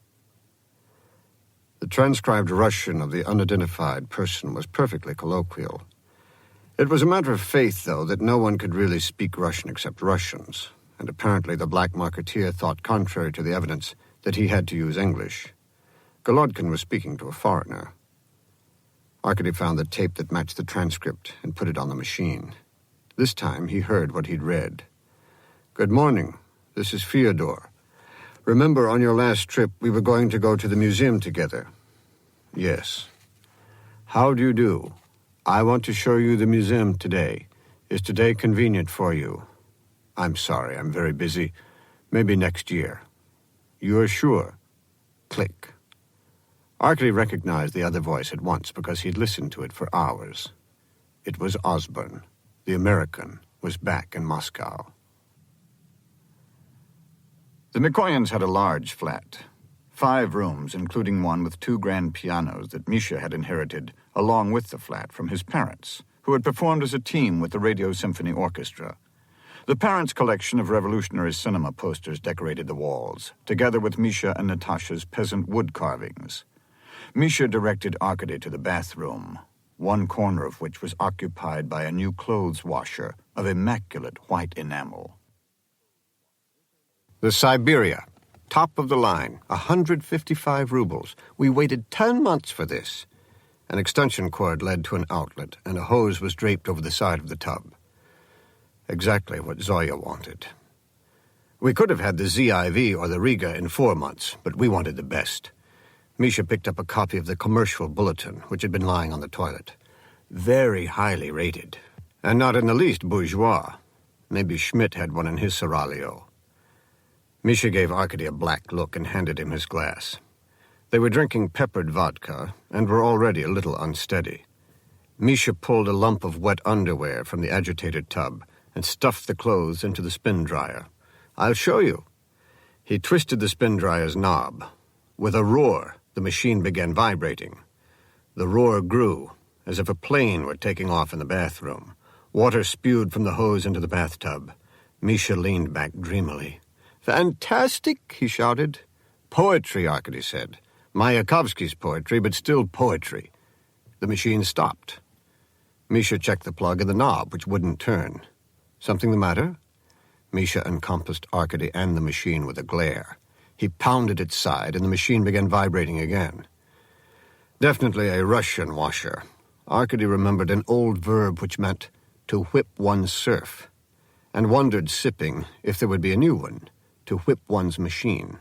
The transcribed Russian of the unidentified person was perfectly colloquial. It was a matter of faith, though, that no one could really speak Russian except Russians, and apparently the black marketeer thought, contrary to the evidence, that he had to use English. Golodkin was speaking to a foreigner. Arkady found the tape that matched the transcript and put it on the machine. This time he heard what he'd read. Good morning. This is Fyodor. Remember, on your last trip, we were going to go to the museum together? Yes. How do you do? I want to show you the museum today. Is today convenient for you? I'm sorry, I'm very busy. Maybe next year. You are sure? Click. Arkady recognized the other voice at once because he'd listened to it for hours. It was Osborne. The American was back in Moscow. The Mikoyans had a large flat. 5 rooms, including one with 2 grand pianos that Misha had inherited, along with the flat, from his parents, who had performed as a team with the Radio Symphony Orchestra. The parents' collection of revolutionary cinema posters decorated the walls, together with Misha and Natasha's peasant wood carvings. Misha directed Arkady to the bathroom, one corner of which was occupied by a new clothes washer of immaculate white enamel. The Siberia. Top of the line. 155 rubles. We waited 10 months for this. An extension cord led to an outlet, and a hose was draped over the side of the tub. Exactly what Zoya wanted. We could have had the ZIV or the Riga in 4 months, but we wanted the best. Misha picked up a copy of the commercial bulletin, which had been lying on the toilet. Very highly rated. And not in the least bourgeois. Maybe Schmidt had one in his seraglio. Misha gave Arkady a black look and handed him his glass. They were drinking peppered vodka and were already a little unsteady. Misha pulled a lump of wet underwear from the agitated tub and stuffed the clothes into the spin dryer. I'll show you. He twisted the spin dryer's knob. With a roar, the machine began vibrating. The roar grew, as if a plane were taking off in the bathroom. Water spewed from the hose into the bathtub. Misha leaned back dreamily. Fantastic, he shouted. Poetry, Arkady said. Mayakovsky's poetry, but still poetry. The machine stopped. Misha checked the plug in the knob, which wouldn't turn. Something the matter? Misha encompassed Arkady and the machine with a glare. He pounded its side, and the machine began vibrating again. Definitely a Russian washer. Arkady remembered an old verb which meant to whip one's serf, and wondered, sipping, if there would be a new one, to whip one's machine.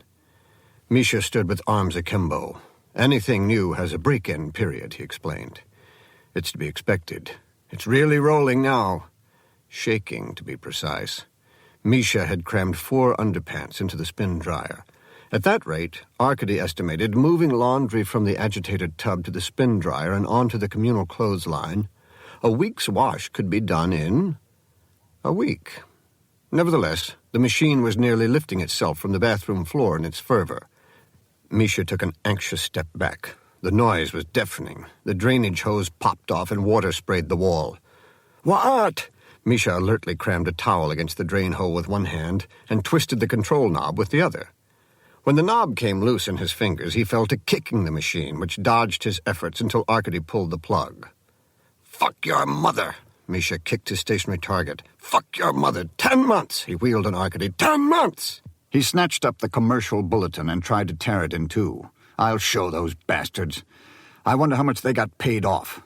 Misha stood with arms akimbo. Anything new has a break-in period, he explained. It's to be expected. It's really rolling now. Shaking, to be precise. Misha had crammed 4 underpants into the spin dryer. At that rate, Arkady estimated, moving laundry from the agitated tub to the spin dryer and onto the communal clothesline, a week's wash could be done in a week. Nevertheless, the machine was nearly lifting itself from the bathroom floor in its fervor. Misha took an anxious step back. The noise was deafening. The drainage hose popped off and water sprayed the wall. What? Misha alertly crammed a towel against the drain hole with one hand and twisted the control knob with the other. When the knob came loose in his fingers, he fell to kicking the machine, which dodged his efforts until Arkady pulled the plug. Fuck your mother! Misha kicked his stationary target. Fuck your mother! 10 months! He wheeled on Arkady. 10 months! He snatched up the commercial bulletin and tried to tear it in two. I'll show those bastards. I wonder how much they got paid off.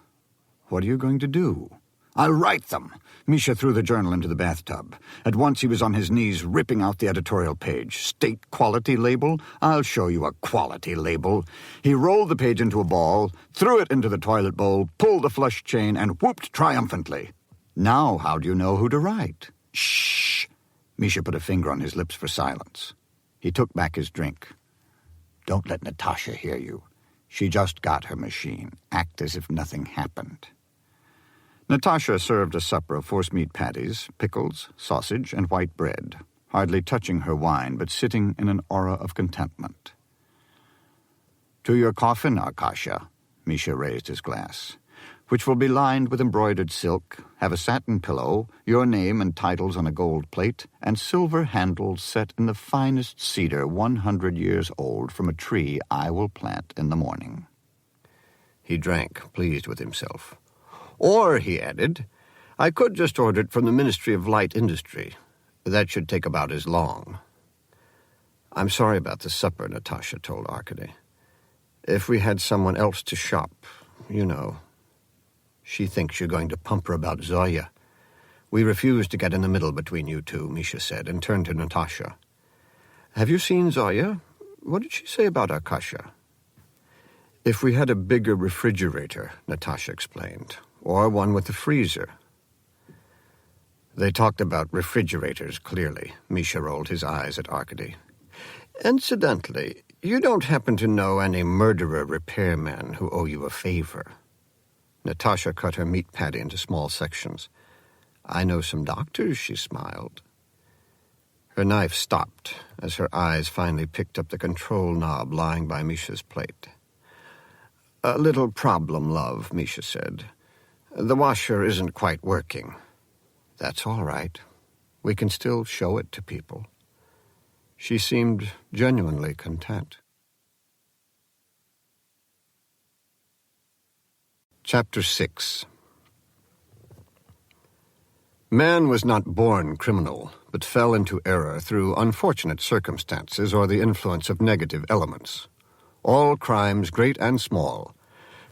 What are you going to do? I'll write them. Misha threw the journal into the bathtub. At once he was on his knees ripping out the editorial page. State quality label? I'll show you a quality label. He rolled the page into a ball, threw it into the toilet bowl, pulled the flush chain, and whooped triumphantly. Now how do you know who to write? Shh! Misha put a finger on his lips for silence. He took back his drink. Don't let Natasha hear you. She just got her machine. Act as if nothing happened. Natasha served a supper of force-meat patties, pickles, sausage, and white bread, hardly touching her wine, but sitting in an aura of contentment. To your coffin, Arkasha. Misha raised his glass. which will be lined with embroidered silk, have a satin pillow, your name and titles on a gold plate, and silver handles set in the finest cedar 100 years old from a tree I will plant in the morning." He drank, pleased with himself. "Or," he added, "I could just order it from the Ministry of Light Industry. That should take about as long." "I'm sorry about the supper," Natasha told Arkady. "If we had someone else to shop, you know." "She thinks you're going to pump her about Zoya. We refuse to get in the middle between you two," Misha said, and turned to Natasha. "Have you seen Zoya? What did she say about Arkasha?" "If we had a bigger refrigerator," Natasha explained, "or one with a freezer." They talked about refrigerators, clearly. Misha rolled his eyes at Arkady. "Incidentally, you don't happen to know any murderer repairmen who owe you a favor?" Natasha cut her meat patty into small sections. "I know some doctors," she smiled. Her knife stopped as her eyes finally picked up the control knob lying by Misha's plate. "A little problem, love," Misha said. "The washer isn't quite working." "That's all right. We can still show it to people." She seemed genuinely content. Chapter 6. Man was not born criminal, but fell into error through unfortunate circumstances or the influence of negative elements. All crimes, great and small,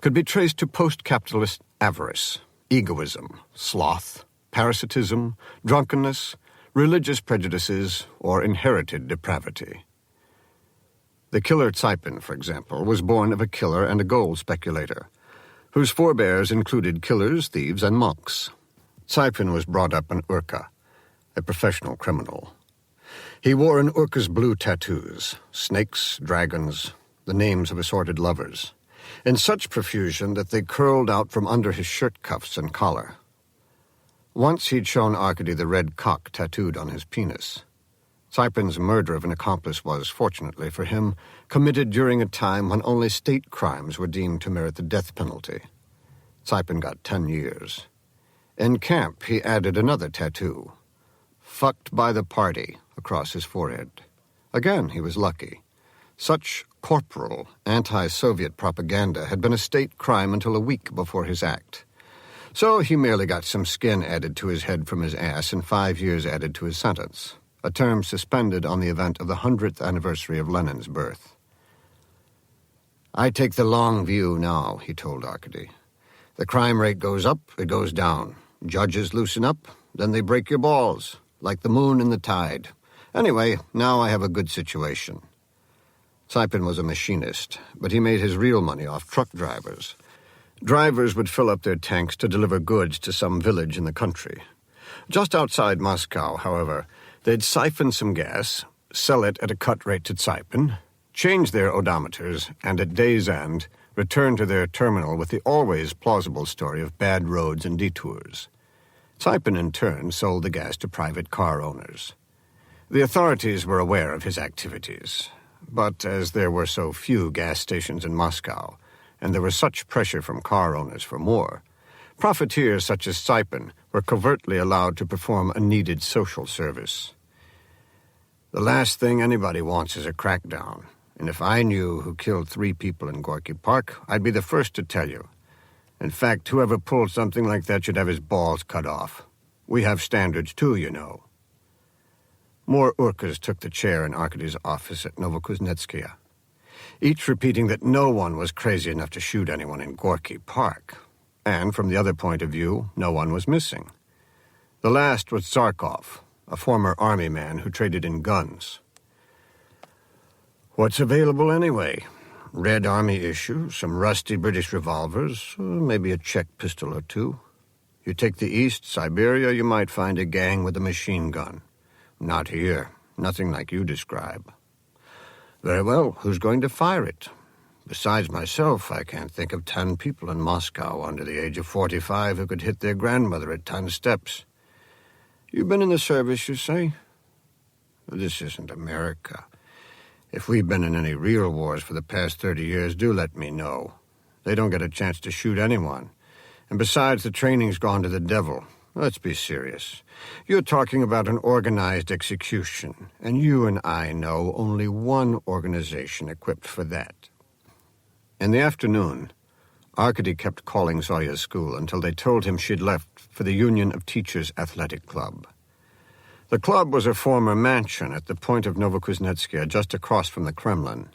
could be traced to post-capitalist avarice, egoism, sloth, parasitism, drunkenness, religious prejudices, or inherited depravity. The killer Tsipin, for example, was born of a killer and a gold speculator, whose forebears included killers, thieves, and monks. Tsipin was brought up an Urka, a professional criminal. He wore an Urka's blue tattoos, snakes, dragons, the names of assorted lovers, in such profusion that they curled out from under his shirt cuffs and collar. Once he'd shown Arkady the red cock tattooed on his penis. Tsipin's murder of an accomplice was, fortunately for him, committed during a time when only state crimes were deemed to merit the death penalty. Tsipin got 10 years. In camp, he added another tattoo, "Fucked by the party," across his forehead. Again, he was lucky. Such corporal, anti-Soviet propaganda had been a state crime until a week before his act. So he merely got some skin added to his head from his ass and 5 years added to his sentence, a term suspended on the event of the 100th anniversary of Lenin's birth. "I take the long view now," he told Arkady. "The crime rate goes up, it goes down. Judges loosen up, then they break your balls, like the moon and the tide. Anyway, now I have a good situation." Tsipin was a machinist, but he made his real money off truck drivers. Drivers would fill up their tanks to deliver goods to some village in the country. Just outside Moscow, however, they'd siphon some gas, sell it at a cut rate to Tsipin, change their odometers, and at day's end, return to their terminal with the always plausible story of bad roads and detours. Tsipin, in turn, sold the gas to private car owners. The authorities were aware of his activities, but as there were so few gas stations in Moscow, and there was such pressure from car owners for more, profiteers such as Tsipin were covertly allowed to perform a needed social service. The last thing anybody wants is a crackdown, and if I knew who killed 3 people in Gorky Park, I'd be the first to tell you. In fact, whoever pulled something like that should have his balls cut off. We have standards too, you know. More Urkas took the chair in Arkady's office at Novokuznetskaya, each repeating that no one was crazy enough to shoot anyone in Gorky Park. And from the other point of view, no one was missing. The last was Zarkov, a former army man who traded in guns. "What's available anyway? Red Army issue, some rusty British revolvers, maybe a Czech pistol or 2. You take the east, Siberia, you might find a gang with a machine gun. Not here, nothing like you describe." "Very well, who's going to fire it? Besides myself, I can't think of 10 people in Moscow under the age of 45 who could hit their grandmother at 10 steps. You've been in the service, you say? This isn't America. If we've been in any real wars for the past 30 years, do let me know. They don't get a chance to shoot anyone. And besides, the training's gone to the devil. Let's be serious. You're talking about an organized execution, and you and I know only one organization equipped for that. In the afternoon, Arkady kept calling Zoya's school until they told him she'd left for the Union of Teachers Athletic Club. The club was a former mansion at the point of Novokuznetskaya, just across from the Kremlin.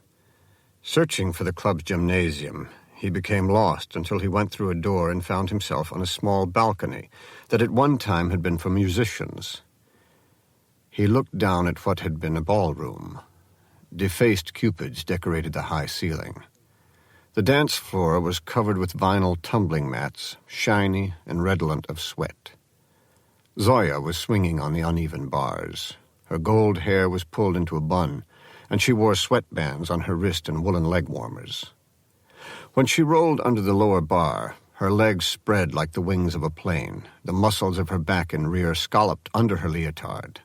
Searching for the club's gymnasium, he became lost until he went through a door and found himself on a small balcony that at one time had been for musicians. He looked down at what had been a ballroom. Defaced cupids decorated the high ceiling. The dance floor was covered with vinyl tumbling mats, shiny and redolent of sweat. Zoya was swinging on the uneven bars. Her gold hair was pulled into a bun, and she wore sweatbands on her wrist and woolen leg warmers. When she rolled under the lower bar, her legs spread like the wings of a plane, the muscles of her back and rear scalloped under her leotard.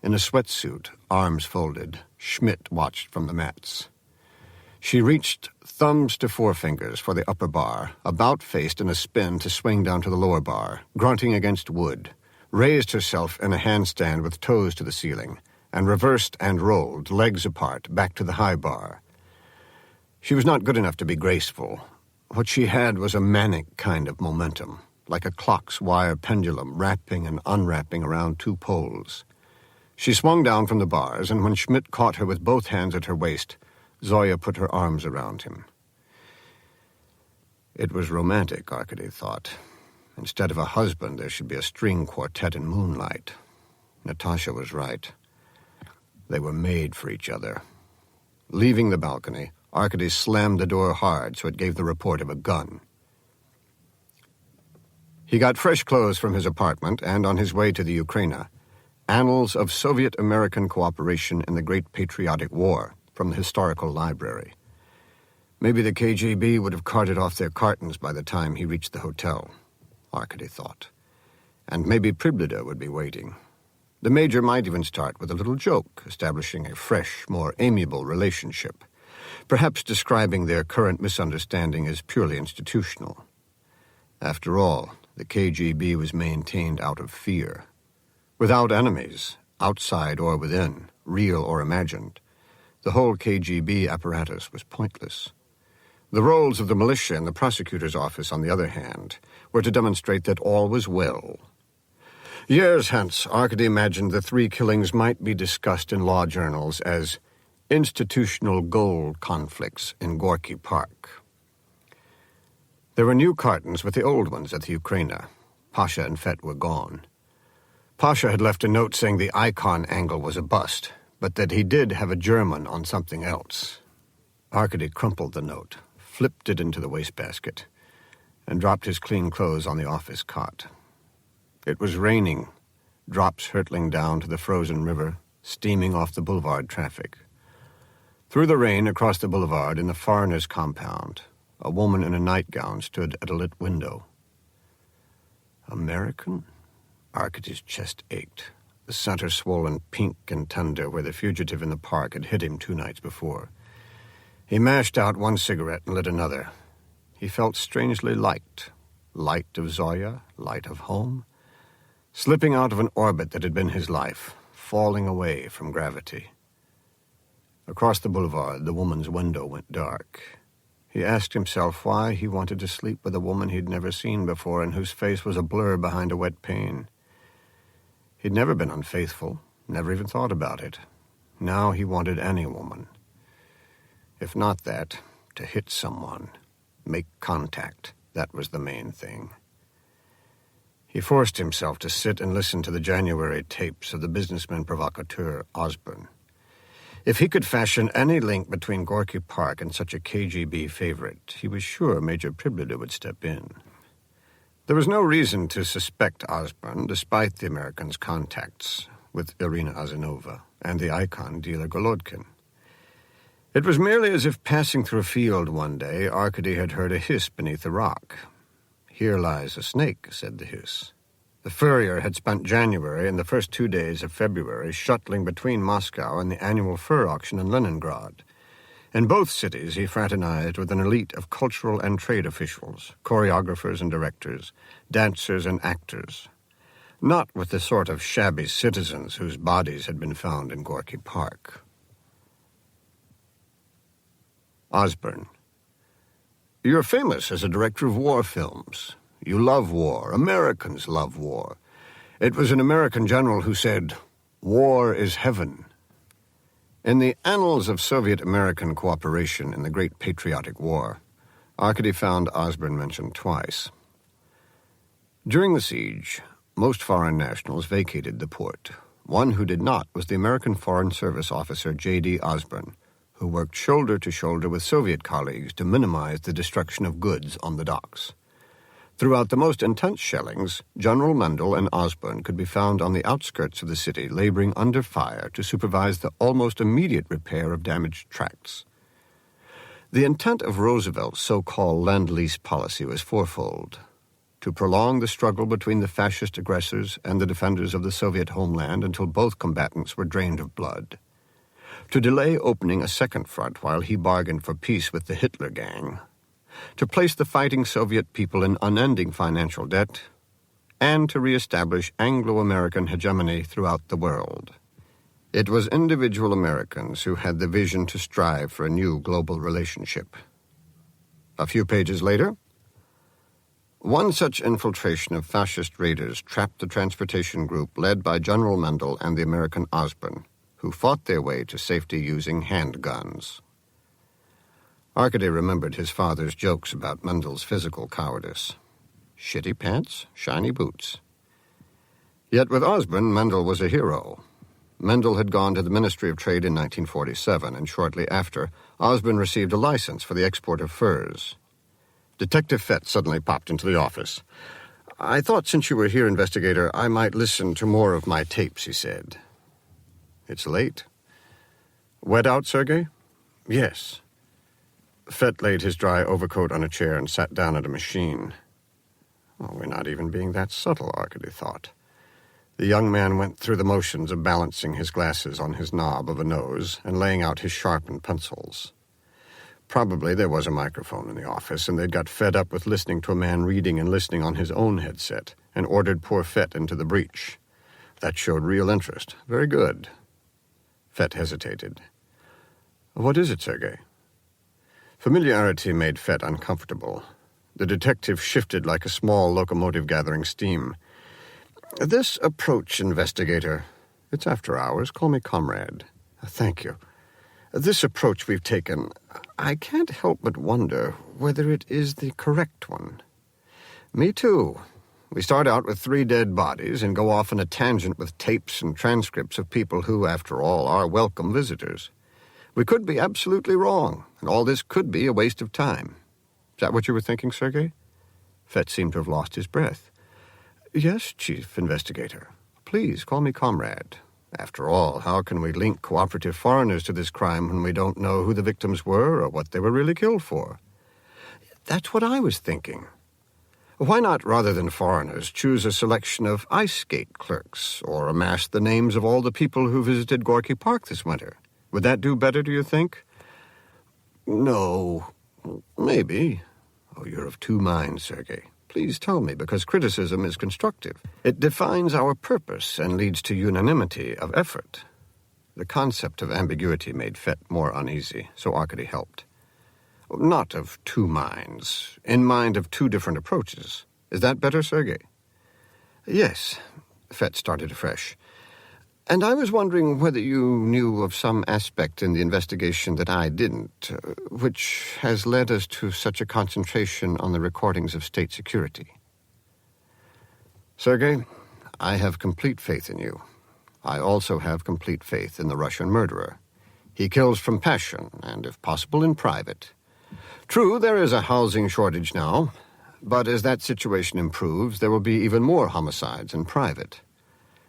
In a sweatsuit, arms folded, Schmidt watched from the mats. She reached thumbs to forefingers for the upper bar, about-faced in a spin to swing down to the lower bar, grunting against wood, raised herself in a handstand with toes to the ceiling, and reversed and rolled, legs apart, back to the high bar. She was not good enough to be graceful. What she had was a manic kind of momentum, like a clock's wire pendulum wrapping and unwrapping around two poles. She swung down from the bars, and when Schmidt caught her with both hands at her waist, Zoya put her arms around him. It was romantic, Arkady thought. Instead of a husband, there should be a string quartet in moonlight. Natasha was right. They were made for each other. Leaving the balcony, Arkady slammed the door hard so it gave the report of a gun. He got fresh clothes from his apartment, and on his way to the Ukraina, Annals of Soviet-American Cooperation in the Great Patriotic War, from the Historical Library. Maybe the KGB would have carted off their cartons by the time he reached the hotel, Arkady thought. And maybe Priblida would be waiting. The major might even start with a little joke, establishing a fresh, more amiable relationship, perhaps describing their current misunderstanding as purely institutional. After all, the KGB was maintained out of fear. Without enemies, outside or within, real or imagined, the whole KGB apparatus was pointless. The roles of the militia and the prosecutor's office, on the other hand, were to demonstrate that all was well. Years hence, Arkady imagined the three killings might be discussed in law journals as institutional gold conflicts in Gorky Park. There were new cartons with the old ones at the Ukraina. Pasha and Fett were gone. Pasha had left a note saying the icon angle was a bust, but that he did have a German on something else. Arkady crumpled the note, flipped it into the wastebasket, and dropped his clean clothes on the office cot. It was raining, drops hurtling down to the frozen river, steaming off the boulevard traffic. Through the rain, across the boulevard, in the foreigner's compound, a woman in a nightgown stood at a lit window. American? Arkady's chest ached, the center swollen pink and tender where the fugitive in the park had hit him 2 nights before. He mashed out one cigarette and lit another. He felt strangely light. Light of Zoya, light of home. Slipping out of an orbit that had been his life, falling away from gravity. Across the boulevard, the woman's window went dark. He asked himself why he wanted to sleep with a woman he'd never seen before and whose face was a blur behind a wet pane. He'd never been unfaithful, never even thought about it. Now he wanted any woman. If not that, to hit someone, make contact, that was the main thing. He forced himself to sit and listen to the January tapes of the businessman provocateur Osborne. If he could fashion any link between Gorky Park and such a KGB favorite, he was sure Major Priblida would step in. There was no reason to suspect Osborne, despite the American's contacts with Irina Azanova and the icon dealer Golodkin. It was merely as if passing through a field one day, Arkady had heard a hiss beneath a rock. "Here lies a snake," said the hiss. The furrier had spent January and the first 2 days of February shuttling between Moscow and the annual fur auction in Leningrad, In both cities, he fraternized with an elite of cultural and trade officials, choreographers and directors, dancers and actors, not with the sort of shabby citizens whose bodies had been found in Gorky Park. Osborne. You're famous as a director of war films. You love war. Americans love war. It was an American general who said, "War is heaven." In the annals of Soviet-American cooperation in the Great Patriotic War, Arkady found Osborne mentioned twice. During the siege, most foreign nationals vacated the port. One who did not was the American Foreign Service officer J.D. Osborne, who worked shoulder to shoulder with Soviet colleagues to minimize the destruction of goods on the docks. Throughout the most intense shellings, General Mendel and Osborne could be found on the outskirts of the city laboring under fire to supervise the almost immediate repair of damaged tracts. The intent of Roosevelt's so-called Lend-Lease policy was fourfold: to prolong the struggle between the fascist aggressors and the defenders of the Soviet homeland until both combatants were drained of blood, to delay opening a second front while he bargained for peace with the Hitler Gang, to place the fighting Soviet people in unending financial debt, and to reestablish Anglo-American hegemony throughout the world. It was individual Americans who had the vision to strive for a new global relationship. A few pages later, one such infiltration of fascist raiders trapped the transportation group led by General Mendel and the American Osborne, who fought their way to safety using handguns. Arkady remembered his father's jokes about Mendel's physical cowardice. Shitty pants, shiny boots. Yet with Osborne, Mendel was a hero. Mendel had gone to the Ministry of Trade in 1947, and shortly after, Osborne received a license for the export of furs. Detective Fett suddenly popped into the office. "I thought since you were here, investigator, I might listen to more of my tapes," he said. "It's late." "Wet out, Sergei?" "Yes." Fett laid his dry overcoat on a chair and sat down at a machine. Well, we're not even being that subtle, Arkady thought. The young man went through the motions of balancing his glasses on his knob of a nose and laying out his sharpened pencils. Probably there was a microphone in the office, and they'd got fed up with listening to a man reading and listening on his own headset, and ordered poor Fett into the breach. That showed real interest. Very good. Fett hesitated. "What is it, Sergei?" Familiarity made Fett uncomfortable. The detective shifted like a small locomotive gathering steam. "This approach, investigator." "It's after hours. Call me comrade." "Thank you. This approach we've taken, I can't help but wonder whether it is the correct one." "Me too. We start out with 3 dead bodies and go off on a tangent with tapes and transcripts of people who, after all, are welcome visitors. We could be absolutely wrong, and all this could be a waste of time. Is that what you were thinking, Sergei?" Fett seemed to have lost his breath. "Yes, Chief Investigator. Please call me comrade. After all, how can we link cooperative foreigners to this crime when we don't know who the victims were or what they were really killed for?" "That's what I was thinking. Why not, rather than foreigners, choose a selection of ice skate clerks or amass the names of all the people who visited Gorky Park this winter? Would that do better, do you think?" "No. Maybe." "Oh, you're of two minds, Sergei. Please tell me, because criticism is constructive. It defines our purpose and leads to unanimity of effort." The concept of ambiguity made Fett more uneasy, so Arkady helped. "Not of two minds. In mind of 2 different approaches. Is that better, Sergei?" "Yes." Fett started afresh. "And I was wondering whether you knew of some aspect in the investigation that I didn't, which has led us to such a concentration on the recordings of state security." "Sergei, I have complete faith in you. I also have complete faith in the Russian murderer. He kills from passion, and if possible in private. True, there is a housing shortage now, but as that situation improves, there will be even more homicides in private.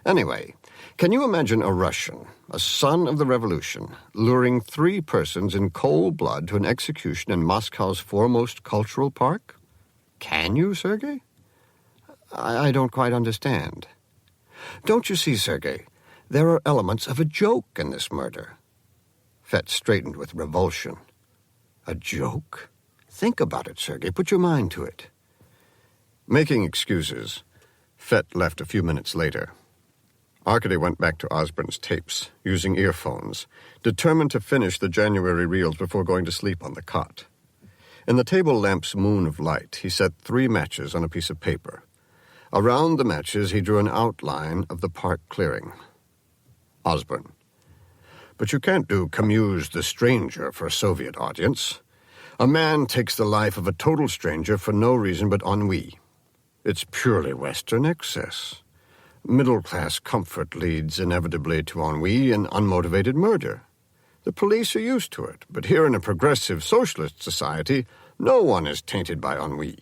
Anyway, can you imagine a Russian, a son of the revolution, luring 3 persons in cold blood to an execution in Moscow's foremost cultural park? Can you, Sergei? I don't quite understand. Don't you see, Sergei, there are elements of a joke in this murder." Fett straightened with revulsion. A joke? Think about it, Sergei. Put your mind to it. Making excuses, Fett left a few minutes later. Arkady went back to Osborne's tapes, using earphones, determined to finish the January reels before going to sleep on the cot. In the table lamp's moon of light, he set 3 matches on a piece of paper. Around the matches, he drew an outline of the park clearing. Osborne. But you can't do Camus' The Stranger for a Soviet audience. A man takes the life of a total stranger for no reason but ennui. It's purely Western excess. Middle-class comfort leads inevitably to ennui and unmotivated murder. The police are used to it, but here in a progressive socialist society, no one is tainted by ennui.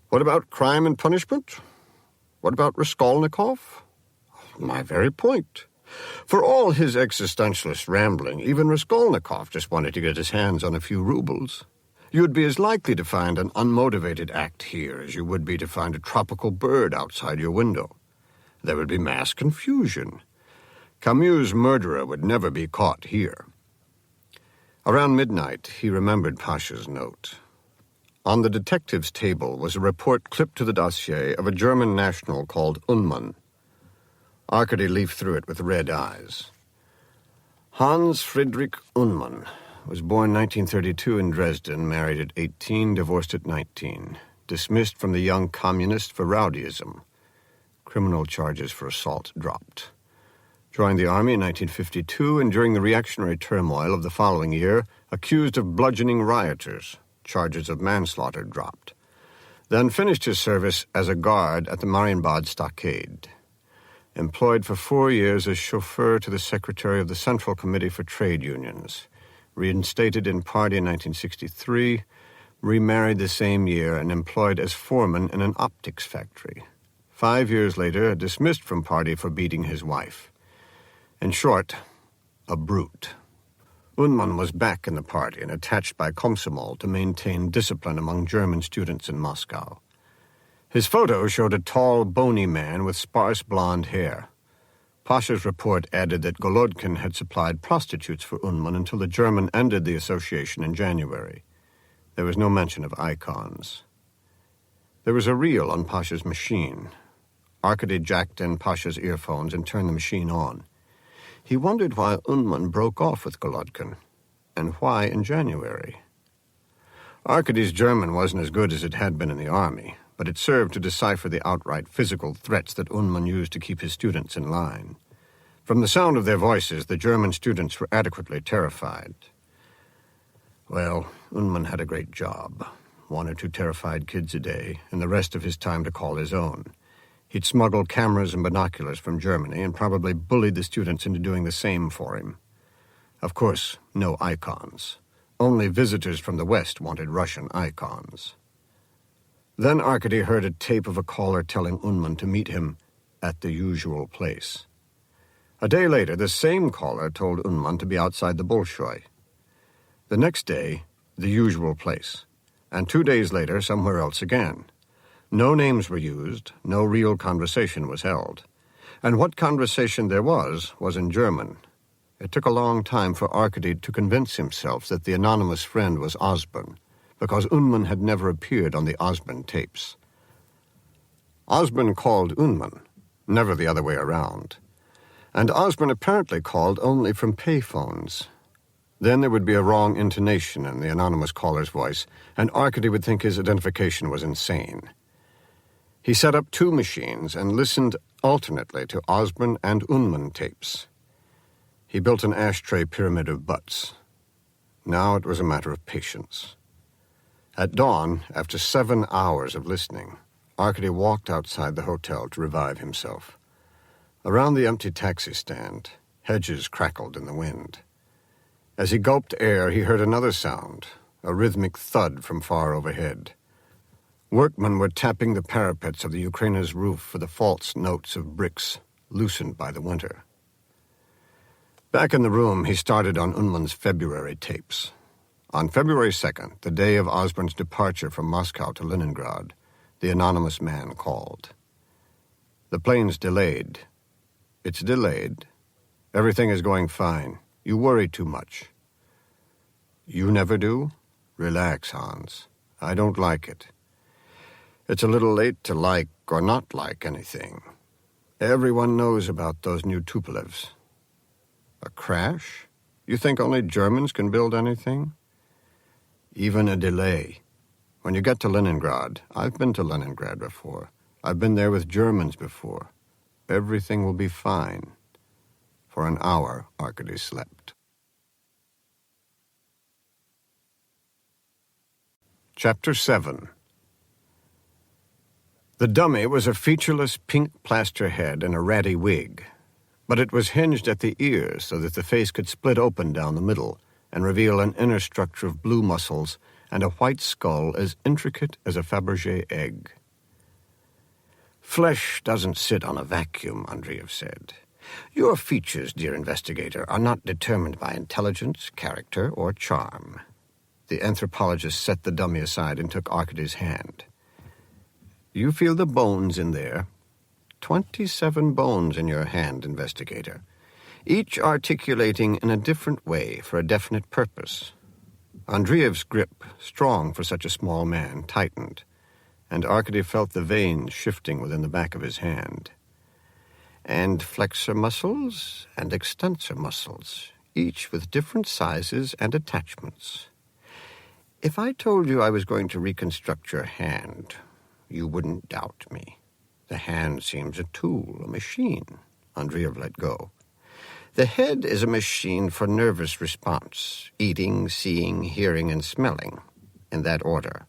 What about Crime and Punishment? What about Raskolnikov? My very point. For all his existentialist rambling, even Raskolnikov just wanted to get his hands on a few rubles. You'd be as likely to find an unmotivated act here as you would be to find a tropical bird outside your window. There would be mass confusion. Camus' murderer would never be caught here. Around midnight, he remembered Pasha's note. On the detective's table was a report clipped to the dossier of a German national called Ullmann. Arkady leafed through it with red eyes. Hans Friedrich Ullmann was born 1932 in Dresden, married at 18, divorced at 19. Dismissed from the Young Communist for rowdyism. Criminal charges for assault dropped. Joined the army in 1952, and during the reactionary turmoil of the following year, accused of bludgeoning rioters. Charges of manslaughter dropped. Then finished his service as a guard at the Marienbad Stockade. Employed for 4 years as chauffeur to the secretary of the Central Committee for Trade Unions. Reinstated in party in 1963, remarried the same year and employed as foreman in an optics factory. 5 years later, dismissed from party for beating his wife. In short, a brute. Ullmann was back in the party and attached by Komsomol to maintain discipline among German students in Moscow. His photo showed a tall, bony man with sparse blonde hair. Pasha's report added that Golodkin had supplied prostitutes for Ullmann until the German ended the association in January. There was no mention of icons. There was a reel on Pasha's machine. Arkady jacked in Pasha's earphones and turned the machine on. He wondered why Ullmann broke off with Golodkin, and why in January. Arkady's German wasn't as good as it had been in the army, but it served to decipher the outright physical threats that Ullmann used to keep his students in line. From the sound of their voices, the German students were adequately terrified. Well, Ullmann had a great job. 1 or 2 terrified kids a day, and the rest of his time to call his own. He'd smuggled cameras and binoculars from Germany and probably bullied the students into doing the same for him. Of course, no icons. Only visitors from the West wanted Russian icons. Then Arkady heard a tape of a caller telling Ullmann to meet him at the usual place. A day later, the same caller told Ullmann to be outside the Bolshoi. The next day, the usual place. And 2 days later, somewhere else again. No names were used, no real conversation was held. And what conversation there was in German. It took a long time for Arkady to convince himself that the anonymous friend was Osborne, because Ullmann had never appeared on the Osborne tapes. Osborne called Ullmann, never the other way around. And Osborne apparently called only from payphones. Then there would be a wrong intonation in the anonymous caller's voice, and Arkady would think his identification was insane. He set up 2 machines and listened alternately to Osborne and Ullmann tapes. He built an ashtray pyramid of butts. Now it was a matter of patience. At dawn, after 7 hours of listening, Arkady walked outside the hotel to revive himself. Around the empty taxi stand, hedges crackled in the wind. As he gulped air, he heard another sound, a rhythmic thud from far overhead. Workmen were tapping the parapets of the Ukraina's roof for the false notes of bricks loosened by the winter. Back in the room, he started on Ullmann's February tapes. On February 2nd, the day of Osborne's departure from Moscow to Leningrad, the anonymous man called. The plane's delayed. It's delayed. Everything is going fine. You worry too much. You never do? Relax, Hans. I don't like it. It's a little late to like or not like anything. Everyone knows about those new Tupolevs. A crash? You think only Germans can build anything? Even a delay. When you get to Leningrad, I've been to Leningrad before. I've been there with Germans before. Everything will be fine. For an hour, Arkady slept. Chapter 7. The dummy was a featureless pink plaster head and a ratty wig, but it was hinged at the ears so that the face could split open down the middle and reveal an inner structure of blue muscles and a white skull as intricate as a Fabergé egg. Flesh doesn't sit on a vacuum, Andreev said. Your features, dear investigator, are not determined by intelligence, character, or charm. The anthropologist set the dummy aside and took Arkady's hand. You feel the bones in there? 27 bones in your hand, investigator, each articulating in a different way for a definite purpose. Andreev's grip, strong for such a small man, tightened, and Arkady felt the veins shifting within the back of his hand. And flexor muscles and extensor muscles, each with different sizes and attachments. If I told you I was going to reconstruct your hand, you wouldn't doubt me. The hand seems a tool, a machine. Andreev let go. The head is a machine for nervous response, eating, seeing, hearing, and smelling, in that order.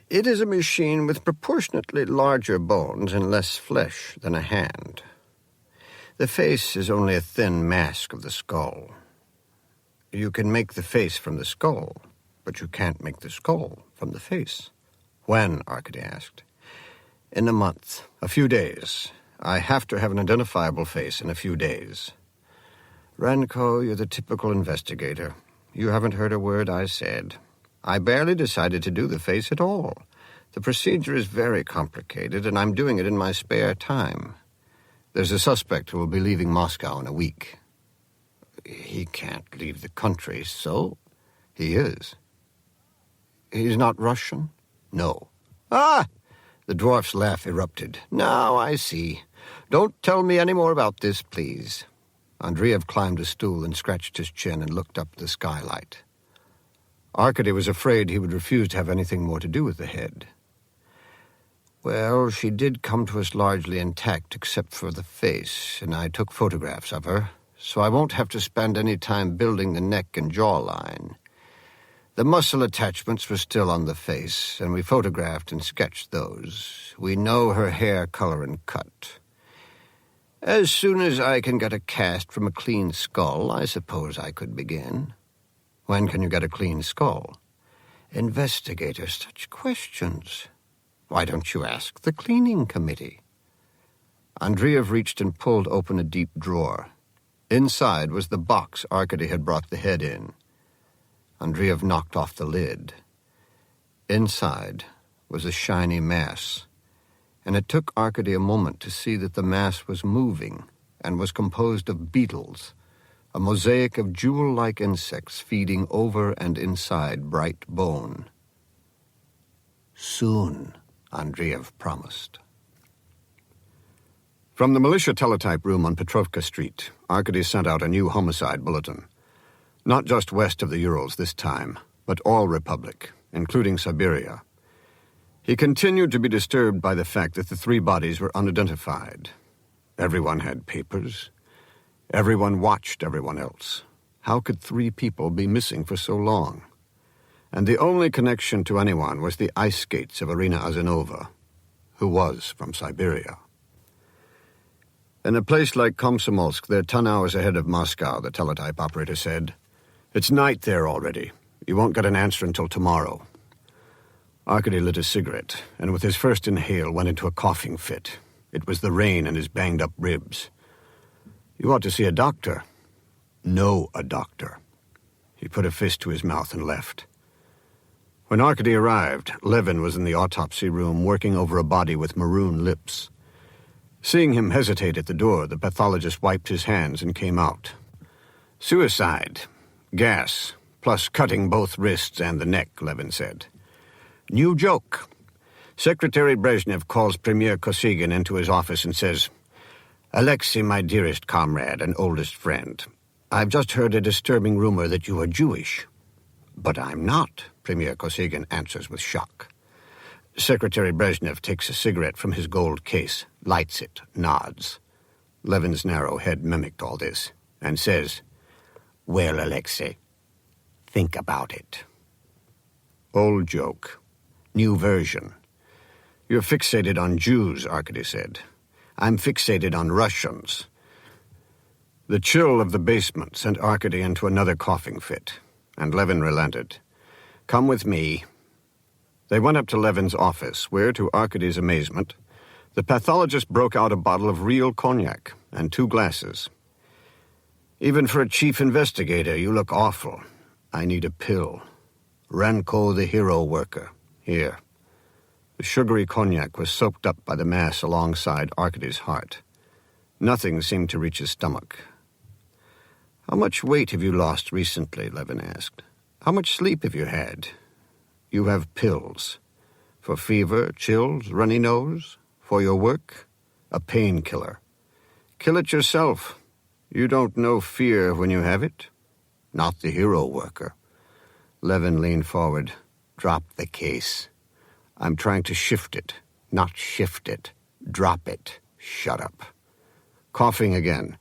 It is a machine with proportionately larger bones and less flesh than a hand. The face is only a thin mask of the skull. You can make the face from the skull, but you can't make the skull from the face. When? Arkady asked. In a month, a few days. I have to have an identifiable face in a few days. Renko, you're the typical investigator. You haven't heard a word I said. I barely decided to do the face at all. The procedure is very complicated, and I'm doing it in my spare time. There's a suspect who will be leaving Moscow in a week. He can't leave the country, so he is. He's not Russian? No. Ah! The dwarf's laugh erupted. Now I see. Don't tell me any more about this, please. Andreev climbed a stool and scratched his chin and looked up at the skylight. Arkady was afraid he would refuse to have anything more to do with the head. Well, she did come to us largely intact except for the face, and I took photographs of her, so I won't have to spend any time building the neck and jawline. The muscle attachments were still on the face, and we photographed and sketched those. We know her hair color and cut. As soon as I can get a cast from a clean skull, I suppose I could begin. When can you get a clean skull? Investigator, such questions. Why don't you ask the cleaning committee? Andreev reached and pulled open a deep drawer. Inside was the box Arkady had brought the head in. Andreev knocked off the lid. Inside was a shiny mass, and it took Arkady a moment to see that the mass was moving and was composed of beetles, a mosaic of jewel-like insects feeding over and inside bright bone. Soon, Andreev promised. From the militia teletype room on Petrovka Street, Arkady sent out a new homicide bulletin. Not just west of the Urals this time, but all Republic, including Siberia. He continued to be disturbed by the fact that the 3 bodies were unidentified. Everyone had papers. Everyone watched everyone else. How could 3 people be missing for so long? And the only connection to anyone was the ice skates of Irina Azanova, who was from Siberia. In a place like Komsomolsk, they're 10 hours ahead of Moscow, the teletype operator said. It's night there already. You won't get an answer until tomorrow. Arkady lit a cigarette, and with his first inhale went into a coughing fit. It was the rain in his banged-up ribs. You ought to see a doctor. Know a doctor. He put a fist to his mouth and left. When Arkady arrived, Levin was in the autopsy room working over a body with maroon lips. Seeing him hesitate at the door, the pathologist wiped his hands and came out. Suicide. Gas. plus cutting both wrists and the neck, Levin said. New joke. Secretary Brezhnev calls Premier Kosygin into his office and says, Alexei, my dearest comrade and oldest friend, I've just heard a disturbing rumor that you are Jewish. But I'm not, Premier Kosygin answers with shock. Secretary Brezhnev takes a cigarette from his gold case, lights it, nods. Levin's narrow head mimicked all this, and says, Well, Alexei, think about it. Old joke. New version. You're fixated on Jews, Arkady said. I'm fixated on Russians. The chill of the basement sent Arkady into another coughing fit, and Levin relented. Come with me. They went up to Levin's office, where, to Arkady's amazement, the pathologist broke out a bottle of real cognac and 2 glasses. Even for a chief investigator, you look awful. I need a pill. Renko, the hero worker. Here. The sugary cognac was soaked up by the mass alongside Arkady's heart. Nothing seemed to reach his stomach. How much weight have you lost recently? Levin asked. How much sleep have you had? You have pills. For fever, chills, runny nose? For your work? A painkiller. Kill it yourself. You don't know fear when you have it? Not the hero worker. Levin leaned forward. Drop the case. I'm trying to shift it, not shift it. Drop it. Shut up. Coughing again,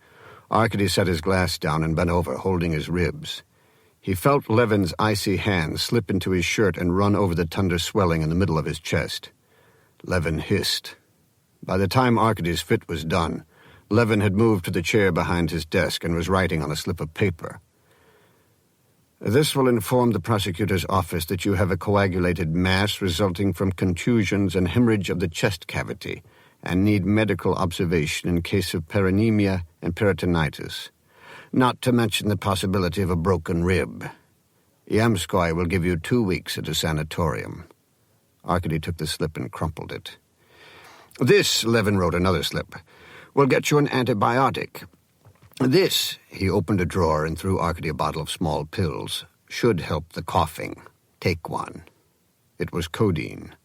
Arkady set his glass down and bent over, holding his ribs. He felt Levin's icy hand slip into his shirt and run over the tender swelling in the middle of his chest. Levin hissed. By the time Arkady's fit was done, Levin had moved to the chair behind his desk and was writing on a slip of paper. This will inform the prosecutor's office that you have a coagulated mass resulting from contusions and hemorrhage of the chest cavity and need medical observation in case of perinemia and peritonitis, not to mention the possibility of a broken rib. Yamskoy will give you 2 weeks at a sanatorium. Arkady took the slip and crumpled it. This, Levin wrote another slip, will get you an antibiotic. This, he opened a drawer and threw Arkady a bottle of small pills, should help the coughing. Take one. It was codeine.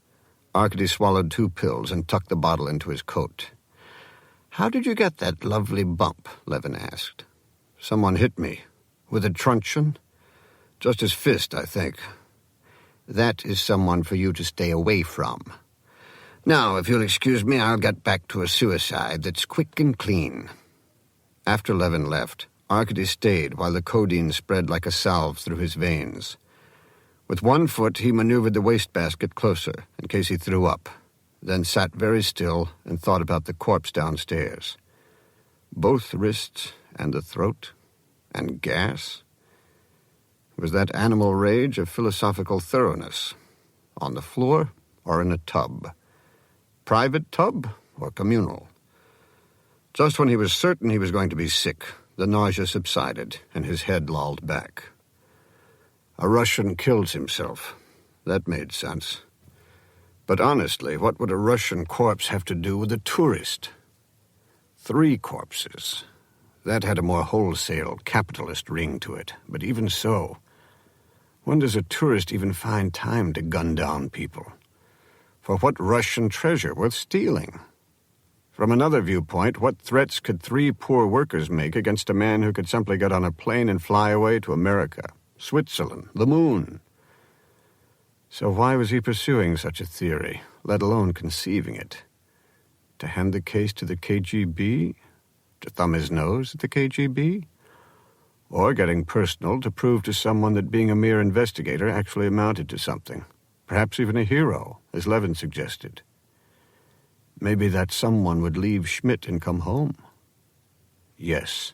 Arkady swallowed 2 pills and tucked the bottle into his coat. How did you get that lovely bump? Levin asked. Someone hit me. With a truncheon? Just his fist, I think. That is someone for you to stay away from. Now, if you'll excuse me, I'll get back to a suicide that's quick and clean. After Levin left, Arkady stayed while the codeine spread like a salve through his veins. With 1 foot, he maneuvered the wastebasket closer, in case he threw up, then sat very still and thought about the corpse downstairs. Both wrists and the throat, and gas. Was that animal rage of philosophical thoroughness? On the floor or in a tub? Private tub or communal? Just when he was certain he was going to be sick, the nausea subsided and his head lolled back. A Russian kills himself. That made sense. But honestly, what would a Russian corpse have to do with a tourist? 3 corpses. That had a more wholesale, capitalist ring to it. But even so, when does a tourist even find time to gun down people? For what Russian treasure worth stealing? From another viewpoint, what threats could 3 poor workers make against a man who could simply get on a plane and fly away to America, Switzerland, the moon? So why was he pursuing such a theory, let alone conceiving it? To hand the case to the KGB? To thumb his nose at the KGB? Or, getting personal, to prove to someone that being a mere investigator actually amounted to something, perhaps even a hero, as Levin suggested. Maybe that someone would leave Schmidt and come home. Yes,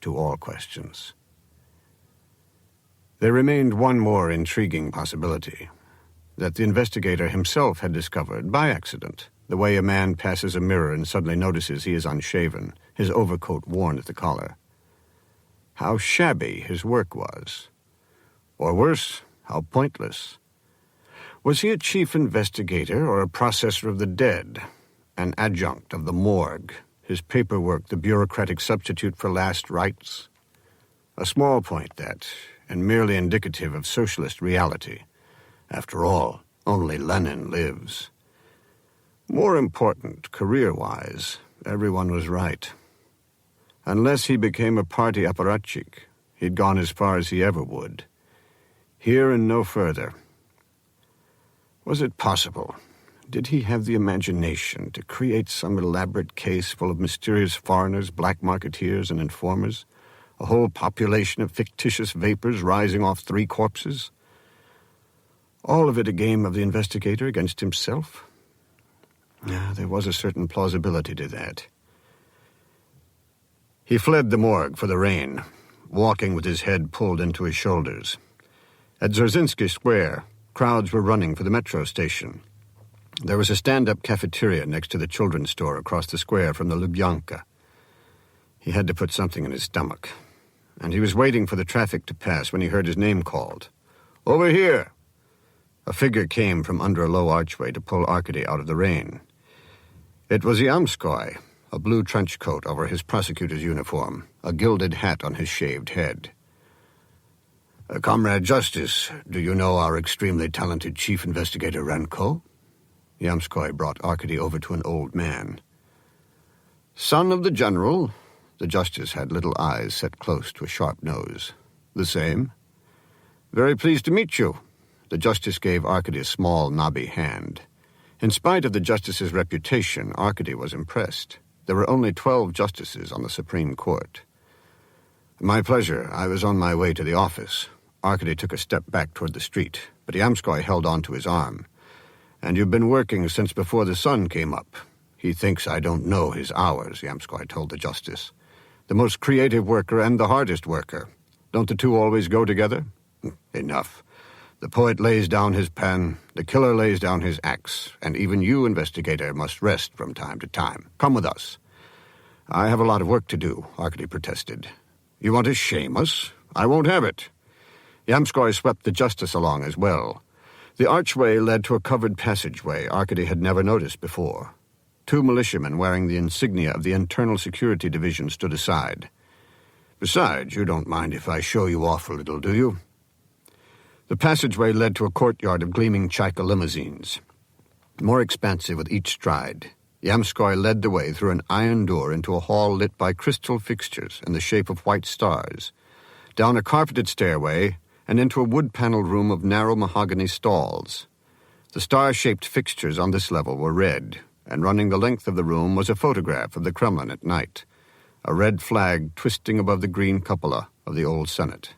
to all questions. There remained one more intriguing possibility, that the investigator himself had discovered, by accident, the way a man passes a mirror and suddenly notices he is unshaven, his overcoat worn at the collar. How shabby his work was. Or worse, how pointless. Was he a chief investigator or a processor of the dead? An adjunct of the morgue, his paperwork the bureaucratic substitute for last rites? A small point that, and merely indicative of socialist reality. After all, only Lenin lives. More important, career-wise, everyone was right. Unless he became a party apparatchik, he'd gone as far as he ever would. Here and no further. Was it possible? Did he have the imagination to create some elaborate case full of mysterious foreigners, black marketeers, and informers? A whole population of fictitious vapors rising off 3 corpses? All of it a game of the investigator against himself? There was a certain plausibility to that. He fled the morgue for the rain, walking with his head pulled into his shoulders. At Dzerzhinsky Square, crowds were running for the metro station. There was a stand-up cafeteria next to the children's store across the square from the Lubyanka. He had to put something in his stomach, and he was waiting for the traffic to pass when he heard his name called. "Over here!" A figure came from under a low archway to pull Arkady out of the rain. It was Yamskoy, a blue trench coat over his prosecutor's uniform, a gilded hat on his shaved head. "Comrade Justice, do you know our extremely talented chief investigator Renko?" Yamskoy brought Arkady over to an old man. "Son of the general." The justice had little eyes set close to a sharp nose. "The same." "Very pleased to meet you." The justice gave Arkady a small, knobby hand. In spite of the justice's reputation, Arkady was impressed. There were only 12 justices on the Supreme Court. "My pleasure. I was on my way to the office." Arkady took a step back toward the street, but Yamskoy held on to his arm. "And you've been working since before the sun came up." "He thinks I don't know his hours," Yamskoy told the justice. "The most creative worker and the hardest worker. Don't the two always go together?" "Enough. The poet lays down his pen, the killer lays down his axe, and even you, investigator, must rest from time to time. Come with us." "I have a lot of work to do," Arkady protested. "You want to shame us? I won't have it." Yamskoy swept the justice along as well. The archway led to a covered passageway Arkady had never noticed before. 2 militiamen wearing the insignia of the Internal Security Division stood aside. "Besides, you don't mind if I show you off a little, do you?" The passageway led to a courtyard of gleaming Chaika limousines, more expansive with each stride. Yamskoy led the way through an iron door into a hall lit by crystal fixtures in the shape of white stars, down a carpeted stairway, and into a wood-paneled room of narrow mahogany stalls. The star-shaped fixtures on this level were red, and running the length of the room was a photograph of the Kremlin at night, a red flag twisting above the green cupola of the old Senate.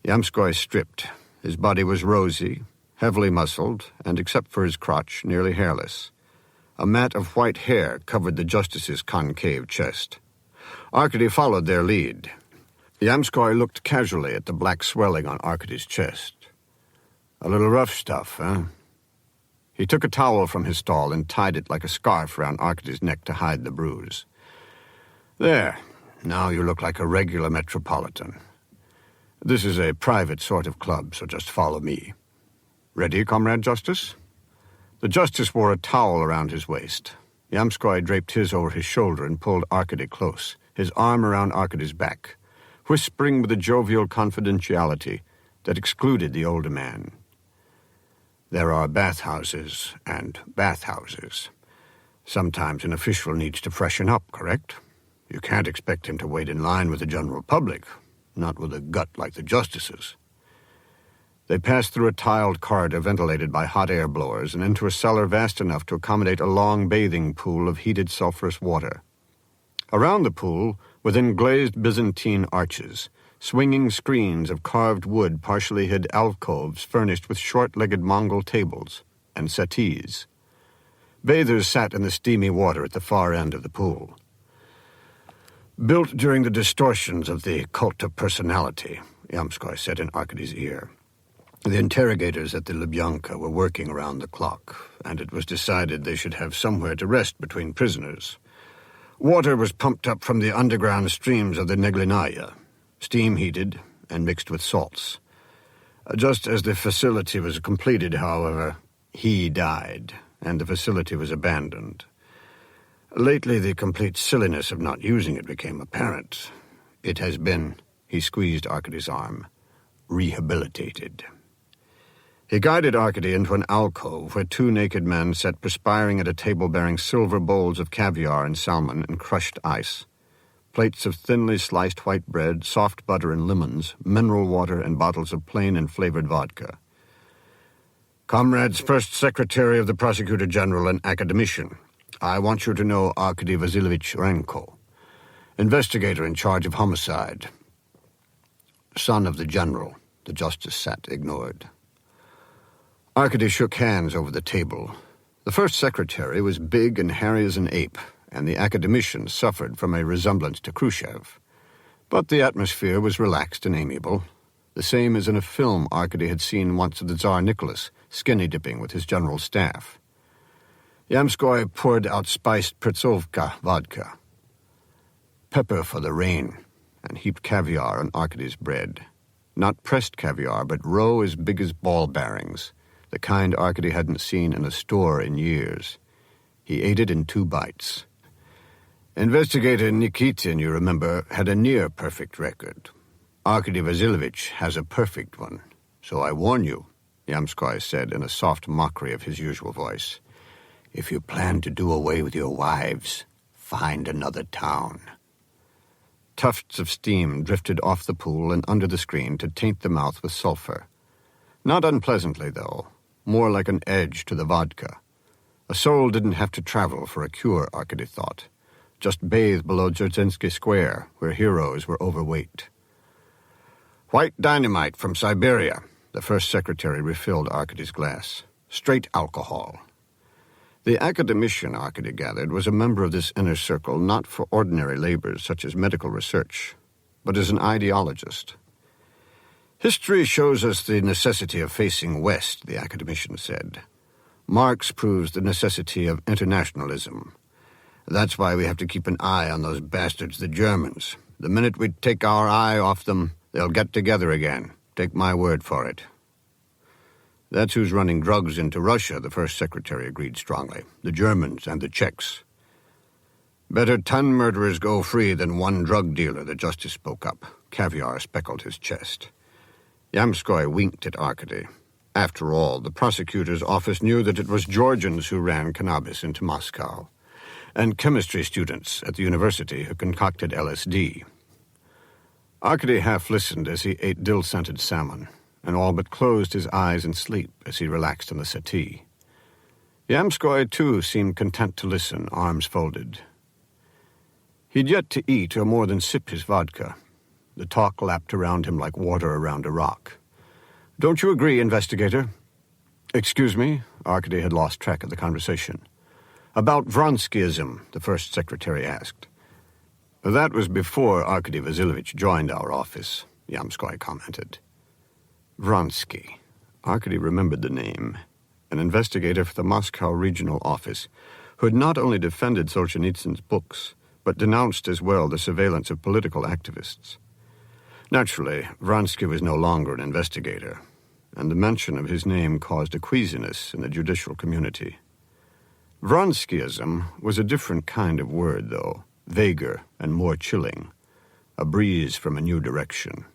Yamskoy stripped. His body was rosy, heavily muscled, and except for his crotch, nearly hairless. A mat of white hair covered the justice's concave chest. Arkady followed their lead. Yamskoy looked casually at the black swelling on Arkady's chest. "A little rough stuff, huh?" He took a towel from his stall and tied it like a scarf around Arkady's neck to hide the bruise. "There. Now you look like a regular metropolitan. This is a private sort of club, so just follow me. Ready, Comrade Justice?" The justice wore a towel around his waist. Yamskoy draped his over his shoulder and pulled Arkady close, his arm around Arkady's back, whispering with a jovial confidentiality that excluded the older man. "There are bathhouses and bathhouses. Sometimes an official needs to freshen up, correct? You can't expect him to wait in line with the general public, not with a gut like the justices." They passed through a tiled corridor ventilated by hot air blowers and into a cellar vast enough to accommodate a long bathing pool of heated sulphurous water. Around the pool, within glazed Byzantine arches, swinging screens of carved wood partially hid alcoves furnished with short-legged Mongol tables and settees. Bathers sat in the steamy water at the far end of the pool. "Built during the distortions of the cult of personality," Yamskoy said in Arkady's ear. "The interrogators at the Lubyanka were working around the clock, and it was decided they should have somewhere to rest between prisoners. Water was pumped up from the underground streams of the Neglinaya, steam heated and mixed with salts. Just as the facility was completed, however, he died, and the facility was abandoned. Lately, the complete silliness of not using it became apparent. It has been," he squeezed Arkady's arm, rehabilitated. He guided Arkady into an alcove where two naked men sat perspiring at a table bearing silver bowls of caviar and salmon and crushed ice, plates of thinly sliced white bread, soft butter and lemons, mineral water, and bottles of plain and flavored vodka. "Comrades, First Secretary of the Prosecutor General and Academician, I want you to know Arkady Vasilyevich Renko, investigator in charge of homicide. Son of the General," the justice sat ignored. Arkady shook hands over the table. The First Secretary was big and hairy as an ape, and the academician suffered from a resemblance to Khrushchev. But the atmosphere was relaxed and amiable, the same as in a film Arkady had seen once of the Tsar Nicholas, skinny-dipping with his general staff. Yamskoy poured out spiced Pertsovka vodka, pepper for the rain, and heaped caviar on Arkady's bread. Not pressed caviar, but roe as big as ball bearings, the kind Arkady hadn't seen in a store in years. He ate it in 2 bites. Investigator Nikitin, you remember, had a near-perfect record. Arkady Vasilyevich has a perfect one. So I warn you, Yamskoy said in a soft mockery of his usual voice. If you plan to do away with your wives, find another town. Tufts of steam drifted off the pool and under the screen to taint the mouth with sulfur. Not unpleasantly, though. More like an edge to the vodka. A soul didn't have to travel for a cure, Arkady thought. Just bathe below Dzerzhinsky Square, where heroes were overweight. White dynamite from Siberia. The First Secretary refilled Arkady's glass. Straight alcohol. The academician, Arkady gathered, was a member of this inner circle not for ordinary labors such as medical research, but as an ideologist. History shows us the necessity of facing west, the academician said. Marx proves the necessity of internationalism. That's why we have to keep an eye on those bastards, the Germans. The minute we take our eye off them, they'll get together again. Take my word for it. That's who's running drugs into Russia, the First Secretary agreed strongly. The Germans and the Czechs. Better 10 murderers go free than 1 drug dealer, the justice spoke up. Caviar speckled his chest. Yamskoy winked at Arkady. After all, the prosecutor's office knew that it was Georgians who ran cannabis into Moscow, and chemistry students at the university who concocted LSD. Arkady half-listened as he ate dill-scented salmon, and all but closed his eyes in sleep as he relaxed on the settee. Yamskoy, too, seemed content to listen, arms folded. He'd yet to eat or more than sip his vodka. The talk lapped around him like water around a rock. Don't you agree, investigator? Excuse me? Arkady had lost track of the conversation. About Vronskyism, the First Secretary asked. That was before Arkady Vasilyevich joined our office, Yamskoy commented. Vronsky. Arkady remembered the name. An investigator for the Moscow regional office who had not only defended Solzhenitsyn's books, but denounced as well the surveillance of political activists. Naturally, Vronsky was no longer an investigator, and the mention of his name caused a queasiness in the judicial community. Vronskyism was a different kind of word, though, vaguer and more chilling, a breeze from a new direction.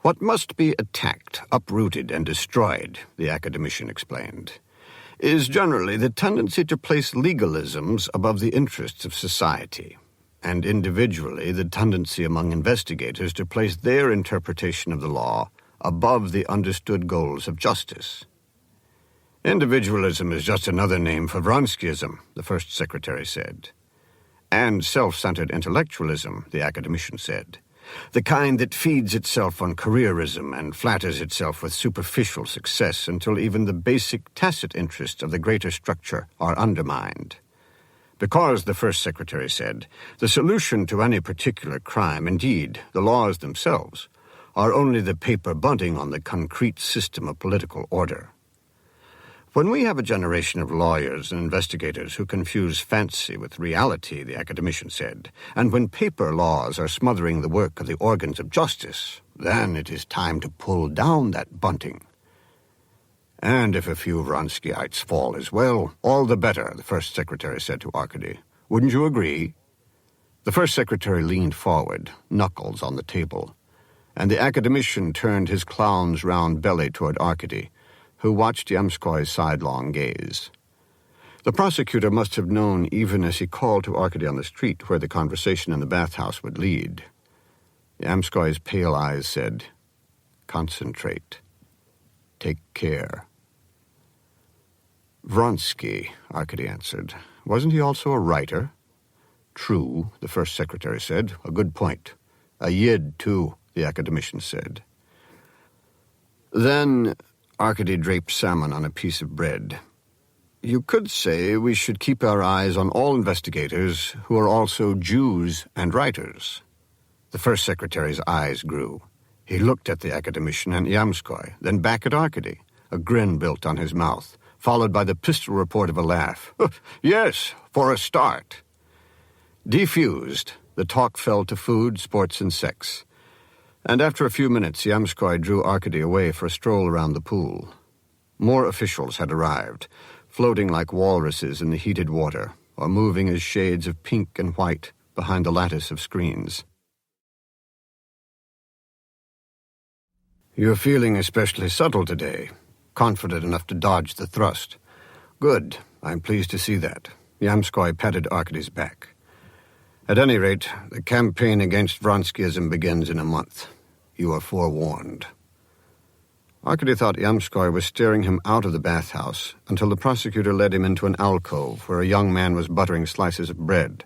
What must be attacked, uprooted, and destroyed, the academician explained, is generally the tendency to place legalisms above the interests of society, and individually the tendency among investigators to place their interpretation of the law above the understood goals of justice. Individualism is just another name for Vronskyism, the First Secretary said. And self-centered intellectualism, the academician said. The kind that feeds itself on careerism and flatters itself with superficial success until even the basic tacit interests of the greater structure are undermined. Because, the First Secretary said, the solution to any particular crime, indeed, the laws themselves, are only the paper bunting on the concrete system of political order. When we have a generation of lawyers and investigators who confuse fancy with reality, the academician said, and when paper laws are smothering the work of the organs of justice, then it is time to pull down that bunting. And if a few Vronskyites fall as well, all the better, the First Secretary said to Arkady. Wouldn't you agree? The First Secretary leaned forward, knuckles on the table. and the academician turned his clown's round belly toward Arkady, who watched Yamskoy's sidelong gaze. The prosecutor must have known even as he called to Arkady on the street where the conversation in the bathhouse would lead. Yamskoy's pale eyes said, "Concentrate. Take care." "Vronsky," Arkady answered. "Wasn't he also a writer?" "True," the first secretary said. "A good point. A Yid, too," the academician said. Then Arkady draped salmon on a piece of bread. "You could say we should keep our eyes on all investigators who are also Jews and writers." The first secretary's eyes grew. He looked at the academician and Yamskoy, then back at Arkady. A grin built on his mouth, followed by the pistol report of a laugh. "Yes, for a start." Defused, the talk fell to food, sports, and sex. And after a few minutes, Yamskoy drew Arkady away for a stroll around the pool. More officials had arrived, floating like walruses in the heated water, or moving as shades of pink and white behind the lattice of screens. "You're feeling especially subtle today, confident enough to dodge the thrust. Good, I'm pleased to see that." Yamskoy patted Arkady's back. "At any rate, the campaign against Vronskyism begins in a month. You are forewarned." Arkady thought Yamskoy was staring him out of the bathhouse until the prosecutor led him into an alcove where a young man was buttering slices of bread.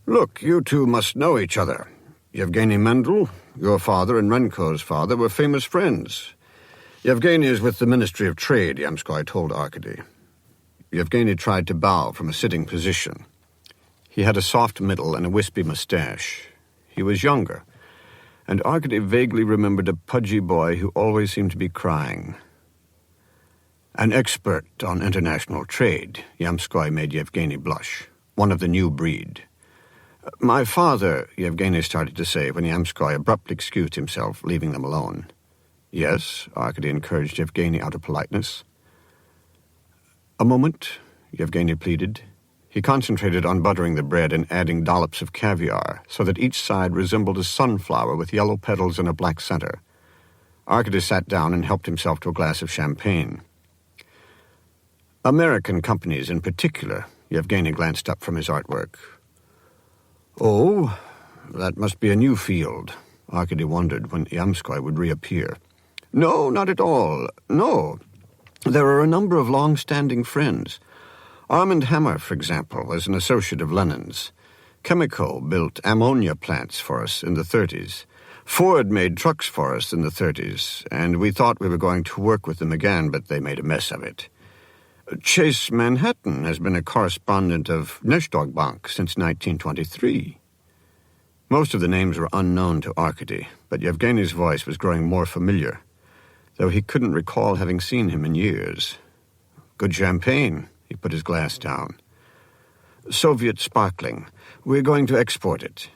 "Look, you two must know each other. Yevgeny Mendel, your father and Renko's father, were famous friends. Yevgeny is with the Ministry of Trade," Yamskoy told Arkady. Yevgeny tried to bow from a sitting position. He had a soft middle and a wispy mustache. He was younger, and Arkady vaguely remembered a pudgy boy who always seemed to be crying. "An expert on international trade," Yamskoy made Yevgeny blush, "one of the new breed." "My father," Yevgeny started to say when Yamskoy abruptly excused himself, leaving them alone. "Yes," Arkady encouraged Yevgeny out of politeness. "A moment," Yevgeny pleaded. He concentrated on buttering the bread and adding dollops of caviar so that each side resembled a sunflower with yellow petals and a black center. Arkady sat down and helped himself to a glass of champagne. "American companies in particular," Yevgeny glanced up from his artwork. "Oh, that must be a new field," Arkady wondered when Yamskoy would reappear. "No, not at all. No. There are a number of long-standing friends. Armand Hammer, for example, was an associate of Lenin's. Chemico built ammonia plants for us in the 30s. Ford made trucks for us in the 30s, and we thought we were going to work with them again, but they made a mess of it. Chase Manhattan has been a correspondent of Neshdog Bank since 1923. Most of the names were unknown to Arkady, but Yevgeny's voice was growing more familiar, though he couldn't recall having seen him in years. "Good champagne." He put his glass down. "Soviet sparkling. We're going to export it."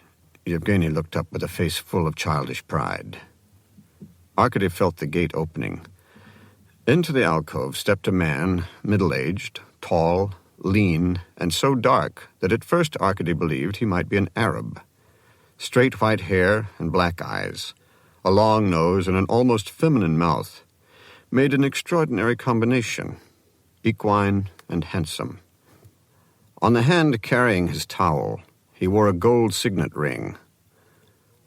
Yevgeny looked up with a face full of childish pride. Arkady felt the gate opening. Into the alcove stepped a man, middle-aged, tall, lean, and so dark that at first Arkady believed he might be an Arab. Straight white hair and black eyes, a long nose and an almost feminine mouth, made an extraordinary combination, equine and handsome. On the hand carrying his towel, he wore a gold signet ring.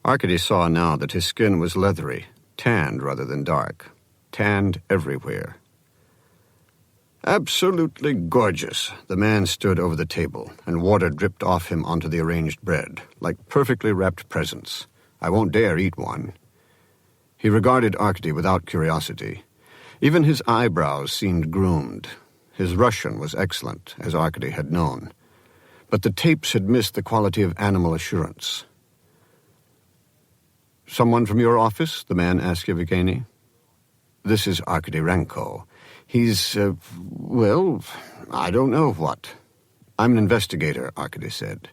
Arkady saw now that his skin was leathery, tanned rather than dark, tanned everywhere. "Absolutely gorgeous." The man stood over the table, and water dripped off him onto the arranged bread, like perfectly wrapped presents. "I won't dare eat one." He regarded Arkady without curiosity. Even his eyebrows seemed groomed. His Russian was excellent, as Arkady had known, but the tapes had missed the quality of animal assurance. "Someone from your office?" the man asked Yevgeny. "This is Arkady Renko. He's, well, I don't know what." "I'm an investigator," Arkady said.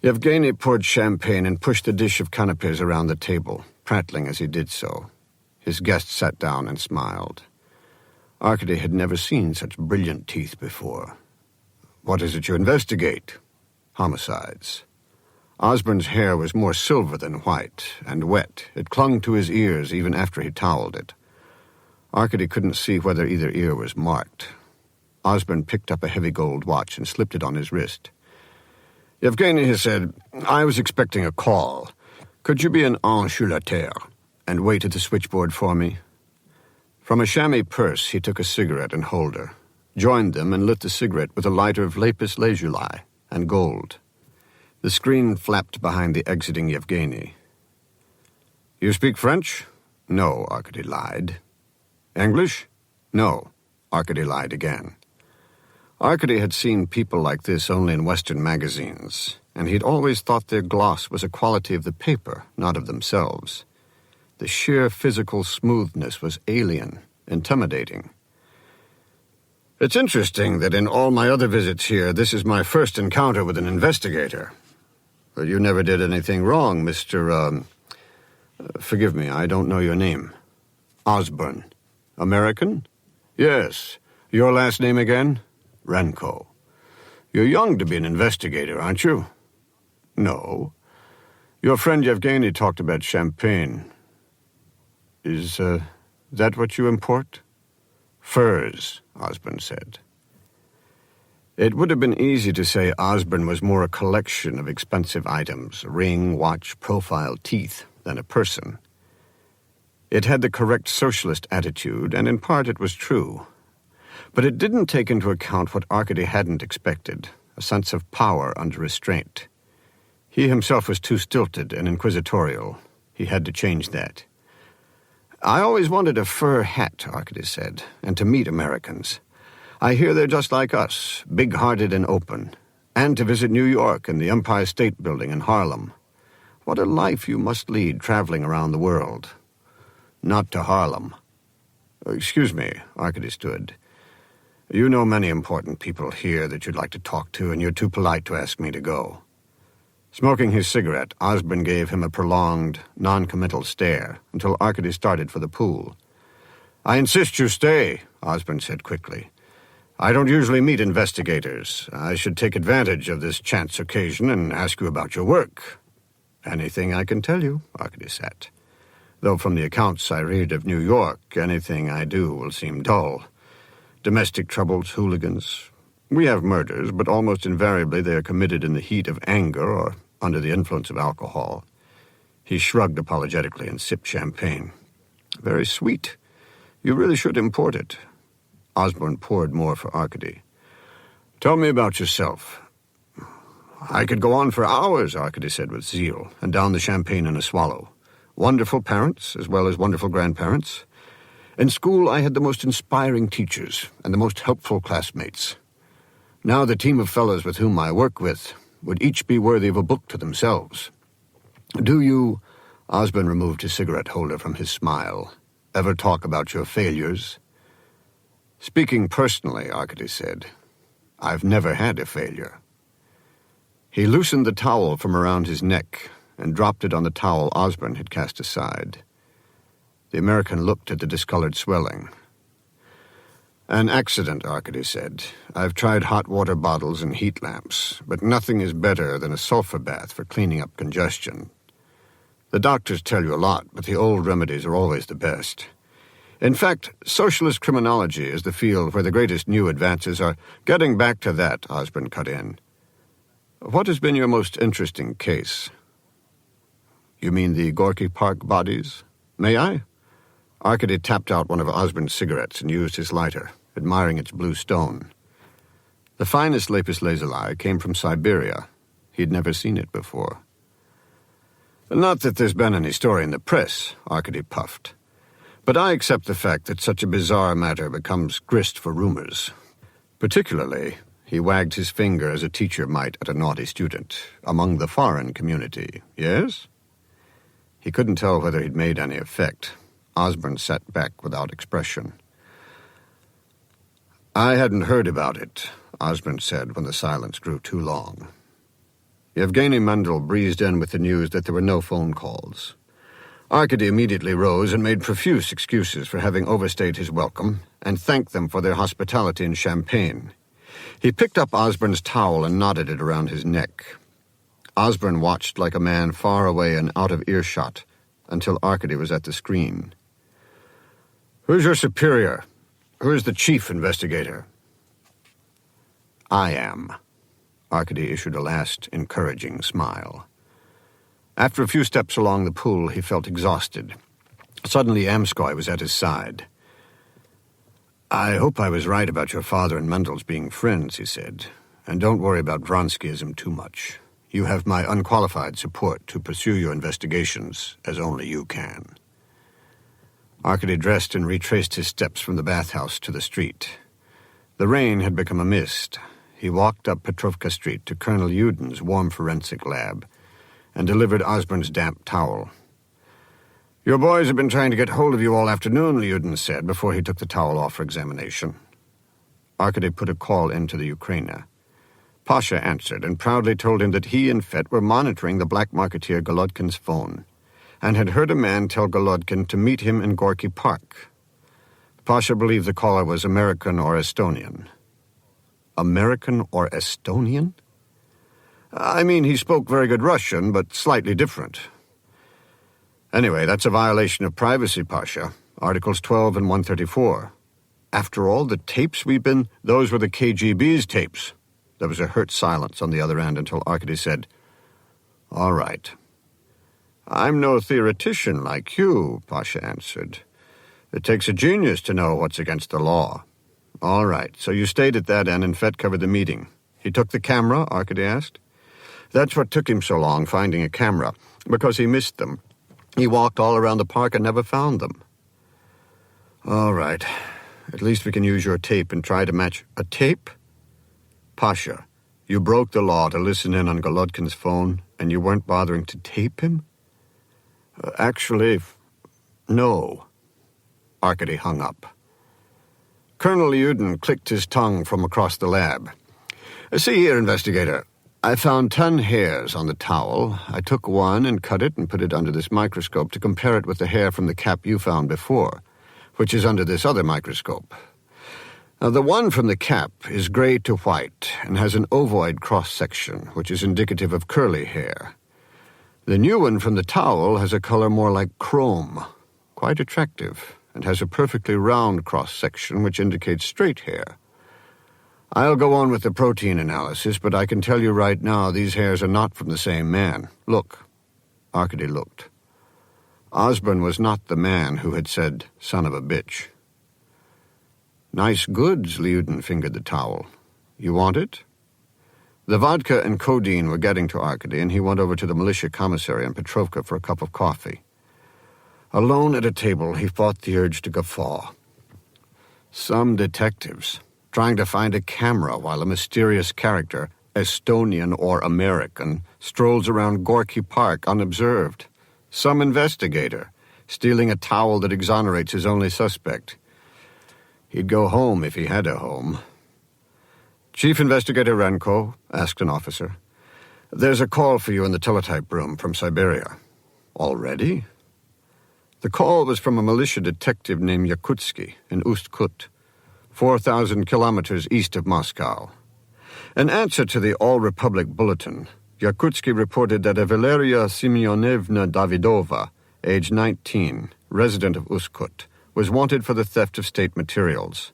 Yevgeny poured champagne and pushed the dish of canapes around the table, prattling as he did so. His guest sat down and smiled. Arkady had never seen such brilliant teeth before. "What is it you investigate?" "Homicides." Osborne's hair was more silver than white, and wet. It clung to his ears even after he toweled it. Arkady couldn't see whether either ear was marked. Osborne picked up a heavy gold watch and slipped it on his wrist. Yevgeny, he said, I was expecting a call. Could you be an enchulateur and wait at the switchboard for me? From a chamois purse, he took a cigarette and holder, joined them and lit the cigarette with a lighter of lapis lazuli and gold. The screen flapped behind the exiting Yevgeny. You speak French? No, Arkady lied. English? No, Arkady lied again. Arkady had seen people like this only in Western magazines, and he'd always thought their gloss was a quality of the paper, not of themselves. The sheer physical smoothness was alien, intimidating. It's interesting that in all my other visits here, this is my first encounter with an investigator. But you never did anything wrong, Mr. Forgive me, I don't know your name. Osborne. American? Yes. Your last name again? Renko. You're young to be an investigator, aren't you? No. Your friend Yevgeny talked about champagne. Is, that what you import? Furs, Osborne said. It would have been easy to say Osborne was more a collection of expensive items, ring, watch, profile, teeth, than a person. It had the correct socialist attitude, and in part it was true. But it didn't take into account what Arkady hadn't expected, a sense of power under restraint. He himself was too stilted and inquisitorial. He had to change that. I always wanted a fur hat, Arkady said, and to meet Americans. I hear they're just like us, big-hearted and open, and to visit New York and the Empire State Building in Harlem. What a life you must lead traveling around the world. Not to Harlem. Excuse me, Arkady stood. You know many important people here that you'd like to talk to, and you're too polite to ask me to go. Smoking his cigarette, Osborne gave him a prolonged, non-committal stare until Arkady started for the pool. I insist you stay, Osborne said quickly. I don't usually meet investigators. I should take advantage of this chance occasion and ask you about your work. Anything I can tell you, Arkady said. Though from the accounts I read of New York, anything I do will seem dull. Domestic troubles, hooligans. We have murders, but almost invariably they are committed in the heat of anger or under the influence of alcohol. He shrugged apologetically and sipped champagne. Very sweet. You really should import it. Osborne poured more for Arkady. Tell me about yourself. I could go on for hours, Arkady said with zeal, and down the champagne in a swallow. Wonderful parents, as well as wonderful grandparents. In school, I had the most inspiring teachers and the most helpful classmates. Now the team of fellows with whom I work with would each be worthy of a book to themselves. Do you, Osborne removed his cigarette holder from his smile, ever talk about your failures? Speaking personally, Arkady said, I've never had a failure. He loosened the towel from around his neck and dropped it on the towel Osborne had cast aside. The American looked at the discolored swelling. An accident, Arkady said. I've tried hot water bottles and heat lamps, but nothing is better than a sulfur bath for cleaning up congestion. The doctors tell you a lot, but the old remedies are always the best. In fact, socialist criminology is the field where the greatest new advances are. Getting back to that, Osborne cut in. What has been your most interesting case? You mean the Gorky Park bodies? May I? Arkady tapped out one of Osborne's cigarettes and used his lighter, admiring its blue stone. The finest lapis lazuli came from Siberia. He'd never seen it before. Not that there's been any story in the press, Arkady puffed. But I accept the fact that such a bizarre matter becomes grist for rumors. Particularly, he wagged his finger as a teacher might at a naughty student, among the foreign community, yes? He couldn't tell whether he'd made any effect. Osborne sat back without expression. I hadn't heard about it, Osborne said when the silence grew too long. Yevgeny Mendel breezed in with the news that there were no phone calls. Arkady immediately rose and made profuse excuses for having overstayed his welcome and thanked them for their hospitality and champagne. He picked up Osborne's towel and knotted it around his neck. Osborne watched like a man far away and out of earshot until Arkady was at the screen. "Who's your superior? Who is the chief investigator?" "I am." Arkady issued a last encouraging smile. After a few steps along the pool, he felt exhausted. Suddenly, Amskoy was at his side. "I hope I was right about your father and Mendel's being friends," he said. "And don't worry about Vronskyism too much. You have my unqualified support to pursue your investigations as only you can." Arkady dressed and retraced his steps from the bathhouse to the street. The rain had become a mist. He walked up Petrovka Street to Colonel Uden's warm forensic lab and delivered Osborne's damp towel. "Your boys have been trying to get hold of you all afternoon," Uden said before he took the towel off for examination. Arkady put a call into the Ukraina. Pasha answered and proudly told him that he and Fett were monitoring the black marketeer Golodkin's phone and had heard a man tell Golodkin to meet him in Gorky Park. Pasha believed the caller was American or Estonian. American or Estonian? I mean, he spoke very good Russian, but slightly different. Anyway, that's a violation of privacy, Pasha. Articles 12 and 134. After all, the tapes those were the KGB's tapes. There was a hurt silence on the other end until Arkady said, "All right." "I'm no theoretician like you," Pasha answered. "It takes a genius to know what's against the law." "All right, so you stayed at that end and Fett covered the meeting. He took the camera?" Arkady asked. "That's what took him so long, finding a camera, because he missed them. He walked all around the park and never found them." "All right. At least we can use your tape and try to match..." "A tape?" "Pasha, you broke the law to listen in on Golodkin's phone, and you weren't bothering to tape him?" Actually, no." Arkady hung up. Colonel Uden clicked his tongue from across the lab. "See here, investigator. I found 10 hairs on the towel. I took one and cut it and put it under this microscope to compare it with the hair from the cap you found before, which is under this other microscope. Now, the one from the cap is gray to white and has an ovoid cross-section, which is indicative of curly hair. The new one from the towel has a color more like chrome, quite attractive, and has a perfectly round cross-section which indicates straight hair. I'll go on with the protein analysis, but I can tell you right now these hairs are not from the same man. Look." Arkady looked. Osborne was not the man who had said, "son of a bitch." "Nice goods," Liuden fingered the towel. "You want it?" The vodka and codeine were getting to Arkady, and he went over to the militia commissary in Petrovka for a cup of coffee. Alone at a table, he fought the urge to guffaw. Some detectives, trying to find a camera while a mysterious character, Estonian or American, strolls around Gorky Park unobserved. Some investigator, stealing a towel that exonerates his only suspect. He'd go home if he had a home. "Chief Investigator Renko," asked an officer, "there's a call for you in the teletype room from Siberia." "Already?" The call was from a militia detective named Yakutsky in Ust-Kut, 4,000 kilometers east of Moscow. In answer to the All-Republic Bulletin, Yakutsky reported that a Valeria Semyonovna Davidova, age 19, resident of Ust-Kut, was wanted for the theft of state materials.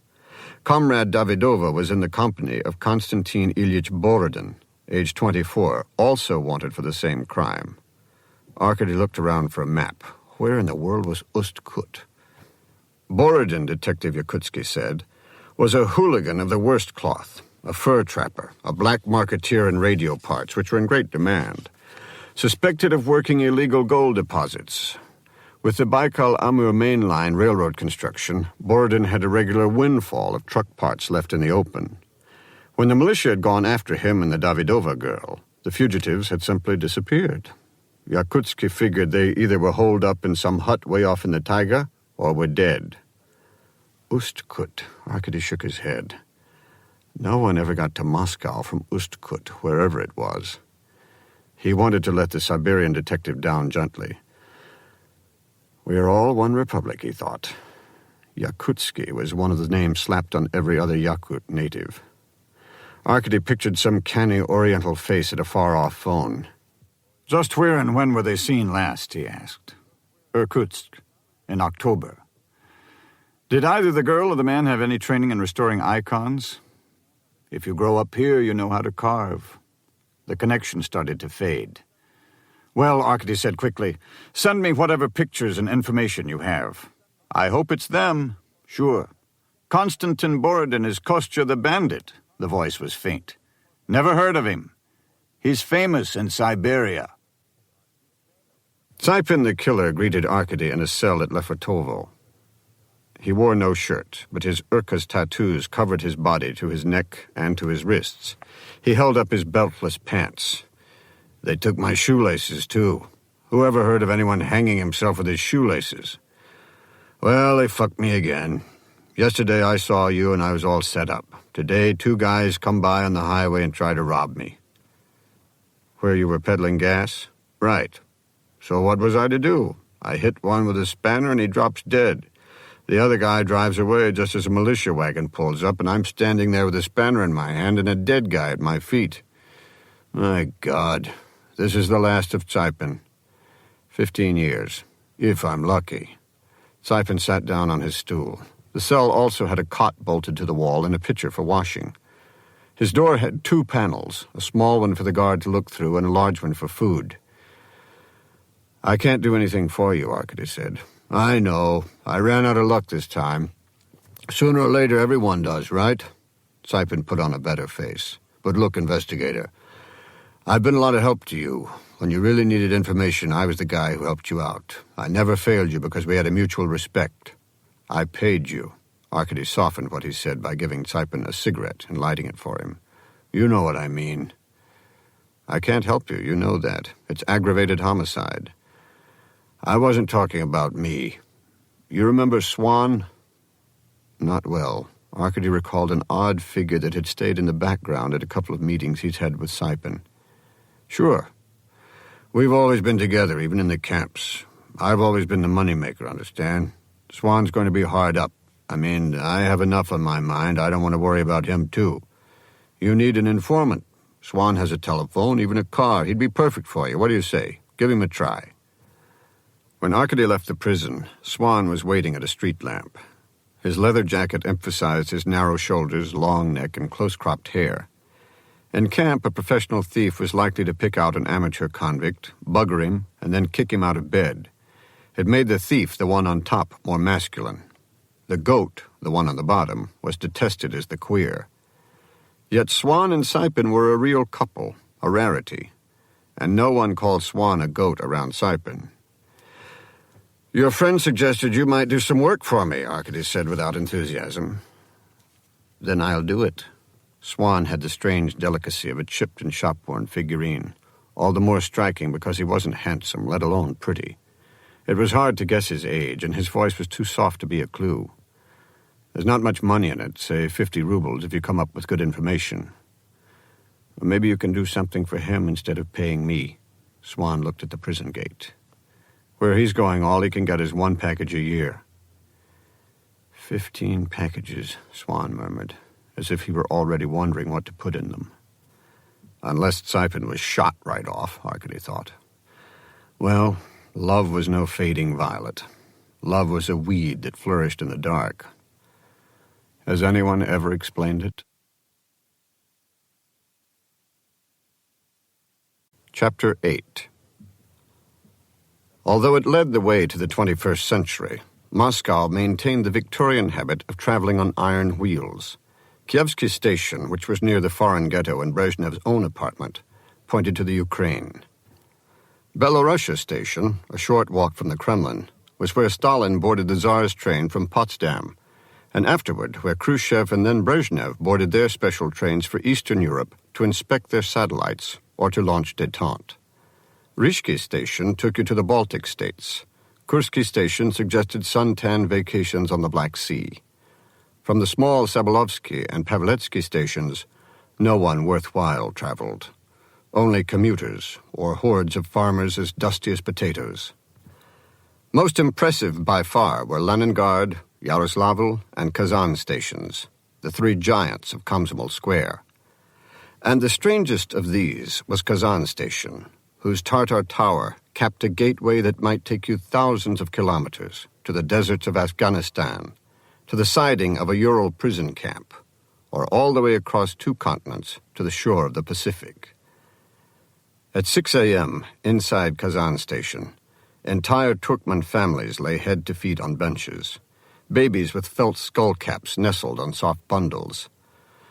Comrade Davidova was in the company of Konstantin Ilyich Borodin, age 24, also wanted for the same crime. Arkady looked around for a map. Where in the world was Ust-Kut? Borodin, Detective Yakutsky said, was a hooligan of the worst cloth, a fur trapper, a black marketeer in radio parts, which were in great demand, suspected of working illegal gold deposits. With the Baikal-Amur main line railroad construction, Borodin had a regular windfall of truck parts left in the open. When the militia had gone after him and the Davidova girl, the fugitives had simply disappeared. Yakutsky figured they either were holed up in some hut way off in the taiga or were dead. Ust-Kut, Arkady shook his head. No one ever got to Moscow from Ust-Kut, wherever it was. He wanted to let the Siberian detective down gently. We are all one republic, he thought. Yakutsky was one of the names slapped on every other Yakut native. Arkady pictured some canny oriental face at a far-off phone. Just where and when were they seen last, he asked. Irkutsk, in October. Did either the girl or the man have any training in restoring icons? If you grow up here, you know how to carve. The connection started to fade. Well, Arkady said quickly, send me whatever pictures and information you have. I hope it's them. Sure. Konstantin Borodin is Kostya the Bandit. The voice was faint. Never heard of him. He's famous in Siberia. Tsipin the killer greeted Arkady in a cell at Lefortovo. He wore no shirt, but his Urka's tattoos covered his body to his neck and to his wrists. He held up his beltless pants. They took my shoelaces, too. Who ever heard of anyone hanging himself with his shoelaces? Well, they fucked me again. Yesterday I saw you and I was all set up. Today 2 guys come by on the highway and try to rob me. Where you were peddling gas? Right. So what was I to do? I hit one with a spanner and he drops dead. The other guy drives away just as a militia wagon pulls up, and I'm standing there with a spanner in my hand and a dead guy at my feet. My God, this is the last of Tsipin. 15 years, if I'm lucky. Tsipin sat down on his stool. The cell also had a cot bolted to the wall and a pitcher for washing. His door had 2 panels, a small one for the guard to look through and a large one for food. I can't do anything for you, Arkady said. I know. I ran out of luck this time. Sooner or later, everyone does, right? Tsipin put on a better face. But look, investigator, I've been a lot of help to you. When you really needed information, I was the guy who helped you out. I never failed you because we had a mutual respect. I paid you. Arkady softened what he said by giving Tsipin a cigarette and lighting it for him. You know what I mean. I can't help you, you know that. It's aggravated homicide. I wasn't talking about me. You remember Swan? Not well. Arkady recalled an odd figure that had stayed in the background at a couple of meetings he'd had with Tsipin. Sure. We've always been together, even in the camps. I've always been the moneymaker, understand? Swan's going to be hard up. I mean, I have enough on my mind. I don't want to worry about him, too. You need an informant. Swan has a telephone, even a car. He'd be perfect for you. What do you say? Give him a try. When Arkady left the prison, Swan was waiting at a street lamp. His leather jacket emphasized his narrow shoulders, long neck, and close-cropped hair. In camp, a professional thief was likely to pick out an amateur convict, bugger him, and then kick him out of bed. It made the thief, the one on top, more masculine. The goat, the one on the bottom, was detested as the queer. Yet Swan and Tsipin were a real couple, a rarity, and no one called Swan a goat around Tsipin. Your friend suggested you might do some work for me, Arkady said without enthusiasm. Then I'll do it. Swan had the strange delicacy of a chipped and shop-worn figurine, all the more striking because he wasn't handsome, let alone pretty. It was hard to guess his age, and his voice was too soft to be a clue. There's not much money in it, say 50 rubles if you come up with good information. Or maybe you can do something for him instead of paying me. Swan looked at the prison gate. Where he's going, all he can get is 1 package a year. 15 packages, Swan murmured, as if he were already wondering what to put in them. Unless Tsipin was shot right off, Arkady thought. Well, love was no fading violet. Love was a weed that flourished in the dark. Has anyone ever explained it? Chapter 8. Although it led the way to the 21st century, Moscow maintained the Victorian habit of traveling on iron wheels. Kievsky Station, which was near the foreign ghetto and Brezhnev's own apartment, pointed to the Ukraine. Belorussia Station, a short walk from the Kremlin, was where Stalin boarded the Tsar's train from Potsdam, and afterward where Khrushchev and then Brezhnev boarded their special trains for Eastern Europe to inspect their satellites or to launch détente. Rishki Station took you to the Baltic states. Kursky Station suggested suntan vacations on the Black Sea. From the small Sabalovsky and Pavletsky stations, no one worthwhile traveled. Only commuters, or hordes of farmers as dusty as potatoes. Most impressive by far were Leningrad, Yaroslavl, and Kazan stations, the 3 giants of Komsomol Square. And the strangest of these was Kazan Station, whose Tartar tower capped a gateway that might take you thousands of kilometers to the deserts of Afghanistan, to the siding of a Ural prison camp, or all the way across 2 continents to the shore of the Pacific. At 6 a.m., inside Kazan station, entire Turkmen families lay head to feet on benches, babies with felt skull caps nestled on soft bundles.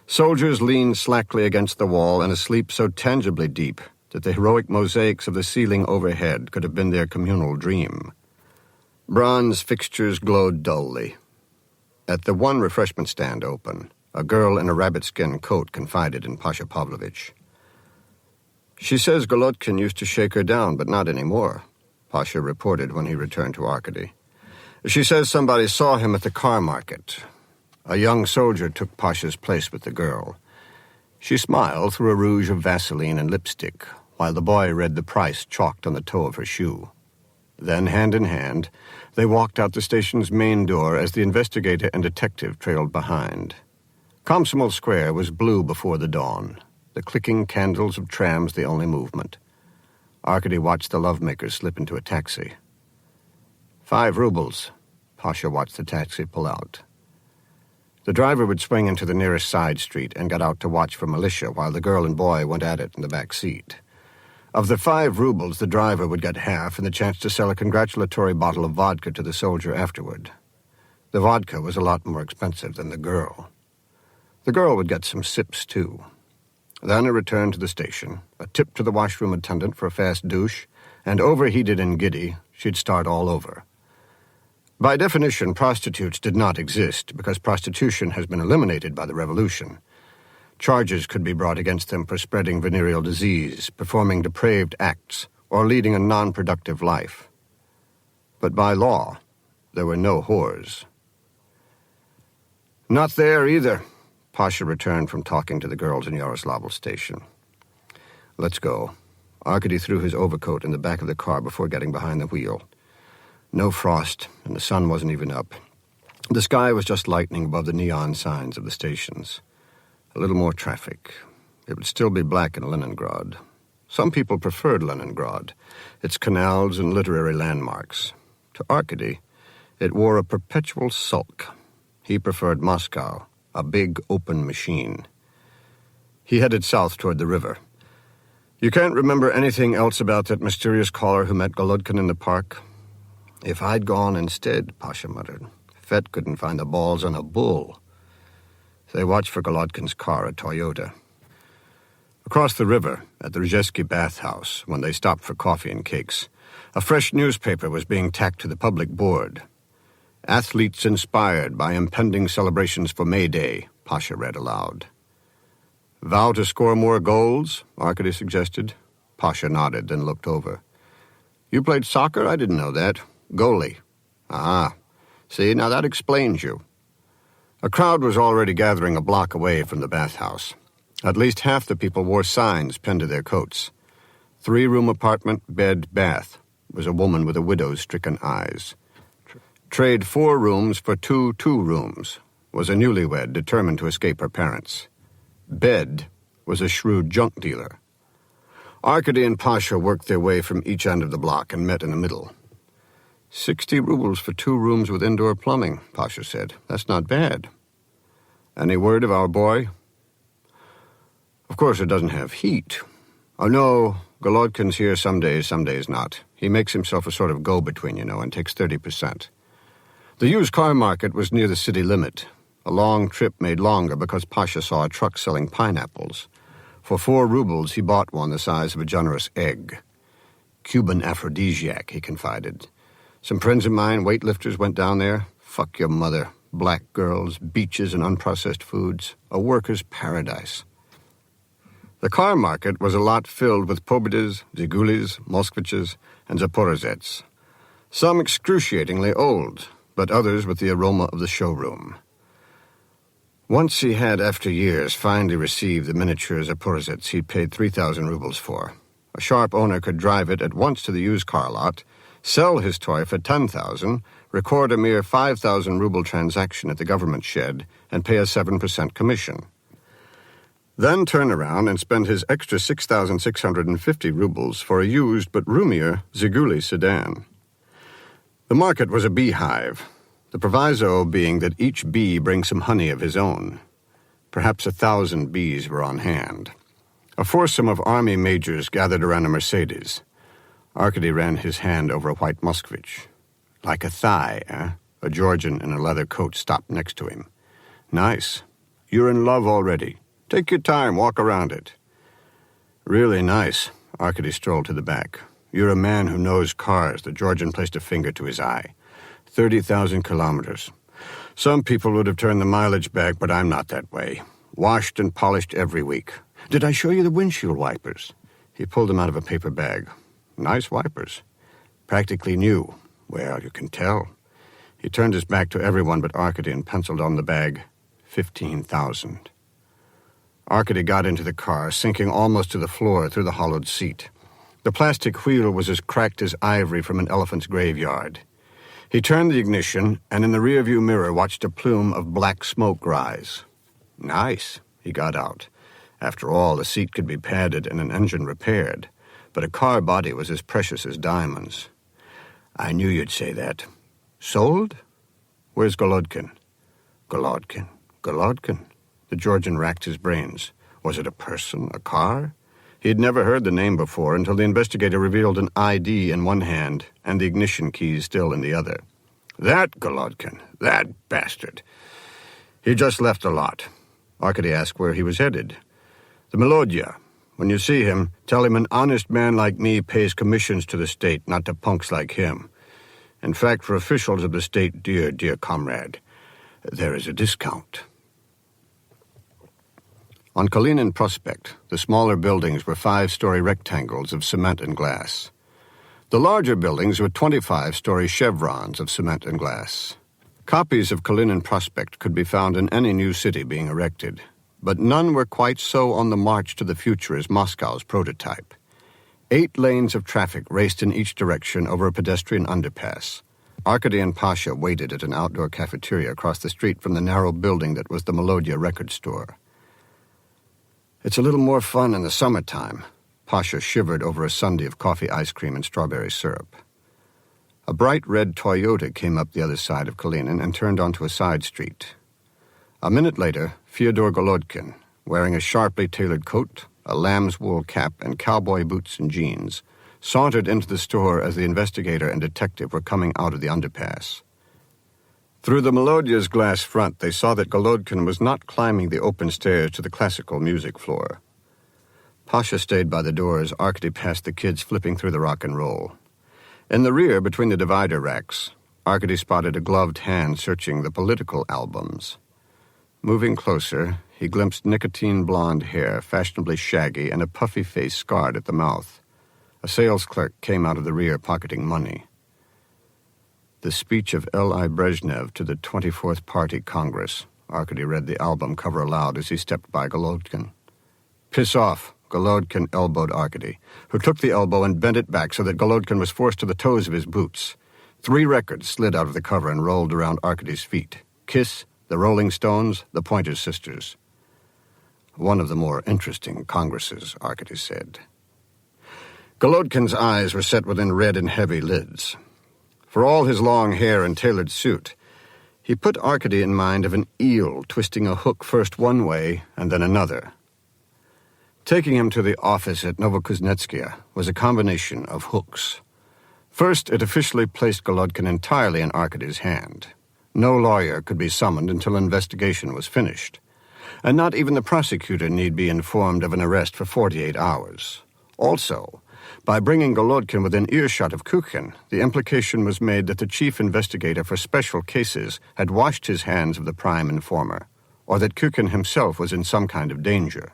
Soldiers leaned slackly against the wall and asleep so tangibly deep that the heroic mosaics of the ceiling overhead could have been their communal dream. Bronze fixtures glowed dully. At the one refreshment stand open, a girl in a rabbit-skin coat confided in Pasha Pavlovich. "She says Golodkin used to shake her down, but not anymore," Pasha reported when he returned to Arkady. "She says somebody saw him at the car market." A young soldier took Pasha's place with the girl. She smiled through a rouge of Vaseline and lipstick, while the boy read the price chalked on the toe of her shoe. Then, hand in hand, they walked out the station's main door as the investigator and detective trailed behind. Komsomol Square was blue before the dawn, the clicking candles of trams the only movement. Arkady watched the lovemakers slip into a taxi. 5 rubles. Pasha watched the taxi pull out. The driver would swing into the nearest side street and got out to watch for militia while the girl and boy went at it in the back seat. Of the 5 rubles, the driver would get half and the chance to sell a congratulatory bottle of vodka to the soldier afterward. The vodka was a lot more expensive than the girl. The girl would get some sips, too. Then a return to the station, a tip to the washroom attendant for a fast douche, and overheated and giddy, she'd start all over. By definition, prostitutes did not exist because prostitution has been eliminated by the revolution. Charges could be brought against them for spreading venereal disease, performing depraved acts, or leading a non-productive life. But by law, there were no whores. "Not there either," Pasha returned from talking to the girls in Yaroslavl station. "Let's go." Arkady threw his overcoat in the back of the car before getting behind the wheel. No frost, and the sun wasn't even up. The sky was just lightening above the neon signs of the stations. A little more traffic. It would still be black in Leningrad. Some people preferred Leningrad, its canals and literary landmarks. To Arkady, it wore a perpetual sulk. He preferred Moscow, a big open machine. He headed south toward the river. "You can't remember anything else about that mysterious caller who met Golodkin in the park?" "If I'd gone instead," Pasha muttered. "Fet couldn't find the balls on a bull." They watched for Golodkin's car, a Toyota. Across the river, at the Rzhevsky bathhouse, when they stopped for coffee and cakes, a fresh newspaper was being tacked to the public board. "Athletes inspired by impending celebrations for May Day," Pasha read aloud. "Vow to score more goals?" Arkady suggested. Pasha nodded, then looked over. "You played soccer? I didn't know that. Goalie. Ah, see, now that explains you." A crowd was already gathering a block away from the bathhouse. At least half the people wore signs pinned to their coats. 3-room apartment, bed, bath, was a woman with a widow's stricken eyes. Trade 4 rooms for 2 two-rooms, was a newlywed determined to escape her parents. Bed was a shrewd junk dealer. Arkady and Pasha worked their way from each end of the block and met in the middle. 60 rubles for 2 rooms with indoor plumbing, Pasha said. "That's not bad. Any word of our boy?" "Of course it doesn't have heat." "Oh, no, Golodkin's here some days not. He makes himself a sort of go-between, and takes 30%. The used car market was near the city limit. A long trip made longer because Pasha saw a truck selling pineapples. For 4 rubles, he bought one the size of a generous egg. "Cuban aphrodisiac," he confided. "Some friends of mine, weightlifters, went down there. Fuck your mother. Black girls, beaches, and unprocessed foods. A worker's paradise." The car market was a lot filled with Pobedis, Zigulis, Moskviches, and Zaporozhets. Some excruciatingly old, but others with the aroma of the showroom. Once he had, after years, finally received the miniature Zaporozhets he'd paid 3,000 rubles for. A sharp owner could drive it at once to the used car lot, sell his toy for 10,000, record a mere 5,000 ruble transaction at the government shed, and pay a 7% commission. Then turn around and spend his extra 6,650 rubles for a used but roomier Ziguli sedan. The market was a beehive, the proviso being that each bee brings some honey of his own. Perhaps 1,000 bees were on hand. A foursome of army majors gathered around a Mercedes. Arkady ran his hand over a white Moskvich. Like a thigh, eh? A Georgian in a leather coat stopped next to him. Nice. You're in love already. Take your time, walk around it. Really nice. Arkady strolled to the back. You're a man who knows cars. The Georgian placed a finger to his eye. 30,000 kilometers. Some people would have turned the mileage back, but I'm not that way. Washed and polished every week. Did I show you the windshield wipers? He pulled them out of a paper bag. Nice wipers. Practically new. Well, you can tell. He turned his back to everyone but Arkady and penciled on the bag 15,000. Arkady got into the car, sinking almost to the floor through the hollowed seat. The plastic wheel was as cracked as ivory from an elephant's graveyard. He turned the ignition and in the rearview mirror watched a plume of black smoke rise. Nice, he got out. After all, the seat could be padded and an engine repaired, but a car body was as precious as diamonds. I knew you'd say that. Sold? Where's Golodkin? Golodkin. The Georgian racked his brains. Was it a person, a car? He had never heard the name before until the investigator revealed an ID in one hand and the ignition keys still in the other. That Golodkin, that bastard. He just left a lot. Arkady asked where he was headed. The Melodya. When you see him, tell him an honest man like me pays commissions to the state, not to punks like him. In fact, for officials of the state, dear comrade, there is a discount. On Kalinin Prospect, the smaller buildings were 5-story rectangles of cement and glass. The larger buildings were 25-story chevrons of cement and glass. Copies of Kalinin Prospect could be found in any new city being erected, but none were quite so on the march to the future as Moscow's prototype. 8 lanes of traffic raced in each direction over a pedestrian underpass. Arkady and Pasha waited at an outdoor cafeteria across the street from the narrow building that was the Melodya record store. It's a little more fun in the summertime. Pasha shivered over a sundae of coffee ice cream and strawberry syrup. A bright red Toyota came up the other side of Kalinin and turned onto a side street. A minute later, Fyodor Golodkin, wearing a sharply tailored coat, a lamb's wool cap, and cowboy boots and jeans, sauntered into the store as the investigator and detective were coming out of the underpass. Through the Melodya's glass front, they saw that Golodkin was not climbing the open stairs to the classical music floor. Pasha stayed by the door as Arkady passed the kids flipping through the rock and roll. In the rear, between the divider racks, Arkady spotted a gloved hand searching the political albums. Moving closer, he glimpsed nicotine-blonde hair, fashionably shaggy, and a puffy face scarred at the mouth. A sales clerk came out of the rear pocketing money. The speech of L.I. Brezhnev to the 24th Party Congress. Arkady read the album cover aloud as he stepped by Golodkin. Piss off, Golodkin elbowed Arkady, who took the elbow and bent it back so that Golodkin was forced to the toes of his boots. 3 records slid out of the cover and rolled around Arkady's feet. Kiss, the Rolling Stones, the Pointer Sisters. One of the more interesting congresses, Arkady said. Golodkin's eyes were set within red and heavy lids. For all his long hair and tailored suit, he put Arkady in mind of an eel twisting a hook first one way and then another. Taking him to the office at Novokuznetskaya was a combination of hooks. First, it officially placed Golodkin entirely in Arkady's hand. No lawyer could be summoned until investigation was finished, and not even the prosecutor need be informed of an arrest for 48 hours. Also, by bringing Golodkin within earshot of Kukin, the implication was made that the chief investigator for special cases had washed his hands of the prime informer, or that Kukin himself was in some kind of danger.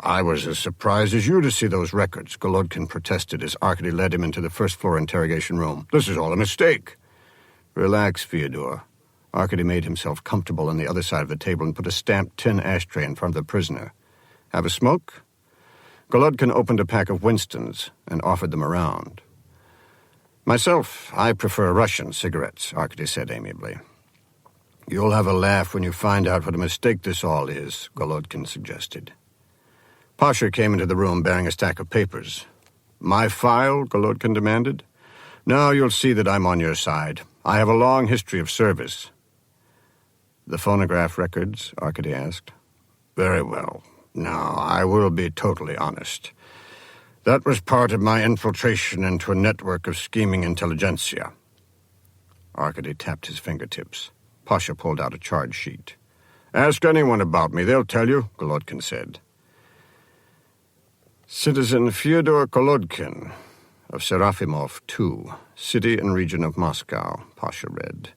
I was as surprised as you to see those records, Golodkin protested as Arkady led him into the first-floor interrogation room. This is all a mistake. Relax, Fyodor. Arkady made himself comfortable on the other side of the table and put a stamped tin ashtray in front of the prisoner. Have a smoke? Golodkin opened a pack of Winstons and offered them around. Myself, I prefer Russian cigarettes, Arkady said amiably. You'll have a laugh when you find out what a mistake this all is, Golodkin suggested. Pasha came into the room bearing a stack of papers. My file? Golodkin demanded. Now you'll see that I'm on your side. I have a long history of service. The phonograph records? Arkady asked. Very well. Now, I will be totally honest. That was part of my infiltration into a network of scheming intelligentsia. Arkady tapped his fingertips. Pasha pulled out a charge sheet. Ask anyone about me, they'll tell you, Golodkin said. Citizen Fyodor Golodkin of Serafimov 2, city and region of Moscow, Pasha read.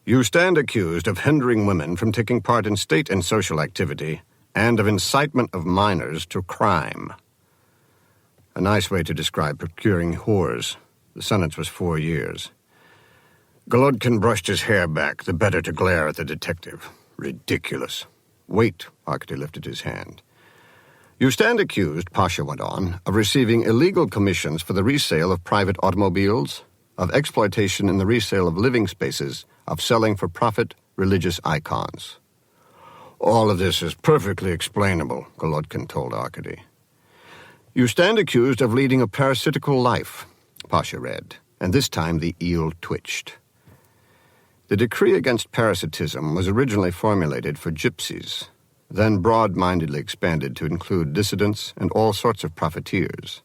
You stand accused of hindering women from taking part in state and social activity and of incitement of minors to crime. A nice way to describe procuring whores. The sentence was 4 years. Golodkin brushed his hair back, the better to glare at the detective. Ridiculous. Wait, Arkady lifted his hand. You stand accused, Pasha went on, of receiving illegal commissions for the resale of private automobiles, of exploitation in the resale of living spaces, of selling for profit religious icons. All of this is perfectly explainable, Golodkin told Arkady. You stand accused of leading a parasitical life, Pasha read, and this time the eel twitched. The decree against parasitism was originally formulated for gypsies, then broad-mindedly expanded to include dissidents and all sorts of profiteers.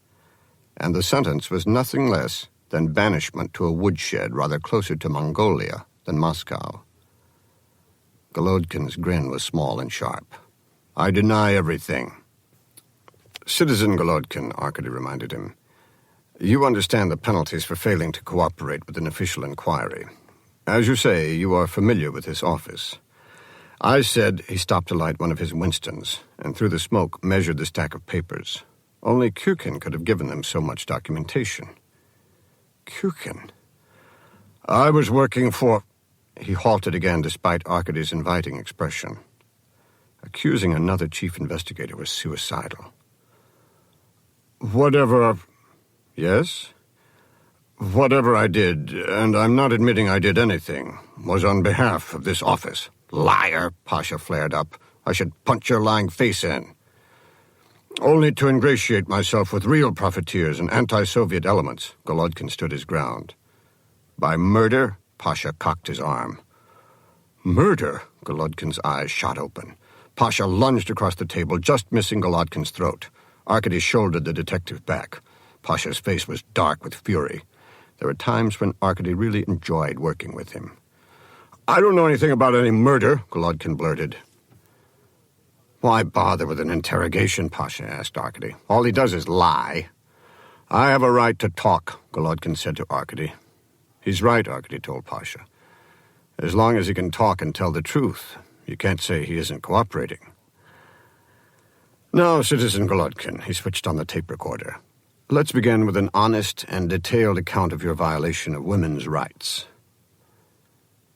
And the sentence was nothing less than banishment to a woodshed rather closer to Mongolia than Moscow. Golodkin's grin was small and sharp. I deny everything. Citizen Golodkin, Arkady reminded him, you understand the penalties for failing to cooperate with an official inquiry. As you say, you are familiar with this office. I said he stopped to light one of his Winstons, and through the smoke measured the stack of papers. Only Kukin could have given them so much documentation. Kukin? I was working for... He halted again despite Arkady's inviting expression. Accusing another chief investigator was suicidal. Whatever... Yes? Whatever I did, and I'm not admitting I did anything, was on behalf of this office. Liar, Pasha flared up. I should punch your lying face in. Only to ingratiate myself with real profiteers and anti-Soviet elements, Golodkin stood his ground. By murder, Pasha cocked his arm. Murder? Golodkin's eyes shot open. Pasha lunged across the table, just missing Golodkin's throat. Arkady shouldered the detective back. Pasha's face was dark with fury. There were times when Arkady really enjoyed working with him. I don't know anything about any murder, Golodkin blurted. Why bother with an interrogation, Pasha asked Arkady. All he does is lie. I have a right to talk, Golodkin said to Arkady. He's right, Arkady told Pasha. As long as he can talk and tell the truth, you can't say he isn't cooperating. Now, Citizen Golodkin, he switched on the tape recorder. Let's begin with an honest and detailed account of your violation of women's rights.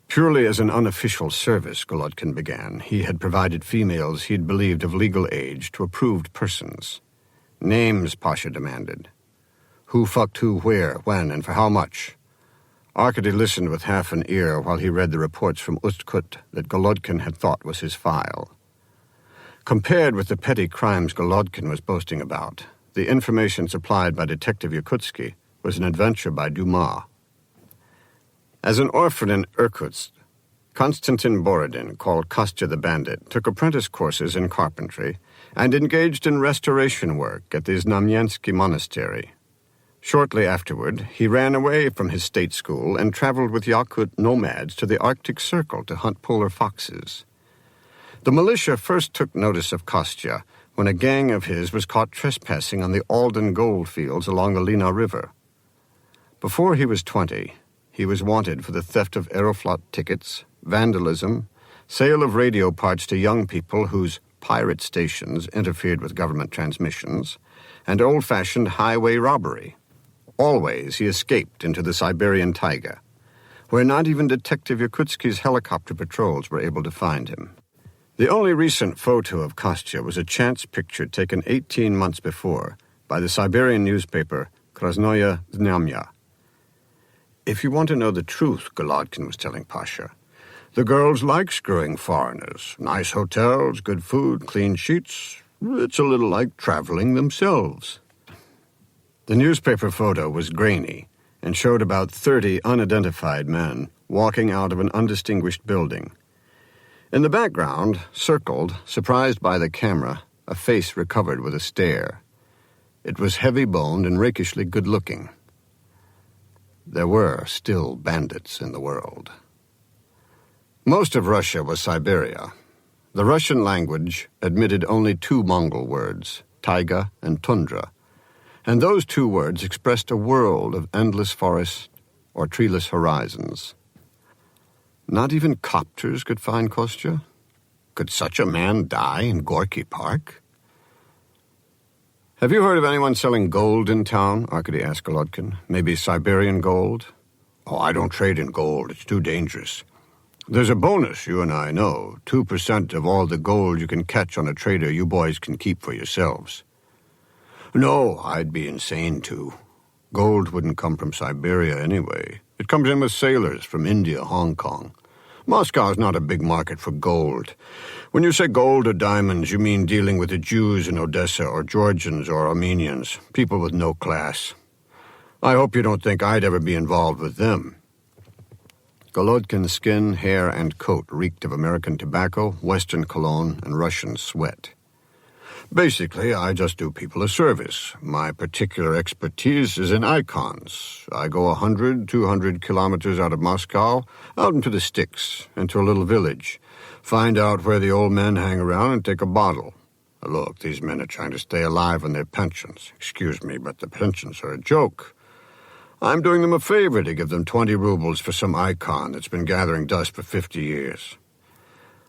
Purely as an unofficial service, Golodkin began, he had provided females he'd believed of legal age to approved persons. Names, Pasha demanded. Who fucked who, where, when, and for how much? Arkady listened with half an ear while he read the reports from Ustkut that Golodkin had thought was his file. Compared with the petty crimes Golodkin was boasting about, the information supplied by Detective Yakutsky was an adventure by Dumas. As an orphan in Irkutsk, Konstantin Borodin, called Kostya the Bandit, took apprentice courses in carpentry and engaged in restoration work at the Znamensky Monastery. Shortly afterward, he ran away from his state school and traveled with Yakut nomads to the Arctic Circle to hunt polar foxes. The militia first took notice of Kostya when a gang of his was caught trespassing on the Alden gold fields along the Lena River. Before he was 20, he was wanted for the theft of Aeroflot tickets, vandalism, sale of radio parts to young people whose pirate stations interfered with government transmissions, and old-fashioned highway robbery. Always he escaped into the Siberian taiga, where not even Detective Yakutsky's helicopter patrols were able to find him. The only recent photo of Kostya was a chance picture taken 18 months before by the Siberian newspaper Krasnoye Znamya. If you want to know the truth, Golodkin was telling Pasha, The girls like screwing foreigners. Nice hotels, good food, clean sheets. It's a little like traveling themselves. The newspaper photo was grainy and showed about 30 unidentified men walking out of an undistinguished building. In the background, circled, surprised by the camera, a face recovered with a stare. It was heavy-boned and rakishly good-looking. There were still bandits in the world. Most of Russia was Siberia. The Russian language admitted only 2 Mongol words, taiga and tundra, and those 2 words expressed a world of endless forests or treeless horizons. Not even copters could find Kostya? Could such a man die in Gorky Park? "Have you heard of anyone selling gold in town?" Arkady asked Golodkin. "Maybe Siberian gold?" "Oh, I don't trade in gold. It's too dangerous. There's a bonus, you and I know. 2% of all the gold you can catch on a trader you boys can keep for yourselves." "No, I'd be insane to. Gold wouldn't come from Siberia anyway. It comes in with sailors from India, Hong Kong. Moscow's not a big market for gold. When you say gold or diamonds, you mean dealing with the Jews in Odessa or Georgians or Armenians, people with no class. I hope you don't think I'd ever be involved with them." Golodkin's skin, hair, and coat reeked of American tobacco, Western cologne, and Russian sweat. "Basically, I just do people a service. My particular expertise is in icons. I go 100, 200 kilometers out of Moscow, out into the sticks, into a little village, find out where the old men hang around and take a bottle. Look, these men are trying to stay alive on their pensions. Excuse me, but the pensions are a joke. I'm doing them a favor to give them 20 rubles for some icon that's been gathering dust for 50 years.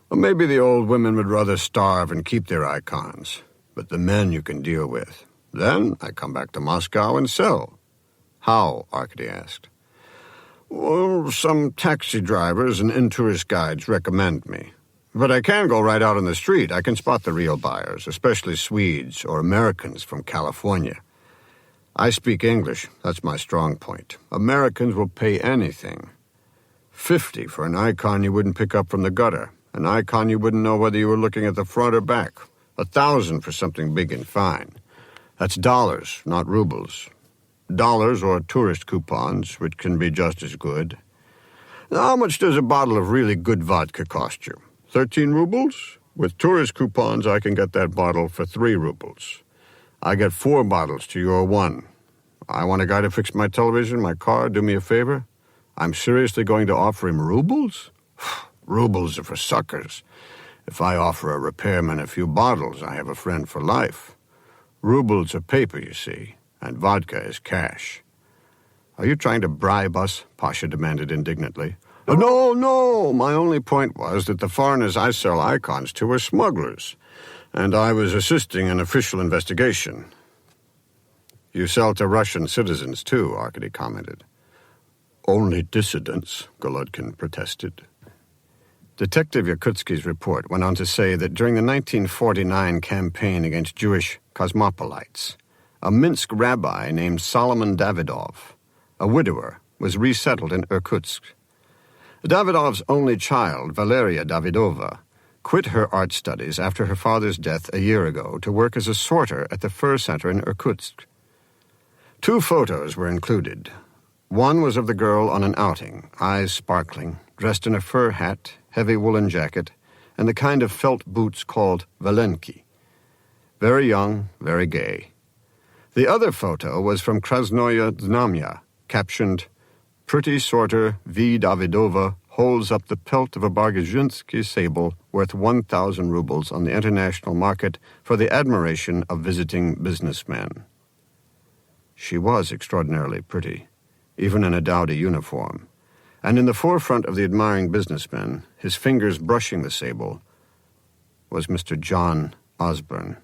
Or maybe the old women would rather starve and keep their icons, but the men you can deal with. Then I come back to Moscow and sell." "How?" Arkady asked. "Well, some taxi drivers and in-tourist guides recommend me. But I can go right out on the street. I can spot the real buyers, especially Swedes or Americans from California. I speak English. That's my strong point. Americans will pay anything. 50 for an icon you wouldn't pick up from the gutter. An icon you wouldn't know whether you were looking at the front or back. 1,000 for something big and fine. That's dollars, not rubles. Dollars or tourist coupons, which can be just as good. Now, how much does a bottle of really good vodka cost you? 13 rubles? With tourist coupons, I can get that bottle for 3 rubles. I get 4 bottles to your 1. I want a guy to fix my television, my car, do me a favor. I'm seriously going to offer him rubles? Rubles are for suckers. If I offer a repairman a few bottles, I have a friend for life. Rubles are paper, you see, and vodka is cash." "Are you trying to bribe us?" Pasha demanded indignantly. No. My only point was that the foreigners I sell icons to are smugglers, and I was assisting an official investigation." "You sell to Russian citizens, too," Arkady commented. "Only dissidents," Golodkin protested. Detective Yakutsky's report went on to say that during the 1949 campaign against Jewish cosmopolites, a Minsk rabbi named Solomon Davidov, a widower, was resettled in Irkutsk. Davidov's only child, Valeria Davidova, quit her art studies after her father's death a year ago to work as a sorter at the fur center in Irkutsk. 2 photos were included. One was of the girl on an outing, eyes sparkling, dressed in a fur hat, heavy woolen jacket, and the kind of felt boots called valenki. Very young, very gay. The other photo was from Krasnoye Znamya, captioned, "Pretty sorter V. Davidova holds up the pelt of a Bargazhinsky sable worth 1,000 rubles on the international market for the admiration of visiting businessmen." She was extraordinarily pretty, even in a dowdy uniform, and in the forefront of the admiring businessmen, his fingers brushing the sable, was Mr. John Osborne.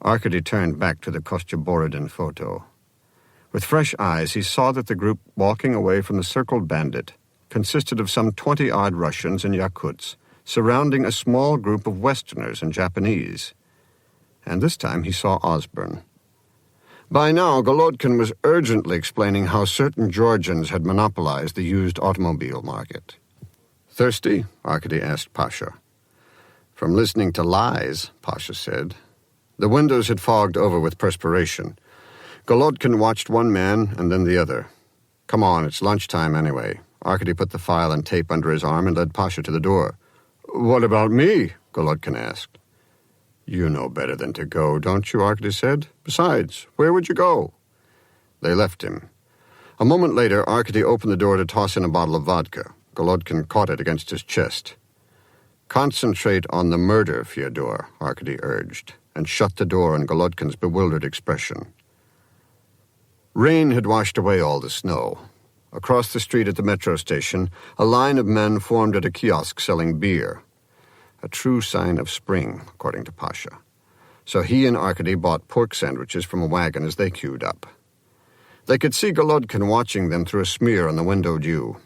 Arkady turned back to the Kostya-Borodin photo. With fresh eyes, he saw that the group walking away from the circled bandit consisted of some 20-odd Russians and Yakuts, surrounding a small group of Westerners and Japanese. And this time he saw Osborne. By now, Golodkin was urgently explaining how certain Georgians had monopolized the used automobile market. Thirsty? Arkady asked Pasha. From listening to lies, Pasha said. The windows had fogged over with perspiration. Golodkin watched one man and then the other. Come on, it's lunchtime anyway. Arkady put the file and tape under his arm and led Pasha to the door. What about me? Golodkin asked. You know better than to go, don't you? Arkady said. Besides, where would you go? They left him. A moment later, Arkady opened the door to toss in a bottle of vodka. Golodkin caught it against his chest. Concentrate on the murder, Fyodor, Arkady urged, and shut the door on Golodkin's bewildered expression. Rain had washed away all the snow. Across the street at the metro station, a line of men formed at a kiosk selling beer. A true sign of spring, according to Pasha. So he and Arkady bought pork sandwiches from a wagon as they queued up. They could see Golodkin watching them through a smear on the window dew.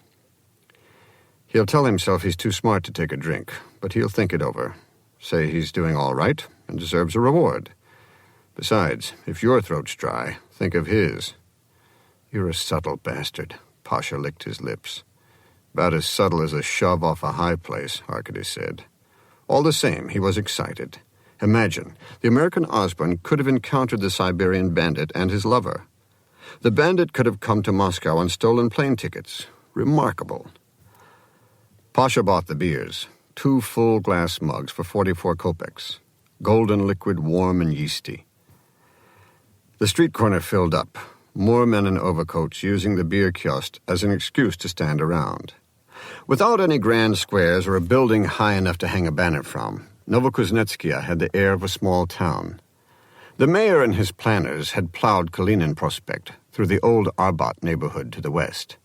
He'll tell himself he's too smart to take a drink, but he'll think it over. Say he's doing all right and deserves a reward. Besides, if your throat's dry, think of his. You're a subtle bastard, Pasha licked his lips. About as subtle as a shove off a high place, Arkady said. All the same, he was excited. Imagine, the American Osborne could have encountered the Siberian bandit and his lover. The bandit could have come to Moscow on stolen plane tickets. Remarkable. Pasha bought the beers, 2 full glass mugs for 44 kopecks. Golden liquid, warm and yeasty. The street corner filled up. More men in overcoats using the beer kiosk as an excuse to stand around. Without any grand squares or a building high enough to hang a banner from, Novokuznetskaya had the air of a small town. The mayor and his planners had plowed Kalinin Prospect through the old Arbat neighborhood to the west.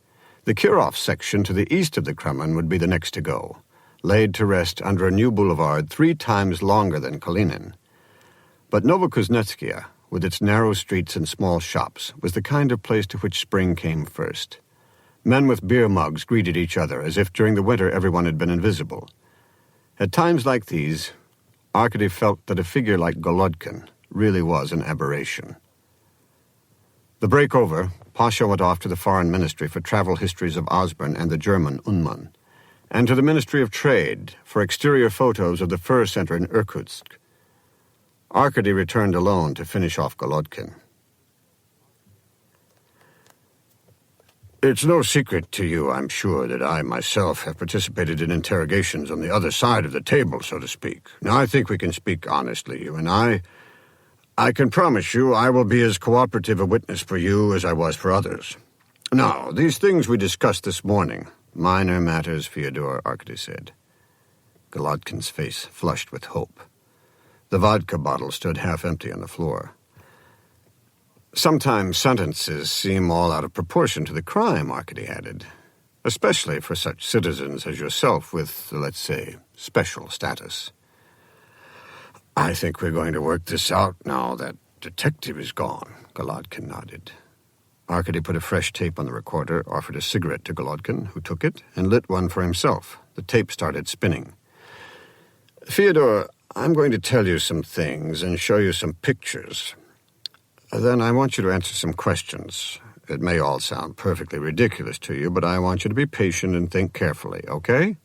The Kirov section to the east of the Kremlin would be the next to go, laid to rest under a new boulevard 3 times longer than Kalinin. But Novokuznetskaya, with its narrow streets and small shops, was the kind of place to which spring came first. Men with beer mugs greeted each other as if during the winter everyone had been invisible. At times like these, Arkady felt that a figure like Golodkin really was an aberration. The break over, Pasha went off to the Foreign Ministry for travel histories of Osborne and the German Unman, and to the Ministry of Trade for exterior photos of the fur center in Irkutsk. Arkady returned alone to finish off Golodkin. It's no secret to you, I'm sure, that I myself have participated in interrogations on the other side of the table, so to speak. Now, I think we can speak honestly, you and I. I can promise you I will be as cooperative a witness for you as I was for others. Now, these things we discussed this morning, minor matters, Fyodor, Arkady said. Golodkin's face flushed with hope. The vodka bottle stood half empty on the floor. Sometimes sentences seem all out of proportion to the crime, Arkady added, especially for such citizens as yourself with, let's say, special status. I think we're going to work this out now that detective is gone, Golodkin nodded. Arkady put a fresh tape on the recorder, offered a cigarette to Golodkin, who took it, and lit one for himself. The tape started spinning. Fyodor, I'm going to tell you some things and show you some pictures. Then I want you to answer some questions. It may all sound perfectly ridiculous to you, but I want you to be patient and think carefully, okay?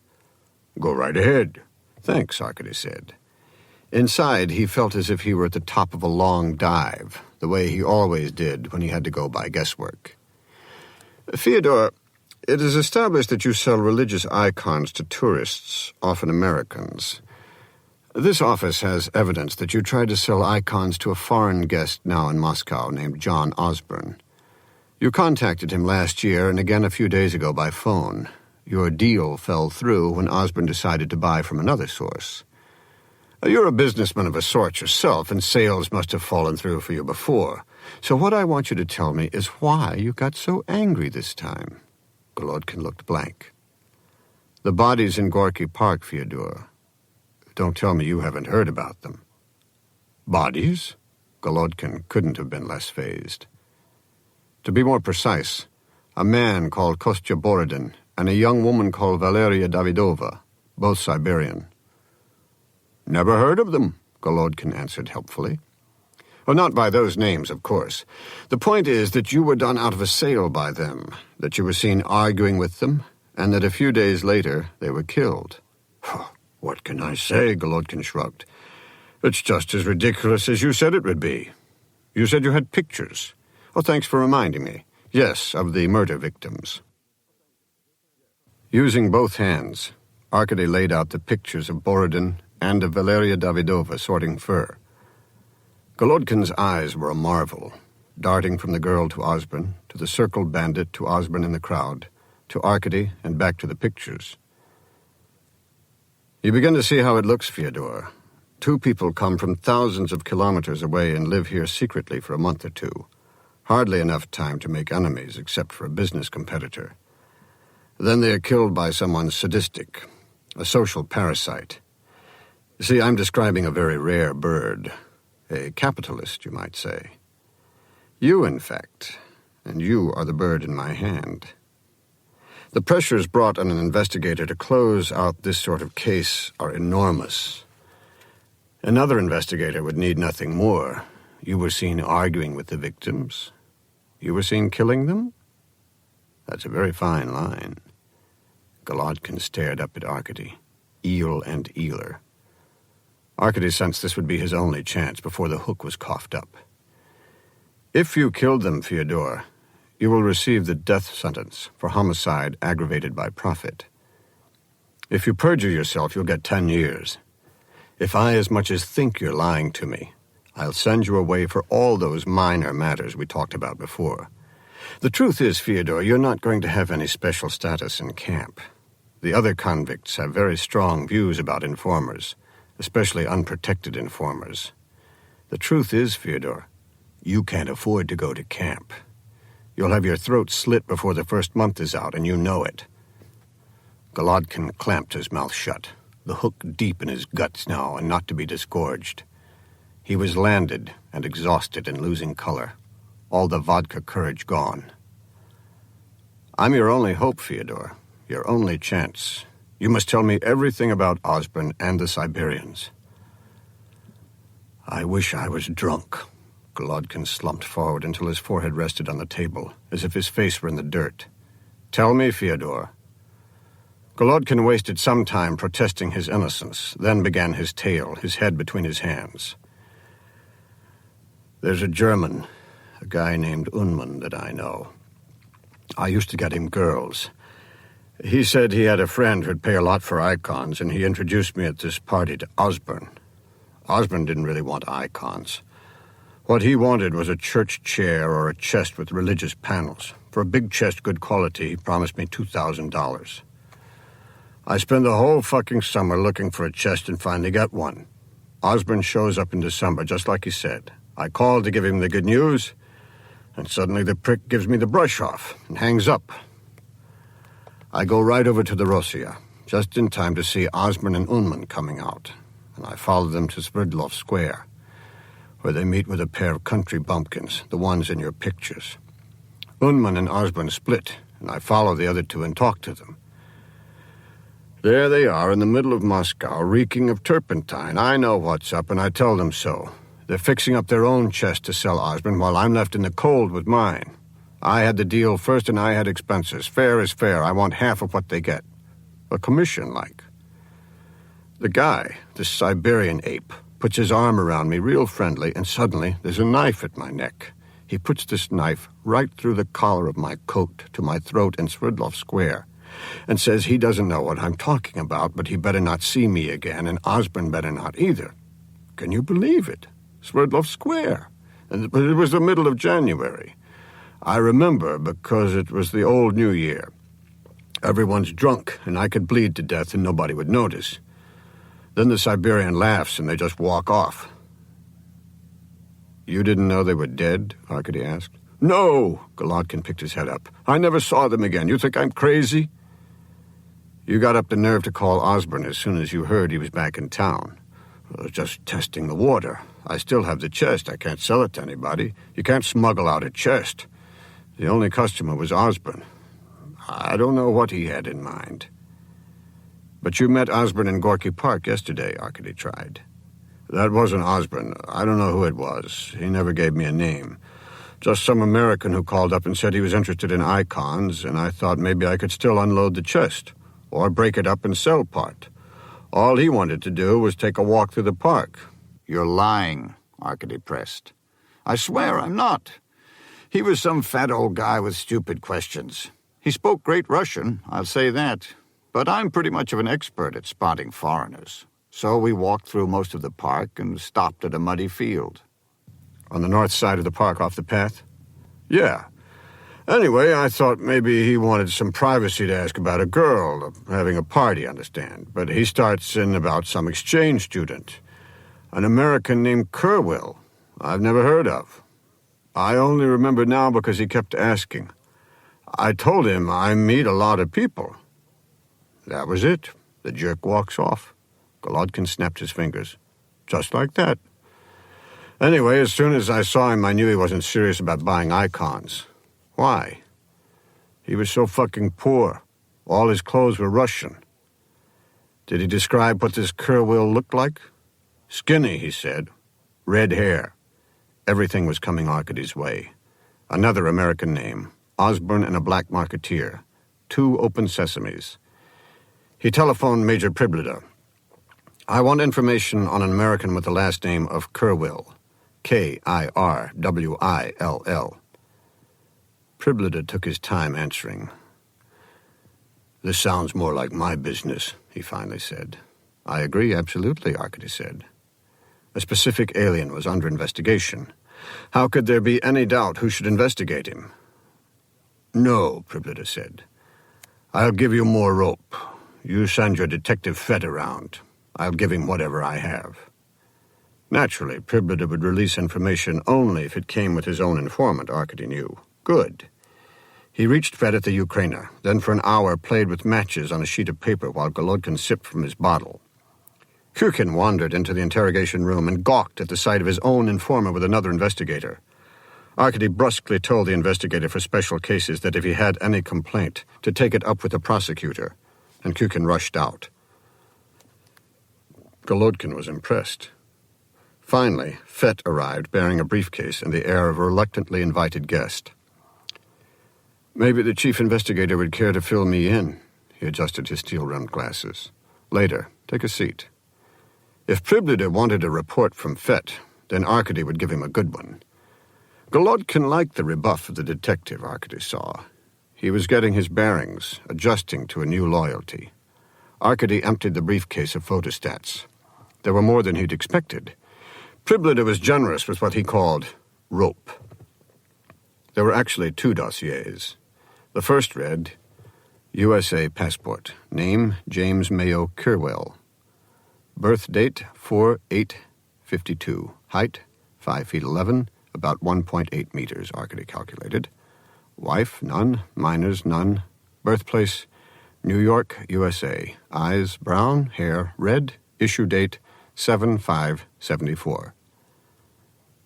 Go right ahead. Thanks, Arkady said. Inside, he felt as if he were at the top of a long dive, the way he always did when he had to go by guesswork. Fyodor, it is established that you sell religious icons to tourists, often Americans. This office has evidence that you tried to sell icons to a foreign guest now in Moscow named John Osborne. You contacted him last year and again a few days ago by phone. Your deal fell through when Osborne decided to buy from another source. You're a businessman of a sort yourself, and sales must have fallen through for you before. So what I want you to tell me is why you got so angry this time. Golodkin looked blank. The bodies in Gorky Park, Fyodor. Don't tell me you haven't heard about them. Bodies? Golodkin couldn't have been less fazed. To be more precise, a man called Kostya Borodin and a young woman called Valeria Davidova, both Siberian. Never heard of them, Golodkin answered helpfully. Well, not by those names, of course. The point is that you were done out of a sale by them, that you were seen arguing with them, and that a few days later they were killed. What can I say? Golodkin shrugged. It's just as ridiculous as you said it would be. You said you had pictures. Oh, thanks for reminding me. Yes, of the murder victims. Using both hands, Arkady laid out the pictures of Borodin and of Valeria Davidova sorting fur. Golodkin's eyes were a marvel, darting from the girl to Osborne, to the circled bandit, to Osborne in the crowd, to Arkady, and back to the pictures. You begin to see how it looks, Fyodor. Two people come from thousands of kilometers away and live here secretly for a month or two. Hardly enough time to make enemies, except for a business competitor. Then they are killed by someone sadistic, a social parasite. You see, I'm describing a very rare bird, a capitalist, you might say. You, in fact, and you are the bird in my hand. The pressures brought on an investigator to close out this sort of case are enormous. Another investigator would need nothing more. You were seen arguing with the victims. You were seen killing them? That's a very fine line. Golodkin stared up at Arkady, eel and eeler. Arkady sensed this would be his only chance before the hook was coughed up. If you killed them, Fyodor, you will receive the death sentence for homicide aggravated by profit. If you perjure yourself, you'll get 10 years. If I as much as think you're lying to me, I'll send you away for all those minor matters we talked about before. The truth is, Fyodor, you're not going to have any special status in camp. The other convicts have very strong views about informers, especially unprotected informers. The truth is, Fyodor, you can't afford to go to camp. You'll have your throat slit before the first month is out, and you know it. Golodkin clamped his mouth shut, the hook deep in his guts now and not to be disgorged. He was landed and exhausted and losing color, all the vodka courage gone. I'm your only hope, Fyodor, your only chance. You must tell me everything about Osborne and the Siberians. I wish I was drunk. Golodkin slumped forward until his forehead rested on the table, as if his face were in the dirt. Tell me, Fyodor. Golodkin wasted some time protesting his innocence, then began his tale, his head between his hands. There's a German, a guy named Unman that I know. I used to get him girls. He said he had a friend who'd pay a lot for icons, and he introduced me at this party to Osborne. Osborne didn't really want icons. What he wanted was a church chair or a chest with religious panels. For a big chest, good quality, he promised me $2,000. I spent the whole fucking summer looking for a chest and finally got one. Osborne shows up in December, just like he said. I called to give him the good news, and suddenly the prick gives me the brush off and hangs up. I go right over to the Rossiya, just in time to see Osborne and Unman coming out, and I follow them to Sverdlov Square, where they meet with a pair of country bumpkins, the ones in your pictures. Unman and Osborne split, and I follow the other two and talk to them. There they are in the middle of Moscow, reeking of turpentine. I know what's up, and I tell them so. They're fixing up their own chest to sell Osborne, while I'm left in the cold with mine. I had the deal first, and I had expenses. Fair is fair. I want half of what they get. A commission, like. The guy, this Siberian ape, puts his arm around me real friendly, and suddenly there's a knife at my neck. He puts this knife right through the collar of my coat to my throat in Sverdlov Square, and says he doesn't know what I'm talking about, but he better not see me again, and Osborne better not either. Can you believe it? Sverdlov Square. But it was the middle of January. I remember because it was the old New Year. Everyone's drunk, and I could bleed to death and nobody would notice. Then the Siberian laughs and they just walk off. You didn't know they were dead? Arkady asked. No, Golodkin picked his head up. I never saw them again. You think I'm crazy? You got up the nerve to call Osborne as soon as you heard he was back in town. I was just testing the water. I still have the chest. I can't sell it to anybody. You can't smuggle out a chest. The only customer was Osborne. I don't know what he had in mind. But you met Osborne in Gorky Park yesterday, Arkady tried. That wasn't Osborne. I don't know who it was. He never gave me a name. Just some American who called up and said he was interested in icons, and I thought maybe I could still unload the chest, or break it up and sell part. All he wanted to do was take a walk through the park. You're lying, Arkady pressed. I swear I'm not. He was some fat old guy with stupid questions. He spoke great Russian, I'll say that, but I'm pretty much of an expert at spotting foreigners. So we walked through most of the park and stopped at a muddy field. On the north side of the park off the path? Yeah. Anyway, I thought maybe he wanted some privacy to ask about a girl, having a party, understand. But he starts in about some exchange student, an American named Kerwill, I've never heard of. I only remember now because he kept asking. I told him I meet a lot of people. That was it. The jerk walks off. Golodkin snapped his fingers. Just like that. Anyway, as soon as I saw him, I knew he wasn't serious about buying icons. Why? He was so fucking poor. All his clothes were Russian. Did he describe what this Kerwill looked like? Skinny, he said. Red hair. Everything was coming Arkady's way. Another American name. Osborne and a black marketeer. 2 open sesames. He telephoned Major Priblida. I want information on an American with the last name of Kerwill. Kirwill. Priblida took his time answering. This sounds more like my business, he finally said. I agree, absolutely, Arkady said. A specific alien was under investigation. How could there be any doubt who should investigate him? No, Priblida said. I'll give you more rope. You send your detective Fett around. I'll give him whatever I have. Naturally, Priblida would release information only if it came with his own informant, Arkady knew. Good. He reached Fett at the Ukraina, then for an hour played with matches on a sheet of paper while Golodkin sipped from his bottle. Kukin wandered into the interrogation room and gawked at the sight of his own informer with another investigator. Arkady brusquely told the investigator for special cases that if he had any complaint, to take it up with the prosecutor, and Kukin rushed out. Golodkin was impressed. Finally, Fett arrived bearing a briefcase and the air of a reluctantly invited guest. Maybe the chief investigator would care to fill me in. He adjusted his steel-rimmed glasses. Later, take a seat. If Priblida wanted a report from Fett, then Arkady would give him a good one. Golodkin liked the rebuff of the detective, Arkady saw. He was getting his bearings, adjusting to a new loyalty. Arkady emptied the briefcase of photostats. There were more than he'd expected. Priblida was generous with what he called rope. There were actually 2 dossiers. The first read, USA passport. Name, James Mayo Kerwill. Birth date, 4/8/52. Height, 5 feet 11, about 1.8 meters, Arkady calculated. Wife, none. Minors, none. Birthplace, New York, USA. Eyes, brown. Hair, red. Issue date, 7/5/74.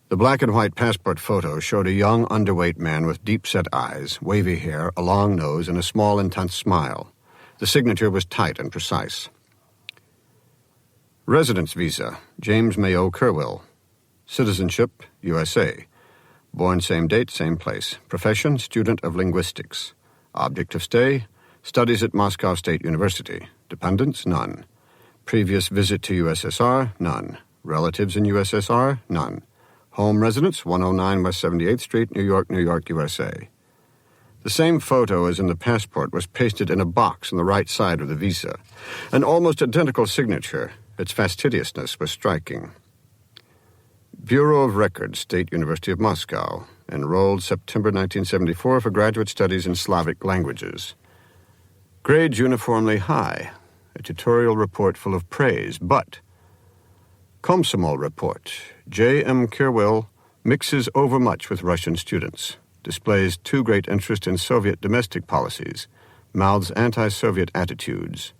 The black and white passport photo showed a young, underweight man with deep-set eyes, wavy hair, a long nose, and a small, intense smile. The signature was tight and precise. Residence visa, James Mayo Kerwill. Citizenship, USA. Born same date, same place. Profession, student of linguistics. Object of stay, studies at Moscow State University. Dependents, none. Previous visit to USSR, none. Relatives in USSR, none. Home residence, 109 West 78th Street, New York, USA. The same photo as in the passport was pasted in a box on the right side of the visa. An almost identical signature. Its fastidiousness was striking. Bureau of Records, State University of Moscow. Enrolled September 1974 for graduate studies in Slavic languages. Grades uniformly high. A tutorial report full of praise, but... Komsomol report. J.M. Kerwill mixes overmuch with Russian students. Displays too great interest in Soviet domestic policies. Mouths anti-Soviet attitudes.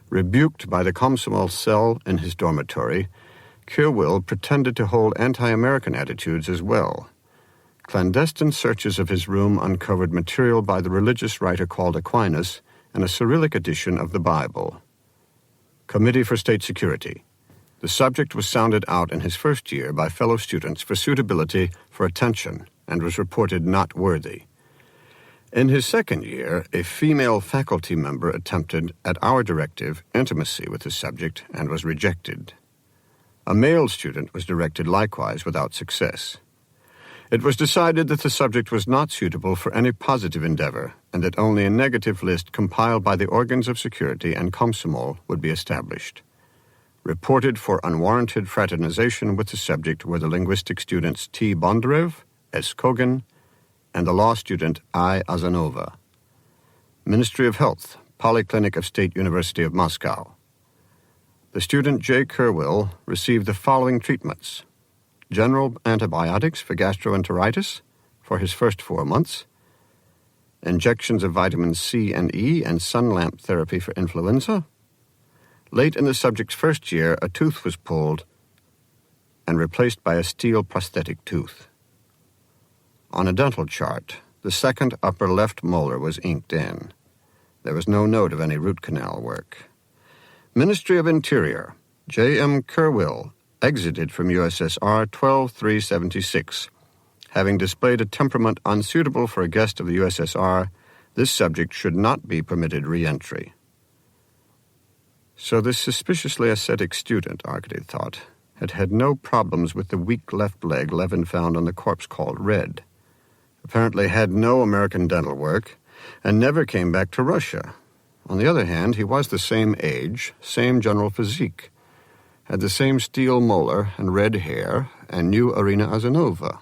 Rebuked by the Komsomol cell in his dormitory, Kerwill pretended to hold anti-American attitudes as well. Clandestine searches of his room uncovered material by the religious writer called Aquinas and a Cyrillic edition of the Bible. Committee for State Security. The subject was sounded out in his first year by fellow students for suitability for attention and was reported not worthy. In his second year, a female faculty member attempted, at our directive, intimacy with the subject and was rejected. A male student was directed likewise without success. It was decided that the subject was not suitable for any positive endeavor and that only a negative list compiled by the organs of security and Komsomol would be established. Reported for unwarranted fraternization with the subject were the linguistic students T. Bondarev, S. Kogan, and the law student I. Azanova. Ministry of Health, Polyclinic of State University of Moscow. The student J. Kerwill received the following treatments: general antibiotics for gastroenteritis for his first 4 months, injections of vitamins C and E and sun lamp therapy for influenza. Late in the subject's first year, a tooth was pulled and replaced by a steel prosthetic tooth. On a dental chart, the second upper left molar was inked in. There was no note of any root canal work. Ministry of Interior, J. M. Kerwill, exited from USSR 12/3/76. Having displayed a temperament unsuitable for a guest of the USSR, this subject should not be permitted re-entry. So this suspiciously ascetic student, Arkady thought, had had no problems with the weak left leg Levin found on the corpse called Red. Apparently had no American dental work, and never came back to Russia. On the other hand, he was the same age, same general physique, had the same steel molar and red hair, and knew Arina Azanova.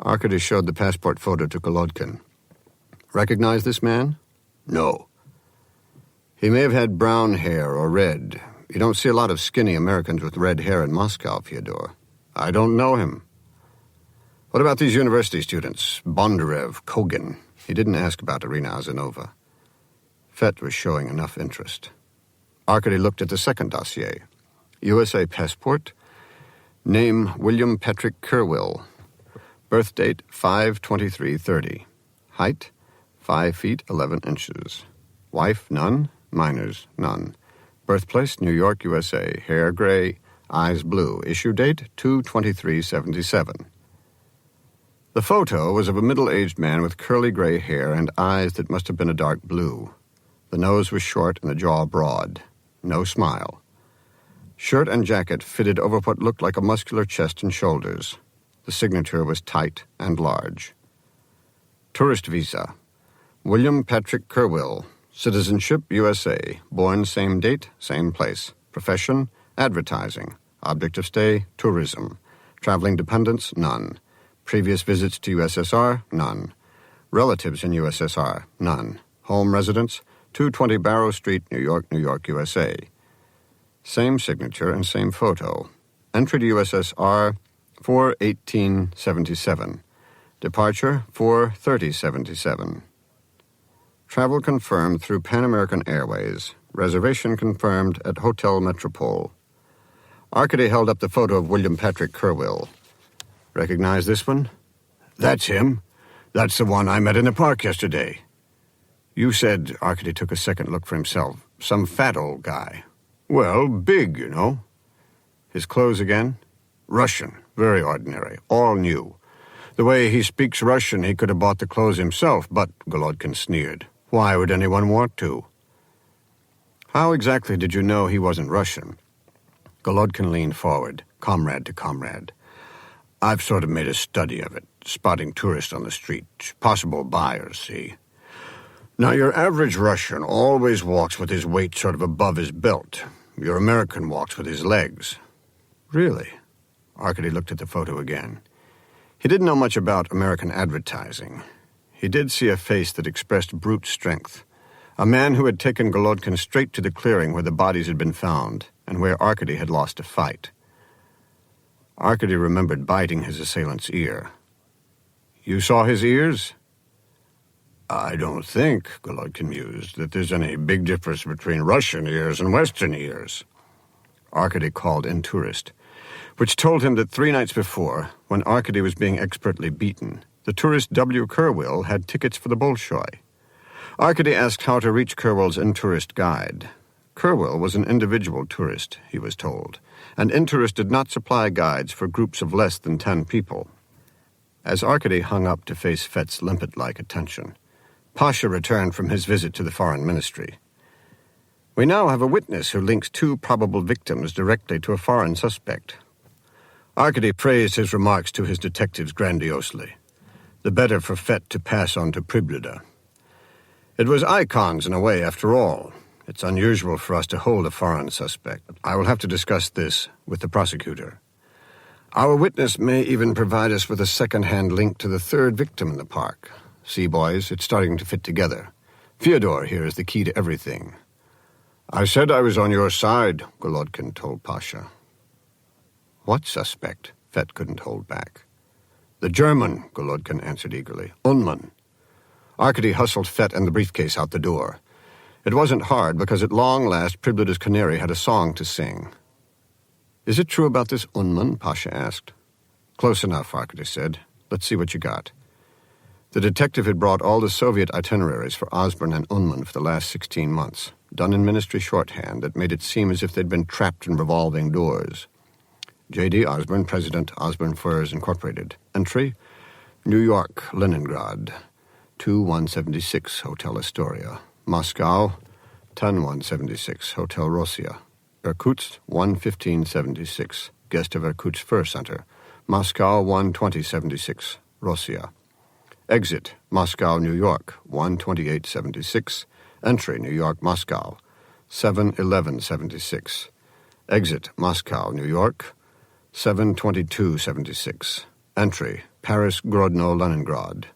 Arkady showed the passport photo to Golodkin. Recognize this man? No. He may have had brown hair or red. You don't see a lot of skinny Americans with red hair in Moscow, Fyodor. I don't know him. What about these university students? Bondarev, Kogan. He didn't ask about Arina Azanova. Fett was showing enough interest. Arkady looked at the second dossier. USA passport. Name William Patrick Kerwill. Birth date 5/23/30. Height 5 feet 11 inches. Wife none. Minors none. Birthplace New York, USA. Hair gray. Eyes blue. Issue date 2/23/77. The photo was of a middle-aged man with curly gray hair and eyes that must have been a dark blue. The nose was short and the jaw broad. No smile. Shirt and jacket fitted over what looked like a muscular chest and shoulders. The signature was tight and large. Tourist visa. William Patrick Kerwill. Citizenship, USA. Born same date, same place. Profession, advertising. Object of stay, tourism. Traveling dependents, none. Previous visits to USSR, none. Relatives in USSR, none. Home residence, 220 Barrow Street, New York, New York, USA. Same signature and same photo. Entry to USSR, 4/18/77. Departure, 4/30/77. Travel confirmed through Pan American Airways. Reservation confirmed at Hotel Metropole. Arkady held up the photo of William Patrick Kerwill. Recognize this one? That's him. That's the one I met in the park yesterday. You said, Arkady took a second look for himself, some fat old guy. Well, big, you know. His clothes again? Russian, very ordinary, all new. The way he speaks Russian, he could have bought the clothes himself, but, Golodkin sneered, why would anyone want to? How exactly did you know he wasn't Russian? Golodkin leaned forward, comrade to comrade. I've sort of made a study of it, spotting tourists on the street, possible buyers, see. Now, your average Russian always walks with his weight sort of above his belt. Your American walks with his legs. Really? Arkady looked at the photo again. He didn't know much about American advertising. He did see a face that expressed brute strength. A man who had taken Golodkin straight to the clearing where the bodies had been found, and where Arkady had lost a fight. Arkady remembered biting his assailant's ear. You saw his ears? I don't think, Golodkin mused, that there's any big difference between Russian ears and Western ears. Arkady called in tourist, which told him that 3 nights before, when Arkady was being expertly beaten, the tourist W. Kerwill had tickets for the Bolshoi. Arkady asked how to reach Kerwill's in-tourist guide. Kerwill was an individual tourist, he was told, and in-tourist did not supply guides for groups of less than 10 people. As Arkady hung up to face Fett's limpet-like attention, Pasha returned from his visit to the Foreign Ministry. "We now have a witness who links 2 probable victims directly to a foreign suspect." Arkady praised his remarks to his detectives grandiosely, the better for Fett to pass on to Priblida. "It was icons in a way, after all. It's unusual for us to hold a foreign suspect. I will have to discuss this with the prosecutor. Our witness may even provide us with a second-hand link to the 3rd victim in the park. See, boys, it's starting to fit together. Fyodor here is the key to everything." "I said I was on your side," Golodkin told Pasha. "What suspect?" Fett couldn't hold back. "The German," Golodkin answered eagerly. "Unman." Arkady hustled Fett and the briefcase out the door. It wasn't hard, because at long last Priblida's canary had a song to sing. "Is it true about this Unman?" Pasha asked. "Close enough," Arkady said. "Let's see what you got." The detective had brought all the Soviet itineraries for Osborne and Unman for the last 16 months, done in ministry shorthand that made it seem as if they'd been trapped in revolving doors. J.D. Osborne, President, Osborne Furs, Incorporated. Entry, New York, Leningrad, 2176, Hotel Astoria. Moscow, 10176, Hotel Rossiya. Irkutsk, 11576, guest of Irkutsk Fur Center. Moscow, 12076, Rossiya. Exit, Moscow, New York, 12876. Entry, New York, Moscow, 71176. Exit, Moscow, New York, 72276. Entry, Paris, Grodno, Leningrad,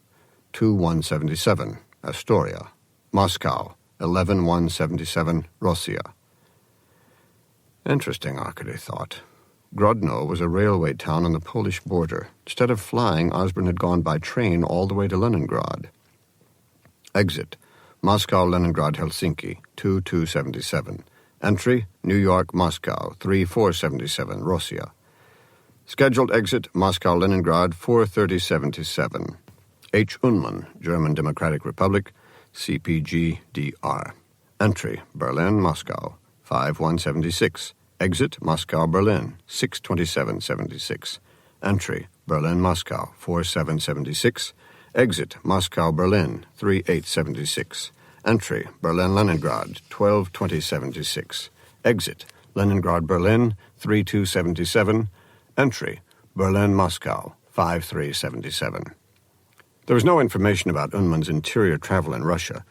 2177, Astoria. Moscow, 11177, Rossiya. Interesting, Arkady thought. Grodno was a railway town on the Polish border. Instead of flying, Osborne had gone by train all the way to Leningrad. Exit, Moscow, Leningrad, Helsinki, 2277. Entry, New York, Moscow, 3477, Rossiya. Scheduled exit, Moscow, Leningrad, 4:30:77. H. Unman, German Democratic Republic, CPG DR. Entry, Berlin, Moscow, 5176. Exit, Moscow, Berlin, 6:27:76. Entry, Berlin, Moscow, 4776. Exit, Moscow, Berlin, 3876. Entry, Berlin, Leningrad, 12:20:76. Exit, Leningrad, Berlin, 3277. Entry, Berlin, Moscow, 5377. There was no information about Unman's interior travel in Russia,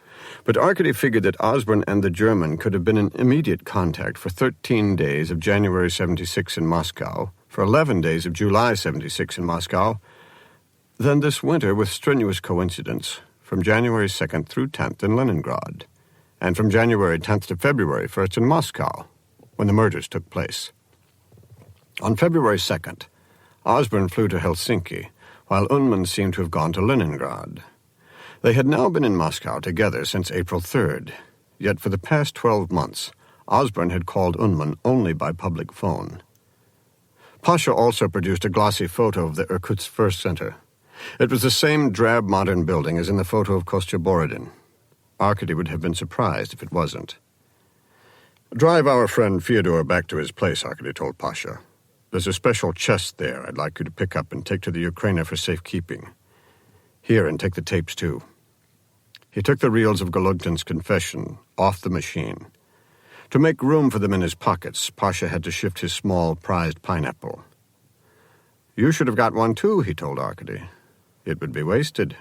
but Arkady figured that Osborne and the German could have been in immediate contact for 13 days of January 76 in Moscow, for 11 days of July 76 in Moscow, then this winter, with strenuous coincidence, from January 2nd through 10th in Leningrad, and from January 10th to February 1st in Moscow, when the murders took place. On February 2nd, Osborne flew to Helsinki, while Unman seemed to have gone to Leningrad. They had now been in Moscow together since April 3rd, yet for the past 12 months, Osborne had called Unman only by public phone. Pasha also produced a glossy photo of the Irkutsk Fur Center. It was the same drab modern building as in the photo of Kostya Borodin. Arkady would have been surprised if it wasn't. "Drive our friend Fyodor back to his place," Arkady told Pasha. "There's a special chest there I'd like you to pick up and take to the Ukraina for safekeeping. Here, and take the tapes, too." He took the reels of Golodkin's confession off the machine. To make room for them in his pockets, Pasha had to shift his small, prized pineapple. "You should have got one, too," he told Arkady. "It would be wasted."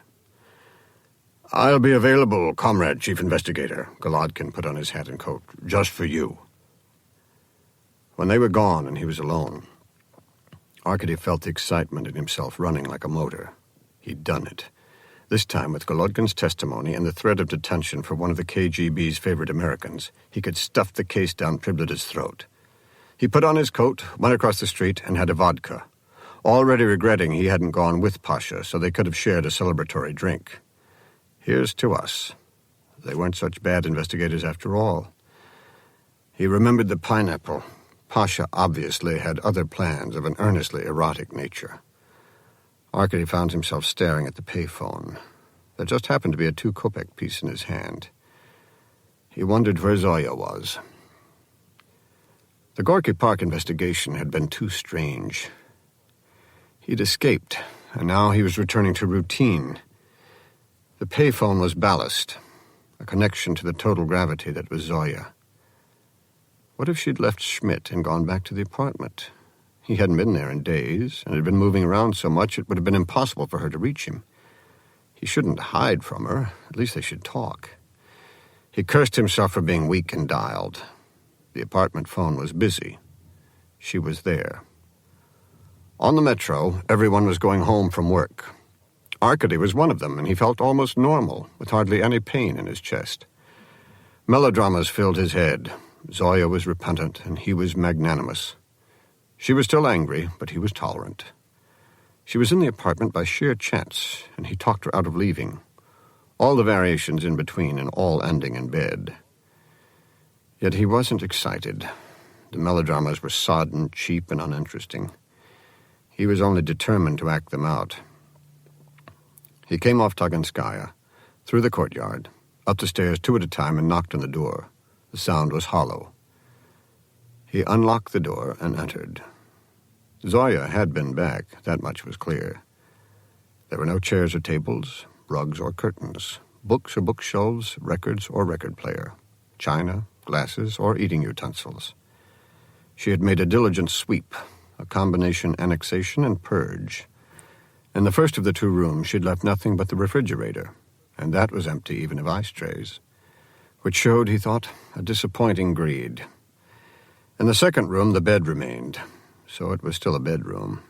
"I'll be available, Comrade Chief Investigator," Golodkin put on his hat and coat, "just for you." When they were gone and he was alone, Arkady felt the excitement in himself running like a motor. He'd done it. This time, with Golodkin's testimony and the threat of detention for one of the KGB's favorite Americans, he could stuff the case down Priblida's throat. He put on his coat, went across the street, and had a vodka, already regretting he hadn't gone with Pasha so they could have shared a celebratory drink. Here's to us. They weren't such bad investigators after all. He remembered the pineapple. Pasha obviously had other plans of an earnestly erotic nature. Arkady found himself staring at the payphone. There just happened to be a 2-kopeck piece in his hand. He wondered where Zoya was. The Gorky Park investigation had been too strange. He'd escaped, and now he was returning to routine. The payphone was ballast, a connection to the total gravity that was Zoya. What if she'd left Schmidt and gone back to the apartment? He hadn't been there in days, and had been moving around so much it would have been impossible for her to reach him. He shouldn't hide from her. At least they should talk. He cursed himself for being weak and dialed. The apartment phone was busy. She was there. On the metro, everyone was going home from work. Arkady was one of them, and he felt almost normal, with hardly any pain in his chest. Melodramas filled his head. Zoya was repentant, and he was magnanimous. She was still angry, but he was tolerant. She was in the apartment by sheer chance, and he talked her out of leaving. All the variations in between, and all ending in bed. Yet he wasn't excited. The melodramas were sodden, cheap, and uninteresting. He was only determined to act them out. He came off Taganskaya, through the courtyard, up the stairs 2 at a time, and knocked on the door. The sound was hollow. He unlocked the door and entered. Zoya had been back, that much was clear. There were no chairs or tables, rugs or curtains, books or bookshelves, records or record player, china, glasses, or eating utensils. She had made a diligent sweep, a combination annexation and purge. In the first of the 2 rooms, she'd left nothing but the refrigerator, and that was empty even of ice trays, which showed, he thought, a disappointing greed. In the second room, the bed remained, so it was still a bedroom.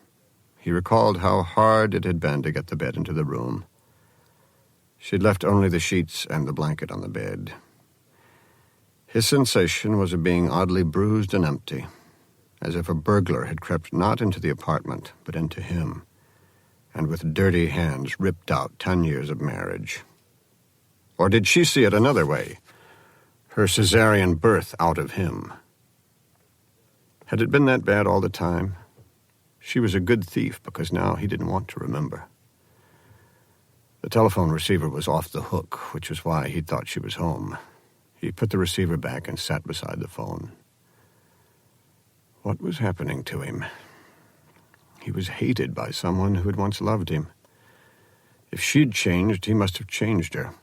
He recalled how hard it had been to get the bed into the room. She'd left only the sheets and the blanket on the bed. His sensation was of being oddly bruised and empty, as if a burglar had crept not into the apartment, but into him, and with dirty hands ripped out 10 years of marriage. Or did she see it another way? Her cesarean birth out of him. Had it been that bad all the time? She was a good thief because now he didn't want to remember. The telephone receiver was off the hook, which was why he thought she was home. He put the receiver back and sat beside the phone. What was happening to him? He was hated by someone who had once loved him. If she'd changed, he must have changed her.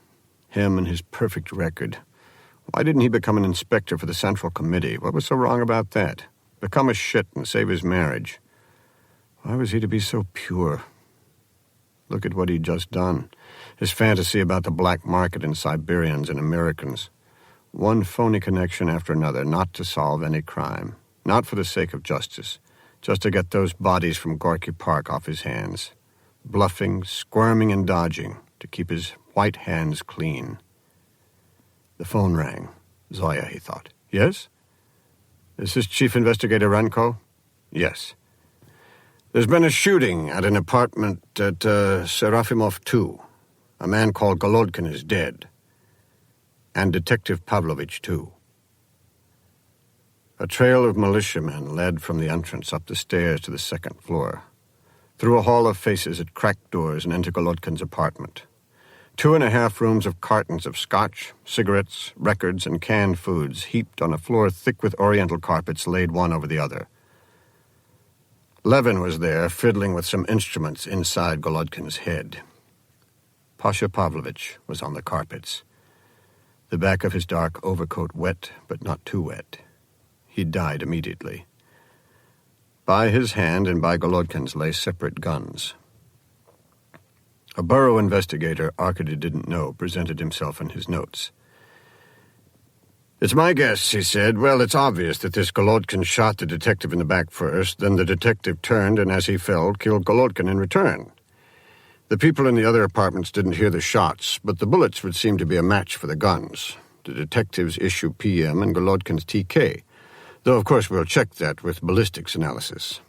Him and his perfect record. Why didn't he become an inspector for the Central Committee? What was so wrong about that? Become a shit and save his marriage. Why was he to be so pure? Look at what he'd just done. His fantasy about the black market in Siberians and Americans. One phony connection after another, not to solve any crime. Not for the sake of justice. Just to get those bodies from Gorky Park off his hands. Bluffing, squirming, and dodging to keep his white hands clean. The phone rang. Zoya, he thought. Yes? Is this Chief Investigator Renko? Yes. There's been a shooting at an apartment at Serafimov 2. A man called Golodkin is dead. And Detective Pavlovich, too. A trail of militiamen led from the entrance up the stairs to the second floor, through a hall of faces at cracked doors and into Golodkin's apartment. 2.5 rooms of cartons of scotch, cigarettes, records, and canned foods heaped on a floor thick with oriental carpets laid one over the other. Levin was there, fiddling with some instruments inside Golodkin's head. Pasha Pavlovich was on the carpets, the back of his dark overcoat wet, but not too wet. He died immediately. By his hand and by Golodkin's lay separate guns. A borough investigator Arkady didn't know presented himself in his notes. It's my guess, he said. Well, it's obvious that this Golodkin shot the detective in the back first, then the detective turned and, as he fell, killed Golodkin in return. The people in the other apartments didn't hear the shots, but the bullets would seem to be a match for the guns. The detective's issue PM and Golodkin's TK. Though, of course, we'll check that with ballistics analysis.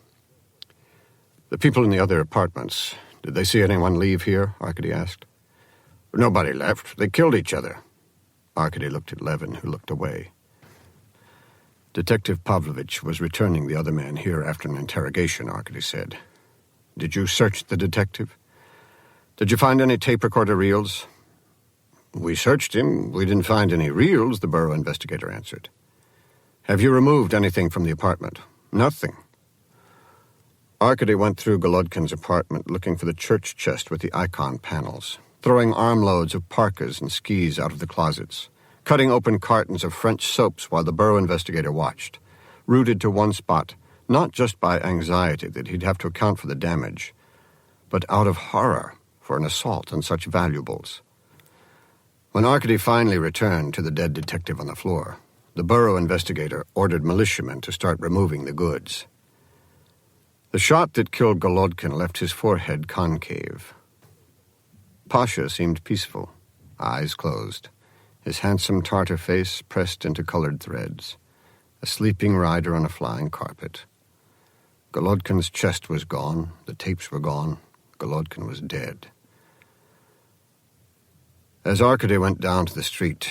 The people in the other apartments, did they see anyone leave here? Arkady asked. Nobody left. They killed each other. Arkady looked at Levin, who looked away. Detective Pavlovich was returning the other man here after an interrogation, Arkady said. Did you search the detective? Did you find any tape recorder reels? We searched him. We didn't find any reels, the borough investigator answered. Have you removed anything from the apartment? Nothing. Arkady went through Golodkin's apartment looking for the church chest with the icon panels, throwing armloads of parkas and skis out of the closets, cutting open cartons of French soaps while the borough investigator watched, rooted to one spot, not just by anxiety that he'd have to account for the damage, but out of horror for an assault on such valuables. When Arkady finally returned to the dead detective on the floor, the borough investigator ordered militiamen to start removing the goods. The shot that killed Golodkin left his forehead concave. Pasha seemed peaceful, eyes closed, his handsome Tartar face pressed into colored threads, a sleeping rider on a flying carpet. Golodkin's chest was gone, the tapes were gone, Golodkin was dead. As Arkady went down to the street,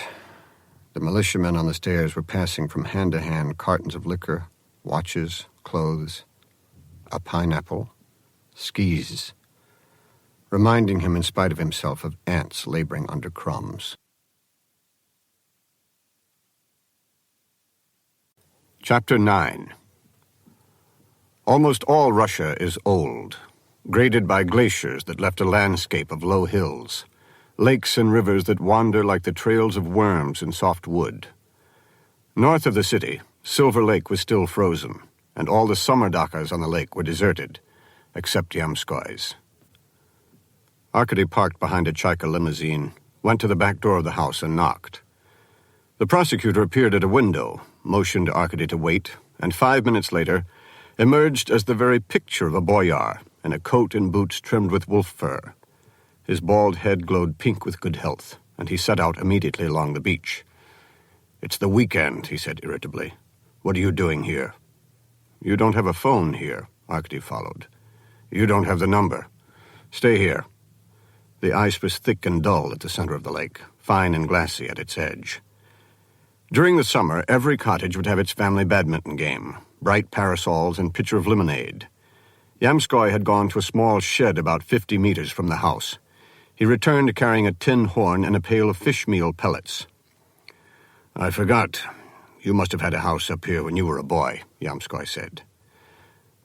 the militiamen on the stairs were passing from hand to hand cartons of liquor, watches, clothes, a pineapple, skis, reminding him in spite of himself of ants laboring under crumbs. Chapter 9. Almost all Russia is old, graded by glaciers that left a landscape of low hills, lakes and rivers that wander like the trails of worms in soft wood. North of the city, Silver Lake was still frozen, and all the summer dockas on the lake were deserted, except Yamskoy's. Arkady parked behind a Chaika limousine, went to the back door of the house and knocked. The prosecutor appeared at a window, motioned Arkady to wait, and 5 minutes later emerged as the very picture of a boyar in a coat and boots trimmed with wolf fur. His bald head glowed pink with good health, and he set out immediately along the beach. "It's the weekend," he said irritably. "What are you doing here?" "You don't have a phone here," Arkady followed. "You don't have the number. Stay here." The ice was thick and dull at the center of the lake, fine and glassy at its edge. During the summer, every cottage would have its family badminton game, bright parasols and pitcher of lemonade. Yamskoy had gone to a small shed about 50 meters from the house. He returned carrying a tin horn and a pail of fish meal pellets. "I forgot. You must have had a house up here when you were a boy," Yamskoy said.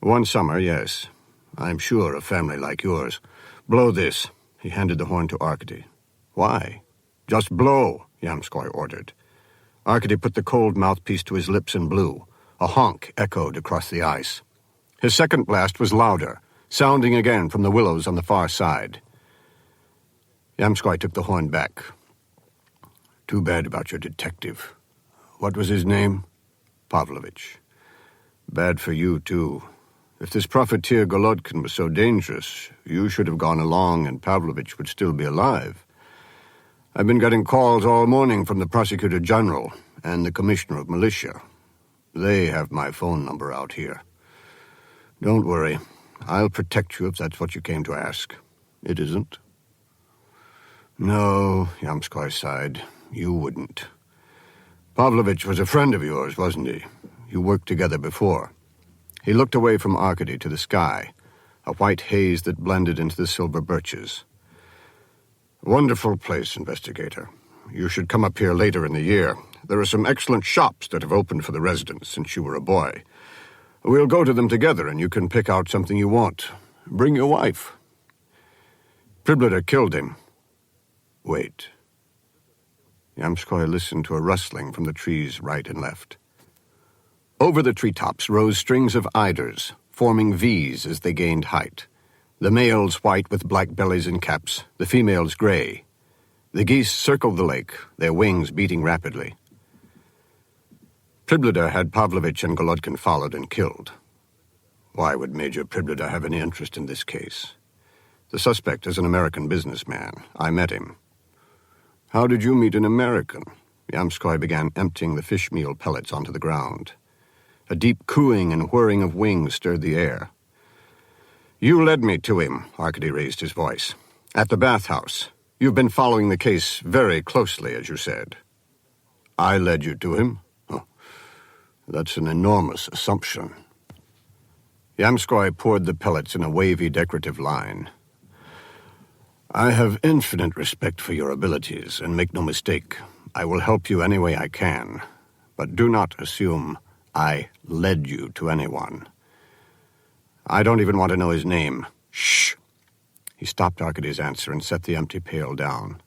"One summer, yes. I'm sure a family like yours. Blow this." He handed the horn to Arkady. "Why?" "Just blow," Yamskoy ordered. Arkady put the cold mouthpiece to his lips and blew. A honk echoed across the ice. His second blast was louder, sounding again from the willows on the far side. Yamskoy took the horn back. "Too bad about your detective. What was his name?" "Pavlovich. Bad for you, too. If this profiteer Golodkin was so dangerous, you should have gone along and Pavlovich would still be alive. I've been getting calls all morning from the prosecutor general and the commissioner of militia. They have my phone number out here. Don't worry. I'll protect you if that's what you came to ask. It isn't?" "No," Yamskoy sighed. "You wouldn't. Pavlovich was a friend of yours, wasn't he? You worked together before." He looked away from Arkady to the sky, a white haze that blended into the silver birches. "Wonderful place, investigator. You should come up here later in the year. There are some excellent shops that have opened for the residents since you were a boy. We'll go to them together and you can pick out something you want. Bring your wife." "Pribleder killed him." "Wait." Yamskoy listened to a rustling from the trees right and left. Over the treetops rose strings of eiders, forming V's as they gained height. The males white with black bellies and caps, the females gray. The geese circled the lake, their wings beating rapidly. Pribleder had Pavlovich and Golodkin followed and killed. Why would Major Pribleder have any interest in this case? The suspect is an American businessman. I met him. How did you meet an American? Yamskoy began emptying the fish meal pellets onto the ground. A deep cooing and whirring of wings stirred the air. You led me to him, Arkady raised his voice. At the bathhouse. You've been following the case very closely, as you said. I led you to him? Oh, that's an enormous assumption. Yamskoy poured the pellets in a wavy decorative line. I have infinite respect for your abilities, and make no mistake, I will help you any way I can. But do not assume I led you to anyone. I don't even want to know his name. Shh! He stopped Arkady's answer and set the empty pail down.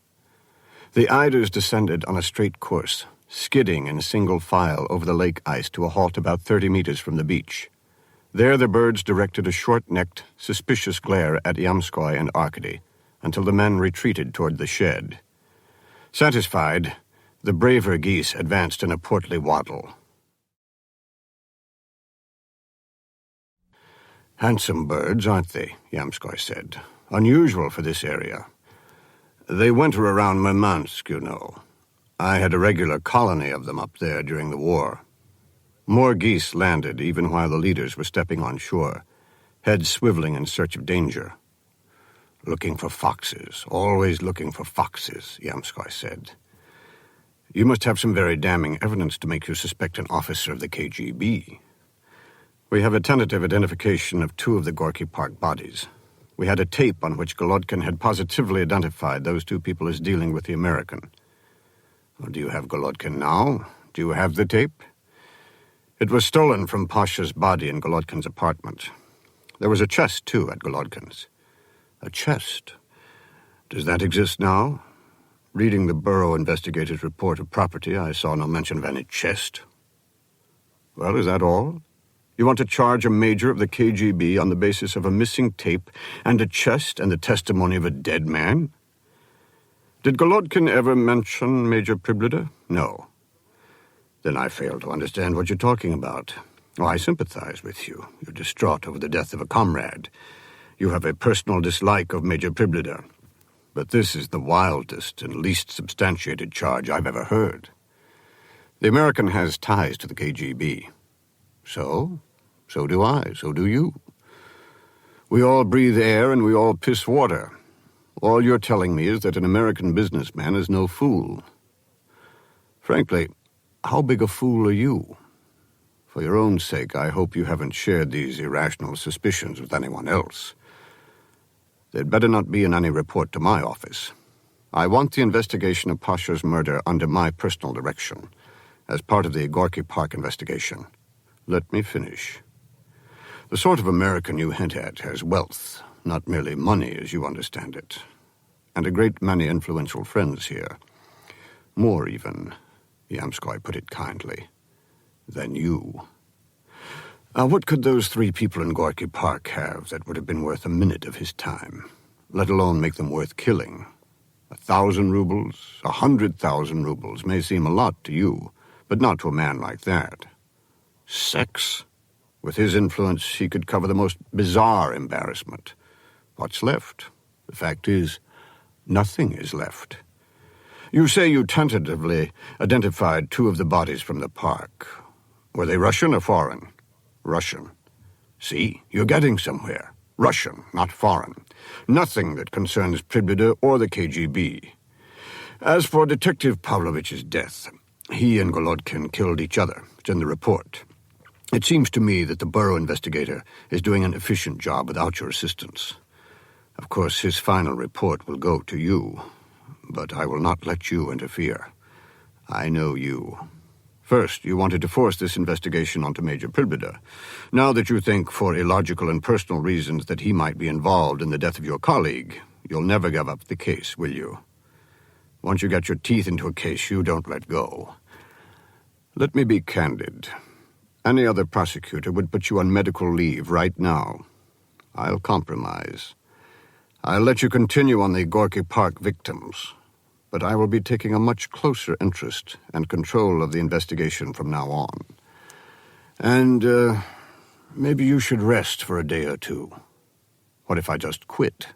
The eiders descended on a straight course, skidding in single file over the lake ice to a halt about 30 meters from the beach. There the birds directed a short-necked, suspicious glare at Yamskoy and Arkady, until the men retreated toward the shed. Satisfied, the braver geese advanced in a portly waddle. "Handsome birds, aren't they?" Yamskoy said. "Unusual for this area. They winter around Murmansk, you know. I had a regular colony of them up there during the war." More geese landed even while the leaders were stepping on shore, heads swiveling in search of danger. "Looking for foxes, always looking for foxes," Yamskoy said. "You must have some very damning evidence to make you suspect an officer of the KGB. We have a tentative identification of 2 of the Gorky Park bodies. We had a tape on which Golodkin had positively identified those 2 people as dealing with the American. Well, do you have Golodkin now? Do you have the tape? It was stolen from Pasha's body in Golodkin's apartment. There was a chest, too, at Golodkin's." "A chest? Does that exist now? Reading the Bureau investigator's report of property, I saw no mention of any chest." "Well, is that all? You want to charge a major of the KGB on the basis of a missing tape and a chest and the testimony of a dead man? Did Golodkin ever mention Major Priblida? No. Then I fail to understand what you're talking about. Oh, I sympathize with you. You're distraught over the death of a comrade. You have a personal dislike of Major Priblida. But this is the wildest and least substantiated charge I've ever heard. The American has ties to the KGB. So do I, so do you. We all breathe air and we all piss water. All you're telling me is that an American businessman is no fool. Frankly, how big a fool are you? For your own sake, I hope you haven't shared these irrational suspicions with anyone else. They'd better not be in any report to my office. I want the investigation of Pasha's murder under my personal direction, as part of the Gorky Park investigation. Let me finish. The sort of American you hint at has wealth, not merely money as you understand it, and a great many influential friends here. More even, Yamskoy put it kindly, than you. Now, what could those 3 people in Gorky Park have that would have been worth a minute of his time, let alone make them worth killing? 1,000 rubles, 100,000 rubles may seem a lot to you, but not to a man like that. Sex? With his influence, he could cover the most bizarre embarrassment. What's left? The fact is, nothing is left. You say you tentatively identified 2 of the bodies from the park. Were they Russian or foreign? Russian. See, you're getting somewhere. Russian, not foreign. Nothing that concerns Priblida or the KGB. As for Detective Pavlovich's death, he and Golodkin killed each other. It's in the report. It seems to me that the Bureau investigator is doing an efficient job without your assistance. Of course, his final report will go to you, but I will not let you interfere. I know you. First, you wanted to force this investigation onto Major Priblida. Now that you think, for illogical and personal reasons, that he might be involved in the death of your colleague, you'll never give up the case, will you? Once you get your teeth into a case, you don't let go. Let me be candid. Any other prosecutor would put you on medical leave right now. I'll compromise. I'll let you continue on the Gorky Park victims, but I will be taking a much closer interest and control of the investigation from now on. And maybe you should rest for a day or 2. What if I just quit?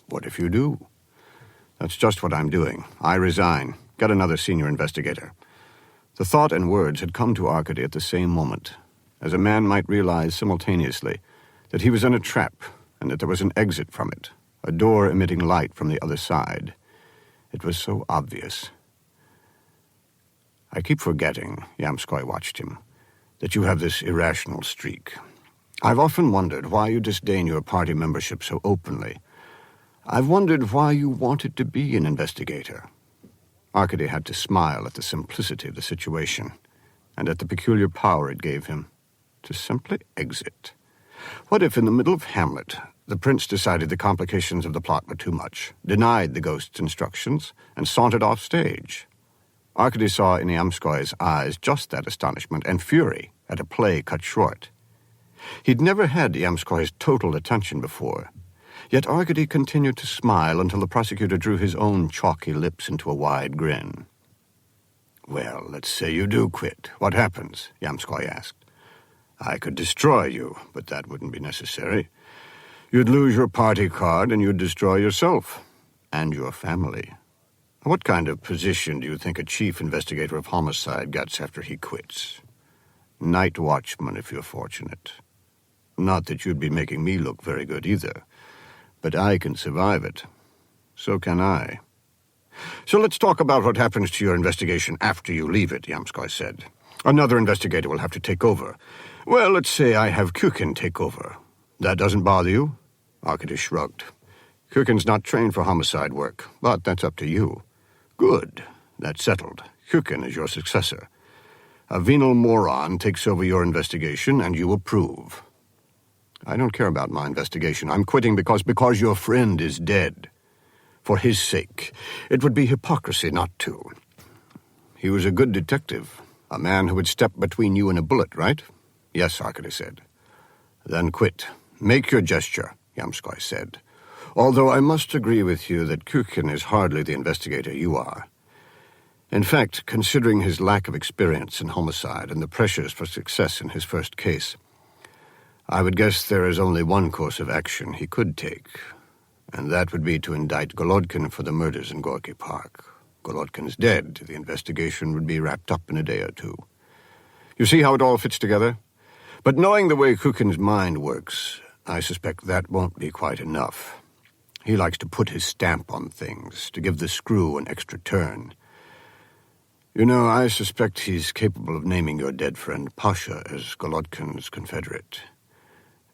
What if you do? That's just what I'm doing. I resign. Get another senior investigator. The thought and words had come to Arkady at the same moment, as a man might realize simultaneously that he was in a trap and that there was an exit from it, a door emitting light from the other side. It was so obvious. I keep forgetting, Yamskoy watched him, that you have this irrational streak. I've often wondered why you disdain your party membership so openly. I've wondered why you wanted to be an investigator. Arkady had to smile at the simplicity of the situation and at the peculiar power it gave him to simply exit. What if in the middle of Hamlet, the prince decided the complications of the plot were too much, denied the ghost's instructions, and sauntered off stage? Arkady saw in Yamskoy's eyes just that astonishment and fury at a play cut short. He'd never had Yamskoy's total attention before, yet Arkady continued to smile until the prosecutor drew his own chalky lips into a wide grin. "Well, let's say you do quit. What happens?" Yamskoy asked. "I could destroy you, but that wouldn't be necessary. You'd lose your party card and you'd destroy yourself and your family. What kind of position do you think a chief investigator of homicide gets after he quits? Night watchman, if you're fortunate. Not that you'd be making me look very good either, but I can survive it. So can I. So let's talk about what happens to your investigation after you leave it," Yamskoy said. "Another investigator will have to take over. Well, let's say I have Kukin take over. That doesn't bother you?" Arkady shrugged. "Kukin's not trained for homicide work, but that's up to you." "Good. That's settled. Kukin is your successor. A venal moron takes over your investigation, and you approve." "I don't care about my investigation. I'm quitting because your friend is dead. For his sake. It would be hypocrisy not to. He was a good detective, a man who would step between you and a bullet, right?" "Yes," Arkady said. "Then quit. Make your gesture," Yamskoy said. "Although I must agree with you that Kukin is hardly the investigator you are. In fact, considering his lack of experience in homicide and the pressures for success in his first case, I would guess there is only one course of action he could take, and that would be to indict Golodkin for the murders in Gorky Park. Golodkin's dead. The investigation would be wrapped up in a day or two. You see how it all fits together? But knowing the way Kukin's mind works, I suspect that won't be quite enough. He likes to put his stamp on things, to give the screw an extra turn. You know, I suspect he's capable of naming your dead friend Pasha as Golodkin's confederate.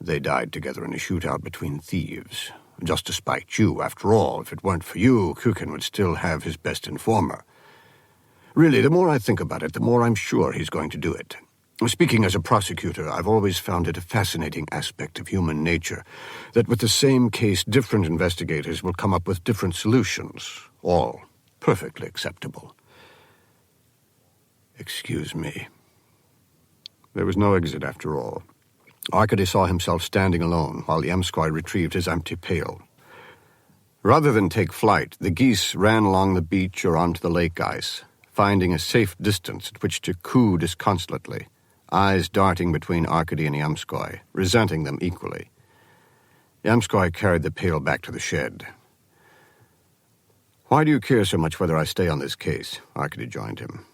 They died together in a shootout between thieves, just to spite you. After all, if it weren't for you, Kukin would still have his best informer. Really, the more I think about it, the more I'm sure he's going to do it. Speaking as a prosecutor, I've always found it a fascinating aspect of human nature that with the same case, different investigators will come up with different solutions, all perfectly acceptable. Excuse me. There was no exit after all. Arkady saw himself standing alone while Yamskoy retrieved his empty pail. Rather than take flight, the geese ran along the beach or onto the lake ice, finding a safe distance at which to coo disconsolately, eyes darting between Arkady and Yamskoy, resenting them equally. Yamskoy carried the pail back to the shed. "Why do you care so much whether I stay on this case?" Arkady joined him.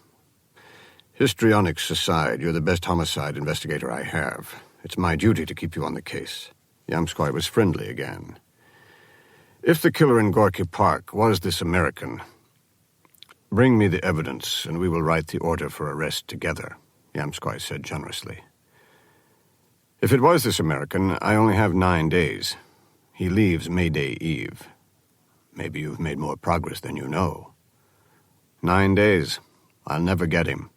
"Histrionics aside, you're the best homicide investigator I have. It's my duty to keep you on the case." Yamskoy was friendly again. "If the killer in Gorky Park was this American, bring me the evidence and we will write the order for arrest together," Yamskoy said generously. "If it was this American, I only have 9 days. He leaves May Day Eve. Maybe you've made more progress than you know. 9 days. I'll never get him.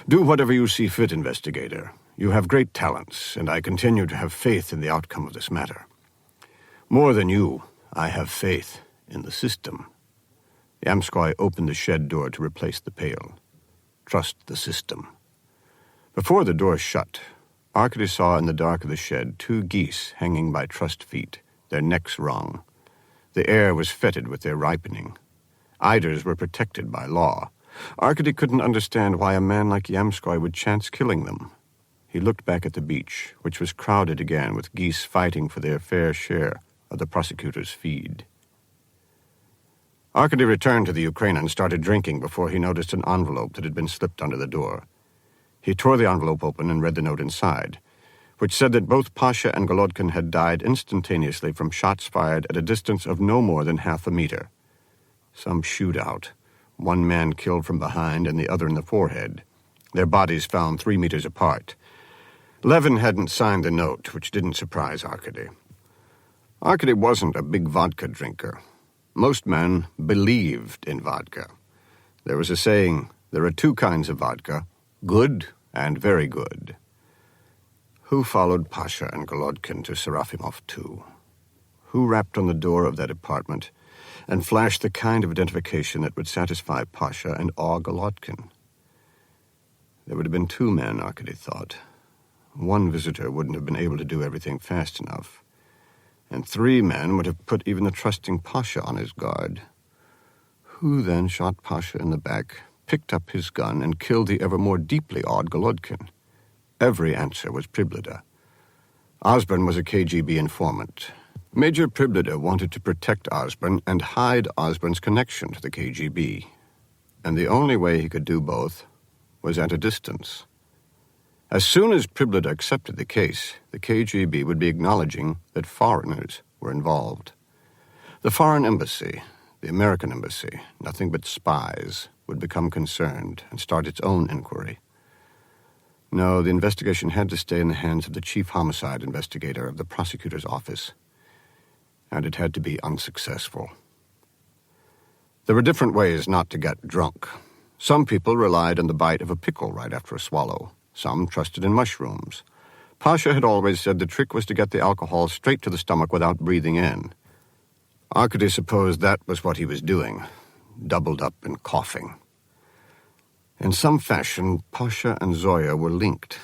Do whatever you see fit, investigator. You have great talents, and I continue to have faith in the outcome of this matter. More than you, I have faith in the system." Yamskoy opened the shed door to replace the pail. Trust the system. Before the door shut, Arkady saw in the dark of the shed 2 geese hanging by trussed feet, their necks wrung. The air was fetid with their ripening. Eiders were protected by law. Arkady couldn't understand why a man like Yamskoy would chance killing them. He looked back at the beach, which was crowded again with geese fighting for their fair share of the prosecutor's feed. Arkady returned to the Ukraine and started drinking before he noticed an envelope that had been slipped under the door. He tore the envelope open and read the note inside, which said that both Pasha and Golodkin had died instantaneously from shots fired at a distance of no more than half a meter. Some shootout. One man killed from behind and the other in the forehead. Their bodies found 3 meters apart. Levin hadn't signed the note, which didn't surprise Arkady. Arkady wasn't a big vodka drinker. Most men believed in vodka. There was a saying, there are 2 kinds of vodka, good and very good. Who followed Pasha and Golodkin to Serafimov too? Who rapped on the door of that apartment and flashed the kind of identification that would satisfy Pasha and awe Golodkin? There would have been 2 men, Arkady thought. One visitor wouldn't have been able to do everything fast enough, and 3 men would have put even the trusting Pasha on his guard. Who then shot Pasha in the back, picked up his gun, and killed the ever more deeply awed Golodkin? Every answer was Priblida. Osborne was a KGB informant. Major Priblida wanted to protect Osborne and hide Osborne's connection to the KGB, and the only way he could do both was at a distance. As soon as Priblida accepted the case, the KGB would be acknowledging that foreigners were involved. The foreign embassy, the American embassy, nothing but spies, would become concerned and start its own inquiry. No, the investigation had to stay in the hands of the chief homicide investigator of the prosecutor's office, and it had to be unsuccessful. There were different ways not to get drunk. Some people relied on the bite of a pickle right after a swallow. Some trusted in mushrooms. Pasha had always said the trick was to get the alcohol straight to the stomach without breathing in. Arkady supposed that was what he was doing, doubled up and coughing. In some fashion, Pasha and Zoya were linked.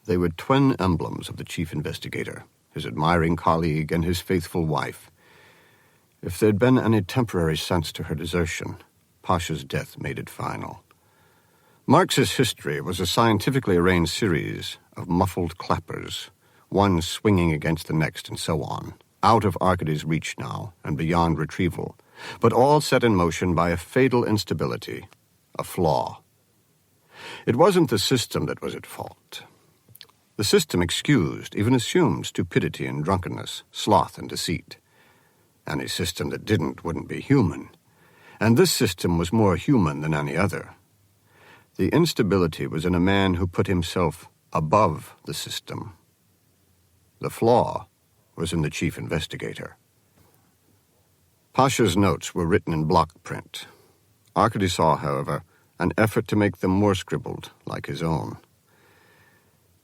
They were twin emblems of the chief investigator, his admiring colleague and his faithful wife. If there'd been any temporary sense to her desertion, Pasha's death made it final. Marx's history was a scientifically arranged series of muffled clappers, one swinging against the next and so on, out of Arkady's reach now and beyond retrieval, but all set in motion by a fatal instability, a flaw. It wasn't the system that was at fault. The system excused, even assumed, stupidity and drunkenness, sloth and deceit. Any system that didn't wouldn't be human. And this system was more human than any other. The instability was in a man who put himself above the system. The flaw was in the chief investigator. Pasha's notes were written in block print. Arkady saw, however, an effort to make them more scribbled, like his own.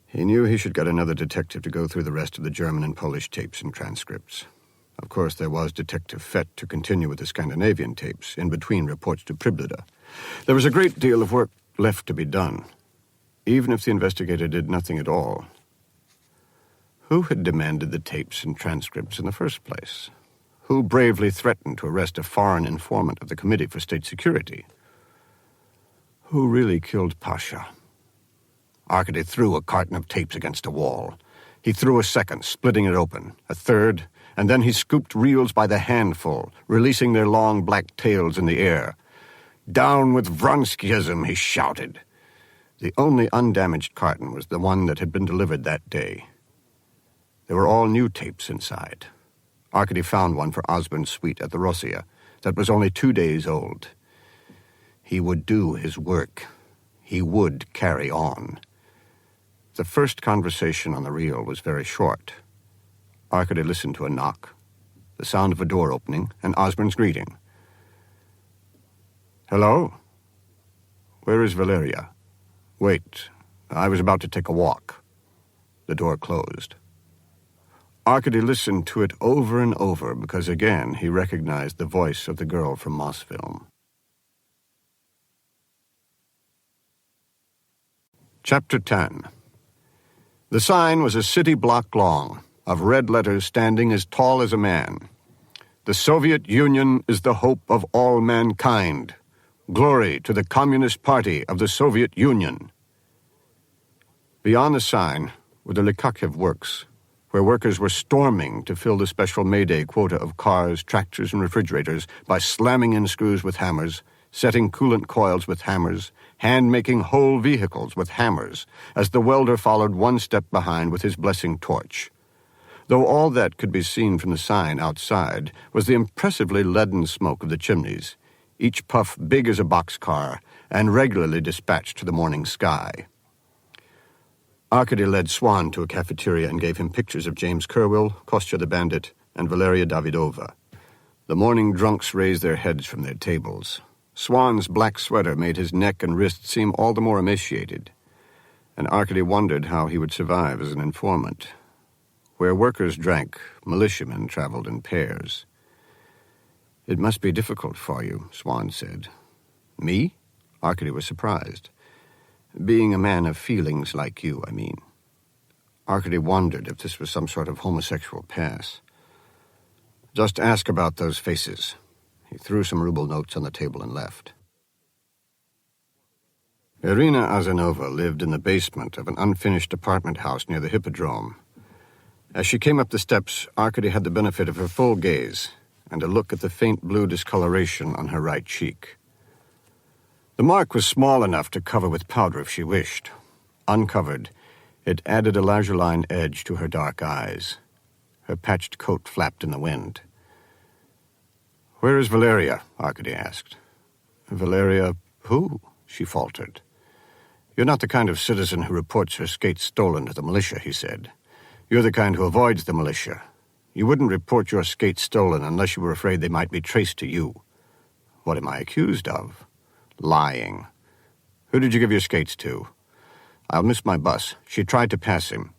He knew he should get another detective to go through the rest of the German and Polish tapes and transcripts. Of course, there was Detective Fett to continue with the Scandinavian tapes, in between reports to Priblida. There was a great deal of work left to be done, even if the investigator did nothing at all. Who had demanded the tapes and transcripts in the first place? Who bravely threatened to arrest a foreign informant of the Committee for State Security? Who really killed Pasha? Arkady threw a carton of tapes against a wall. He threw a second, splitting it open, a third, and then he scooped reels by the handful, releasing their long black tails in the air. "Down with Vronskyism," he shouted. The only undamaged carton was the one that had been delivered that day. There were all new tapes inside. Arkady found one for Osborne's suite at the Rossiya that was only 2 days old. He would do his work. He would carry on. The first conversation on the reel was very short. Arkady listened to a knock, the sound of a door opening, and Osborne's greeting. "Hello? Where is Valeria? Wait, I was about to take a walk." The door closed. Arkady listened to it over and over because again he recognized the voice of the girl from Mosfilm. Chapter 10. The sign was a city block long, of red letters standing as tall as a man. "The Soviet Union is the hope of all mankind. Glory to the Communist Party of the Soviet Union." Beyond the sign were the Likhachev works, where workers were storming to fill the special May Day quota of cars, tractors, and refrigerators by slamming in screws with hammers, setting coolant coils with hammers, hand-making whole vehicles with hammers, as the welder followed one step behind with his blessing torch. Though all that could be seen from the sign outside was the impressively leaden smoke of the chimneys, each puff big as a boxcar and regularly dispatched to the morning sky. Arkady led Swan to a cafeteria and gave him pictures of James Kerwill, Kostya the Bandit, and Valeria Davidova. The morning drunks raised their heads from their tables. Swan's black sweater made his neck and wrists seem all the more emaciated, and Arkady wondered how he would survive as an informant. Where workers drank, militiamen traveled in pairs. "It must be difficult for you," Swan said. "Me?" Arkady was surprised. "Being a man of feelings like you, I mean." Arkady wondered if this was some sort of homosexual pass. "Just ask about those faces." He threw some ruble notes on the table and left. Irina Azanova lived in the basement of an unfinished apartment house near the Hippodrome. As she came up the steps, Arkady had the benefit of her full gaze and a look at the faint blue discoloration on her right cheek. The mark was small enough to cover with powder if she wished. Uncovered, it added a lazuli edge to her dark eyes. Her patched coat flapped in the wind. "Where is Valeria?" Arkady asked. "Valeria who?" she faltered. "You're not the kind of citizen who reports her skates stolen to the militia," he said. "You're the kind who avoids the militia. You wouldn't report your skates stolen unless you were afraid they might be traced to you." "What am I accused of?" "Lying." "Who did you give your skates to?" "I'll miss my bus." She tried to pass him.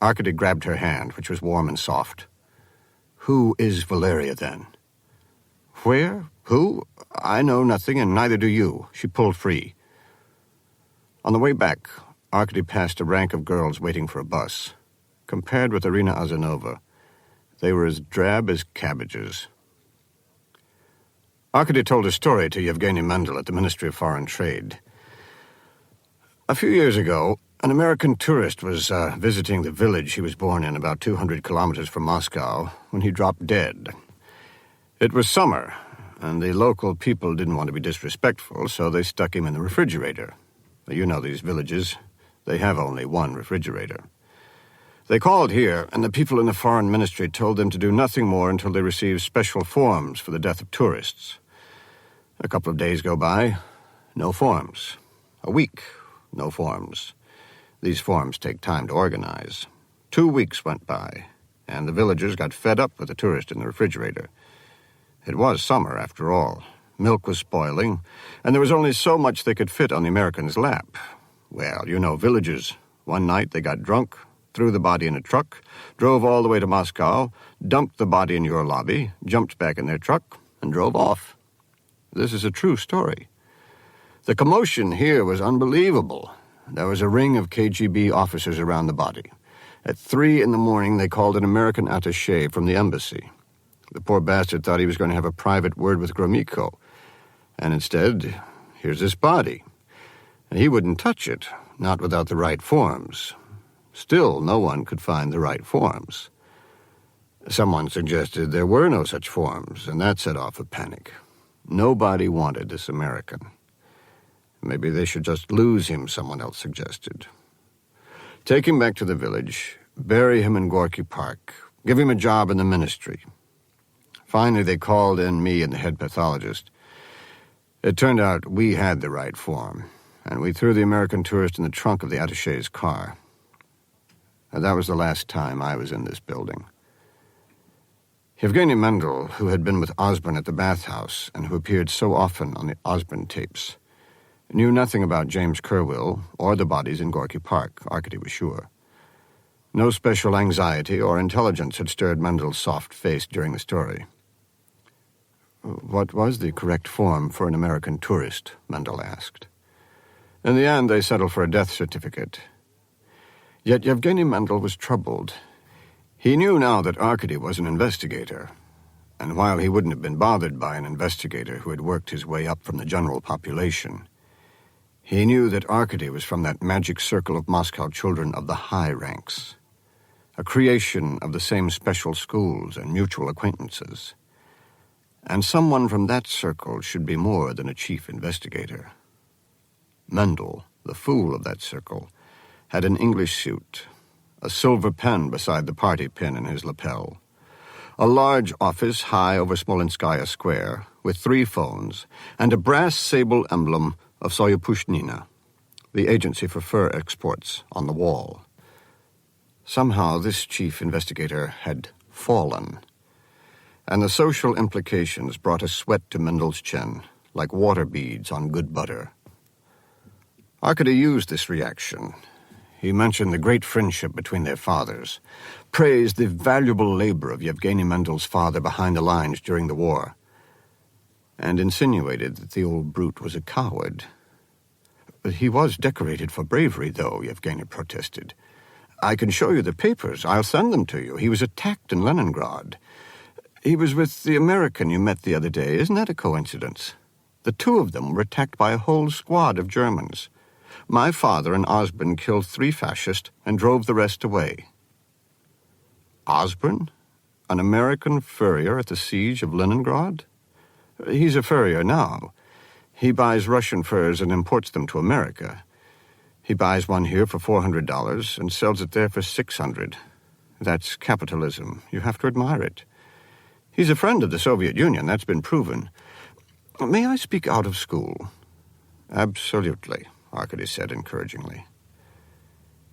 Arkady grabbed her hand, which was warm and soft. "Who is Valeria, then?" "Where? Who? I know nothing, and neither do you." She pulled free. On the way back, Arkady passed a rank of girls waiting for a bus. Compared with Irina Azanova, they were as drab as cabbages. Arkady told a story to Yevgeny Mendel at the Ministry of Foreign Trade. A few years ago, an American tourist was visiting the village he was born in about 200 kilometers from Moscow when he dropped dead. It was summer, and the local people didn't want to be disrespectful, so they stuck him in the refrigerator. You know these villages. They have only one refrigerator. They called here, and the people in the foreign ministry told them to do nothing more until they received special forms for the death of tourists. A couple of days go by, no forms. A week, no forms. These forms take time to organize. 2 weeks went by, and the villagers got fed up with the tourist in the refrigerator. It was summer, after all. Milk was spoiling, and there was only so much they could fit on the American's lap. Well, you know villages. One night they got drunk, threw the body in a truck, drove all the way to Moscow, dumped the body in your lobby, jumped back in their truck, and drove off. This is a true story. The commotion here was unbelievable. There was a ring of KGB officers around the body. At 3 a.m, they called an American attaché from the embassy. The poor bastard thought he was going to have a private word with Gromyko. And instead, here's this body. And he wouldn't touch it, not without the right forms. Still, no one could find the right forms. Someone suggested there were no such forms, and that set off a panic. Nobody wanted this American. Maybe they should just lose him, someone else suggested. Take him back to the village, bury him in Gorky Park, give him a job in the ministry. Finally, they called in me and the head pathologist. It turned out we had the right form, and we threw the American tourist in the trunk of the attaché's car. And that was the last time I was in this building. Yevgeny Mendel, who had been with Osborne at the bathhouse and who appeared so often on the Osborne tapes, knew nothing about James Kerwill or the bodies in Gorky Park, Arkady was sure. No special anxiety or intelligence had stirred Mendel's soft face during the story. "What was the correct form for an American tourist?" Mendel asked. In the end, they settled for a death certificate. Yet Yevgeny Mendel was troubled. He knew now that Arkady was an investigator, and while he wouldn't have been bothered by an investigator who had worked his way up from the general population, he knew that Arkady was from that magic circle of Moscow children of the high ranks, a creation of the same special schools and mutual acquaintances. And someone from that circle should be more than a chief investigator. Mendel, the fool of that circle, had an English suit, a silver pen beside the party pin in his lapel, a large office high over Smolenskaya Square with 3 phones, and a brass sable emblem of Soyopushnina, the agency for fur exports, on the wall. Somehow this chief investigator had fallen, and the social implications brought a sweat to Mendel's chin, like water beads on good butter. Arkady used this reaction. He mentioned the great friendship between their fathers, praised the valuable labor of Yevgeny Mendel's father behind the lines during the war, and insinuated that the old brute was a coward. He was decorated for bravery, though, Yevgeny protested. I can show you the papers. I'll send them to you. He was attacked in Leningrad. He was with the American you met the other day. Isn't that a coincidence? The two of them were attacked by a whole squad of Germans. My father and Osborne killed 3 fascists and drove the rest away. Osborne? An American furrier at the siege of Leningrad? He's a furrier now. He buys Russian furs and imports them to America. He buys one here for $400 and sells it there for $600. That's capitalism. You have to admire it. He's a friend of the Soviet Union. That's been proven. May I speak out of school? Absolutely, Arkady said encouragingly.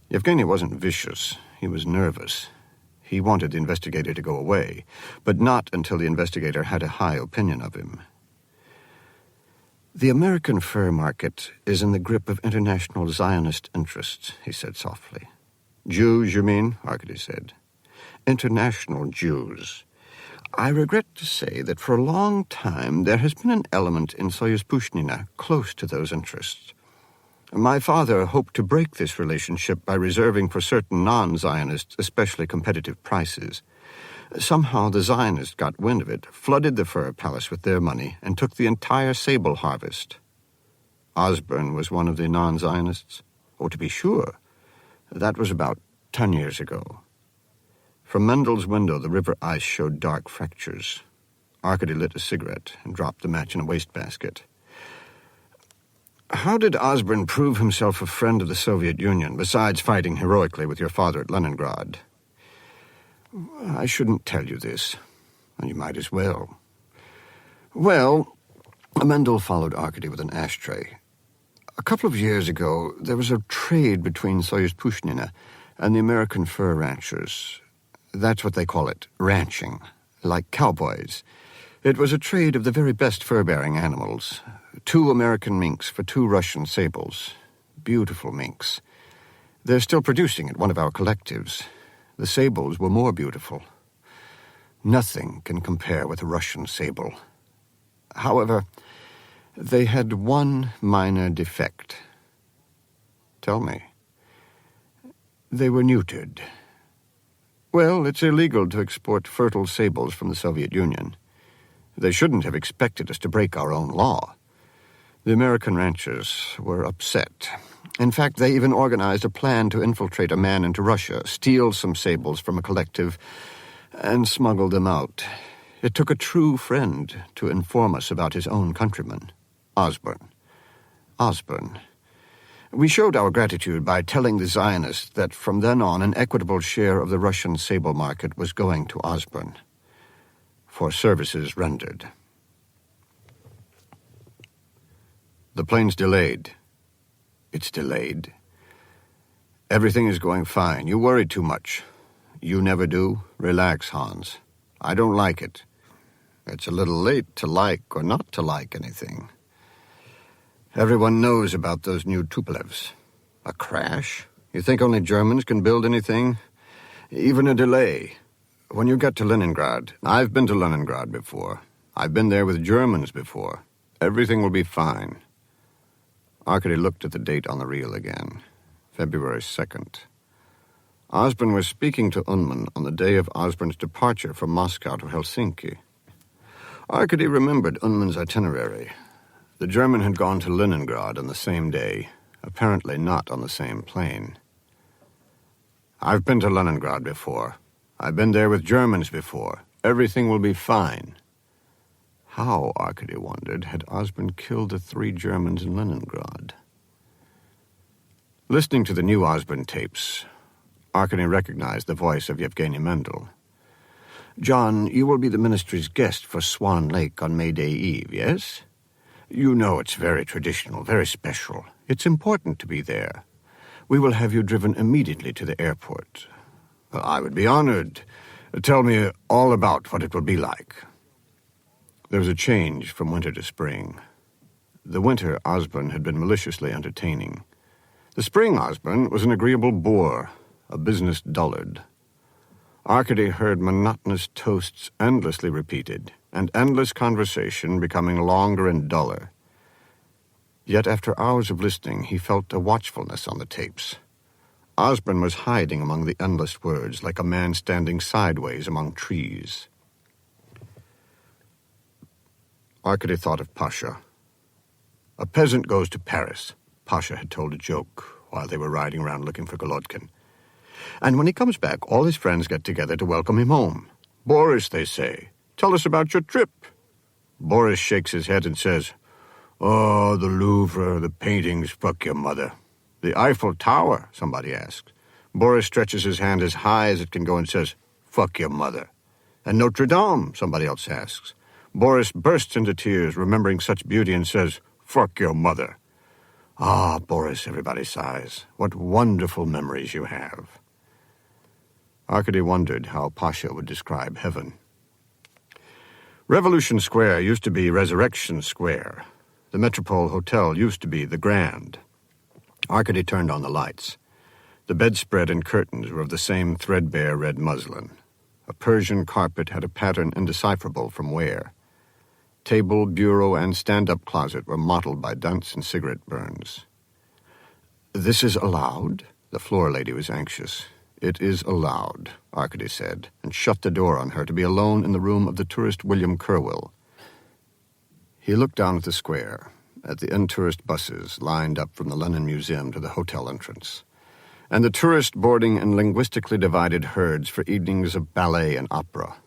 Yevgeny wasn't vicious. He was nervous. He wanted the investigator to go away, but not until the investigator had a high opinion of him. The American fur market is in the grip of international Zionist interests, he said softly. Jews, you mean? Arkady said. International Jews. I regret to say that for a long time there has been an element in Soyuz-Pushnina close to those interests. My father hoped to break this relationship by reserving for certain non-Zionists especially competitive prices. Somehow the Zionists got wind of it, flooded the fur palace with their money, and took the entire sable harvest. Osborne was one of the non-Zionists. Oh, to be sure. That was about 10 years ago. From Mendel's window, the river ice showed dark fractures. Arkady lit a cigarette and dropped the match in a wastebasket. How did Osborne prove himself a friend of the Soviet Union, besides fighting heroically with your father at Leningrad? I shouldn't tell you this, and you might as well. Well, Mendel followed Arkady with an ashtray. A couple of years ago, there was a trade between Soyuz-Pushnina and the American fur ranchers. That's what they call it, ranching, like cowboys. It was a trade of the very best fur-bearing animals. 2 American minks for 2 Russian sables. Beautiful minks. They're still producing at one of our collectives. The sables were more beautiful. Nothing can compare with a Russian sable. However, they had one minor defect. Tell me. They were neutered. Well, it's illegal to export fertile sables from the Soviet Union. They shouldn't have expected us to break our own law. The American ranchers were upset. In fact, they even organized a plan to infiltrate a man into Russia, steal some sables from a collective, and smuggle them out. It took a true friend to inform us about his own countryman, Osborne. Osborne. We showed our gratitude by telling the Zionists that from then on an equitable share of the Russian sable market was going to Osborne for services rendered. The plane's delayed. It's delayed. Everything is going fine. You worry too much. You never do. Relax, Hans. I don't like it. It's a little late to like or not to like anything. Everyone knows about those new Tupolevs. A crash? You think only Germans can build anything? Even a delay. When you get to Leningrad, I've been to Leningrad before. I've been there with Germans before. Everything will be fine. Arkady looked at the date on the reel again. February 2nd. Osborne was speaking to Unman on the day of Osborne's departure from Moscow to Helsinki. Arkady remembered Unman's itinerary. The German had gone to Leningrad on the same day, apparently not on the same plane. I've been to Leningrad before. I've been there with Germans before. Everything will be fine. How, Arkady wondered, had Osborne killed the 3 Germans in Leningrad? Listening to the new Osborne tapes, Arkady recognized the voice of Yevgeny Mendel. John, you will be the ministry's guest for Swan Lake on May Day Eve, yes? You know it's very traditional, very special. It's important to be there. We will have you driven immediately to the airport. I would be honored. Tell me all about what it will be like. There was a change from winter to spring. The winter Osborne had been maliciously entertaining. The spring husband was an agreeable boor, a business dullard. Arkady heard monotonous toasts endlessly repeated, and endless conversation becoming longer and duller. Yet after hours of listening, he felt a watchfulness on the tapes. Osborne was hiding among the endless words, like a man standing sideways among trees. Arkady thought of Pasha. A peasant goes to Paris, Pasha had told a joke while they were riding around looking for Golodkin. And when he comes back, all his friends get together to welcome him home. Boris, they say, tell us about your trip. Boris shakes his head and says, "Oh, the Louvre, the paintings, fuck your mother." "The Eiffel Tower," somebody asks. Boris stretches his hand as high as it can go and says, "Fuck your mother." "And Notre Dame," somebody else asks. Boris bursts into tears, remembering such beauty, and says, "Fuck your mother." "Ah, Boris," everybody sighs, "what wonderful memories you have." Arkady wondered how Pasha would describe heaven. Revolution Square used to be Resurrection Square. The Metropole Hotel used to be the Grand. Arkady turned on the lights. The bedspread and curtains were of the same threadbare red muslin. A Persian carpet had a pattern indecipherable from where. Table, bureau, and stand-up closet were mottled by dents and cigarette burns. "This is allowed?" The floor lady was anxious. "It is allowed," Arkady said, and shut the door on her to be alone in the room of the tourist William Kerwill. He looked down at the square, at the in-tourist buses lined up from the Lenin Museum to the hotel entrance, and the tourist boarding in linguistically divided herds for evenings of ballet and opera.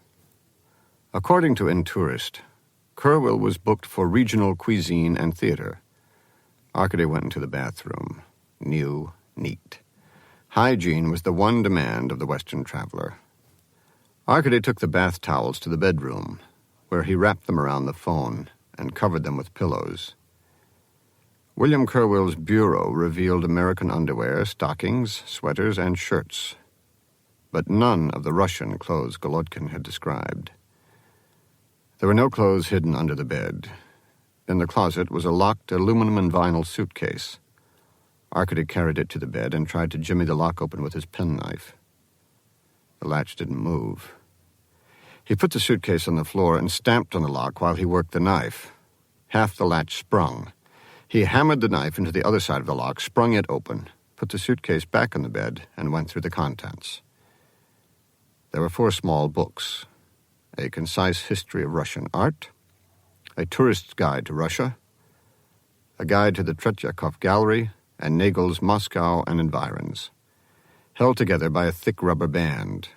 According to In-Tourist, Kerwill was booked for regional cuisine and theater. Arkady went into the bathroom. New, neat. Hygiene was the one demand of the Western traveler. Arkady took the bath towels to the bedroom, where he wrapped them around the phone and covered them with pillows. William Kerwill's bureau revealed American underwear, stockings, sweaters, and shirts, but none of the Russian clothes Golodkin had described. There were no clothes hidden under the bed. In the closet was a locked aluminum and vinyl suitcase. Arkady carried it to the bed and tried to jimmy the lock open with his penknife. The latch didn't move. He put the suitcase on the floor and stamped on the lock while he worked the knife. Half the latch sprung. He hammered the knife into the other side of the lock, sprung it open, put the suitcase back on the bed, and went through the contents. There were 4 small books: a concise history of Russian art, a tourist's guide to Russia, a guide to the Tretyakov Gallery, and Nagel's Moscow and Environs, held together by a thick rubber band.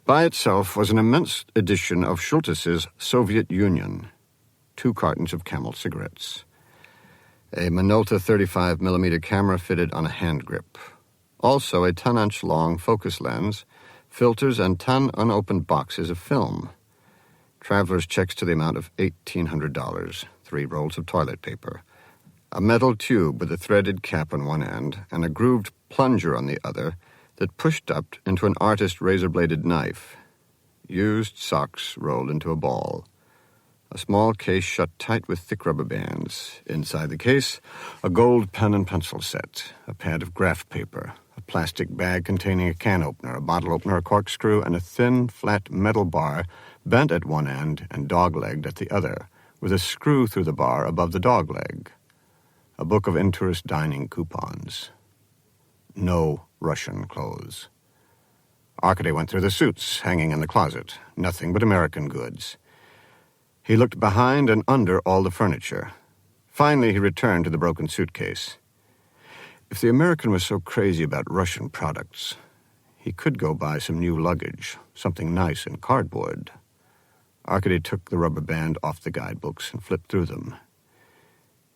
By itself was an immense edition of Schultes' Soviet Union, 2 cartons of Camel cigarettes, a Minolta 35mm camera fitted on a hand grip, also a 10-inch long focus lens, filters, and 10 unopened boxes of film, traveler's checks to the amount of $1,800, 3 rolls of toilet paper, a metal tube with a threaded cap on one end and a grooved plunger on the other that pushed up into an artist's razor-bladed knife, used socks rolled into a ball, a small case shut tight with thick rubber bands. Inside the case, a gold pen and pencil set, a pad of graph paper, a plastic bag containing a can opener, a bottle opener, a corkscrew, and a thin, flat metal bar bent at one end and dog-legged at the other, with a screw through the bar above the dog leg. A book of in-tourist dining coupons. No Russian clothes. Arkady went through the suits hanging in the closet, nothing but American goods. He looked behind and under all the furniture. Finally, he returned to the broken suitcase. If the American was so crazy about Russian products, he could go buy some new luggage, something nice in cardboard. Arkady took the rubber band off the guidebooks and flipped through them.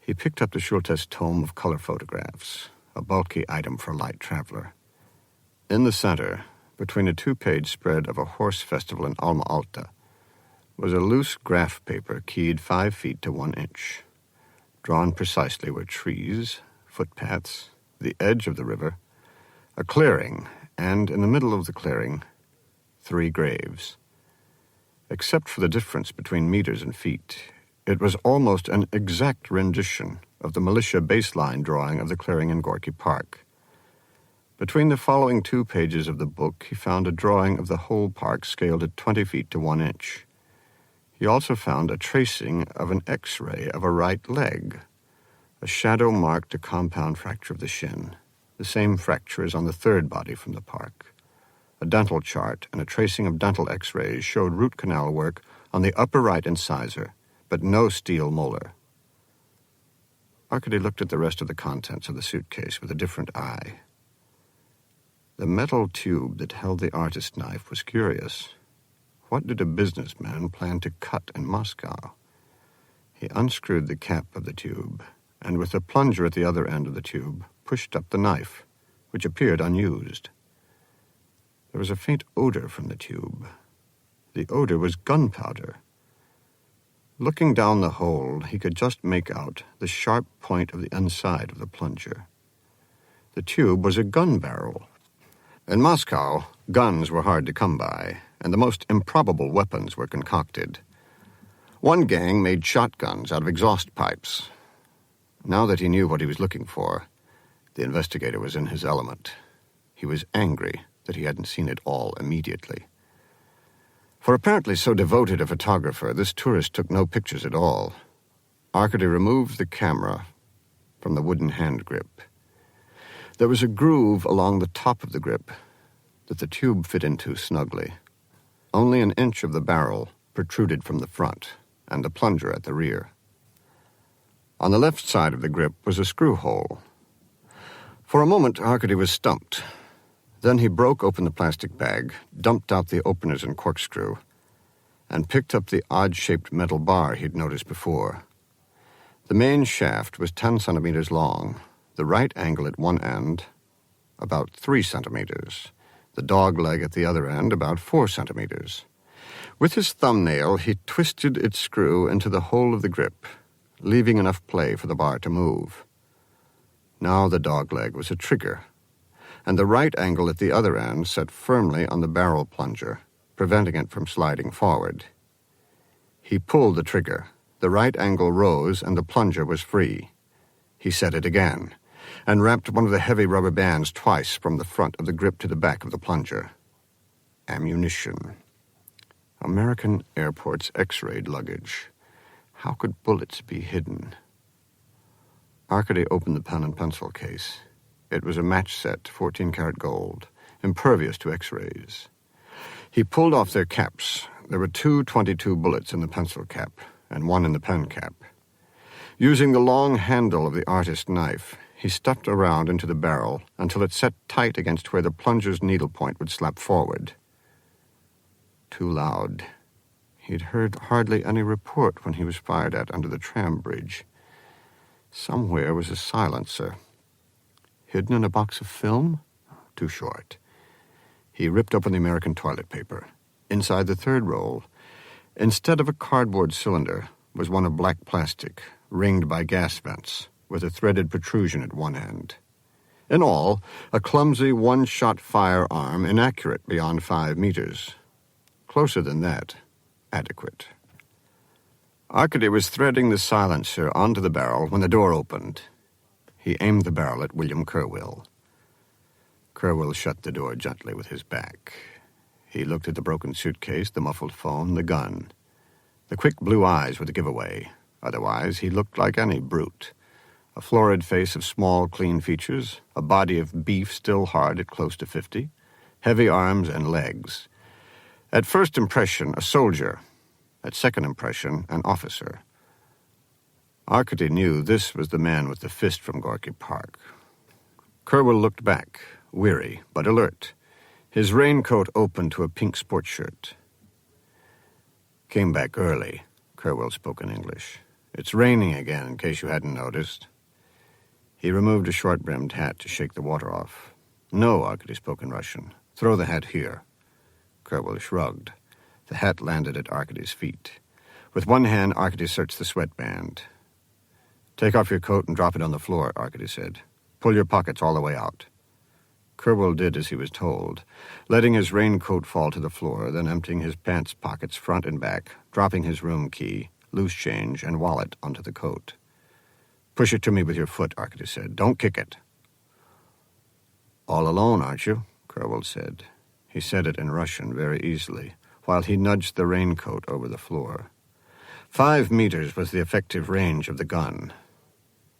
He picked up the Schultes tome of color photographs, a bulky item for a light traveler. In the center, between a 2-page spread of a horse festival in Alma Alta, was a loose graph paper keyed 5 feet to 1 inch. Drawn precisely were trees, footpaths, the edge of the river, a clearing, and in the middle of the clearing, 3 graves. Except for the difference between meters and feet, it was almost an exact rendition of the militia baseline drawing of the clearing in Gorky Park. Between the following 2 pages of the book, he found a drawing of the whole park scaled at 20 feet to 1 inch. He also found a tracing of an X-ray of a right leg. A shadow marked a compound fracture of the shin, the same fracture as on the 3rd body from the park. A dental chart and a tracing of dental X-rays showed root canal work on the upper right incisor, but no steel molar. Arkady looked at the rest of the contents of the suitcase with a different eye. The metal tube that held the artist knife was curious. What did a businessman plan to cut in Moscow? He unscrewed the cap of the tube, and with a plunger at the other end of the tube, pushed up the knife, which appeared unused. There was a faint odor from the tube. The odor was gunpowder. Looking down the hole, he could just make out the sharp point of the inside of the plunger. The tube was a gun barrel. In Moscow, guns were hard to come by, and the most improbable weapons were concocted. One gang made shotguns out of exhaust pipes. Now that he knew what he was looking for, the investigator was in his element. He was angry that he hadn't seen it all immediately. For apparently so devoted a photographer, this tourist took no pictures at all. Arkady removed the camera from the wooden hand grip. There was a groove along the top of the grip that the tube fit into snugly. Only an inch of the barrel protruded from the front, and the plunger at the rear. On the left side of the grip was a screw hole. For a moment, Arkady was stumped. Then he broke open the plastic bag, dumped out the openers and corkscrew, and picked up the odd-shaped metal bar he'd noticed before. The main shaft was 10 centimeters long, the right angle at one end about 3 centimeters, the dog leg at the other end about 4 centimeters. With his thumbnail, he twisted its screw into the hole of the grip, leaving enough play for the bar to move. Now the dog leg was a trigger, and the right angle at the other end set firmly on the barrel plunger, preventing it from sliding forward. He pulled the trigger. The right angle rose, and the plunger was free. He set it again, and wrapped one of the heavy rubber bands twice from the front of the grip to the back of the plunger. Ammunition. American airports X-rayed luggage. How could bullets be hidden? Arkady opened the pen and pencil case. It was a match set, 14-karat gold, impervious to X-rays. He pulled off their caps. There were 2 .22 bullets in the pencil cap, and 1 in the pen cap. Using the long handle of the artist's knife, he stuffed a round into the barrel until it set tight against where the plunger's needlepoint would slap forward. Too loud. He'd heard hardly any report when he was fired at under the tram bridge. Somewhere was a silencer. Hidden in a box of film? Too short. He ripped open the American toilet paper. Inside the 3rd roll, instead of a cardboard cylinder, was one of black plastic, ringed by gas vents, with a threaded protrusion at one end. In all, a clumsy one-shot firearm, inaccurate beyond 5 meters. Closer than that, adequate. Arkady was threading the silencer onto the barrel when the door opened. He aimed the barrel at William Kerwill. Kerwill shut the door gently with his back. He looked at the broken suitcase, the muffled phone, the gun. The quick blue eyes were the giveaway. Otherwise, he looked like any brute. A florid face of small, clean features, a body of beef still hard at close to 50, heavy arms and legs. At first impression, a soldier. At second impression, an officer. Arkady knew this was the man with the fist from Gorky Park. Kerwill looked back, weary but alert, his raincoat open to a pink sport shirt. "Came back early," Kerwill spoke in English. "It's raining again, in case you hadn't noticed." He removed a short-brimmed hat to shake the water off. "No," Arkady spoke in Russian. "Throw the hat here." Kerwill shrugged. The hat landed at Arkady's feet. With one hand, Arkady searched the sweatband. "Take off your coat and drop it on the floor," Arkady said. "Pull your pockets all the way out." Kerwill did as he was told, letting his raincoat fall to the floor, then emptying his pants pockets front and back, dropping his room key, loose change, and wallet onto the coat. Push it to me with your foot, Arkady said. Don't kick it. All alone, aren't you? Kerwell said. He said it in Russian very easily, while he nudged the raincoat over the floor. 5 meters was the effective range of the gun.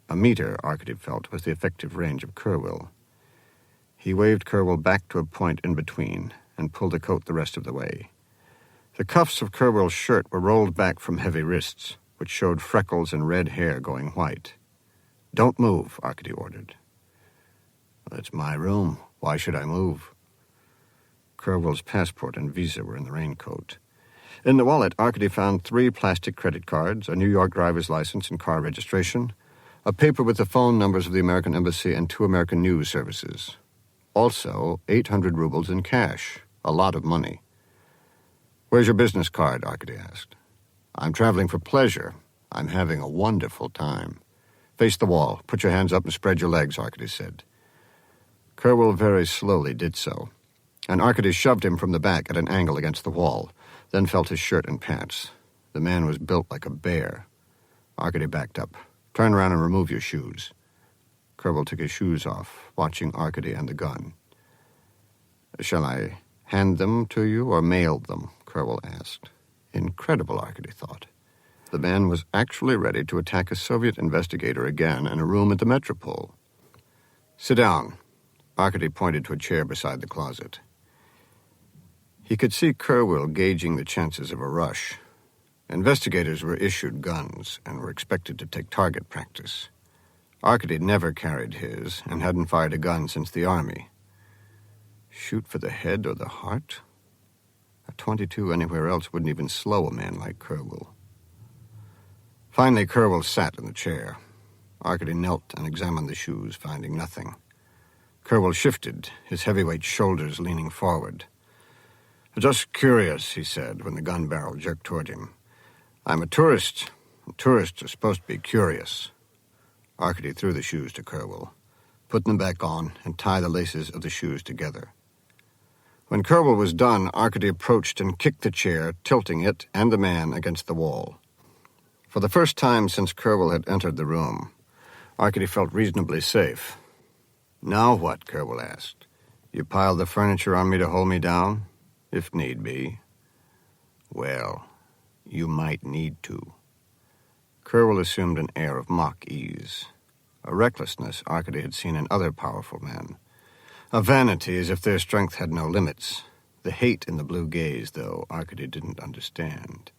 A meter, Arkady felt, was the effective range of Kerwell. He waved Kerwell back to a point in between and pulled the coat the rest of the way. The cuffs of Kerwell's shirt were rolled back from heavy wrists, which showed freckles and red hair going white. Don't move, Arkady ordered. It's my room. Why should I move? Kerwell's passport and visa were in the raincoat. In the wallet, Arkady found 3 plastic credit cards, a New York driver's license and car registration, a paper with the phone numbers of the American Embassy and 2 American news services. Also, 800 rubles in cash, a lot of money. Where's your business card? Arkady asked. I'm traveling for pleasure. I'm having a wonderful time. Face the wall. Put your hands up and spread your legs, Arkady said. Kerwell very slowly did so, and Arkady shoved him from the back at an angle against the wall, then felt his shirt and pants. The man was built like a bear. Arkady backed up. Turn around and remove your shoes. Kerwell took his shoes off, watching Arkady and the gun. Shall I hand them to you or mail them? Kerwell asked. Incredible, Arkady thought. The man was actually ready to attack a Soviet investigator again in a room at the Metropole. Sit down. Arkady pointed to a chair beside the closet. He could see Kerwell gauging the chances of a rush. Investigators were issued guns and were expected to take target practice. Arkady never carried his and hadn't fired a gun since the army. Shoot for the head or the heart? A .22 anywhere else wouldn't even slow a man like Kerwell. Finally, Kerwell sat in the chair. Arkady knelt and examined the shoes, finding nothing. Kerwell shifted, his heavyweight shoulders leaning forward. Just curious, he said, when the gun barrel jerked toward him. I'm a tourist, and tourists are supposed to be curious. Arkady threw the shoes to Kerwell. Put them back on and tie the laces of the shoes together. When Kerwell was done, Arkady approached and kicked the chair, tilting it and the man against the wall. For the first time since Kerwell had entered the room, Arkady felt reasonably safe. Now what? Kerwell asked. You pile the furniture on me to hold me down? If need be. Well, you might need to. Kerwell assumed an air of mock ease, a recklessness Arkady had seen in other powerful men, a vanity as if their strength had no limits. The hate in the blue gaze, though, Arkady didn't understand.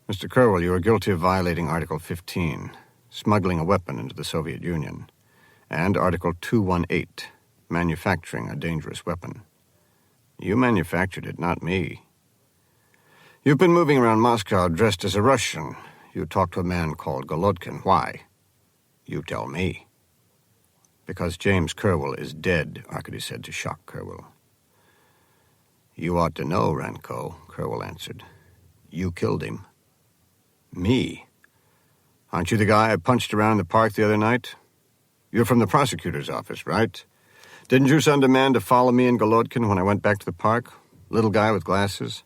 Mr. Kerwell, you are guilty of violating Article 15, smuggling a weapon into the Soviet Union, and Article 218, manufacturing a dangerous weapon. You manufactured it, not me. You've been moving around Moscow dressed as a Russian. You talked to a man called Golodkin. Why? You tell me. Because James Kerwell is dead, Arkady said to shock Kerwell. You ought to know, Renko, Kerwell answered. You killed him. Me? Aren't you the guy I punched around the park the other night? You're from the prosecutor's office, right? Didn't you send a man to follow me and Golodkin when I went back to the park? Little guy with glasses?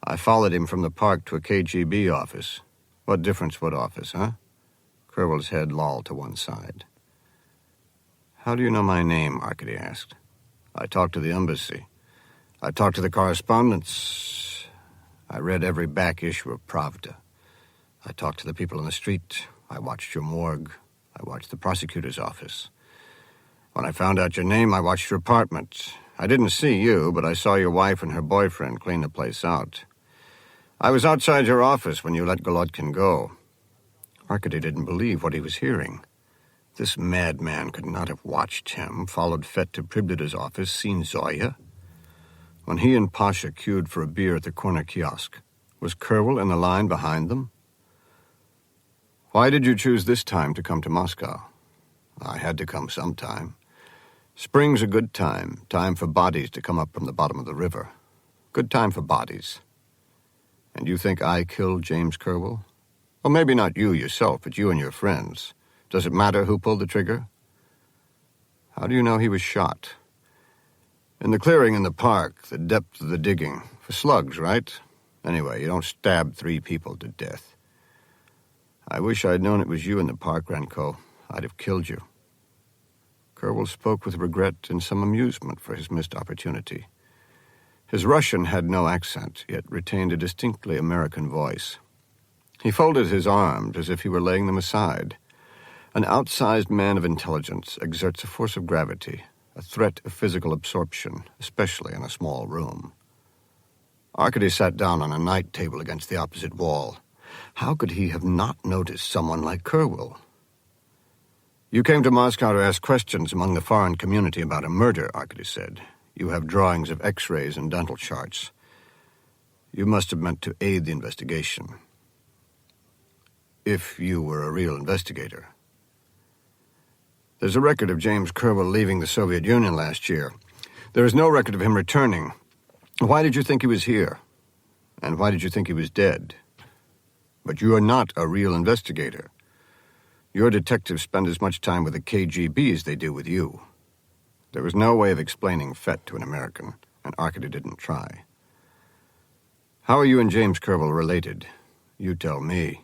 I followed him from the park to a KGB office. What difference what office, huh? Kerwell's head lolled to one side. How do you know my name? Arkady asked. I talked to the embassy. I talked to the correspondents. I read every back issue of Pravda. I talked to the people on the street. I watched your morgue. I watched the prosecutor's office. When I found out your name, I watched your apartment. I didn't see you, but I saw your wife and her boyfriend clean the place out. I was outside your office when you let Golodkin go. Arkady didn't believe what he was hearing. This madman could not have watched him, followed Fett to Priblita's office, seen Zoya. When he and Pasha queued for a beer at the corner kiosk, was Kerwell in the line behind them? Why did you choose this time to come to Moscow? I had to come sometime. Spring's a good time for bodies to come up from the bottom of the river. Good time for bodies. And you think I killed James Kerwell? Well, maybe not you yourself, but you and your friends. Does it matter who pulled the trigger? How do you know he was shot? In the clearing in the park, the depth of the digging. For slugs, right? Anyway, you don't stab 3 people to death. I wish I'd known it was you in the park, Renko. I'd have killed you. Kerwell spoke with regret and some amusement for his missed opportunity. His Russian had no accent, yet retained a distinctly American voice. He folded his arms as if he were laying them aside. An outsized man of intelligence exerts a force of gravity, a threat of physical absorption, especially in a small room. Arkady sat down on a night table against the opposite wall. How could he have not noticed someone like Kerwell? You came to Moscow to ask questions among the foreign community about a murder, Arkady said. You have drawings of X-rays and dental charts. You must have meant to aid the investigation. If you were a real investigator. There's a record of James Kerwell leaving the Soviet Union last year. There is no record of him returning. Why did you think he was here? And why did you think he was dead? But you are not a real investigator. Your detectives spend as much time with the KGB as they do with you. There was no way of explaining Fett to an American, and Arkady didn't try. How are you and James Kerwell related? You tell me.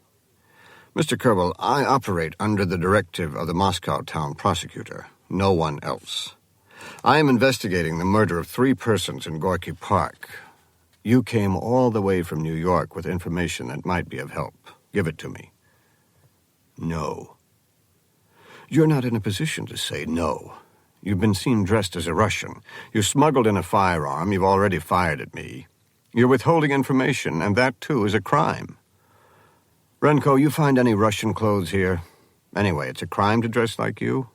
Mr. Kerwell, I operate under the directive of the Moscow town prosecutor, no one else. I am investigating the murder of 3 persons in Gorky Park. You came all the way from New York with information that might be of help. Give it to me. No. You're not in a position to say no. You've been seen dressed as a Russian. You smuggled in a firearm. You've already fired at me. You're withholding information, and that, too, is a crime. Renko, you find any Russian clothes here? Anyway, it's a crime to dress like you.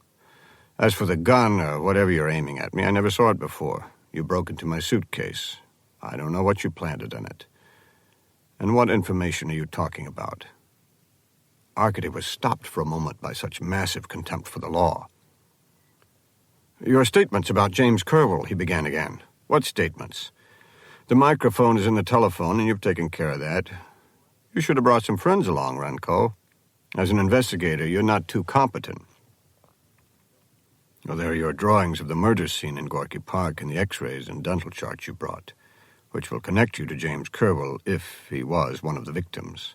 As for the gun or whatever you're aiming at me, I never saw it before. You broke into my suitcase. I don't know what you planted in it. And what information are you talking about? Arkady was stopped for a moment by such massive contempt for the law. Your statements about James Kerwell, he began again. What statements? The microphone is in the telephone, and you've taken care of that. You should have brought some friends along, Renko. As an investigator, you're not too competent. Well, there are your drawings of the murder scene in Gorky Park and the X-rays and dental charts you brought, which will connect you to James Kerwell if he was one of the victims.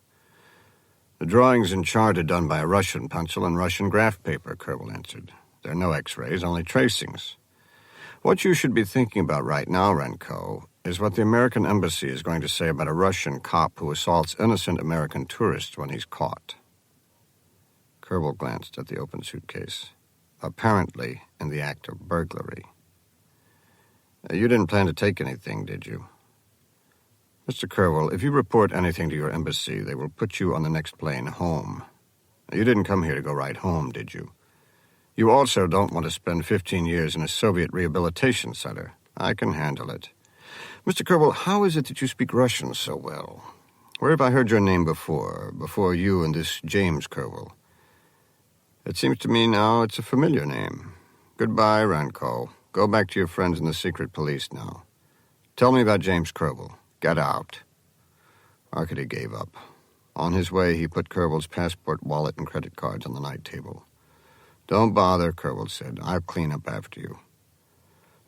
The drawings and chart are done by a Russian pencil and Russian graph paper, Kerwell answered. There are no X-rays, only tracings. What you should be thinking about right now, Renko, is what the American embassy is going to say about a Russian cop who assaults innocent American tourists when he's caught. Kerwell glanced at the open suitcase, apparently in the act of burglary. You didn't plan to take anything, did you? Mr. Kerwell, if you report anything to your embassy, they will put you on the next plane home. You didn't come here to go right home, did you? You also don't want to spend 15 years in a Soviet rehabilitation center. I can handle it. Mr. Kerwell, how is it that you speak Russian so well? Where have I heard your name before you and this James Kerwell? It seems to me now it's a familiar name. Goodbye, Renko. Go back to your friends in the secret police now. Tell me about James Kerwell. Get out. Arkady gave up. On his way, he put Kerwell's passport, wallet, and credit cards on the night table. Don't bother, Kerwell said. I'll clean up after you.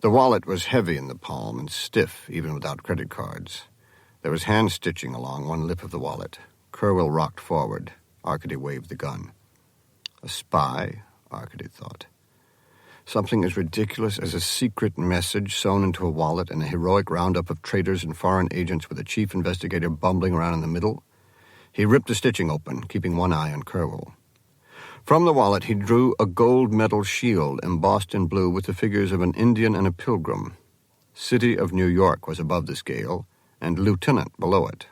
The wallet was heavy in the palm and stiff, even without credit cards. There was hand-stitching along one lip of the wallet. Kerwell rocked forward. Arkady waved the gun. A spy, Arkady thought. Something as ridiculous as a secret message sewn into a wallet and a heroic roundup of traitors and foreign agents with a chief investigator bumbling around in the middle? He ripped the stitching open, keeping one eye on Kerwell. From the wallet, he drew a gold medal shield embossed in blue with the figures of an Indian and a pilgrim. City of New York was above the scale, and lieutenant below it.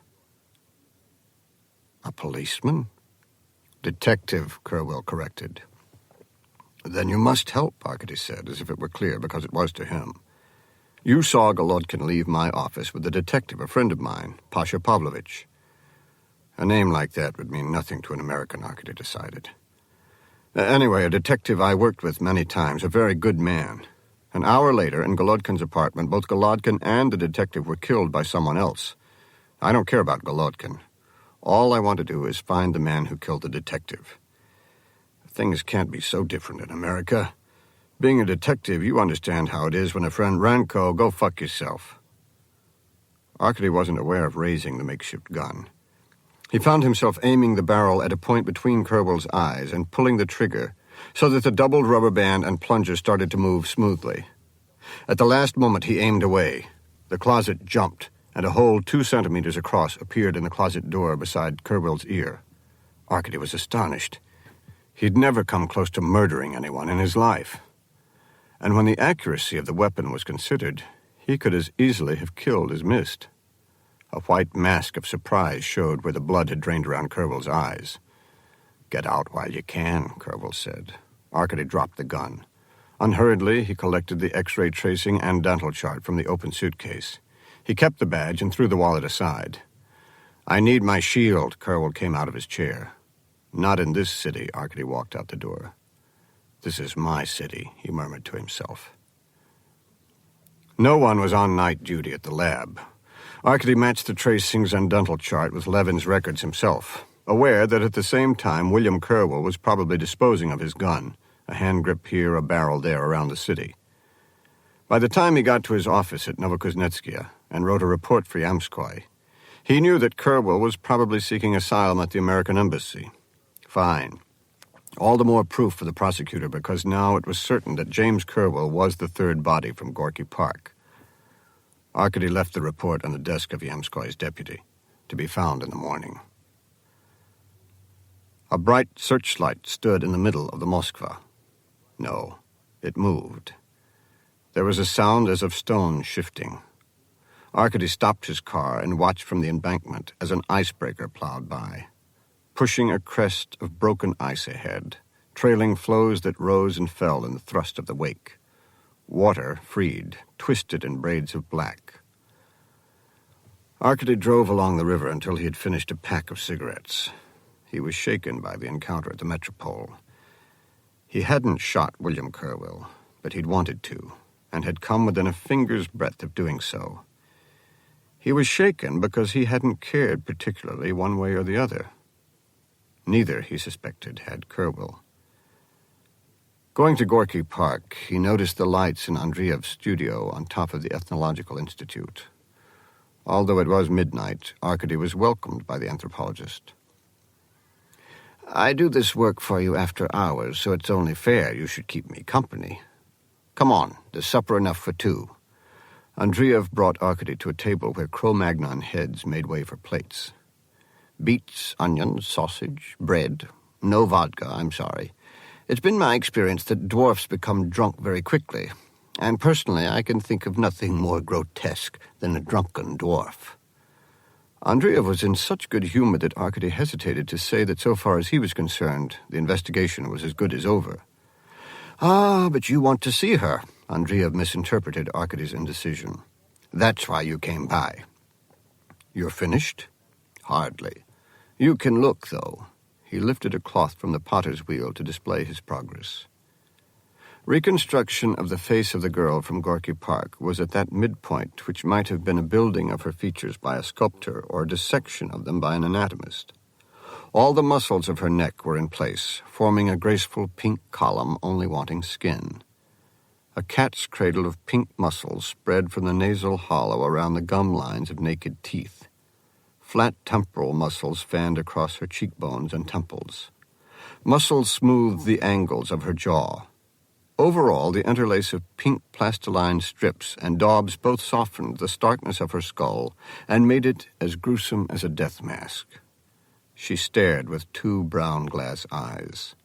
A policeman? Detective, Kerwell corrected. Then you must help, Arkady said, as if it were clear, because it was to him. You saw Golodkin leave my office with a detective, a friend of mine, Pasha Pavlovich. A name like that would mean nothing to an American, Arkady decided. Anyway, a detective I worked with many times, a very good man. An hour later, in Golodkin's apartment, both Golodkin and the detective were killed by someone else. I don't care about Golodkin. All I want to do is find the man who killed the detective. Things can't be so different in America. Being a detective, you understand how it is when a friend, Renko, go fuck yourself. Arkady wasn't aware of raising the makeshift gun. He found himself aiming the barrel at a point between Kerwell's eyes and pulling the trigger so that the doubled rubber band and plunger started to move smoothly. At the last moment, he aimed away. The closet jumped, and a hole 2 centimeters across appeared in the closet door beside Kerwell's ear. Arkady was astonished. He'd never come close to murdering anyone in his life. And when the accuracy of the weapon was considered, he could as easily have killed as missed. A white mask of surprise showed where the blood had drained around Kerwell's eyes. "Get out while you can," Kerwell said. Arkady dropped the gun. Unhurriedly, he collected the X-ray tracing and dental chart from the open suitcase. He kept the badge and threw the wallet aside. "I need my shield," Kerwell came out of his chair. "Not in this city," Arkady walked out the door. "This is my city," he murmured to himself. No one was on night duty at the lab. Arkady matched the tracings and dental chart with Levin's records himself, aware that at the same time William Kerwell was probably disposing of his gun, a hand grip here, a barrel there around the city. By the time he got to his office at Novokuznetskaya and wrote a report for Yamskoy, he knew that Kerwell was probably seeking asylum at the American embassy. Fine. All the more proof for the prosecutor because now it was certain that James Kerwell was the third body from Gorky Park. Arkady left the report on the desk of Yamskoy's deputy, to be found in the morning. A bright searchlight stood in the middle of the Moskva. No, it moved. There was a sound as of stones shifting. Arkady stopped his car and watched from the embankment as an icebreaker plowed by, pushing a crest of broken ice ahead, trailing flows that rose and fell in the thrust of the wake. Water, freed, twisted in braids of black. Arkady drove along the river until he had finished a pack of cigarettes. He was shaken by the encounter at the Metropole. He hadn't shot William Kerwell, but he'd wanted to, and had come within a finger's breadth of doing so. He was shaken because he hadn't cared particularly one way or the other. Neither, he suspected, had Kerwell. Going to Gorky Park, he noticed the lights in Andreev's studio on top of the Ethnological Institute. Although it was midnight, Arkady was welcomed by the anthropologist. "I do this work for you after hours, so it's only fair you should keep me company. Come on, there's supper enough for 2. Andreev brought Arkady to a table where Cro-Magnon heads made way for plates. "Beets, onions, sausage, bread. No vodka, I'm sorry. It's been my experience that dwarfs become drunk very quickly, and personally I can think of nothing more grotesque than a drunken dwarf." Andreev was in such good humor that Arkady hesitated to say that so far as he was concerned, the investigation was as good as over. "Ah, but you want to see her," Andreev misinterpreted Arkady's indecision. "That's why you came by." "You're finished?" "Hardly. You can look, though." He lifted a cloth from the potter's wheel to display his progress. Reconstruction of the face of the girl from Gorky Park was at that midpoint which might have been a building of her features by a sculptor or a dissection of them by an anatomist. All the muscles of her neck were in place, forming a graceful pink column only wanting skin. A cat's cradle of pink muscles spread from the nasal hollow around the gum lines of naked teeth. Flat temporal muscles fanned across her cheekbones and temples. Muscles smoothed the angles of her jaw. Overall, the interlace of pink plastiline strips and daubs both softened the starkness of her skull and made it as gruesome as a death mask. She stared with 2 brown glass eyes.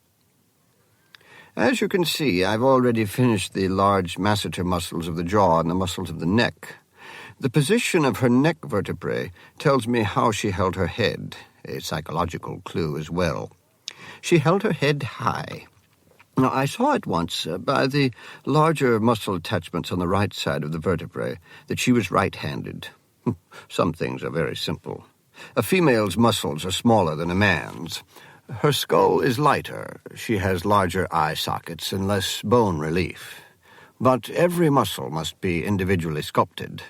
"As you can see, I've already finished the large masseter muscles of the jaw and the muscles of the neck. The position of her neck vertebrae tells me how she held her head, a psychological clue as well. She held her head high. Now, I saw at once, by the larger muscle attachments on the right side of the vertebrae, that she was right-handed. Some things are very simple. A female's muscles are smaller than a man's. Her skull is lighter. She has larger eye sockets and less bone relief. But every muscle must be individually sculpted.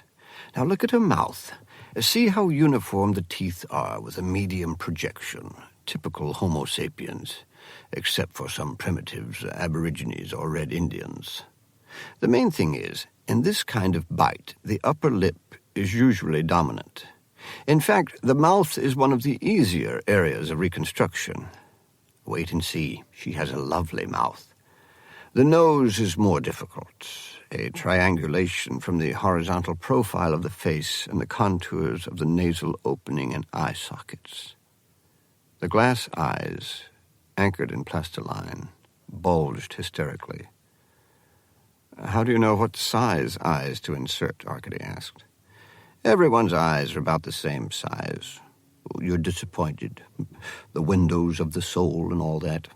Now look at her mouth. See how uniform the teeth are with a medium projection. Typical Homo sapiens, except for some primitives, Aborigines or Red Indians. The main thing is, in this kind of bite, the upper lip is usually dominant. In fact, the mouth is one of the easier areas of reconstruction. Wait and see. She has a lovely mouth. The nose is more difficult. A triangulation from the horizontal profile of the face and the contours of the nasal opening and eye sockets. The glass eyes, anchored in plastiline, bulged hysterically. How do you know what size eyes to insert? Arkady asked. Everyone's eyes are about the same size. You're disappointed. The windows of the soul and all that.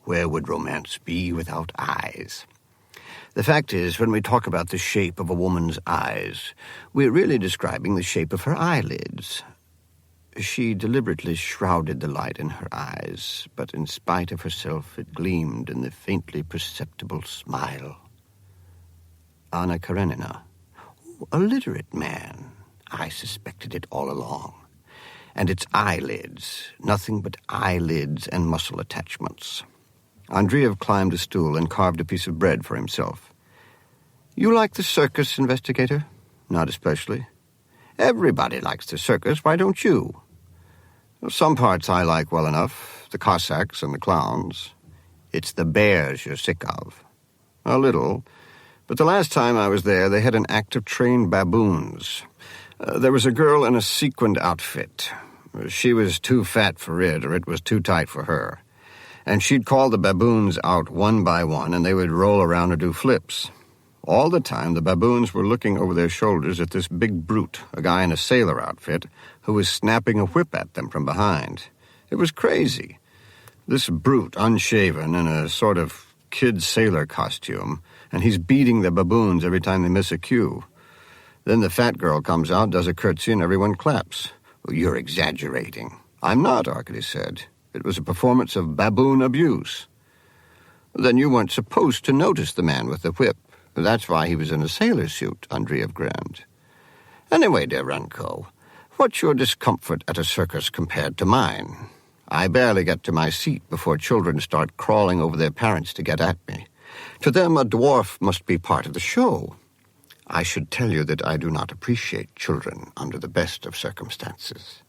Where would romance be without eyes? The fact is, when we talk about the shape of a woman's eyes, we're really describing the shape of her eyelids. She deliberately shrouded the light in her eyes, but in spite of herself it gleamed in the faintly perceptible smile. Anna Karenina. A literate man. I suspected it all along. And its eyelids, nothing but eyelids and muscle attachments. Andreev climbed a stool and carved a piece of bread for himself. You like the circus, investigator? Not especially. Everybody likes the circus, why don't you? Some parts I like well enough, the Cossacks and the clowns. It's the bears you're sick of. A little, but the last time I was there, they had an act of trained baboons. There was a girl in a sequined outfit. She was too fat for it, or it was too tight for her. And she'd call the baboons out one by one, and they would roll around or do flips. All the time, the baboons were looking over their shoulders at this big brute, a guy in a sailor outfit, who was snapping a whip at them from behind. It was crazy. This brute, unshaven, in a sort of kid sailor costume, and he's beating the baboons every time they miss a cue. Then the fat girl comes out, does a curtsy, and everyone claps. Well, you're exaggerating. I'm not, Arkady said. It was a performance of baboon abuse. Then you weren't supposed to notice the man with the whip. That's why he was in a sailor suit, Andreev grinned. Anyway, dear Renko, what's your discomfort at a circus compared to mine? I barely get to my seat before children start crawling over their parents to get at me. To them, a dwarf must be part of the show. I should tell you that I do not appreciate children under the best of circumstances.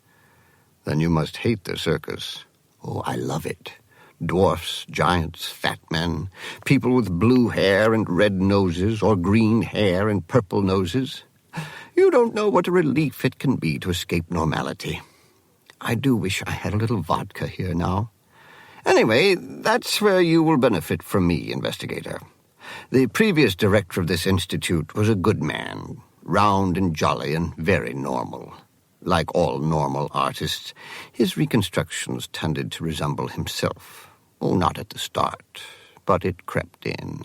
Then you must hate the circus. Oh, I love it. Dwarfs, giants, fat men, people with blue hair and red noses, or green hair and purple noses. You don't know what a relief it can be to escape normality. I do wish I had a little vodka here now. Anyway, that's where you will benefit from me, investigator. The previous director of this institute was a good man, round and jolly and very normal. Like all normal artists, his reconstructions tended to resemble himself. Oh, not at the start, but it crept in.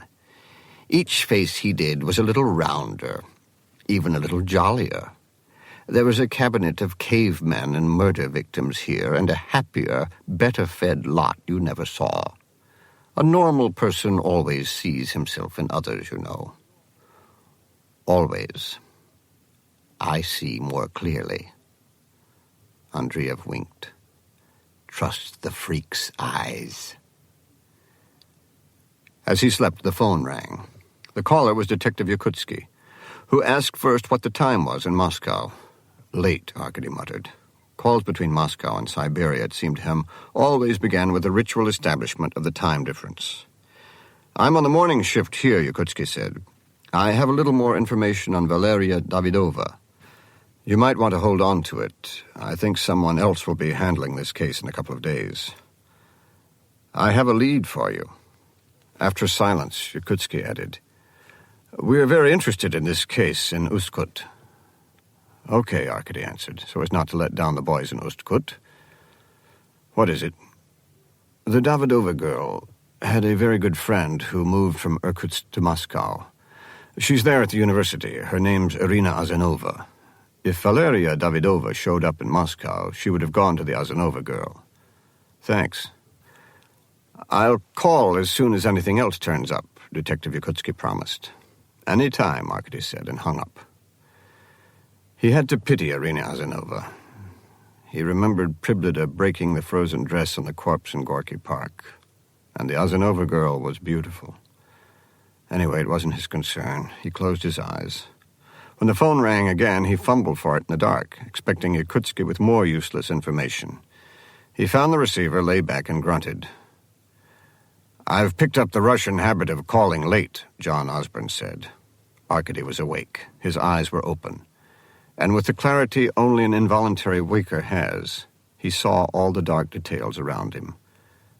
Each face he did was a little rounder, even a little jollier. There was a cabinet of cavemen and murder victims here, and a happier, better-fed lot you never saw. A normal person always sees himself in others, you know. Always. I see more clearly. Andreev winked. Trust the freak's eyes. As he slept, the phone rang. The caller was Detective Yakutsky, who asked first what the time was in Moscow. Late, Arkady muttered. Calls between Moscow and Siberia, it seemed to him, always began with the ritual establishment of the time difference. I'm on the morning shift here, Yakutsky said. I have a little more information on Valeria Davidova. You might want to hold on to it. I think someone else will be handling this case in a couple of days. I have a lead for you. After silence, Yakutsky added, We're very interested in this case in Ustkut. Okay, Arkady answered, so as not to let down the boys in Ustkut. What is it? The Davidova girl had a very good friend who moved from Irkutsk to Moscow. She's there at the university. Her name's Irina Azanova. If Valeria Davidova showed up in Moscow, she would have gone to the Azanova girl. Thanks. I'll call as soon as anything else turns up, Detective Yakutsky promised. Any time, Arkady said, and hung up. He had to pity Irina Azanova. He remembered Priblida breaking the frozen dress on the corpse in Gorky Park. And the Azanova girl was beautiful. Anyway, it wasn't his concern. He closed his eyes. When the phone rang again, he fumbled for it in the dark, expecting Yakutski with more useless information. He found the receiver, lay back, and grunted. "I've picked up the Russian habit of calling late," John Osborne said. Arkady was awake. His eyes were open. And with the clarity only an involuntary waker has, he saw all the dark details around him.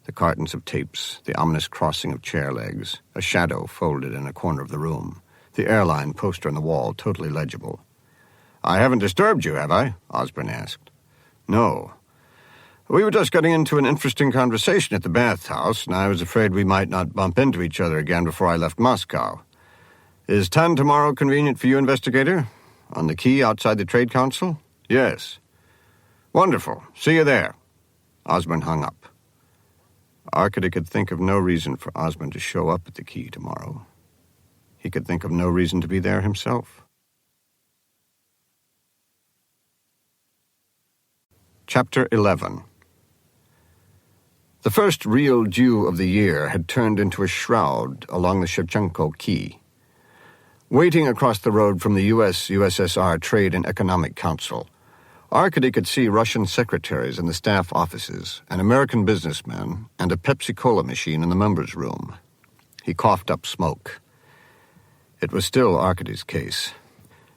The cartons of tapes, the ominous crossing of chair legs, a shadow folded in a corner of the room, the airline poster on the wall totally legible. "I haven't disturbed you, have I?" Osborne asked. "No. We were just getting into an interesting conversation at the bathhouse, and I was afraid we might not bump into each other again before I left Moscow. Is 10 tomorrow convenient for you, investigator? On the quay outside the Trade Council?" "Yes." "Wonderful. See you there." Osborne hung up. Arkady could think of no reason for Osborne to show up at the quay tomorrow. He could think of no reason to be there himself. Chapter 11. The first real dew of the year had turned into a shroud along the Shevchenko Quay. Waiting across the road from the U.S.-USSR Trade and Economic Council, Arkady could see Russian secretaries in the staff offices, an American businessman, and a Pepsi-Cola machine in the members' room. He coughed up smoke. It was still Arkady's case.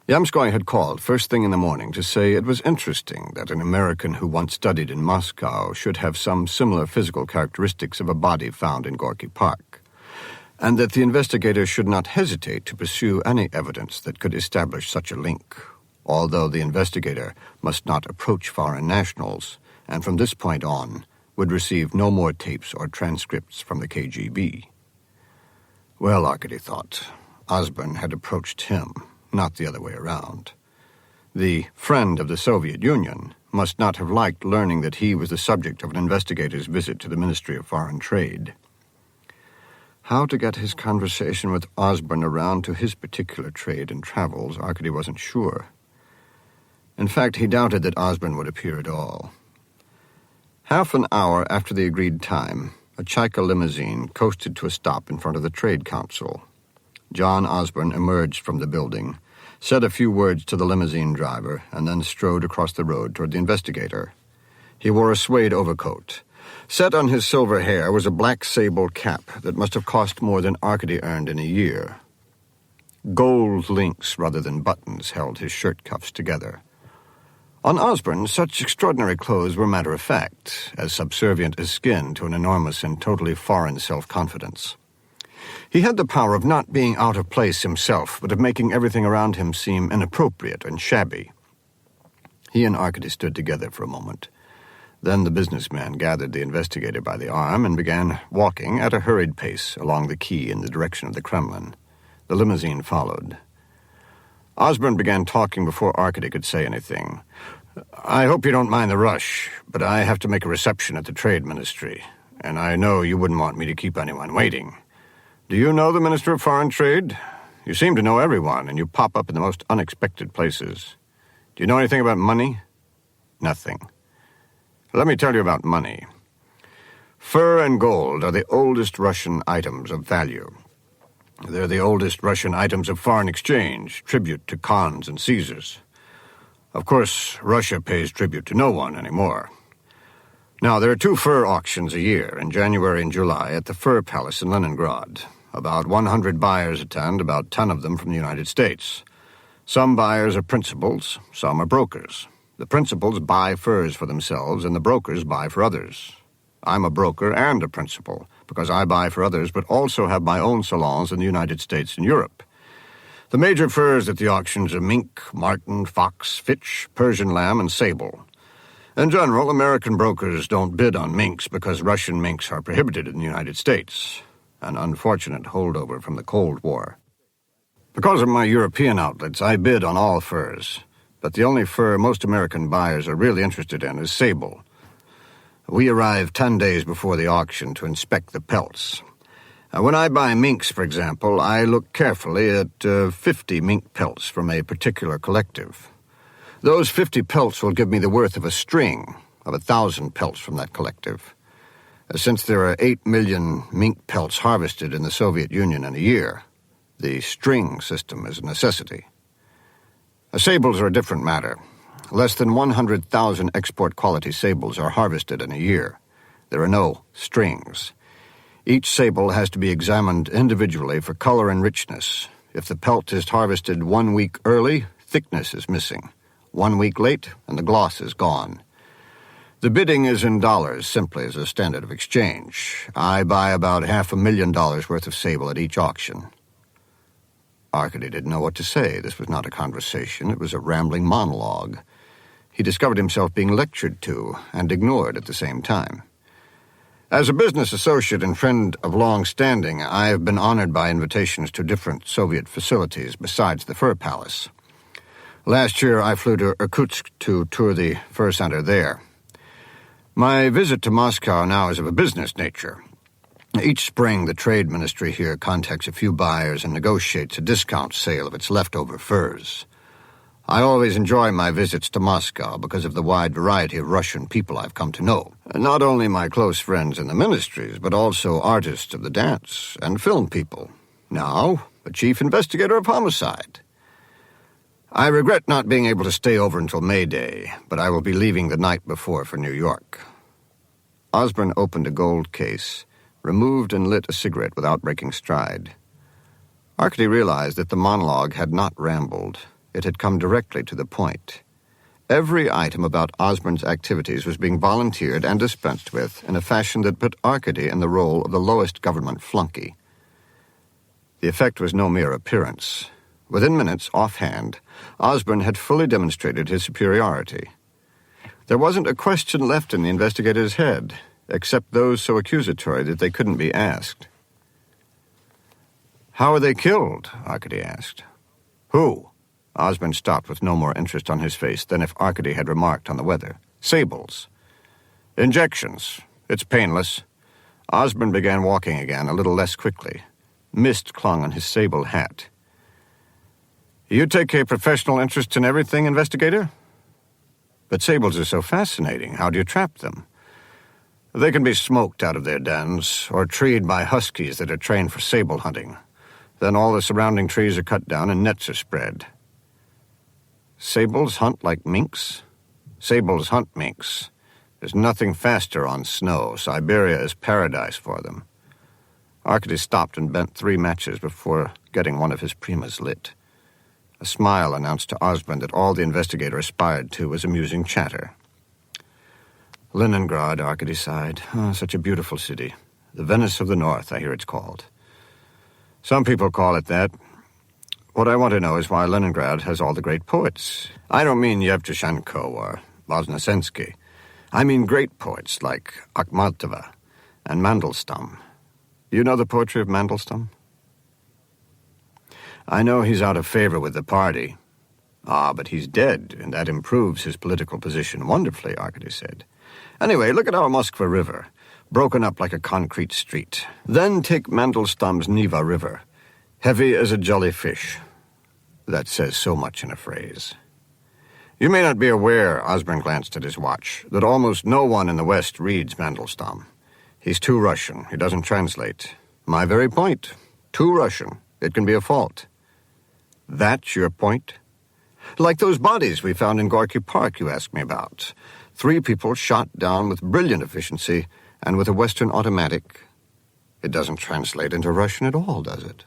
Yamskoy had called first thing in the morning to say it was interesting that an American who once studied in Moscow should have some similar physical characteristics of a body found in Gorky Park, and that the investigator should not hesitate to pursue any evidence that could establish such a link, although the investigator must not approach foreign nationals, and from this point on would receive no more tapes or transcripts from the KGB. Well, Arkady thought, Osborne had approached him, not the other way around. The friend of the Soviet Union must not have liked learning that he was the subject of an investigator's visit to the Ministry of Foreign Trade. How to get his conversation with Osborne around to his particular trade and travels, Arkady wasn't sure. In fact, he doubted that Osborne would appear at all. Half an hour after the agreed time, a Chaika limousine coasted to a stop in front of the Trade Council. John Osborne emerged from the building, said a few words to the limousine driver, and then strode across the road toward the investigator. He wore a suede overcoat. Set on his silver hair was a black sable cap that must have cost more than Arkady earned in a year. Gold links rather than buttons held his shirt cuffs together. On Osborne, such extraordinary clothes were matter of fact, as subservient as skin to an enormous and totally foreign self-confidence. He had the power of not being out of place himself, but of making everything around him seem inappropriate and shabby. He and Arkady stood together for a moment. Then the businessman gathered the investigator by the arm and began walking at a hurried pace along the quay in the direction of the Kremlin. The limousine followed. Osborne began talking before Arkady could say anything. "I hope you don't mind the rush, but I have to make a reception at the Trade Ministry, and I know you wouldn't want me to keep anyone waiting. Do you know the Minister of Foreign Trade? You seem to know everyone, and you pop up in the most unexpected places. Do you know anything about money?" "Nothing." "Let me tell you about money. Fur and gold are the oldest Russian items of value. They're the oldest Russian items of foreign exchange, tribute to Khans and Caesars. Of course, Russia pays tribute to no one anymore. Now, there are 2 fur auctions a year, in January and July, at the Fur Palace in Leningrad. About 100 buyers attend, about 10 of them from the United States. Some buyers are principals, some are brokers. The principals buy furs for themselves, and the brokers buy for others. I'm a broker and a principal, because I buy for others, but also have my own salons in the United States and Europe. The major furs at the auctions are mink, marten, fox, fitch, Persian lamb, and sable. In general, American brokers don't bid on minks because Russian minks are prohibited in the United States, an unfortunate holdover from the Cold War. Because of my European outlets, I bid on all furs, but the only fur most American buyers are really interested in is sable. We arrive 10 days before the auction to inspect the pelts. When I buy minks, for example, I look carefully at 50 mink pelts from a particular collective. Those 50 pelts will give me the worth of a string of 1,000 pelts from that collective. Since there are 8 million mink pelts harvested in the Soviet Union in a year, the string system is a necessity. Sables are a different matter. Less than 100,000 export-quality sables are harvested in a year. There are no strings. Each sable has to be examined individually for color and richness. If the pelt is harvested 1 week early, thickness is missing. 1 week late, and the gloss is gone. The bidding is in dollars, simply as a standard of exchange. I buy about $500,000 worth of sable at each auction. Arkady didn't know what to say. This was not a conversation. It was a rambling monologue. He discovered himself being lectured to and ignored at the same time. As a business associate and friend of long standing, I have been honored by invitations to different Soviet facilities besides the Fur Palace. Last year, I flew to Irkutsk to tour the Fur Center there. My visit to Moscow now is of a business nature. Each spring, the Trade Ministry here contacts a few buyers and negotiates a discount sale of its leftover furs. I always enjoy my visits to Moscow because of the wide variety of Russian people I've come to know. Not only my close friends in the ministries, but also artists of the dance and film people. Now, a chief investigator of homicide. I regret not being able to stay over until May Day, but I will be leaving the night before for New York. Osborne opened a gold case, removed and lit a cigarette without breaking stride. Arkady realized that the monologue had not rambled. It had come directly to the point. Every item about Osborne's activities was being volunteered and dispensed with in a fashion that put Arkady in the role of the lowest government flunky. The effect was no mere appearance. Within minutes, offhand, Osborne had fully demonstrated his superiority. There wasn't a question left in the investigator's head, except those so accusatory that they couldn't be asked. "How were they killed?" Arkady asked. "Who?" Osborne stopped with no more interest on his face than if Arkady had remarked on the weather. "Sables." "Injections. It's painless." Osborne began walking again, a little less quickly. Mist clung on his sable hat. "You take a professional interest in everything, investigator?" "But sables are so fascinating. How do you trap them?" "They can be smoked out of their dens, or treed by huskies that are trained for sable hunting. Then all the surrounding trees are cut down and nets are spread." "Sables hunt like minks?" "Sables hunt minks. There's nothing faster on snow. Siberia is paradise for them." Arkady stopped and bent 3 matches before getting one of his primas lit. A smile announced to Osborne that all the investigator aspired to was amusing chatter. "Leningrad," Arkady sighed. "Oh, such a beautiful city. The Venice of the North, I hear it's called." "Some people call it that. What I want to know is why Leningrad has all the great poets. I don't mean Yevtushenko or Voznesensky. I mean great poets like Akhmatova and Mandelstam. You know the poetry of Mandelstam?" "I know he's out of favor with the party." "Ah, but he's dead, and that improves his political position wonderfully," Arkady said. "Anyway, look at our Moskva River, broken up like a concrete street. Then take Mandelstam's Neva River, heavy as a jelly fish." That says so much in a phrase. "You may not be aware," Osborne glanced at his watch, "that almost no one in the West reads Mandelstam. He's too Russian. He doesn't translate. My very point. Too Russian. It can be a fault." "That's your point?" "Like those bodies we found in Gorky Park you asked me about. 3 people shot down with brilliant efficiency and with a Western automatic. It doesn't translate into Russian at all, does it?"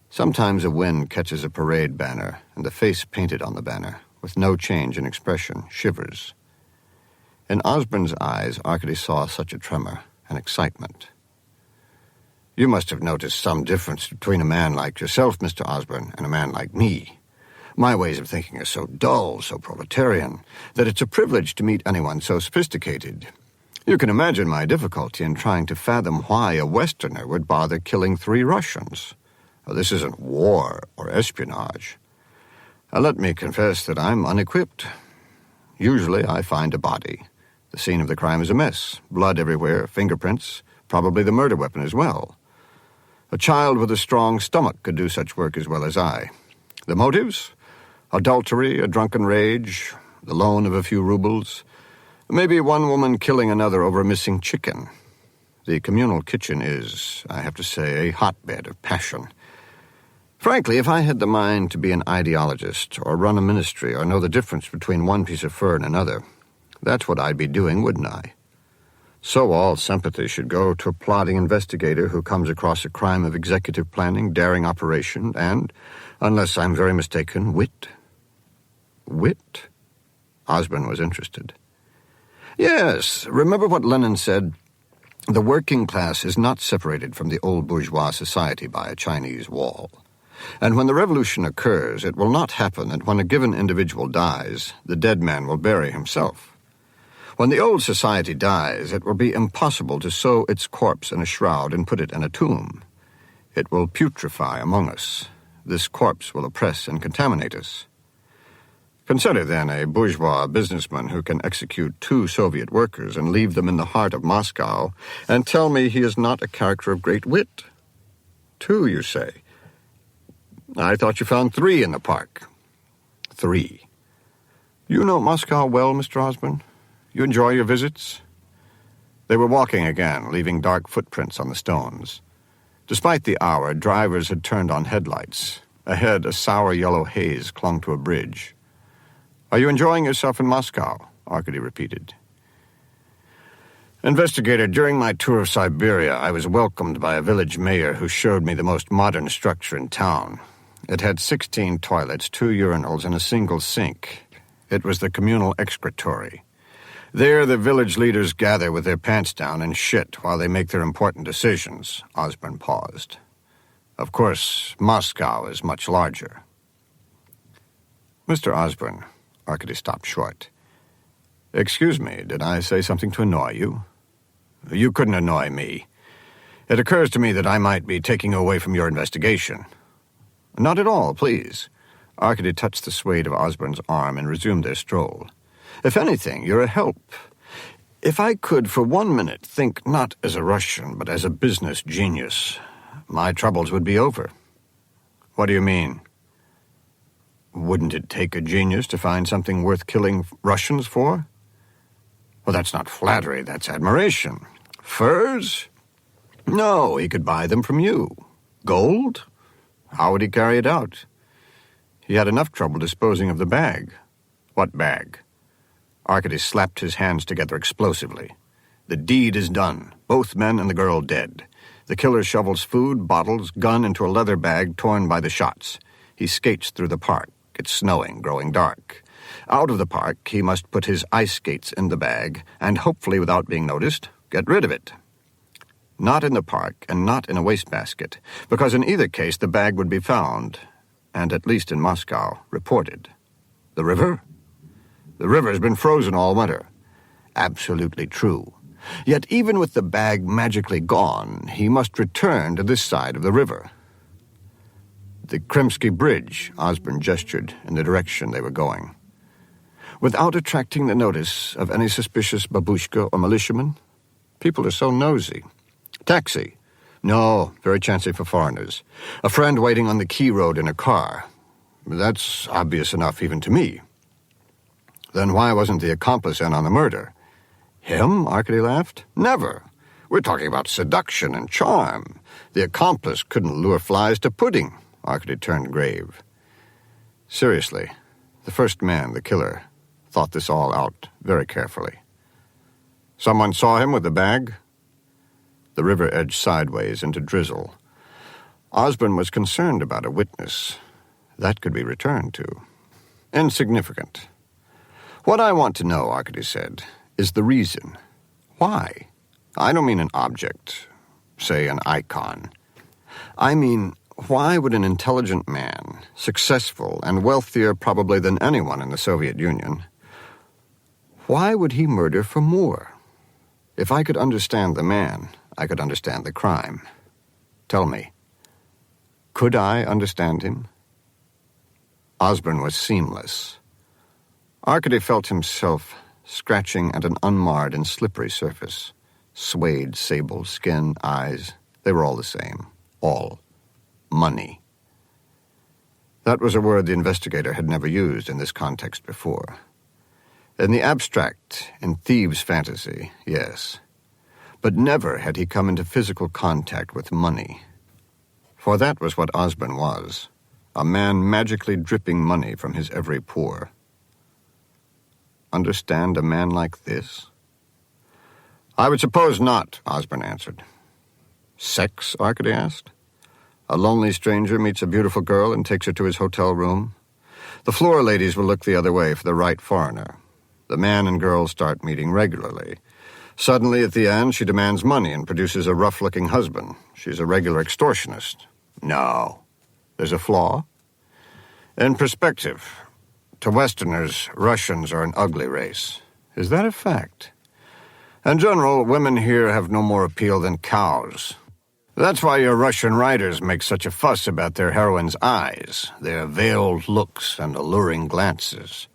Sometimes a wind catches a parade banner, and the face painted on the banner, with no change in expression, shivers. In Osborne's eyes, Arkady saw such a tremor, an excitement. "You must have noticed some difference between a man like yourself, Mr. Osborne, and a man like me. My ways of thinking are so dull, so proletarian, that it's a privilege to meet anyone so sophisticated. You can imagine my difficulty in trying to fathom why a Westerner would bother killing 3 Russians. This isn't war or espionage. Let me confess that I'm unequipped. Usually I find a body. The scene of the crime is a mess. Blood everywhere, fingerprints, probably the murder weapon as well. A child with a strong stomach could do such work as well as I. The motives? Adultery, a drunken rage, the loan of a few rubles. Maybe one woman killing another over a missing chicken. The communal kitchen is, I have to say, a hotbed of passion. Frankly, if I had the mind to be an ideologist or run a ministry or know the difference between one piece of fur and another, that's what I'd be doing, wouldn't I? So all sympathy should go to a plodding investigator who comes across a crime of executive planning, daring operation, and, unless I'm very mistaken, wit. Wit? Osborne was interested. Yes, remember what Lenin said? The working class is not separated from the old bourgeois society by a Chinese wall. And when the revolution occurs, it will not happen that when a given individual dies, the dead man will bury himself. When the old society dies, it will be impossible to sew its corpse in a shroud and put it in a tomb. It will putrefy among us. This corpse will oppress and contaminate us. Consider, then, a bourgeois businessman who can execute 2 Soviet workers and leave them in the heart of Moscow, and tell me he is not a character of great wit. 2, you say? I thought you found 3 in the park. 3. You know Moscow well, Mr. Osborne? You enjoy your visits? They were walking again, leaving dark footprints on the stones. Despite the hour, drivers had turned on headlights. Ahead, a sour yellow haze clung to a bridge. Are you enjoying yourself in Moscow? Arkady repeated. Investigator, during my tour of Siberia, I was welcomed by a village mayor who showed me the most modern structure in town. It had 16 toilets, 2 urinals, and a single sink. It was the communal excretory. There, the village leaders gather with their pants down and shit while they make their important decisions. Osborne paused. Of course, Moscow is much larger. Mr. Osborne, Arkady stopped short. Excuse me, did I say something to annoy you? You couldn't annoy me. It occurs to me that I might be taking you away from your investigation. Not at all, please. Arkady touched the suede of Osborne's arm and resumed their stroll. If anything, you're a help. If I could, for 1 minute, think not as a Russian, but as a business genius, my troubles would be over. What do you mean? Wouldn't it take a genius to find something worth killing Russians for? Well, that's not flattery, that's admiration. Furs? No, he could buy them from you. Gold? How would he carry it out? He had enough trouble disposing of the bag. What bag? Arkady slapped his hands together explosively. The deed is done. Both men and the girl dead. The killer shovels food, bottles, gun into a leather bag torn by the shots. He skates through the park. It's snowing, growing dark. Out of the park, he must put his ice skates in the bag, and hopefully without being noticed, get rid of it. Not in the park, and not in a wastebasket, because in either case the bag would be found, and at least in Moscow, reported. The river? The river's been frozen all winter. Absolutely true. Yet even with the bag magically gone, he must return to this side of the river. The Kremsky Bridge, Osborne gestured in the direction they were going. Without attracting the notice of any suspicious babushka or militiaman? People are so nosy. Taxi? No, very chancy for foreigners. A friend waiting on the Key Road in a car. That's obvious enough even to me. Then why wasn't the accomplice in on the murder? Him? Arkady laughed. Never. We're talking about seduction and charm. The accomplice couldn't lure flies to pudding. Arkady turned grave. Seriously, the first man, the killer, thought this all out very carefully. Someone saw him with the bag? The river edged sideways into drizzle. Osborne was concerned about a witness. That could be returned to. Insignificant. What I want to know, Arkady said, is the reason. Why? I don't mean an object, say an icon. I mean, why would an intelligent man, successful and wealthier probably than anyone in the Soviet Union, why would he murder for more? If I could understand the man, I could understand the crime. Tell me, could I understand him? Osborne was seamless. Arkady felt himself scratching at an unmarred and slippery surface. Suede, sable, skin, eyes, they were all the same. All. Money. That was a word the investigator had never used in this context before. In the abstract, in thieves' fantasy, yes. But never had he come into physical contact with money. For that was what Osborne was, A man magically dripping money from his every pore. Understand a man like this? I would suppose not, Osborne answered. Sex? Arkady asked. A lonely stranger meets a beautiful girl and takes her to his hotel room. The floor ladies will look the other way for the right foreigner. The man and girl start meeting regularly. Suddenly, at the end, she demands money and produces a rough-looking husband. She's a regular extortionist. No. There's a flaw? In perspective, to Westerners, Russians are an ugly race. Is that a fact? In general, women here have no more appeal than cows. That's why your Russian writers make such a fuss about their heroines' eyes, their veiled looks and alluring glances,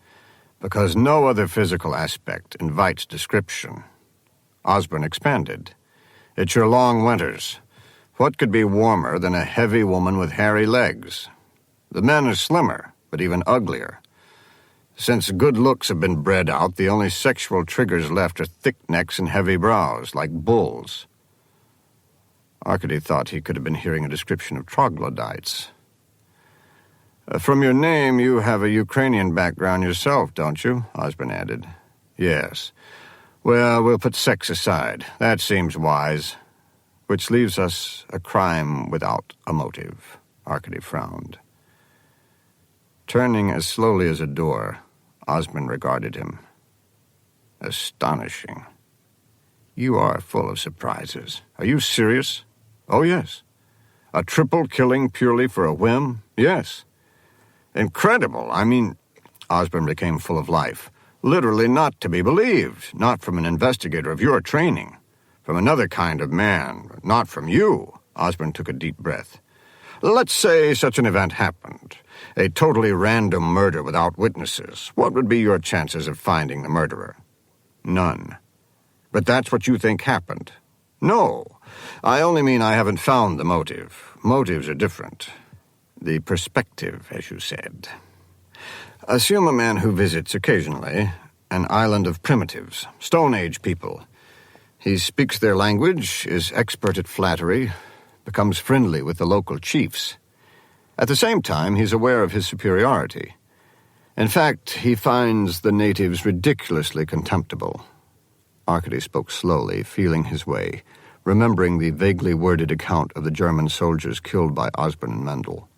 because no other physical aspect invites description. Osborne expanded. It's your long winters. What could be warmer than a heavy woman with hairy legs? The men are slimmer, but even uglier. Since good looks have been bred out, the only sexual triggers left are thick necks and heavy brows, like bulls. Arkady thought he could have been hearing a description of troglodytes. From your name, you have a Ukrainian background yourself, don't you? Osborne added. Yes. Well, we'll put sex aside. That seems wise. Which leaves us a crime without a motive. Arkady frowned. Turning as slowly as a door, Osborne regarded him. Astonishing. You are full of surprises. Are you serious? Oh, yes. A triple killing purely for a whim? Yes. Incredible. I mean, Osborne became full of life. Literally not to be believed. Not from an investigator of your training. From another kind of man. Not from you. Osborne took a deep breath. Let's say such an event happened. A totally random murder without witnesses. What would be your chances of finding the murderer? None. But that's what you think happened. No. I only mean I haven't found the motive. Motives are different. The perspective, as you said. Assume a man who visits occasionally an island of primitives, Stone Age people. He speaks their language, is expert at flattery, becomes friendly with the local chiefs. At the same time, he's aware of his superiority. In fact, he finds the natives ridiculously contemptible. Arkady spoke slowly, feeling his way, remembering the vaguely worded account of the German soldiers killed by Osborne and Mendel.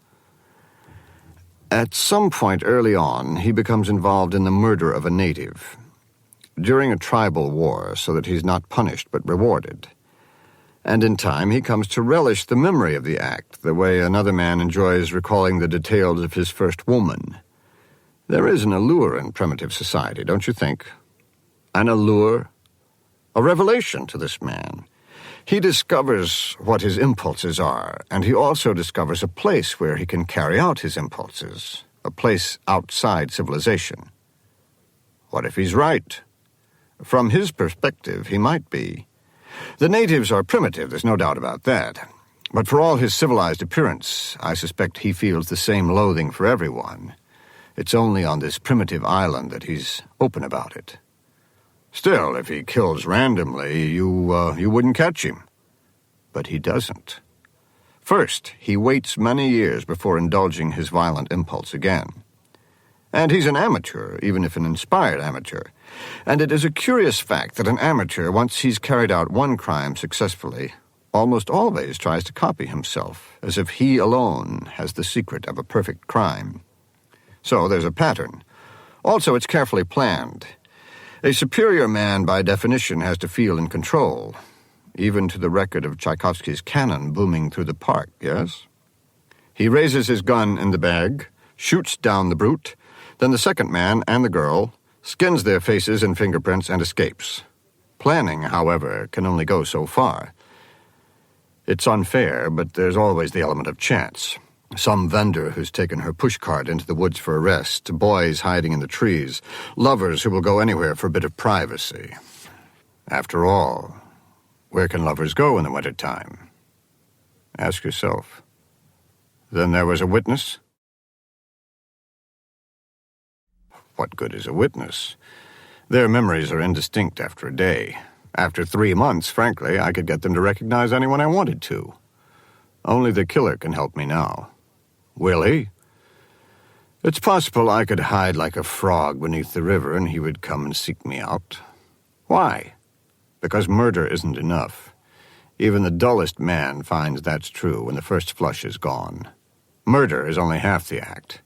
At some point early on, he becomes involved in the murder of a native, during a tribal war, so that he's not punished but rewarded. And in time, he comes to relish the memory of the act, the way another man enjoys recalling the details of his first woman. There is an allure in primitive society, don't you think? An allure? A revelation to this man. He discovers what his impulses are, and he also discovers a place where he can carry out his impulses, a place outside civilization. What if he's right? From his perspective, he might be. The natives are primitive, there's no doubt about that. But for all his civilized appearance, I suspect he feels the same loathing for everyone. It's only on this primitive island that he's open about it. Still, if he kills randomly, you wouldn't catch him. But he doesn't. First, he waits many years before indulging his violent impulse again. And he's an amateur, even if an inspired amateur. And it is a curious fact that an amateur, once he's carried out one crime successfully, almost always tries to copy himself, as if he alone has the secret of a perfect crime. So there's a pattern. Also, it's carefully planned. A superior man, by definition, has to feel in control, even to the record of Tchaikovsky's cannon booming through the park, yes? He raises his gun in the bag, shoots down the brute, then the second man and the girl skins their faces and fingerprints and escapes. Planning, however, can only go so far. It's unfair, but there's always the element of chance. Some vendor who's taken her pushcart into the woods for a rest, boys hiding in the trees, lovers who will go anywhere for a bit of privacy. After all, where can lovers go in the wintertime? Ask yourself. Then there was a witness? What good is a witness? Their memories are indistinct after a day. After 3 months, frankly, I could get them to recognize anyone I wanted to. Only the killer can help me now. Will he? It's possible I could hide like a frog beneath the river and he would come and seek me out. Why? Because murder isn't enough. Even the dullest man finds that's true when the first flush is gone. Murder is only half the act.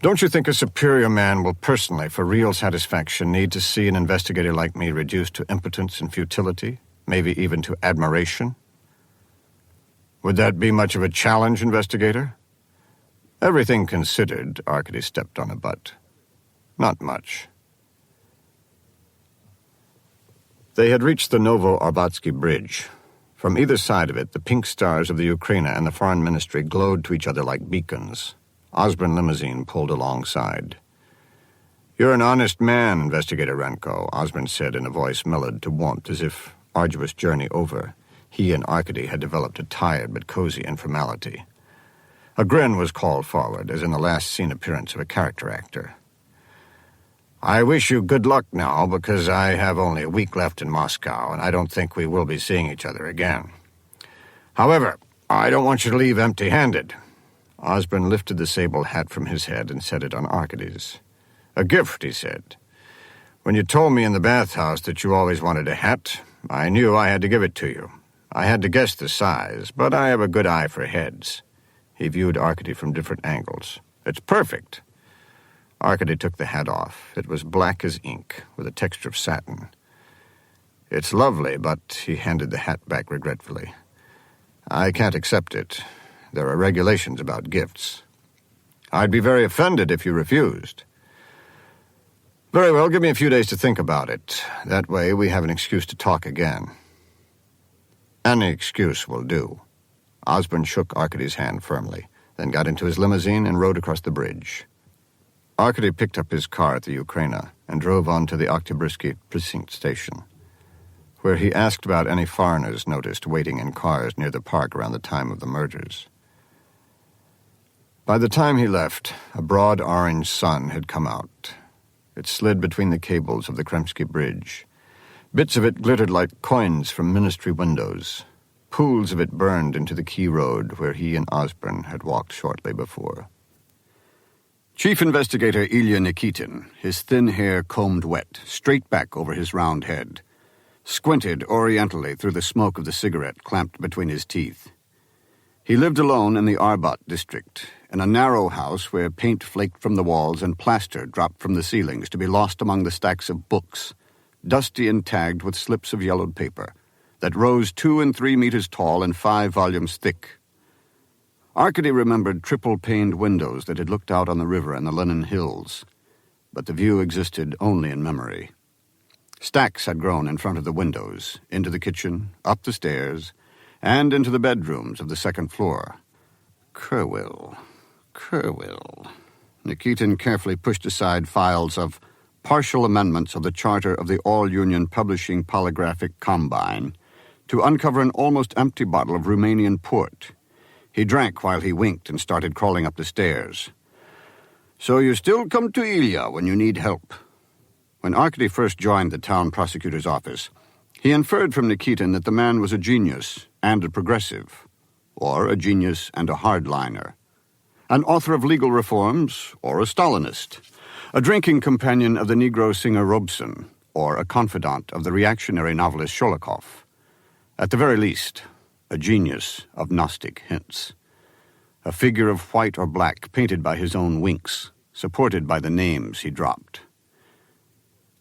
Don't you think a superior man will personally, for real satisfaction, need to see an investigator like me reduced to impotence and futility, maybe even to admiration? Would that be much of a challenge, investigator? Everything considered, Arkady stepped on a butt. Not much. They had reached the Novo-Arbatsky Bridge. From either side of it, the pink stars of the Ukraine and the Foreign Ministry glowed to each other like beacons. Osborne limousine pulled alongside. "You're an honest man, Investigator Renko," Osborne said in a voice mellowed to warmth, as if, arduous journey over, he and Arkady had developed a tired but cozy informality. A grin was called forward, as in the last scene appearance of a character actor. "I wish you good luck now, because I have only a week left in Moscow, and I don't think we will be seeing each other again. However, I don't want you to leave empty-handed." Osborne lifted the sable hat from his head and set it on Arkady's. "A gift," he said. "When you told me in the bathhouse that you always wanted a hat, I knew I had to give it to you. I had to guess the size, but I have a good eye for heads." He viewed Arkady from different angles. "It's perfect." Arkady took the hat off. It was black as ink, with a texture of satin. "It's lovely, but," he handed the hat back regretfully, "I can't accept it. There are regulations about gifts." "I'd be very offended if you refused." "Very well, give me a few days to think about it. That way we have an excuse to talk again." "Any excuse will do." Osborne shook Arkady's hand firmly, then got into his limousine and rode across the bridge. Arkady picked up his car at the Ukraina and drove on to the Oktyabrski precinct station, where he asked about any foreigners noticed waiting in cars near the park around the time of the murders. By the time he left, a broad orange sun had come out. It slid between the cables of the Kremsky Bridge. Bits of it glittered like coins from ministry windows. Pools of it burned into the Key Road where he and Osborne had walked shortly before. Chief Investigator Ilya Nikitin, his thin hair combed wet, straight back over his round head, squinted orientally through the smoke of the cigarette clamped between his teeth. He lived alone in the Arbat district, in a narrow house where paint flaked from the walls and plaster dropped from the ceilings to be lost among the stacks of books, dusty and tagged with slips of yellowed paper, that rose 2 and 3 meters tall and 5 volumes thick. Arkady remembered triple-paned windows that had looked out on the river and the Lenin Hills, but the view existed only in memory. Stacks had grown in front of the windows, into the kitchen, up the stairs, and into the bedrooms of the second floor. Kerwill. Nikitin carefully pushed aside files of partial amendments of the Charter of the All-Union Publishing Polygraphic Combine to uncover an almost empty bottle of Romanian port. He drank while he winked and started crawling up the stairs. "So you still come to Ilya when you need help." When Arkady first joined the town prosecutor's office, he inferred from Nikitin that the man was a genius and a progressive, or a genius and a hardliner, an author of legal reforms, or a Stalinist, a drinking companion of the Negro singer Robson, or a confidant of the reactionary novelist Sholokhov. At the very least, a genius of Gnostic hints. A figure of white or black painted by his own winks, supported by the names he dropped.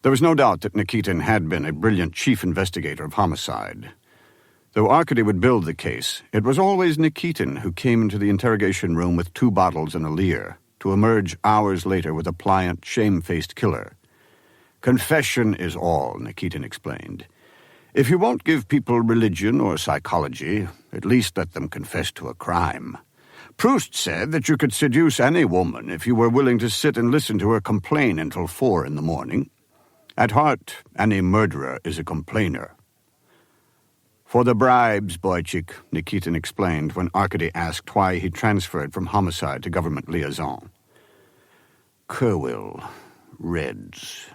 There was no doubt that Nikitin had been a brilliant chief investigator of homicide. Though Arkady would build the case, it was always Nikitin who came into the interrogation room with 2 bottles and a leer, to emerge hours later with a pliant, shame-faced killer. "Confession is all," Nikitin explained. "If you won't give people religion or psychology, at least let them confess to a crime. Proust said that you could seduce any woman if you were willing to sit and listen to her complain until 4 in the morning. At heart, any murderer is a complainer." "For the bribes, Boychik," Nikitin explained when Arkady asked why he transferred from homicide to government liaison. "Kerwill, Reds,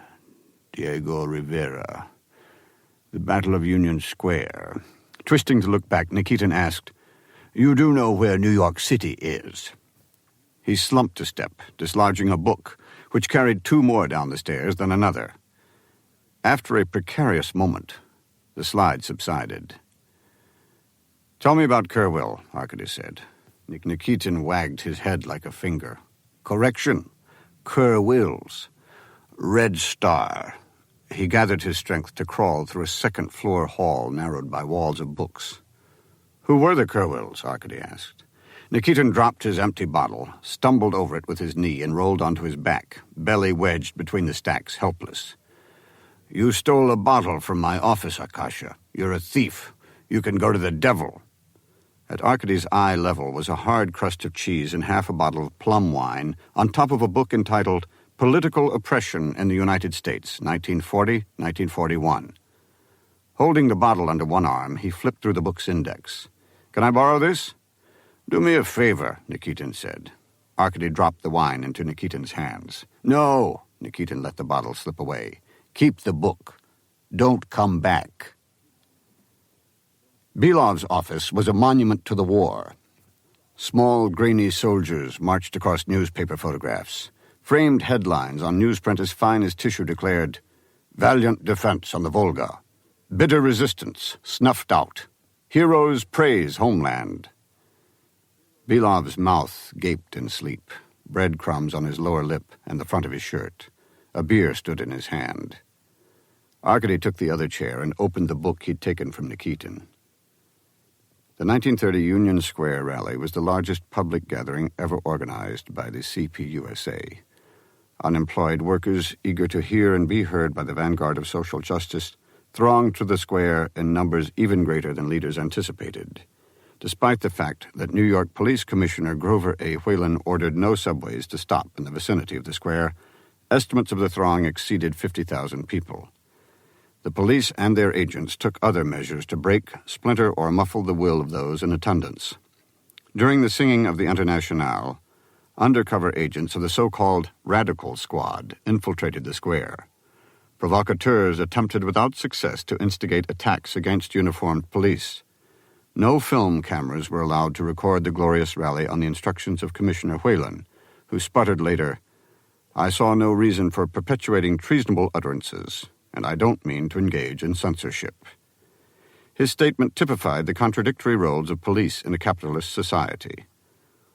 Diego Rivera, the Battle of Union Square." Twisting to look back, Nikitin asked, "You do know where New York City is?" He slumped a step, dislodging a book, which carried 2 more down the stairs than another. After a precarious moment, the slide subsided. "Tell me about Kerwill," Arkady said. Nikitin wagged his head like a finger. "Correction. Kerwill's. Red Star." He gathered his strength to crawl through a second-floor hall narrowed by walls of books. "Who were the Kerwills?" Arkady asked. Nikitin dropped his empty bottle, stumbled over it with his knee, and rolled onto his back, belly wedged between the stacks, helpless. "You stole a bottle from my office, Akasha. You're a thief. You can go to the devil." At Arkady's eye level was a hard crust of cheese and half a bottle of plum wine on top of a book entitled Political Oppression in the United States, 1940-1941. Holding the bottle under one arm, he flipped through the book's index. "Can I borrow this?" "Do me a favor," Nikitin said. Arkady dropped the wine into Nikitin's hands. "No," Nikitin let the bottle slip away. "Keep the book. Don't come back." Belov's office was a monument to the war. Small, grainy soldiers marched across newspaper photographs. Framed headlines on newsprint as fine as tissue declared, "Valiant defense on the Volga. Bitter resistance snuffed out. Heroes praise homeland." Belov's mouth gaped in sleep, breadcrumbs on his lower lip and the front of his shirt. A beer stood in his hand. Arkady took the other chair and opened the book he'd taken from Nikitin. The 1930 Union Square rally was the largest public gathering ever organized by the CPUSA. Unemployed workers, eager to hear and be heard by the vanguard of social justice, thronged to the square in numbers even greater than leaders anticipated. Despite the fact that New York Police Commissioner Grover A. Whalen ordered no subways to stop in the vicinity of the square, estimates of the throng exceeded 50,000 people. The police and their agents took other measures to break, splinter, or muffle the will of those in attendance. During the singing of the Internationale, undercover agents of the so-called Radical Squad infiltrated the square. Provocateurs attempted without success to instigate attacks against uniformed police. No film cameras were allowed to record the glorious rally on the instructions of Commissioner Whalen, who sputtered later, "I saw no reason for perpetuating treasonable utterances, and I don't mean to engage in censorship." His statement typified the contradictory roles of police in a capitalist society.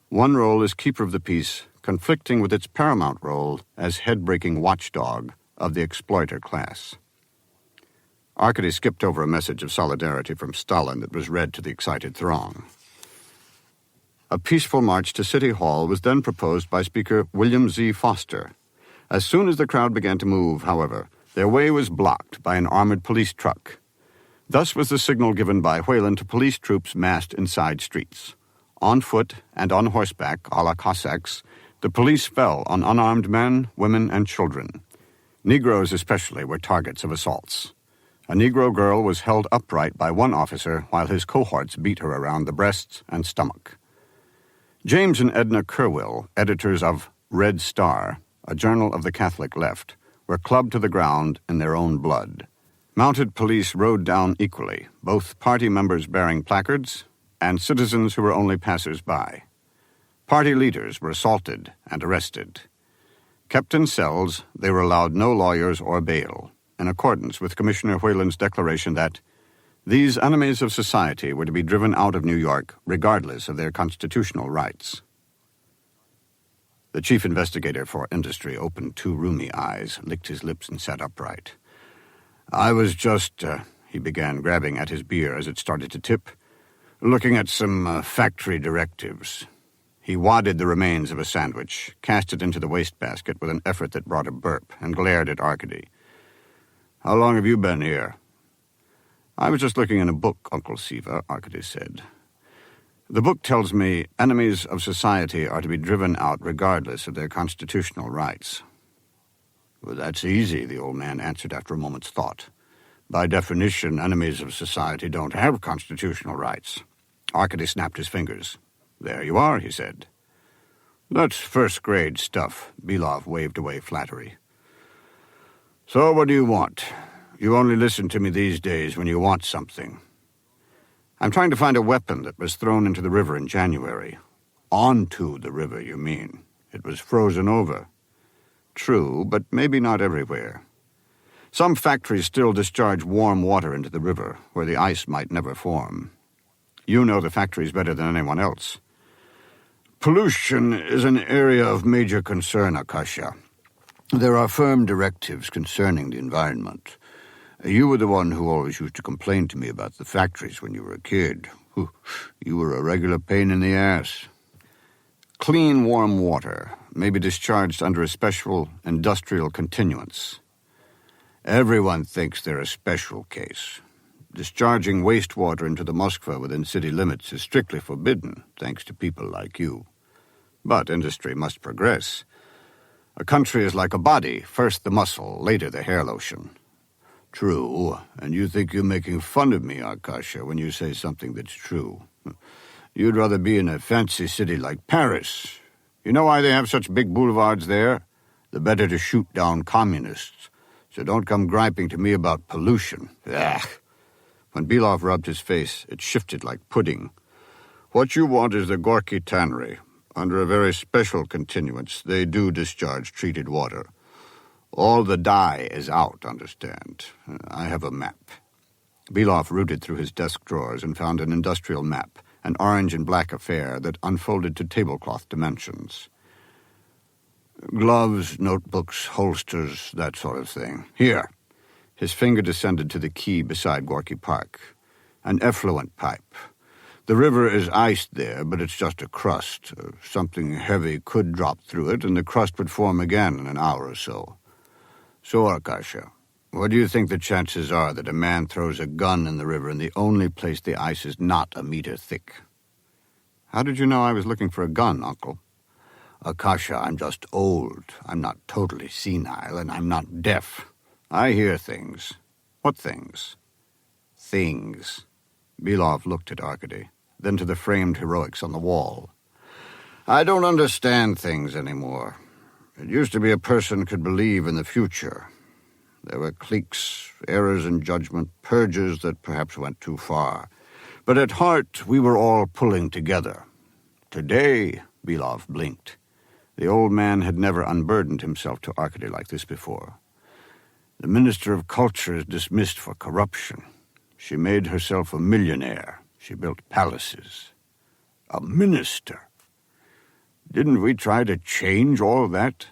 One role as keeper of the peace, conflicting with its paramount role as head-breaking watchdog of the exploiter class. Arkady skipped over a message of solidarity from Stalin that was read to the excited throng. A peaceful march to City Hall was then proposed by Speaker William Z. Foster. As soon as the crowd began to move, however, their way was blocked by an armored police truck. Thus was the signal given by Whalen to police troops massed in side streets. On foot and on horseback, a la Cossacks, the police fell on unarmed men, women, and children. Negroes especially were targets of assaults. A Negro girl was held upright by one officer while his cohorts beat her around the breasts and stomach. James and Edna Kerwill, editors of Red Star, a journal of the Catholic left, were clubbed to the ground in their own blood. Mounted police rode down equally, both party members bearing placards and citizens who were only passers-by. Party leaders were assaulted and arrested. Kept in cells, they were allowed no lawyers or bail, in accordance with Commissioner Whalen's declaration that these enemies of society were to be driven out of New York regardless of their constitutional rights. The chief investigator for industry opened 2 rheumy eyes, licked his lips, and sat upright. "I was just," he began, grabbing at his beer as it started to tip, "looking at some factory directives." He wadded the remains of a sandwich, cast it into the wastebasket with an effort that brought a burp, and glared at Arkady. "How long have you been here?" "I was just looking in a book, Uncle Siva," Arkady said. "The book tells me enemies of society are to be driven out regardless of their constitutional rights." "Well, that's easy," the old man answered after a moment's thought. "By definition, enemies of society don't have constitutional rights." Arkady snapped his fingers. "There you are," he said. "That's first-grade stuff," Belov waved away flattery. "So what do you want? You only listen to me these days when you want something." "I'm trying to find a weapon that was thrown into the river in January." "Onto the river, you mean?" It was frozen over. True, but maybe not everywhere. Some factories still discharge warm water into the river, where the ice might never form. You know the factories better than anyone else. Pollution is an area of major concern, Akasha. There are firm directives concerning the environment. You were the one who always used to complain to me about the factories when you were a kid. You were a regular pain in the ass. Clean, warm water may be discharged under a special industrial continuance. Everyone thinks they're a special case. Discharging wastewater into the Moskva within city limits is strictly forbidden, thanks to people like you. But industry must progress. A country is like a body, first the muscle, later the hair lotion. True, and you think you're making fun of me, Arkasha, when you say something that's true. You'd rather be in a fancy city like Paris. You know why they have such big boulevards there? The better to shoot down communists. So don't come griping to me about pollution. Ugh. When Belov rubbed his face, it shifted like pudding. What you want is the Gorky tannery. Under a very special continuance, they do discharge treated water. All the dye is out, understand. I have a map. Belov rooted through his desk drawers and found an industrial map, an orange and black affair that unfolded to tablecloth dimensions. Gloves, notebooks, holsters, that sort of thing. Here. His finger descended to the quay beside Gorky Park. An effluent pipe. The river is iced there, but it's just a crust. Something heavy could drop through it, and the crust would form again in an hour or so. So, Arkasha, what do you think the chances are that a man throws a gun in the river in the only place the ice is not a meter thick? How did you know I was looking for a gun, Uncle? Akasha, I'm just old. I'm not totally senile, and I'm not deaf. I hear things. What things? Things. Belov looked at Arkady, then to the framed heroics on the wall. I don't understand things anymore. It used to be a person could believe in the future. There were cliques, errors in judgment, purges that perhaps went too far. But at heart, we were all pulling together. Today, Belov blinked. The old man had never unburdened himself to Arkady like this before. The Minister of Culture is dismissed for corruption. She made herself a millionaire. She built palaces. A minister. Didn't we try to change all that?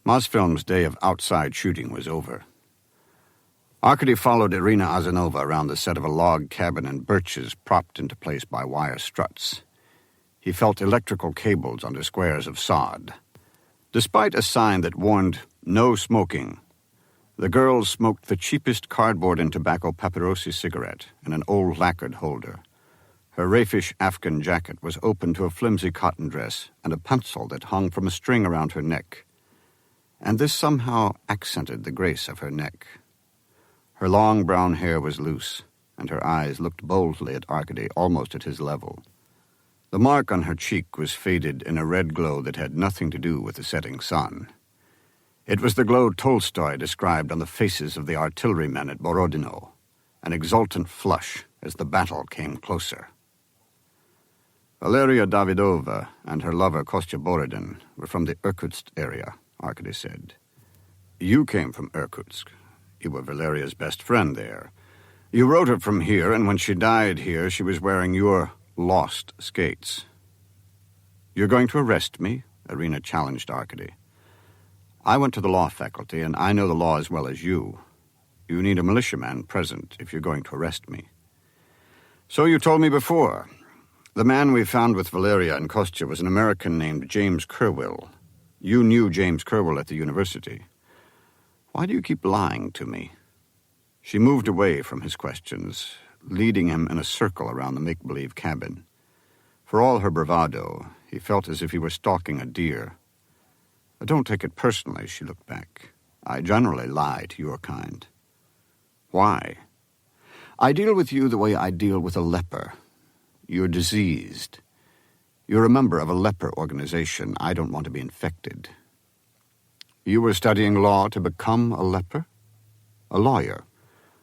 Mosfilm's day of outside shooting was over. Arkady followed Irina Azanova around the set of a log cabin in birches propped into place by wire struts. He felt electrical cables under squares of sod. Despite a sign that warned no smoking, the girls smoked the cheapest cardboard and tobacco papirosi cigarette in an old lacquered holder. Her raffish Afghan jacket was open to a flimsy cotton dress and a pencil that hung from a string around her neck. And this somehow accented the grace of her neck. Her long brown hair was loose, and her eyes looked boldly at Arkady, almost at his level. The mark on her cheek was faded in a red glow that had nothing to do with the setting sun. It was the glow Tolstoy described on the faces of the artillerymen at Borodino, an exultant flush as the battle came closer. Valeria Davidova and her lover Kostya Borodin were from the Irkutsk area, Arkady said. You came from Irkutsk. You were Valeria's best friend there. You wrote her from here, and when she died here, she was wearing your lost skates. You're going to arrest me? Irina challenged Arkady. I went to the law faculty, and I know the law as well as you. You need a militiaman present if you're going to arrest me. So you told me before. The man we found with Valeria and Kostya was an American named James Kerwill. You knew James Kerwill at the university. Why do you keep lying to me? She moved away from his questions, leading him in a circle around the make-believe cabin. For all her bravado, he felt as if he were stalking a deer. Don't take it personally, she looked back. I generally lie to your kind. Why? I deal with you the way I deal with a leper. You're diseased. You're a member of a leper organization. I don't want to be infected. You were studying law to become a leper? A lawyer.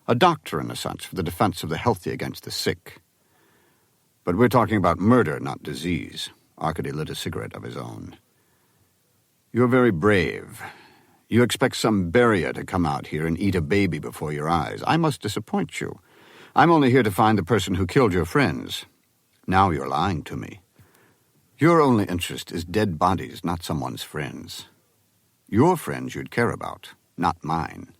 A doctor, in a sense, for the defense of the healthy against the sick. But we're talking about murder, not disease. Arkady lit a cigarette of his own. "You're very brave. You expect some barrier to come out here and eat a baby before your eyes. I must disappoint you. I'm only here to find the person who killed your friends. Now you're lying to me. Your only interest is dead bodies, not someone's friends. Your friends you'd care about, not mine."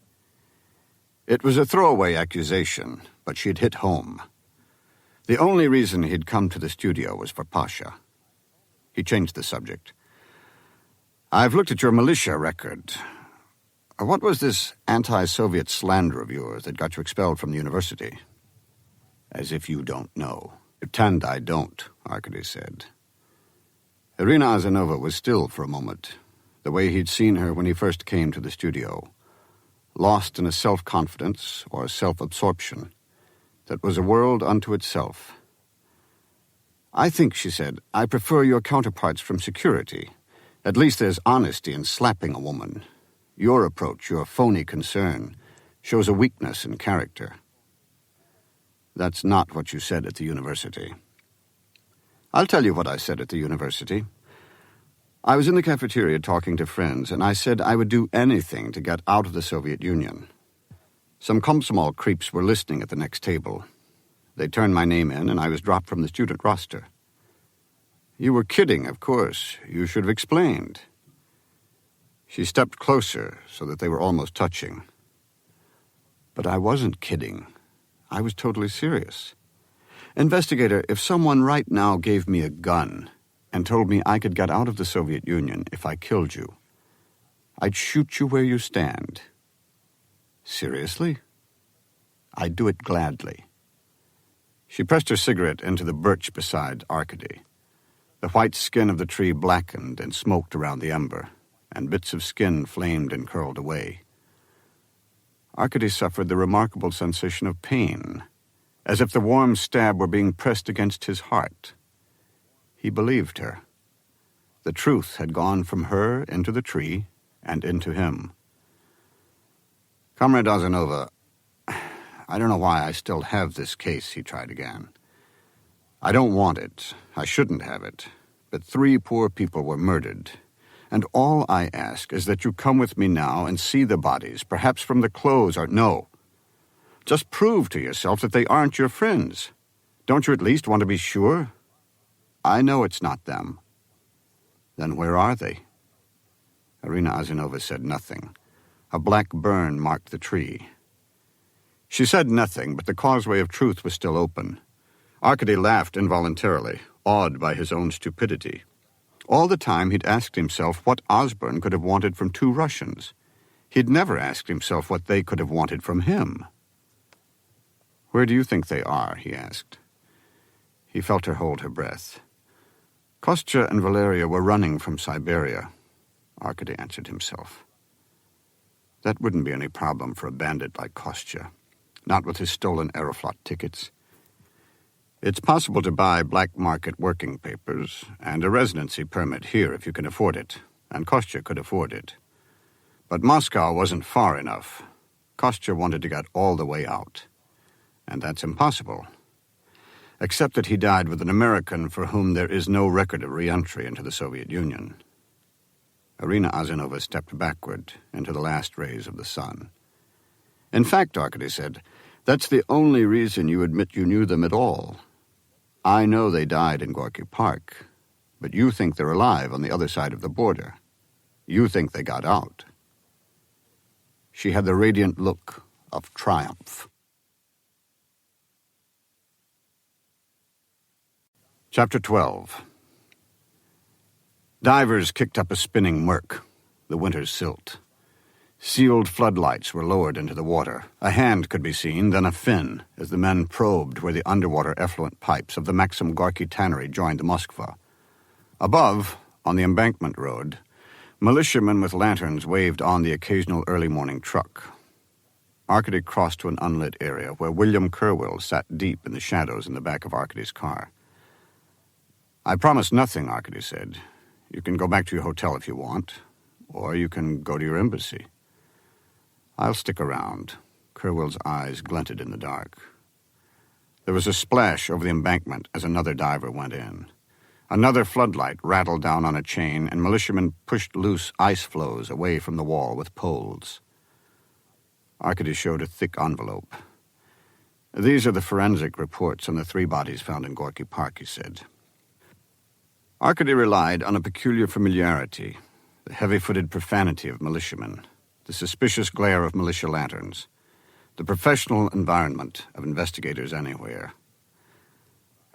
It was a throwaway accusation, but she'd hit home. The only reason he'd come to the studio was for Pasha. He changed the subject. "I've looked at your militia record. What was this anti-Soviet slander of yours that got you expelled from the university?" "As if you don't know." "Pretend I don't," Arkady said. Irina Azanova was still for a moment, the way he'd seen her when he first came to the studio, lost in a self-confidence or self-absorption that was a world unto itself. "I think," she said, "I prefer your counterparts from security. At least there's honesty in slapping a woman. Your approach, your phony concern, shows a weakness in character." "That's not what you said at the university." "I'll tell you what I said at the university. I was in the cafeteria talking to friends, and I said I would do anything to get out of the Soviet Union. Some Komsomol creeps were listening at the next table. They turned my name in, and I was dropped from the student roster." "You were kidding, of course. You should have explained." She stepped closer so that they were almost touching. "But I wasn't kidding. I was totally serious. Investigator, if someone right now gave me a gun and told me I could get out of the Soviet Union if I killed you, I'd shoot you where you stand." "Seriously?" "I'd do it gladly." She pressed her cigarette into the birch beside Arkady. The white skin of the tree blackened and smoked around the ember, and bits of skin flamed and curled away. Arkady suffered the remarkable sensation of pain, as if the warm stab were being pressed against his heart. He believed her. The truth had gone from her into the tree and into him. "Comrade Azanova, I don't know why I still have this case," he tried again. "I don't want it. I shouldn't have it. But 3 poor people were murdered. And all I ask is that you come with me now and see the bodies, perhaps from the clothes or no. Just prove to yourself that they aren't your friends. Don't you at least want to be sure? I know it's not them." "Then where are they?" Irina Azanova said nothing. A black burn marked the tree. She said nothing, but the causeway of truth was still open. Arkady laughed involuntarily, awed by his own stupidity. All the time he'd asked himself what Osborne could have wanted from 2 Russians. He'd never asked himself what they could have wanted from him. "Where do you think they are?" he asked. He felt her hold her breath. "Kostya and Valeria were running from Siberia," Arkady answered himself. That wouldn't be any problem for a bandit like Kostya, not with his stolen Aeroflot tickets. It's possible to buy black market working papers and a residency permit here if you can afford it, and Kostya could afford it. But Moscow wasn't far enough. Kostya wanted to get all the way out, and that's impossible. Except that he died with an American for whom there is no record of re-entry into the Soviet Union. Irina Azanova stepped backward into the last rays of the sun. "In fact," Arkady said, "that's the only reason you admit you knew them at all. I know they died in Gorky Park, but you think they're alive on the other side of the border. You think they got out." She had the radiant look of triumph. Chapter 12. Divers kicked up a spinning murk, the winter's silt. Sealed floodlights were lowered into the water. A hand could be seen, then a fin, as the men probed where the underwater effluent pipes of the Maxim Gorky tannery joined the Moskva. Above, on the embankment road, militiamen with lanterns waved on the occasional early morning truck. Arkady crossed to an unlit area where William Kerwill sat deep in the shadows in the back of Arkady's car. "I promise nothing," Arkady said. "You can go back to your hotel if you want, or you can go to your embassy." "I'll stick around." Kerwill's eyes glinted in the dark. There was a splash over the embankment as another diver went in. Another floodlight rattled down on a chain, and militiamen pushed loose ice floes away from the wall with poles. Arkady showed a thick envelope. "These are the forensic reports on the 3 bodies found in Gorky Park," he said. Arkady relied on a peculiar familiarity, the heavy-footed profanity of militiamen, the suspicious glare of militia lanterns, the professional environment of investigators anywhere.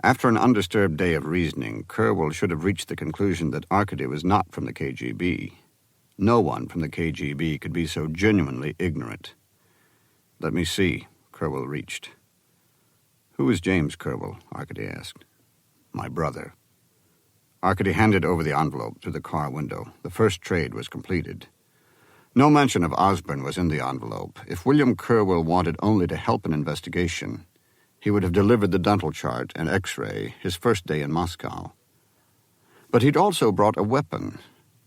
After an undisturbed day of reasoning, Kerwell should have reached the conclusion that Arkady was not from the KGB. No one from the KGB could be so genuinely ignorant. "Let me see," Kerwell reached. "Who is James Kerwell?" Arkady asked. "My brother." Arkady handed over the envelope through the car window. The first trade was completed. No mention of Osborne was in the envelope. If William Kerwell wanted only to help an investigation, he would have delivered the dental chart and X-ray his first day in Moscow. But he'd also brought a weapon,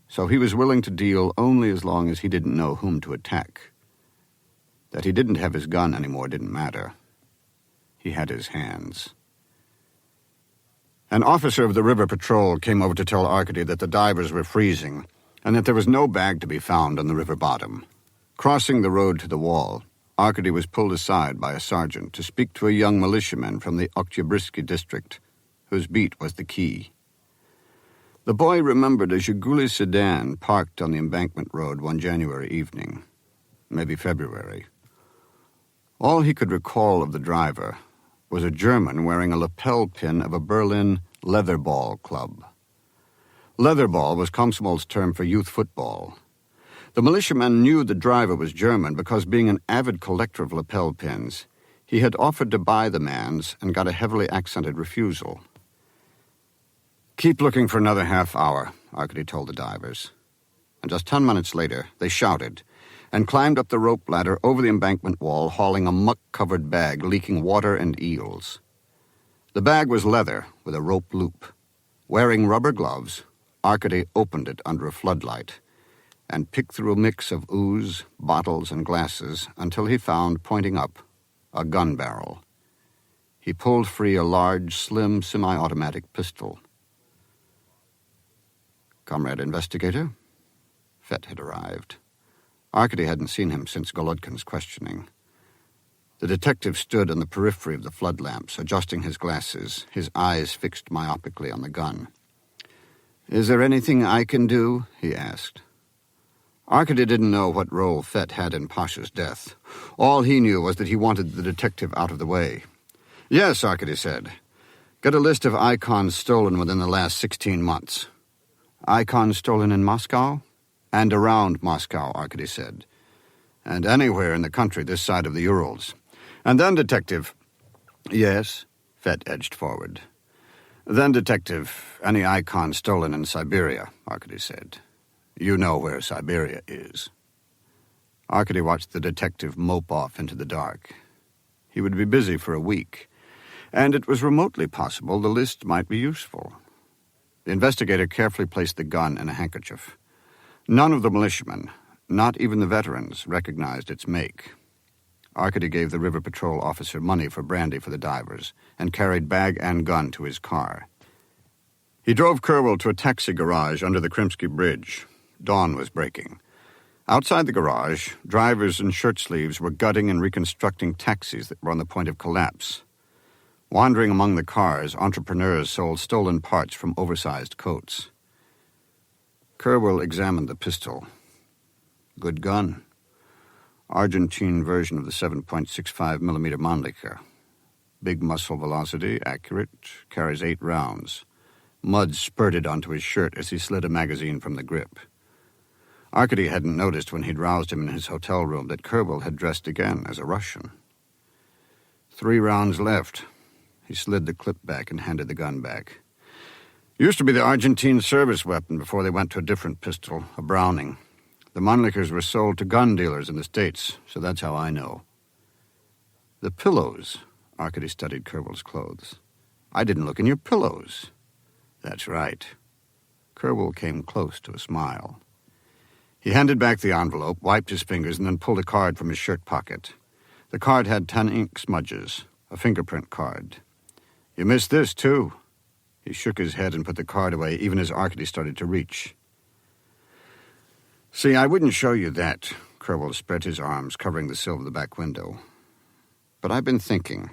so he was willing to deal only as long as he didn't know whom to attack. That he didn't have his gun anymore didn't matter. He had his hands. An officer of the river patrol came over to tell Arkady that the divers were freezing and that there was no bag to be found on the river bottom. Crossing the road to the wall, Arkady was pulled aside by a sergeant to speak to a young militiaman from the Oktyabrsky district, whose beat was the key. The boy remembered a Zhiguli sedan parked on the embankment road one January evening, maybe February. All he could recall of the driver was a German wearing a lapel pin of a Berlin leatherball club. Leatherball was Komsomol's term for youth football. The militiaman knew the driver was German because, being an avid collector of lapel pins, he had offered to buy the man's and got a heavily accented refusal. "Keep looking for another half hour," Arkady told the divers. And just 10 minutes later, they shouted and climbed up the rope ladder over the embankment wall, hauling a muck-covered bag leaking water and eels. The bag was leather with a rope loop. Wearing rubber gloves, Arkady opened it under a floodlight and picked through a mix of ooze, bottles, and glasses until he found, pointing up, a gun barrel. He pulled free a large, slim, semi-automatic pistol. "Comrade investigator?" Fett had arrived. Arkady hadn't seen him since Golodkin's questioning. The detective stood on the periphery of the flood lamps, adjusting his glasses, his eyes fixed myopically on the gun. "Is there anything I can do?" he asked. Arkady didn't know what role Fett had in Pasha's death. All he knew was that he wanted the detective out of the way. "Yes," Arkady said. "Get a list of icons stolen within the last 16 months. "Icons stolen in Moscow?" "And around Moscow," Arkady said. "And anywhere in the country this side of the Urals. And then, Detective—" "Yes?" Fett edged forward. "Then, Detective, any icon stolen in Siberia," Arkady said. "You know where Siberia is." Arkady watched the detective mope off into the dark. He would be busy for a week, and it was remotely possible the list might be useful. The investigator carefully placed the gun in a handkerchief. None of the militiamen, not even the veterans, recognized its make. Arkady gave the river patrol officer money for brandy for the divers and carried bag and gun to his car. He drove Kerwell to a taxi garage under the Krimsky Bridge. Dawn was breaking. Outside the garage, drivers in shirt sleeves were gutting and reconstructing taxis that were on the point of collapse. Wandering among the cars, entrepreneurs sold stolen parts from oversized coats. Kerwell examined the pistol. Good gun. Argentine version of the 7.65mm Mannlicher. Big muzzle velocity, accurate, carries 8 rounds. Mud spurted onto his shirt as he slid a magazine from the grip. Arkady hadn't noticed when he'd roused him in his hotel room that Kerwell had dressed again as a Russian. 3 rounds left. He slid the clip back and handed the gun back. Used to be the Argentine service weapon before they went to a different pistol, a Browning. The Mannlichers were sold to gun dealers in the States, so that's how I know. The pillows. Arkady studied Kerwell's clothes. I didn't look in your pillows. That's right. Kerwell came close to a smile. He handed back the envelope, wiped his fingers, and then pulled a card from his shirt pocket. The card had 10 ink smudges, a fingerprint card. You missed this, too. He shook his head and put the card away even as Arkady started to reach. See, I wouldn't show you that. Crowell spread his arms, covering the sill of the back window. But I've been thinking.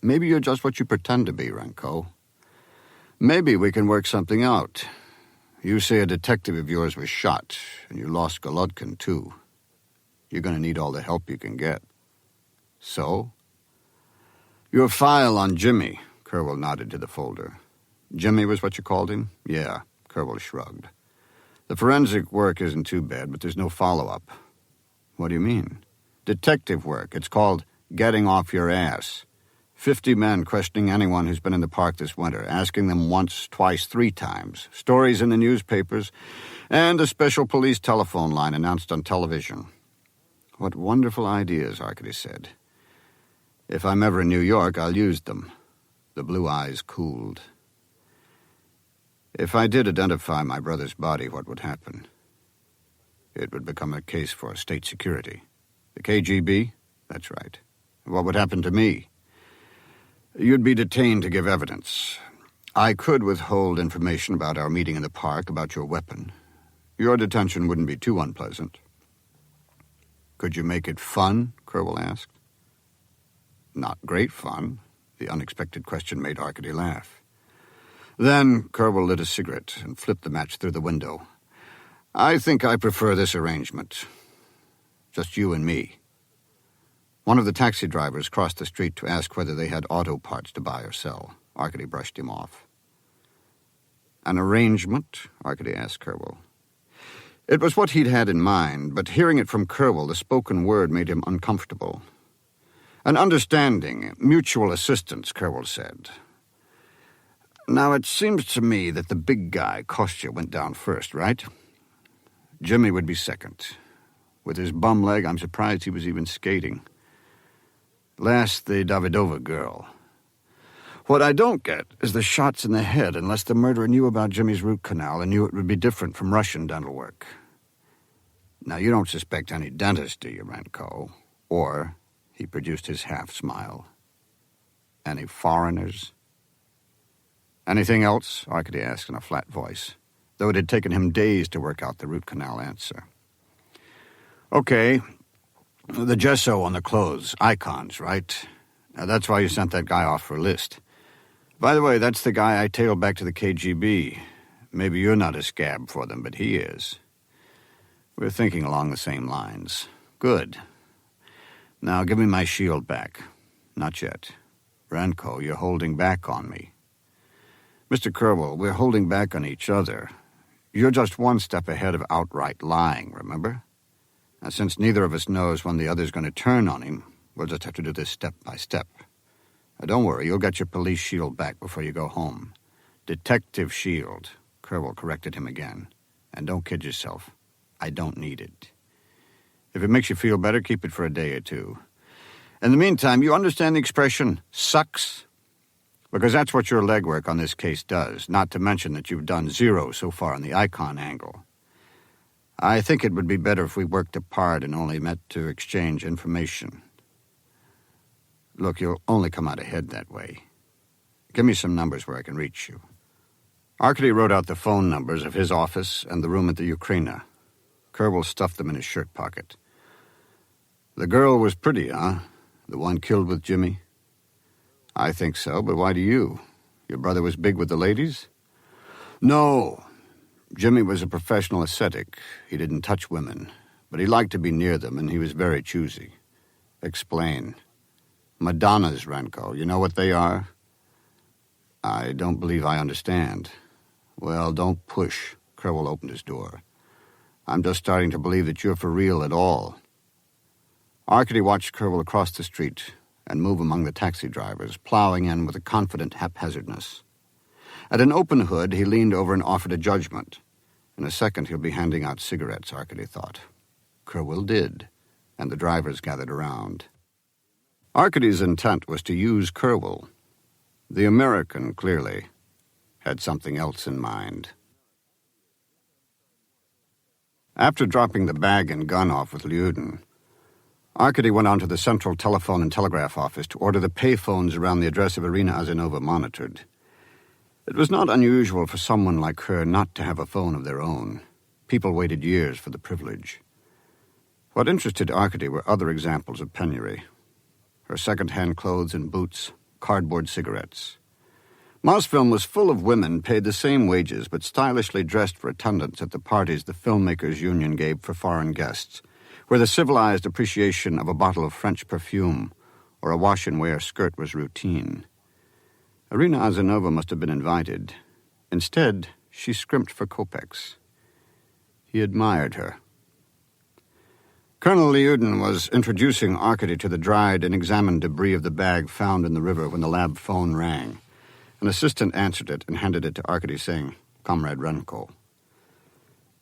Maybe you're just what you pretend to be, Renko. Maybe we can work something out. You say a detective of yours was shot, and you lost Golodkin, too. You're going to need all the help you can get. So? Your file on Jimmy, Crowell nodded to the folder. Jimmy was what you called him? Yeah, Crowell shrugged. The forensic work isn't too bad, but there's no follow-up. What do you mean? Detective work. It's called getting off your ass. 50 men questioning anyone who's been in the park this winter, asking them once, twice, 3 times. Stories in the newspapers, and a special police telephone line announced on television. What wonderful ideas, Arkady said. If I'm ever in New York, I'll use them. The blue eyes cooled. If I did identify my brother's body, what would happen? It would become a case for state security. The KGB? That's right. What would happen to me? You'd be detained to give evidence. I could withhold information about our meeting in the park, about your weapon. Your detention wouldn't be too unpleasant. Could you make it fun? Crowell asked. Not great fun. The unexpected question made Arkady laugh. Then Crowell lit a cigarette and flipped the match through the window. I think I prefer this arrangement. Just you and me. One of the taxi drivers crossed the street to ask whether they had auto parts to buy or sell. Arkady brushed him off. An arrangement? Arkady asked Crowell. It was what he'd had in mind, but hearing it from Crowell, the spoken word made him uncomfortable. An understanding, mutual assistance, Crowell said. Now, it seems to me that the big guy, Kostya, went down first, right? Jimmy would be second. With his bum leg, I'm surprised he was even skating. Last, the Davidova girl. What I don't get is the shots in the head, unless the murderer knew about Jimmy's root canal and knew it would be different from Russian dental work. Now, you don't suspect any dentist, do you, Renko? Or, he produced his half-smile, any foreigners? Anything else? Arkady asked in a flat voice, though it had taken him days to work out the root canal answer. Okay, the gesso on the clothes, icons, right? Now, that's why you sent that guy off for a list. By the way, that's the guy I tailed back to the KGB. Maybe you're not a scab for them, but he is. We're thinking along the same lines. Good. Now, give me my shield back. Not yet. Renko, you're holding back on me. Mr. Crowell, we're holding back on each other. You're just one step ahead of outright lying, remember? Now, since neither of us knows when the other's going to turn on him, we'll just have to do this step by step. Now, don't worry, you'll get your police shield back before you go home. Detective shield, Crowell corrected him again. And don't kid yourself. I don't need it. If it makes you feel better, keep it for a day or 2. In the meantime, you understand the expression, sucks? Because that's what your legwork on this case does, not to mention that you've done 0 so far on the icon angle. I think it would be better if we worked apart and only met to exchange information. Look, you'll only come out ahead that way. Give me some numbers where I can reach you. Arkady wrote out the phone numbers of his office and the room at the Ukraina. Crowell stuffed them in his shirt pocket. The girl was pretty, huh? The one killed with Jimmy? I think so, but why do you? Your brother was big with the ladies? No. Jimmy was a professional ascetic. He didn't touch women, but he liked to be near them, and he was very choosy. Explain. Madonnas, Renko. You know what they are? I don't believe I understand. Well, don't push. Crowell opened his door. I'm just starting to believe that you're for real at all. Arkady watched Crowell across the street and move among the taxi drivers, plowing in with a confident haphazardness. At an open hood, he leaned over and offered a judgment. In a second, he'll be handing out cigarettes, Arkady thought. Crowell did, and the drivers gathered around. Arkady's intent was to use Crowell. The American, clearly, had something else in mind. After dropping the bag and gun off with Lyudin, Arkady went on to the Central Telephone and Telegraph Office to order the payphones around the address of Irina Azanova monitored. It was not unusual for someone like her not to have a phone of their own. People waited years for the privilege. What interested Arkady were other examples of penury. Her second-hand clothes and boots, cardboard cigarettes. Mosfilm was full of women paid the same wages but stylishly dressed for attendance at the parties the Filmmakers' Union gave for foreign guests, where the civilized appreciation of a bottle of French perfume or a wash-and-wear skirt was routine. Irina Azanova must have been invited. Instead, she scrimped for kopecks. He admired her. Colonel Lyudin was introducing Arkady to the dried and examined debris of the bag found in the river when the lab phone rang. An assistant answered it and handed it to Arkady, saying, "Comrade Renko."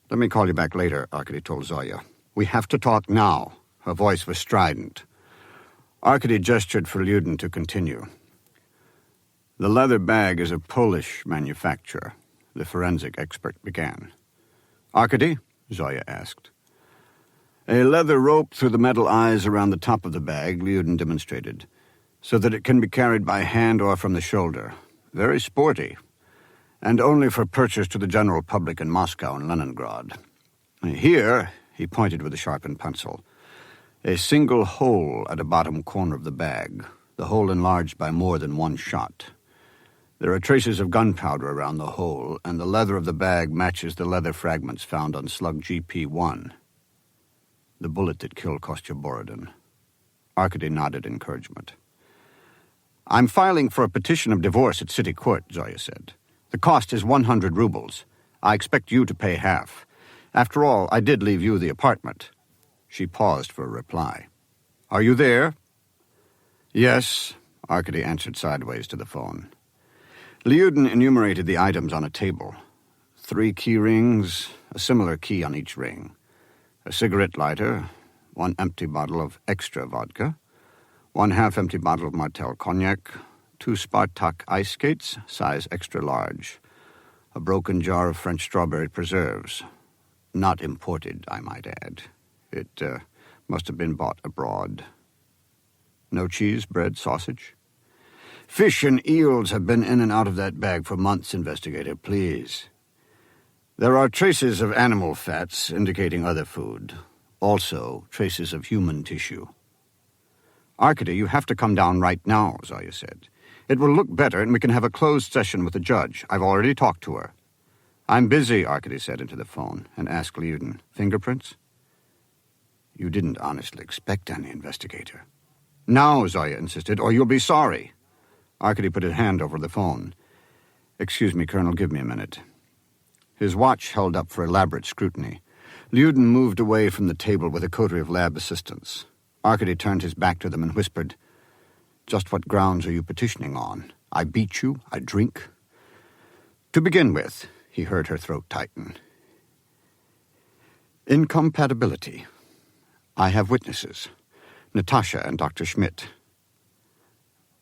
"Let me call you back later," Arkady told Zoya. "We have to talk now." Her voice was strident. Arkady gestured for Lyudin to continue. "The leather bag is a Polish manufacture," the forensic expert began. "Arkady?" Zoya asked. "A leather rope through the metal eyes around the top of the bag," Lyudin demonstrated, "so that it can be carried by hand or from the shoulder. Very sporty, and only for purchase to the general public in Moscow and Leningrad. Here," he pointed with a sharpened pencil, "a single hole at a bottom corner of the bag, the hole enlarged by more than one shot. There are traces of gunpowder around the hole, and the leather of the bag matches the leather fragments found on slug GP1, the bullet that killed Kostya Borodin." Arkady nodded encouragement. "I'm filing for a petition of divorce at city court," Zoya said. "The cost is 100 rubles. I expect you to pay half. After all, I did leave you the apartment." She paused for a reply. "Are you there?" "Yes," Arkady answered sideways to the phone. Lyudin enumerated the items on a table. 3 key rings, a similar key on each ring. A cigarette lighter, 1 empty bottle of extra vodka, 1 half-empty bottle of Martell cognac, 2 Spartak ice skates, size extra large, a broken jar of French strawberry preserves. Not imported, I might add. It must have been bought abroad. No cheese, bread, sausage? Fish and eels have been in and out of that bag for months, investigator, please. There are traces of animal fats indicating other food. Also, traces of human tissue. "Arkady, you have to come down right now," Zoya said. "It will look better and we can have a closed session with the judge. I've already talked to her." "I'm busy," Arkady said into the phone, and asked Lyudin, "Fingerprints?" "You didn't honestly expect any, investigator." "Now," Zoya insisted, "or you'll be sorry." Arkady put his hand over the phone. "Excuse me, Colonel, give me a minute." His watch held up for elaborate scrutiny. Lyudin moved away from the table with a coterie of lab assistants. Arkady turned his back to them and whispered, "Just what grounds are you petitioning on? I beat you? I drink?" "To begin with," he heard her throat tighten. "Incompatibility. I have witnesses. Natasha and Dr. Schmidt."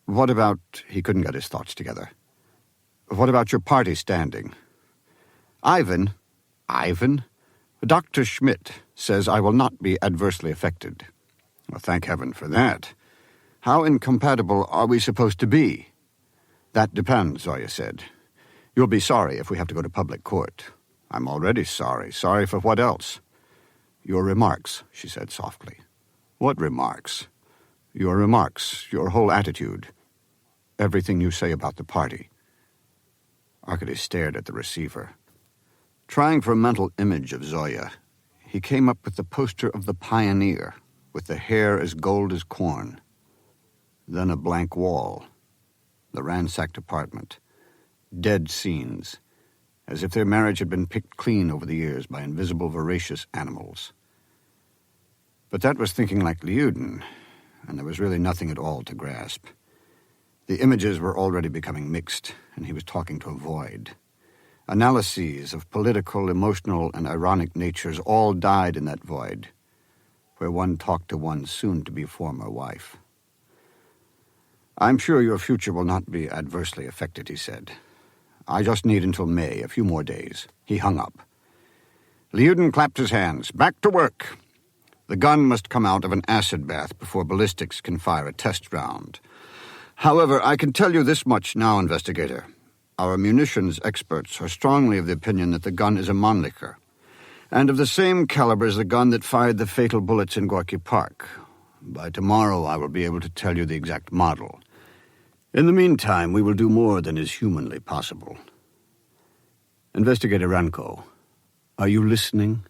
"What about—" he couldn't get his thoughts together. "What about your party standing?" Ivan? Dr. Schmidt says I will not be adversely affected." "Well, thank heaven for that. How incompatible are we supposed to be?" "That depends," Zoya said. "You'll be sorry if we have to go to public court." "I'm already sorry. Sorry for what else?" "Your remarks," she said softly. "What remarks?" "Your remarks, your whole attitude. Everything you say about the party." Arkady stared at the receiver. Trying for a mental image of Zoya, he came up with the poster of the pioneer, with the hair as gold as corn. Then a blank wall, the ransacked apartment, dead scenes, as if their marriage had been picked clean over the years by invisible voracious animals. But that was thinking like Lyudin, and there was really nothing at all to grasp. The images were already becoming mixed, and he was talking to a void. Analyses of political, emotional, and ironic natures all died in that void, where one talked to one's soon-to-be former wife. "I'm sure your future will not be adversely affected," he said. "I just need until May, a few more days." He hung up. Lyudin clapped his hands. "Back to work. The gun must come out of an acid bath before ballistics can fire a test round. However, I can tell you this much now, investigator. Our munitions experts are strongly of the opinion that the gun is a Mannlicher, and of the same caliber as the gun that fired the fatal bullets in Gorky Park. By tomorrow I will be able to tell you the exact model. In the meantime, we will do more than is humanly possible. Investigator Renko, are you listening?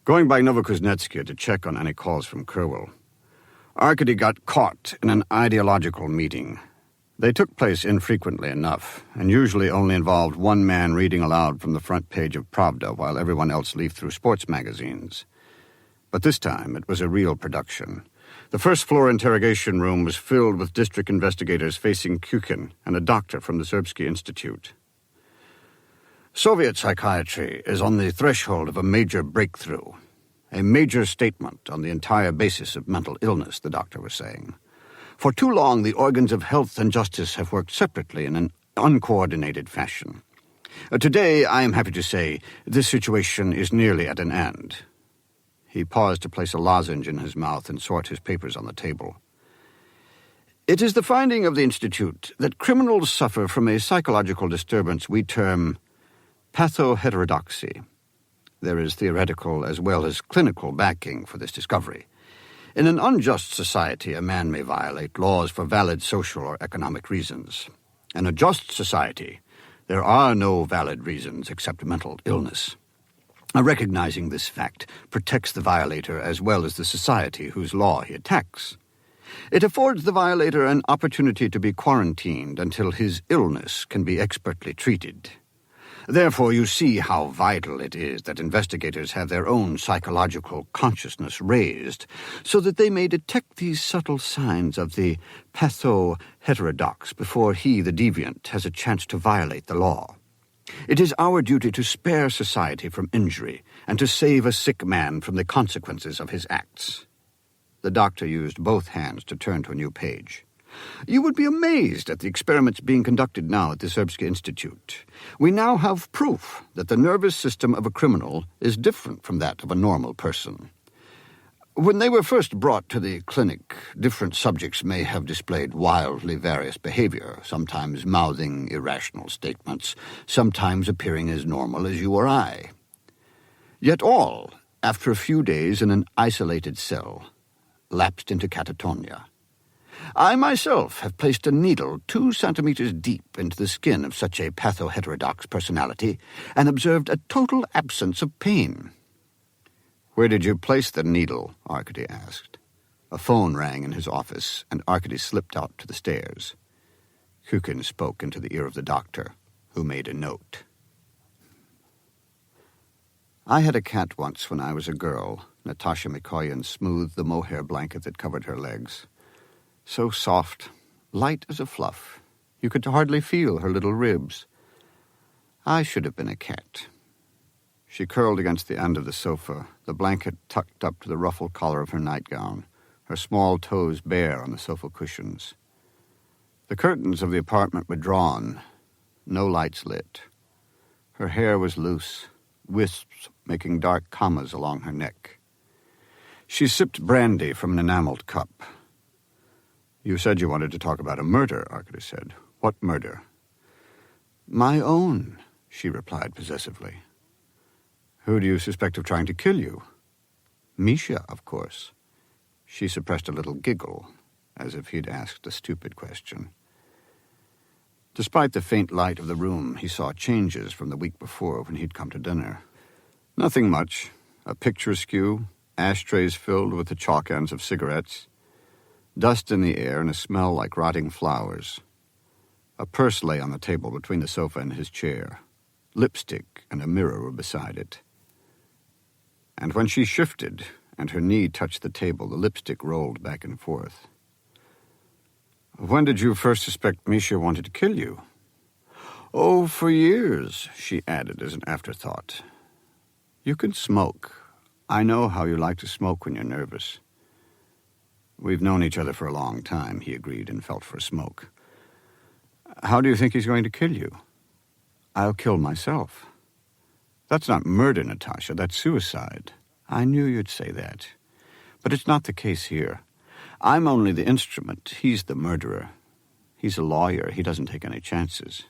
Going by Novokuznetskaya to check on any calls from Kerwell, Arkady got caught in an ideological meeting. They took place infrequently enough, and usually only involved one man reading aloud from the front page of Pravda while everyone else leafed through sports magazines. But this time it was a real production. The first-floor interrogation room was filled with district investigators facing Kukin and a doctor from the Serbsky Institute. Soviet psychiatry is on the threshold of a major breakthrough, a major statement on the entire basis of mental illness, the doctor was saying. For too long, the organs of health and justice have worked separately in an uncoordinated fashion. Today, I am happy to say, this situation is nearly at an end. He paused to place a lozenge in his mouth and sort his papers on the table. It is the finding of the Institute that criminals suffer from a psychological disturbance we term pathoheterodoxy. There is theoretical as well as clinical backing for this discovery. In an unjust society, a man may violate laws for valid social or economic reasons. In a just society, there are no valid reasons except mental illness. Recognizing this fact protects the violator as well as the society whose law he attacks. It affords the violator an opportunity to be quarantined until his illness can be expertly treated. Therefore, you see how vital it is that investigators have their own psychological consciousness raised so that they may detect these subtle signs of the patho-heterodox before he, the deviant, has a chance to violate the law. It is our duty to spare society from injury and to save a sick man from the consequences of his acts. The doctor used both hands to turn to a new page. You would be amazed at the experiments being conducted now at the Serbsky Institute. We now have proof that the nervous system of a criminal is different from that of a normal person. When they were first brought to the clinic, different subjects may have displayed wildly various behavior, sometimes mouthing irrational statements, sometimes appearing as normal as you or I. Yet all, after a few days in an isolated cell, lapsed into catatonia. I myself have placed a needle 2 centimeters deep into the skin of such a patho-heterodox personality and observed a total absence of pain. Where did you place the needle? Arkady asked. A phone rang in his office, and Arkady slipped out to the stairs. Kukin spoke into the ear of the doctor, who made a note. I had a cat once when I was a girl. Natasha Mikoyan smoothed the mohair blanket that covered her legs. So soft, light as a fluff. You could hardly feel her little ribs. I should have been a cat. She curled against the end of the sofa, the blanket tucked up to the ruffled collar of her nightgown, her small toes bare on the sofa cushions. The curtains of the apartment were drawn, no lights lit. Her hair was loose, wisps making dark commas along her neck. She sipped brandy from an enameled cup. You said you wanted to talk about a murder, Arkady said. What murder? My own, she replied possessively. Who do you suspect of trying to kill you? Misha, of course. She suppressed a little giggle, as if he'd asked a stupid question. Despite the faint light of the room, he saw changes from the week before when he'd come to dinner. Nothing much. A picture askew, ashtrays filled with the chalk ends of cigarettes, dust in the air and a smell like rotting flowers. A purse lay on the table between the sofa and his chair. Lipstick and a mirror were beside it. And when she shifted and her knee touched the table, the lipstick rolled back and forth. When did you first suspect Misha wanted to kill you? Oh, for years, she added as an afterthought. You can smoke. I know how you like to smoke when you're nervous. We've known each other for a long time, he agreed, and felt for a smoke. How do you think he's going to kill you? I'll kill myself. That's not murder, Natasha. That's suicide. I knew you'd say that. But it's not the case here. I'm only the instrument. He's the murderer. He's a lawyer. He doesn't take any chances.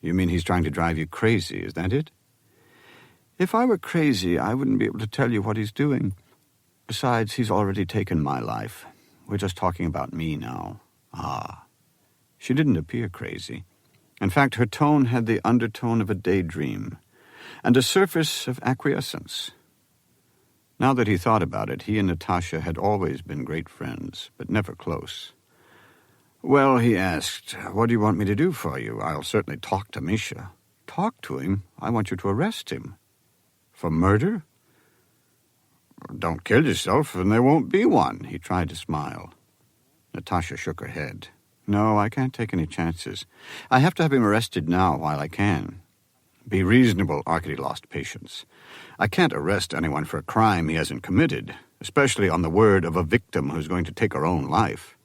You mean he's trying to drive you crazy, is that it? If I were crazy, I wouldn't be able to tell you what he's doing. Besides, he's already taken my life. We're just talking about me now. Ah. She didn't appear crazy. In fact, her tone had the undertone of a daydream, and a surface of acquiescence. Now that he thought about it, he and Natasha had always been great friends, but never close. Well, he asked, what do you want me to do for you? I'll certainly talk to Misha. Talk to him? I want you to arrest him. For murder? Don't kill yourself, and there won't be one. He tried to smile. Natasha shook her head. No, I can't take any chances. I have to have him arrested now while I can. Be reasonable, Arkady lost patience. I can't arrest anyone for a crime he hasn't committed, especially on the word of a victim who's going to take her own life.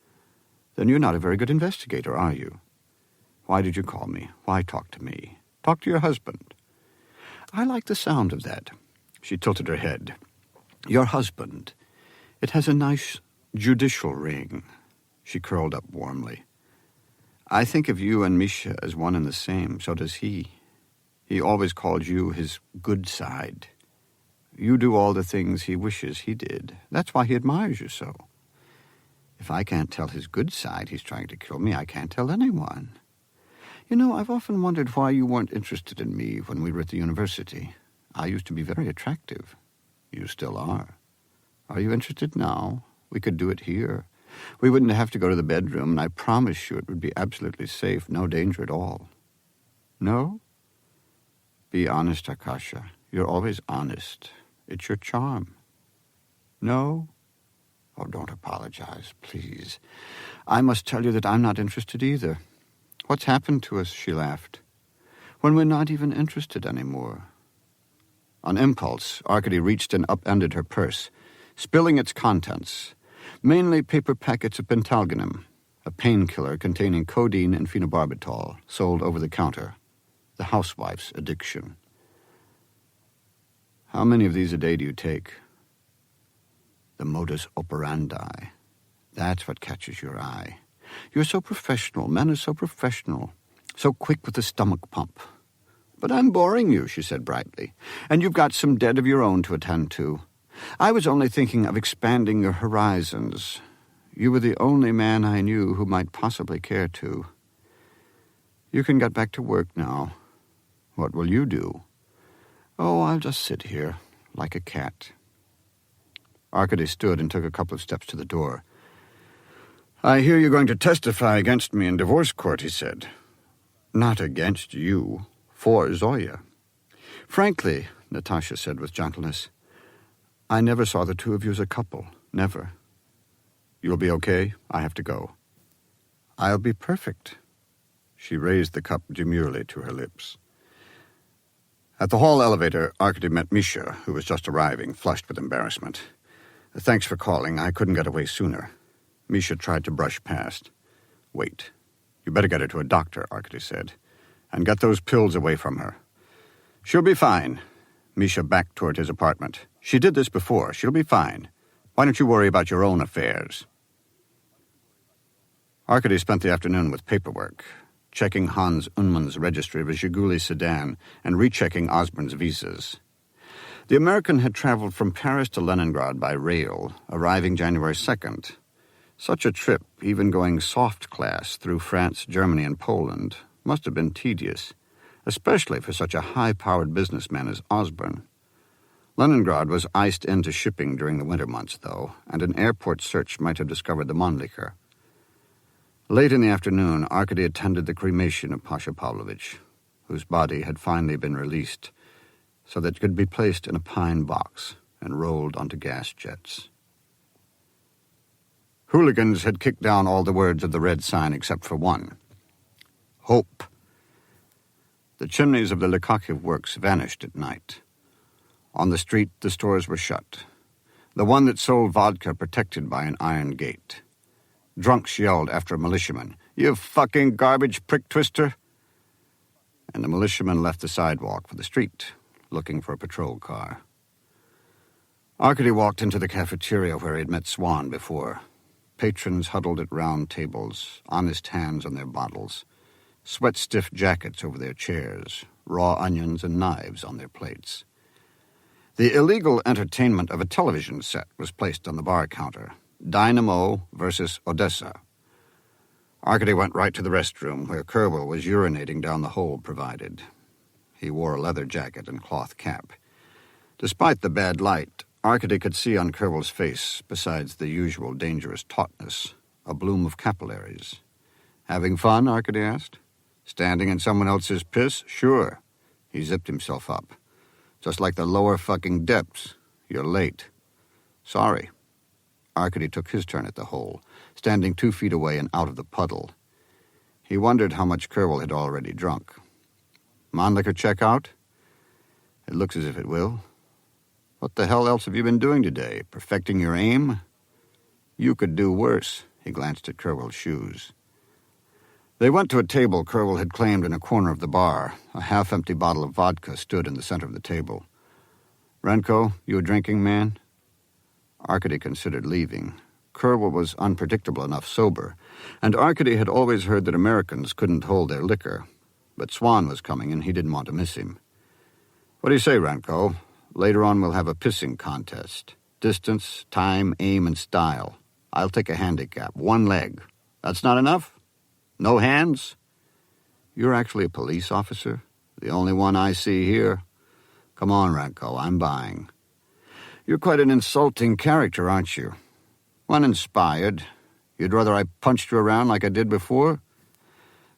Then you're not a very good investigator, are you? Why did you call me? Why talk to me? Talk to your husband. I like the sound of that. She tilted her head. Your husband. It has a nice judicial ring. She curled up warmly. I think of you and Misha as one and the same. So does he. He always called you his good side. You do all the things he wishes he did. That's why he admires you so. If I can't tell his good side he's trying to kill me, I can't tell anyone. You know, I've often wondered why you weren't interested in me when we were at the university. I used to be very attractive. You still are. Are you interested now? We could do it here. We wouldn't have to go to the bedroom, and I promise you it would be absolutely safe, no danger at all. No? Be honest, Akasha. You're always honest. It's your charm. No? Oh, don't apologize, please. I must tell you that I'm not interested either. What's happened to us, she laughed, when we're not even interested anymore? On impulse, Arkady reached and upended her purse, spilling its contents, mainly paper packets of pentalginum, a painkiller containing codeine and phenobarbital, sold over the counter, the housewife's addiction. How many of these a day do you take? The modus operandi. That's what catches your eye. You're so professional. Men are so professional. So quick with the stomach pump. But I'm boring you, she said brightly. And you've got some debt of your own to attend to. I was only thinking of expanding your horizons. You were the only man I knew who might possibly care to. You can get back to work now. What will you do? Oh, I'll just sit here, like a cat. Arkady stood and took a couple of steps to the door. I hear you're going to testify against me in divorce court, he said. Not against you, for Zoya. Frankly, Natasha said with gentleness, I never saw the two of you as a couple, never. You'll be okay? I have to go. I'll be perfect. She raised the cup demurely to her lips. At the hall elevator, Arkady met Misha, who was just arriving, flushed with embarrassment. Thanks for calling. I couldn't get away sooner. Misha tried to brush past. Wait. You better get her to a doctor, Arkady said, and get those pills away from her. She'll be fine. Misha backed toward his apartment. She did this before. She'll be fine. Why don't you worry about your own affairs? Arkady spent the afternoon with paperwork, checking Hans Unnmann's registry of a Zhiguli sedan and rechecking Osborne's visas. The American had traveled from Paris to Leningrad by rail, arriving January 2nd. Such a trip, even going soft class through France, Germany, and Poland, must have been tedious, especially for such a high-powered businessman as Osborne. Leningrad was iced into shipping during the winter months, though, and an airport search might have discovered the Mannlicher. Late in the afternoon, Arkady attended the cremation of Pasha Pavlovich, whose body had finally been released, so that it could be placed in a pine box and rolled onto gas jets. Hooligans had kicked down all the words of the red sign except for one. Hope. The chimneys of the Lekachev works vanished at night. On the street, the stores were shut. The one that sold vodka protected by an iron gate. Drunks yelled after a militiaman, "You fucking garbage prick twister!" And the militiaman left the sidewalk for the street, looking for a patrol car. Arkady walked into the cafeteria where he had met Swan before. patrons huddled at round tables, honest hands on their bottles, sweat-stiff jackets over their chairs, raw onions and knives on their plates. The illegal entertainment of a television set was placed on the bar counter. Dynamo versus Odessa. Arkady went right to the restroom, where Kerwell was urinating down the hole provided. He wore a leather jacket and cloth cap. Despite the bad light, Arkady could see on Kerwell's face, besides the usual dangerous tautness, a bloom of capillaries. "Having fun?" Arkady asked. "Standing in someone else's piss? Sure." He zipped himself up. "Just like the lower fucking depths. You're late." "Sorry." Arkady took his turn at the hole, standing 2 feet away and out of the puddle. He wondered how much Kerwell had already drunk. "Mannlicher check out?" "It looks as if it will." "What the hell else have you been doing today? Perfecting your aim?" "You could do worse." He glanced at Kerwell's shoes. They went to a table Kerwell had claimed in a corner of the bar. A half-empty bottle of vodka stood in the center of the table. "Renko, you a drinking man?" Arkady considered leaving. Kerwell was unpredictable enough sober, and Arkady had always heard that Americans couldn't hold their liquor. But Swan was coming, and he didn't want to miss him. "What do you say, Renko? Later on we'll have a pissing contest. Distance, time, aim, and style. I'll take a handicap. 1 leg. That's not enough? No hands?" "You're actually a police officer?" "The only one I see here." "Come on, Renko, I'm buying." "You're quite an insulting character, aren't you?" "Uninspired. You'd rather I punched you around like I did before?"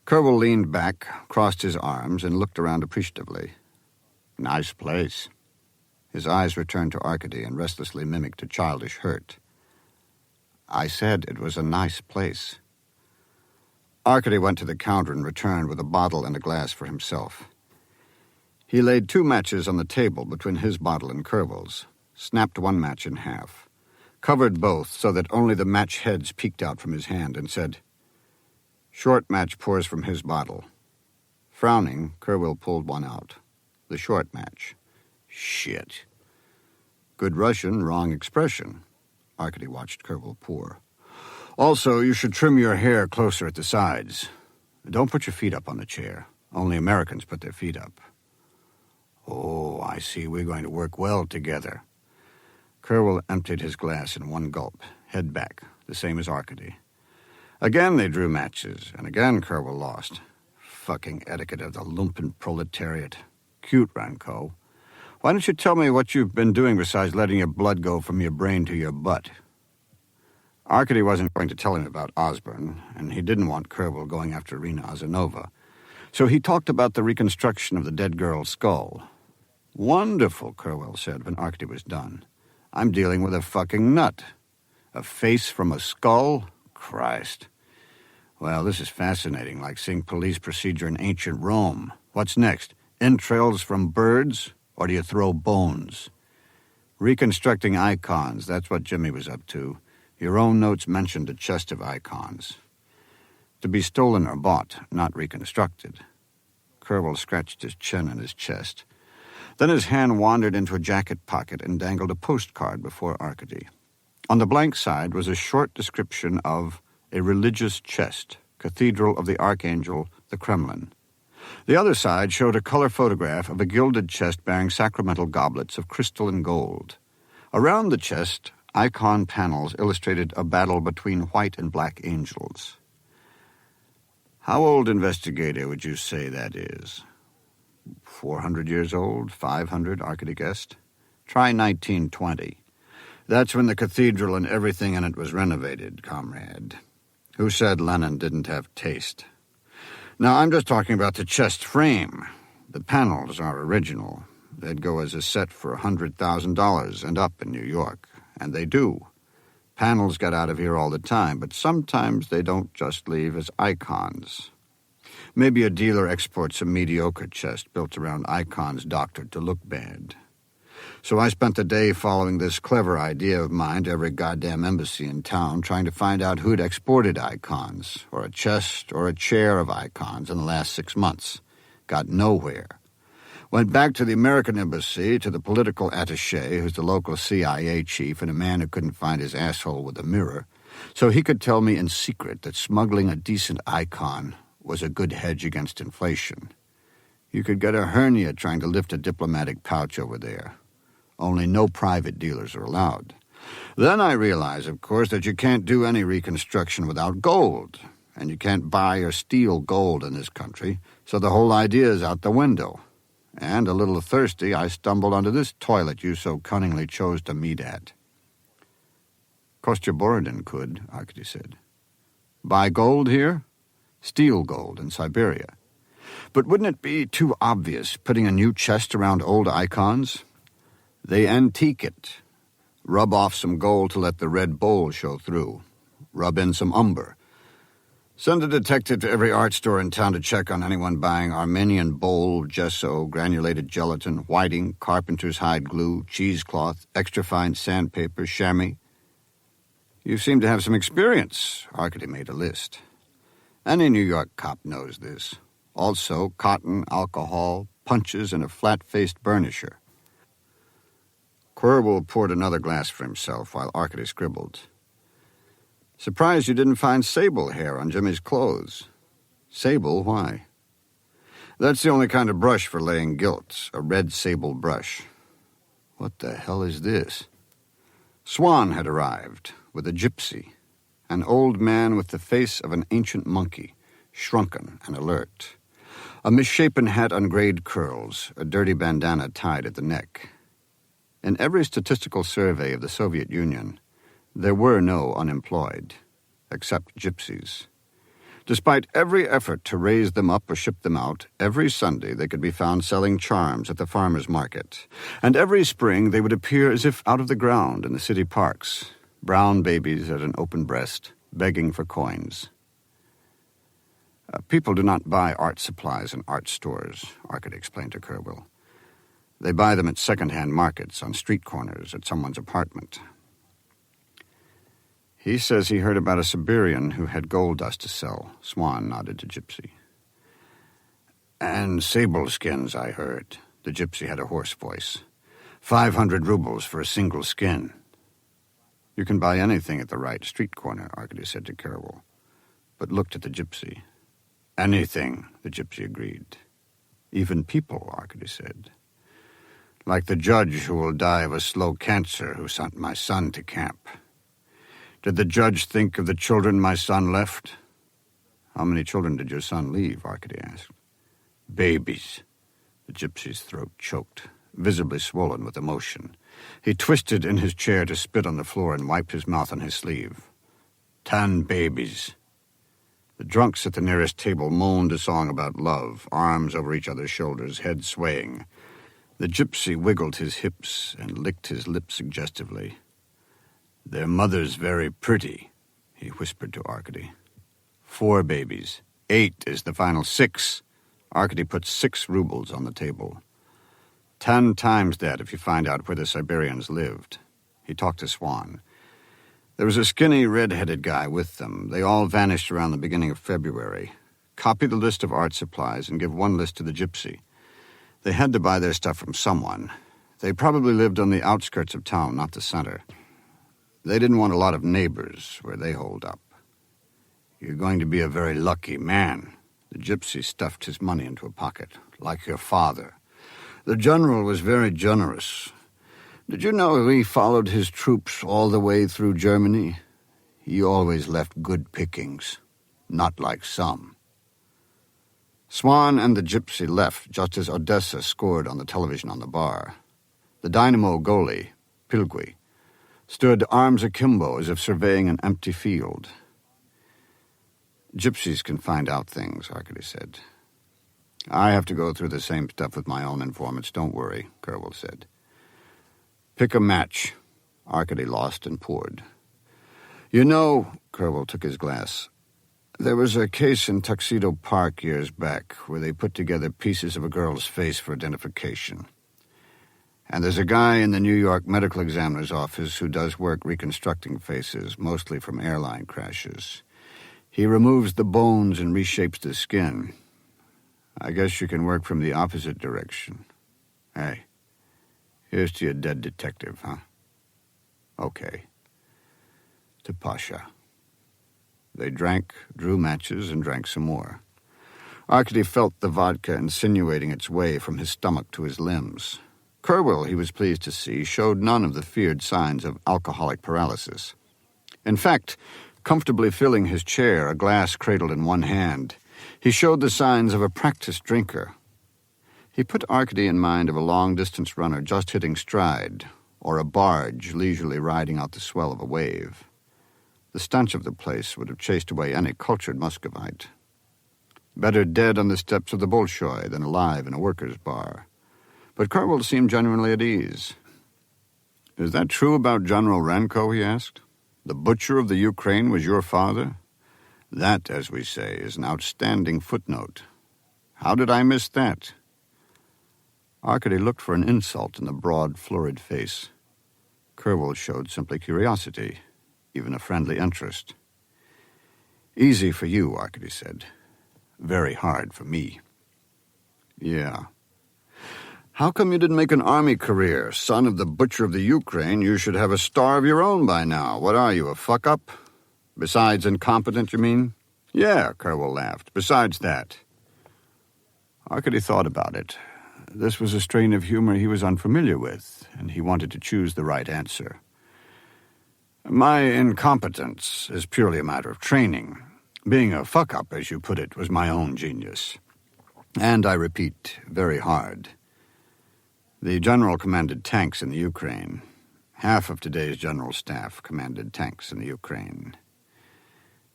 Kerwell leaned back, crossed his arms, and looked around appreciatively. "Nice place." His eyes returned to Arkady and restlessly mimicked a childish hurt. "I said it was a nice place." Arkady went to the counter and returned with a bottle and a glass for himself. He laid 2 matches on the table between his bottle and Kerwell's, snapped 1 match in half, covered both so that only the match heads peeked out from his hand, and said, "Short match pours from his bottle." Frowning, Kerwell pulled one out. The short match. "Shit." "Good Russian, wrong expression." Arkady watched Kerwell pour. "Also, you should trim your hair closer at the sides. Don't put your feet up on the chair. Only Americans put their feet up." "Oh, I see. We're going to work well together." Kerwell emptied his glass in 1 gulp, head back, the same as Arkady. Again they drew matches, and again Kerwell lost. Fucking etiquette of the lumpen proletariat. Cute, Renko. Why don't you tell me what you've been doing besides letting your blood go from your brain to your butt? Arkady wasn't going to tell him about Osborne, and he didn't want Kerwell going after Rena Ozanova. So he talked about the reconstruction of the dead girl's skull. "Wonderful," Kerwell said when Arkady was done. "I'm dealing with a fucking nut. A face from a skull? Christ. Well, this is fascinating, like seeing police procedure in ancient Rome. What's next? Entrails from birds? Or do you throw bones?" "Reconstructing icons, that's what Jimmy was up to. Your own notes mentioned a chest of icons. To be stolen or bought, not reconstructed." Kerwell scratched his chin and his chest. Then his hand wandered into a jacket pocket and dangled a postcard before Arkady. On the blank side was a short description of a religious chest, Cathedral of the Archangel, the Kremlin. The other side showed a color photograph of a gilded chest bearing sacramental goblets of crystal and gold. Around the chest, icon panels illustrated a battle between white and black angels. "How old, investigator, would you say that is?" 400 years old, 500, Arkady guessed. "Try 1920. That's when the cathedral and everything in it was renovated, comrade. Who said Lenin didn't have taste? Now, I'm just talking about the chest frame. The panels are original. They'd go as a set for $100,000 and up in New York, and they do. Panels get out of here all the time, but sometimes they don't just leave as icons. Maybe a dealer exports a mediocre chest built around icons doctored to look bad. So I spent the day following this clever idea of mine to every goddamn embassy in town, trying to find out who'd exported icons, or a chest or a chair of icons in the last 6 months. Got nowhere. Went back to the American embassy, to the political attaché, who's the local CIA chief and a man who couldn't find his asshole with a mirror, so he could tell me in secret that smuggling a decent icon was a good hedge against inflation. You could get a hernia trying to lift a diplomatic pouch over there. Only no private dealers are allowed. Then I realized, of course, that you can't do any reconstruction without gold, and you can't buy or steal gold in this country, so the whole idea is out the window. And, a little thirsty, I stumbled onto this toilet you so cunningly chose to meet at. Kostyaboroddin could, Arkady said. Buy gold here? Steal gold in Siberia. But wouldn't it be too obvious putting a new chest around old icons? They antique it. Rub off some gold to let the red bowl show through. Rub in some umber. Send a detective to every art store in town to check on anyone buying Armenian bowl, gesso, granulated gelatin, whiting, carpenter's hide glue, cheesecloth, extra-fine sandpaper, chamois. You seem to have some experience, Arkady made a list. Any New York cop knows this. Also, cotton, alcohol, punches, and a flat-faced burnisher. Quirrell poured another glass for himself while Arkady scribbled. Surprised you didn't find sable hair on Jimmy's clothes. Sable, why? That's the only kind of brush for laying guilt, a red sable brush. What the hell is this? Swan had arrived, with a gypsy, an old man with the face of an ancient monkey, shrunken and alert. A misshapen hat on grayed curls, a dirty bandana tied at the neck. In every statistical survey of the Soviet Union, there were no unemployed, except gypsies. Despite every effort to raise them up or ship them out, every Sunday they could be found selling charms at the farmer's market, and every spring they would appear as if out of the ground in the city parks, brown babies at an open breast, begging for coins. People do not buy art supplies in art stores, Arkady explained to Quirrell. They buy them at second-hand markets, on street corners, at someone's apartment. He says he heard about a Siberian who had gold dust to sell. Swan nodded to Gypsy. And sable skins, I heard. The Gypsy had a hoarse voice. 500 rubles for a single skin. You can buy anything at the right street corner, Arkady said to Quirrell, but looked at the Gypsy. Anything, the Gypsy agreed. Even people, Arkady said. Like the judge who will die of a slow cancer who sent my son to camp. Did the judge think of the children my son left? How many children did your son leave? Arkady asked. Babies. The Gypsy's throat choked, visibly swollen with emotion. He twisted in his chair to spit on the floor and wiped his mouth on his sleeve. 10 babies. The drunks at the nearest table moaned a song about love, arms over each other's shoulders, head swaying. The Gypsy wiggled his hips and licked his lips suggestively. Their mother's very pretty, he whispered to Arkady. 4 babies. 8 is the final 6. Arkady put 6 rubles on the table. 10 times that if you find out where the Siberians lived. He talked to Swan. There was a skinny, red-headed guy with them. They all vanished around the beginning of February. Copy the list of art supplies and give 1 list to the Gypsy. They had to buy their stuff from someone. They probably lived on the outskirts of town, not the center. They didn't want a lot of neighbors where they holed up. You're going to be a very lucky man. The Gypsy stuffed his money into a pocket, like your father. The general was very generous. Did you know he followed his troops all the way through Germany? He always left good pickings, not like some. Swan and the Gypsy left just as Odessa scored on the television on the bar. The Dynamo goalie, Pilgui, stood arms akimbo as if surveying an empty field. Gypsies can find out things, Arkady said. I have to go through the same stuff with my own informants, don't worry, Quirrell said. Pick a match. Arkady lost and poured. You know, Quirrell took his glass, there was a case in Tuxedo Park years back where they put together pieces of a girl's face for identification. And there's a guy in the New York medical examiner's office who does work reconstructing faces, mostly from airline crashes. He removes the bones and reshapes the skin. I guess you can work from the opposite direction. Hey, here's to your dead detective, huh? Okay. To Pasha. They drank, drew matches, and drank some more. Arkady felt the vodka insinuating its way from his stomach to his limbs. Kerwell, he was pleased to see, showed none of the feared signs of alcoholic paralysis. In fact, comfortably filling his chair, a glass cradled in one hand, he showed the signs of a practiced drinker. He put Arkady in mind of a long-distance runner just hitting stride, or a barge leisurely riding out the swell of a wave. The stench of the place would have chased away any cultured Muscovite. Better dead on the steps of the Bolshoi than alive in a workers' bar. But Kerwell seemed genuinely at ease. "Is that true about General Renko?" he asked. "The butcher of the Ukraine was your father? That, as we say, is an outstanding footnote. How did I miss that?" Arkady looked for an insult in the broad, florid face. Kerwell showed simply curiosity, even a friendly interest. "Easy for you," Arkady said. "Very hard for me." "Yeah. How come you didn't make an army career? Son of the butcher of the Ukraine, you should have a star of your own by now. What are you, a fuck-up? Besides incompetent, you mean?" "Yeah," Kerwell laughed. "Besides that." Arkady thought about it. This was a strain of humor he was unfamiliar with, and he wanted to choose the right answer. "My incompetence is purely a matter of training. Being a fuck-up, as you put it, was my own genius. And, I repeat, very hard. The general commanded tanks in the Ukraine. Half of today's general staff commanded tanks in the Ukraine.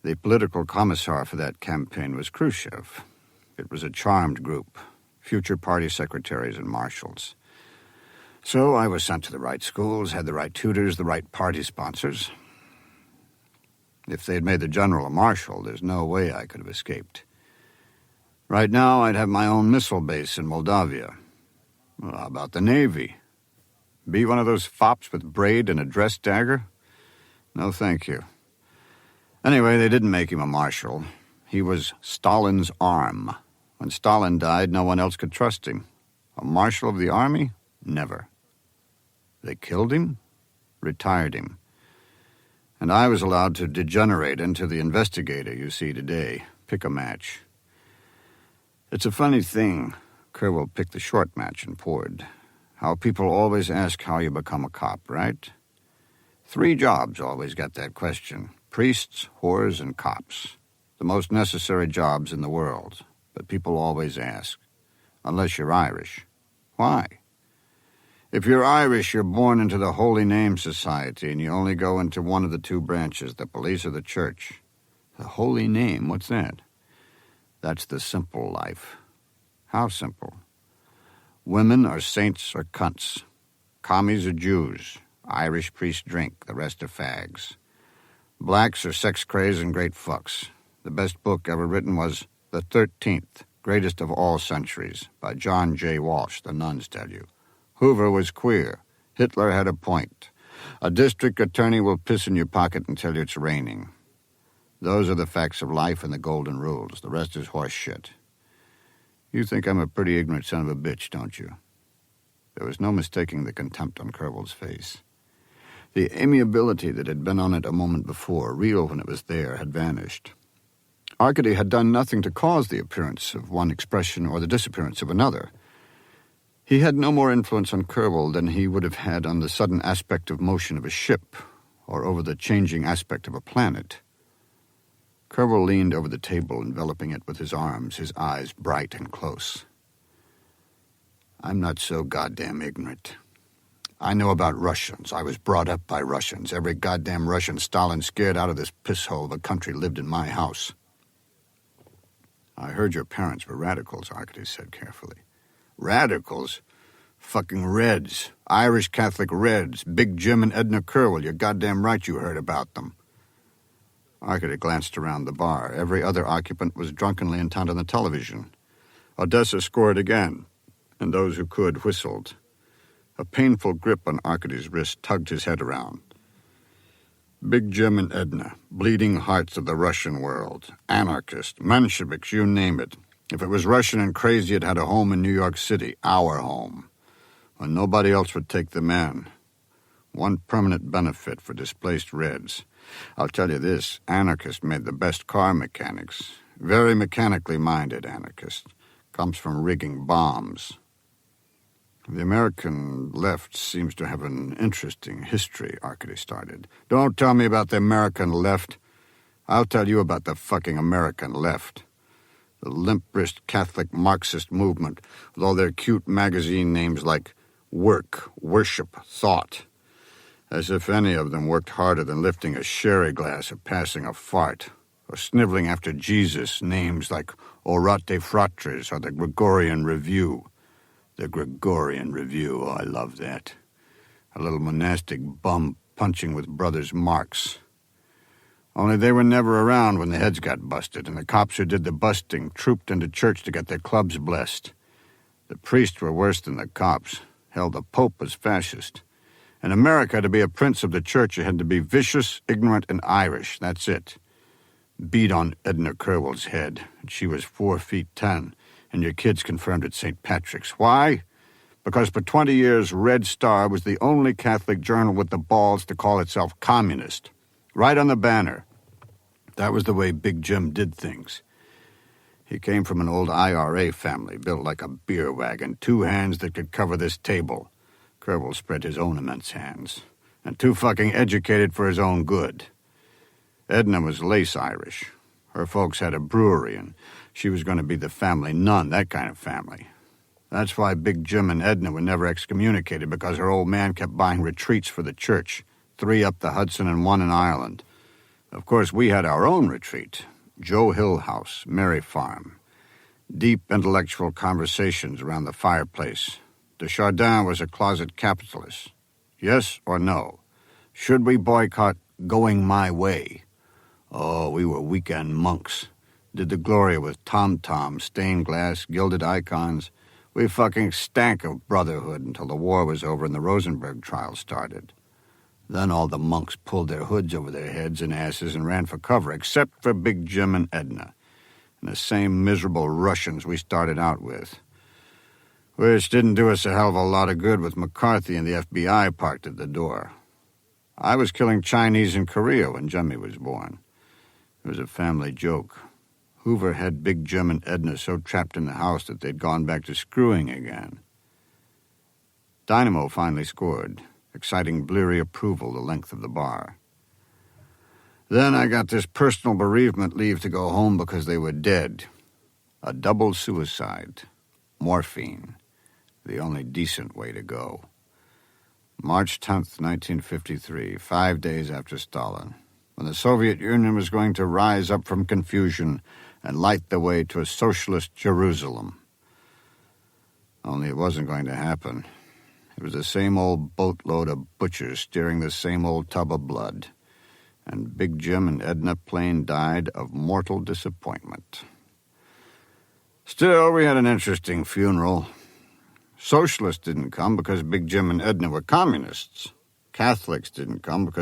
The political commissar for that campaign was Khrushchev. It was a charmed group, future party secretaries and marshals. So I was sent to the right schools, had the right tutors, the right party sponsors. If they'd made the general a marshal, there's no way I could have escaped. Right now, I'd have my own missile base in Moldavia. Well, how about the Navy? Be one of those fops with braid and a dress dagger? No, thank you. Anyway, they didn't make him a marshal. He was Stalin's arm. When Stalin died, no one else could trust him. A marshal of the army? Never. They killed him, retired him. And I was allowed to degenerate into the investigator you see today. Pick a match. It's a funny thing. Kerwell picked the short match and poured. How people always ask how you become a cop, right? 3 jobs always get that question. Priests, whores, and cops. The most necessary jobs in the world. But people always ask. Unless you're Irish. Why? If you're Irish, you're born into the Holy Name Society, and you only go into one of the 2 branches, the police or the church. The Holy Name, what's that? That's the simple life. How simple? Women are saints or cunts. Commies are Jews. Irish priests drink, the rest are fags. Blacks are sex-crazed and great fucks. The best book ever written was The 13th, Greatest of All Centuries, by John J. Walsh, the nuns tell you. Hoover was queer. Hitler had a point. A district attorney will piss in your pocket and tell you it's raining. Those are the facts of life and the golden rules. The rest is horse shit. You think I'm a pretty ignorant son of a bitch, don't you? There was no mistaking the contempt on Kerwell's face. The amiability that had been on it a moment before, real when it was there, had vanished. Arkady had done nothing to cause the appearance of one expression or the disappearance of another. He had no more influence on Kerwell than he would have had on the sudden aspect of motion of a ship or over the changing aspect of a planet. Kerwell leaned over the table, enveloping it with his arms, his eyes bright and close. I'm not so goddamn ignorant. I know about Russians. I was brought up by Russians. Every goddamn Russian Stalin scared out of this pisshole of a country lived in my house. I heard your parents were radicals, Arkady said carefully. Radicals? Fucking Reds. Irish Catholic Reds. Big Jim and Edna Kerwell. You're goddamn right you heard about them. Arkady glanced around the bar. Every other occupant was drunkenly intent on the television. Odessa scored again, and those who could whistled. A painful grip on Arkady's wrist tugged his head around. Big Jim and Edna, bleeding hearts of the Russian world. Anarchists, Mensheviks, you name it. If it was Russian and crazy, it had a home in New York City, our home. when nobody else would take the man. One permanent benefit for displaced Reds. I'll tell you this, anarchists made the best car mechanics. Very mechanically minded anarchists. Comes from rigging bombs. The American left seems to have an interesting history, Arkady started. Don't tell me about the American left. I'll tell you about the fucking American left. The limp-wrist Catholic Marxist movement, with all their cute magazine names like Work, Worship, Thought. As if any of them worked harder than lifting a sherry glass or passing a fart, or sniveling after Jesus names like Orate Fratres or the Gregorian Review. The Gregorian Review, oh, I love that. A little monastic bum punching with brothers Marx. Only they were never around when the heads got busted, and the cops who did the busting trooped into church to get their clubs blessed. The priests were worse than the cops, held the Pope as fascist. In America, to be a prince of the church, you had to be vicious, ignorant, and Irish. That's it. Beat on Edna Kerwell's head, and she was 4 feet 10, and your kids confirmed at St. Patrick's. Why? Because for 20 years, Red Star was the only Catholic journal with the balls to call itself communist. Right on the banner. That was the way Big Jim did things. He came from an old IRA family, built like a beer wagon, 2 hands that could cover this table. Kerwell spread his own immense hands, and too fucking educated for his own good. Edna was lace Irish. Her folks had a brewery, and she was going to be the family nun, that kind of family. That's why Big Jim and Edna were never excommunicated, because her old man kept buying retreats for the church, 3 up the Hudson and 1 in Ireland. Of course, we had our own retreat, Joe Hill House, Mary Farm. Deep intellectual conversations around the fireplace. Desjardins was a closet capitalist. Yes or no? Should we boycott Going My Way? Oh, we were weekend monks. Did the Gloria with tom-toms, stained glass, gilded icons. We fucking stank of brotherhood until the war was over and the Rosenberg trial started. Then all the monks pulled their hoods over their heads and asses and ran for cover, except for Big Jim and Edna, and the same miserable Russians we started out with. Which didn't do us a hell of a lot of good with McCarthy and the FBI parked at the door. I was killing Chinese in Korea when Jimmy was born. It was a family joke. Hoover had Big Jim and Edna so trapped in the house that they'd gone back to screwing again. Dynamo finally scored, exciting bleary approval the length of the bar. Then I got this personal bereavement leave to go home because they were dead. A double suicide. Morphine. The only decent way to go. March 10th, 1953, 5 days after Stalin, when the Soviet Union was going to rise up from confusion and light the way to a socialist Jerusalem. Only it wasn't going to happen. It was the same old boatload of butchers steering the same old tub of blood. And Big Jim and Edna Plain died of mortal disappointment. Still, we had an interesting funeral. Socialists didn't come because Big Jim and Edna were communists. Catholics didn't come because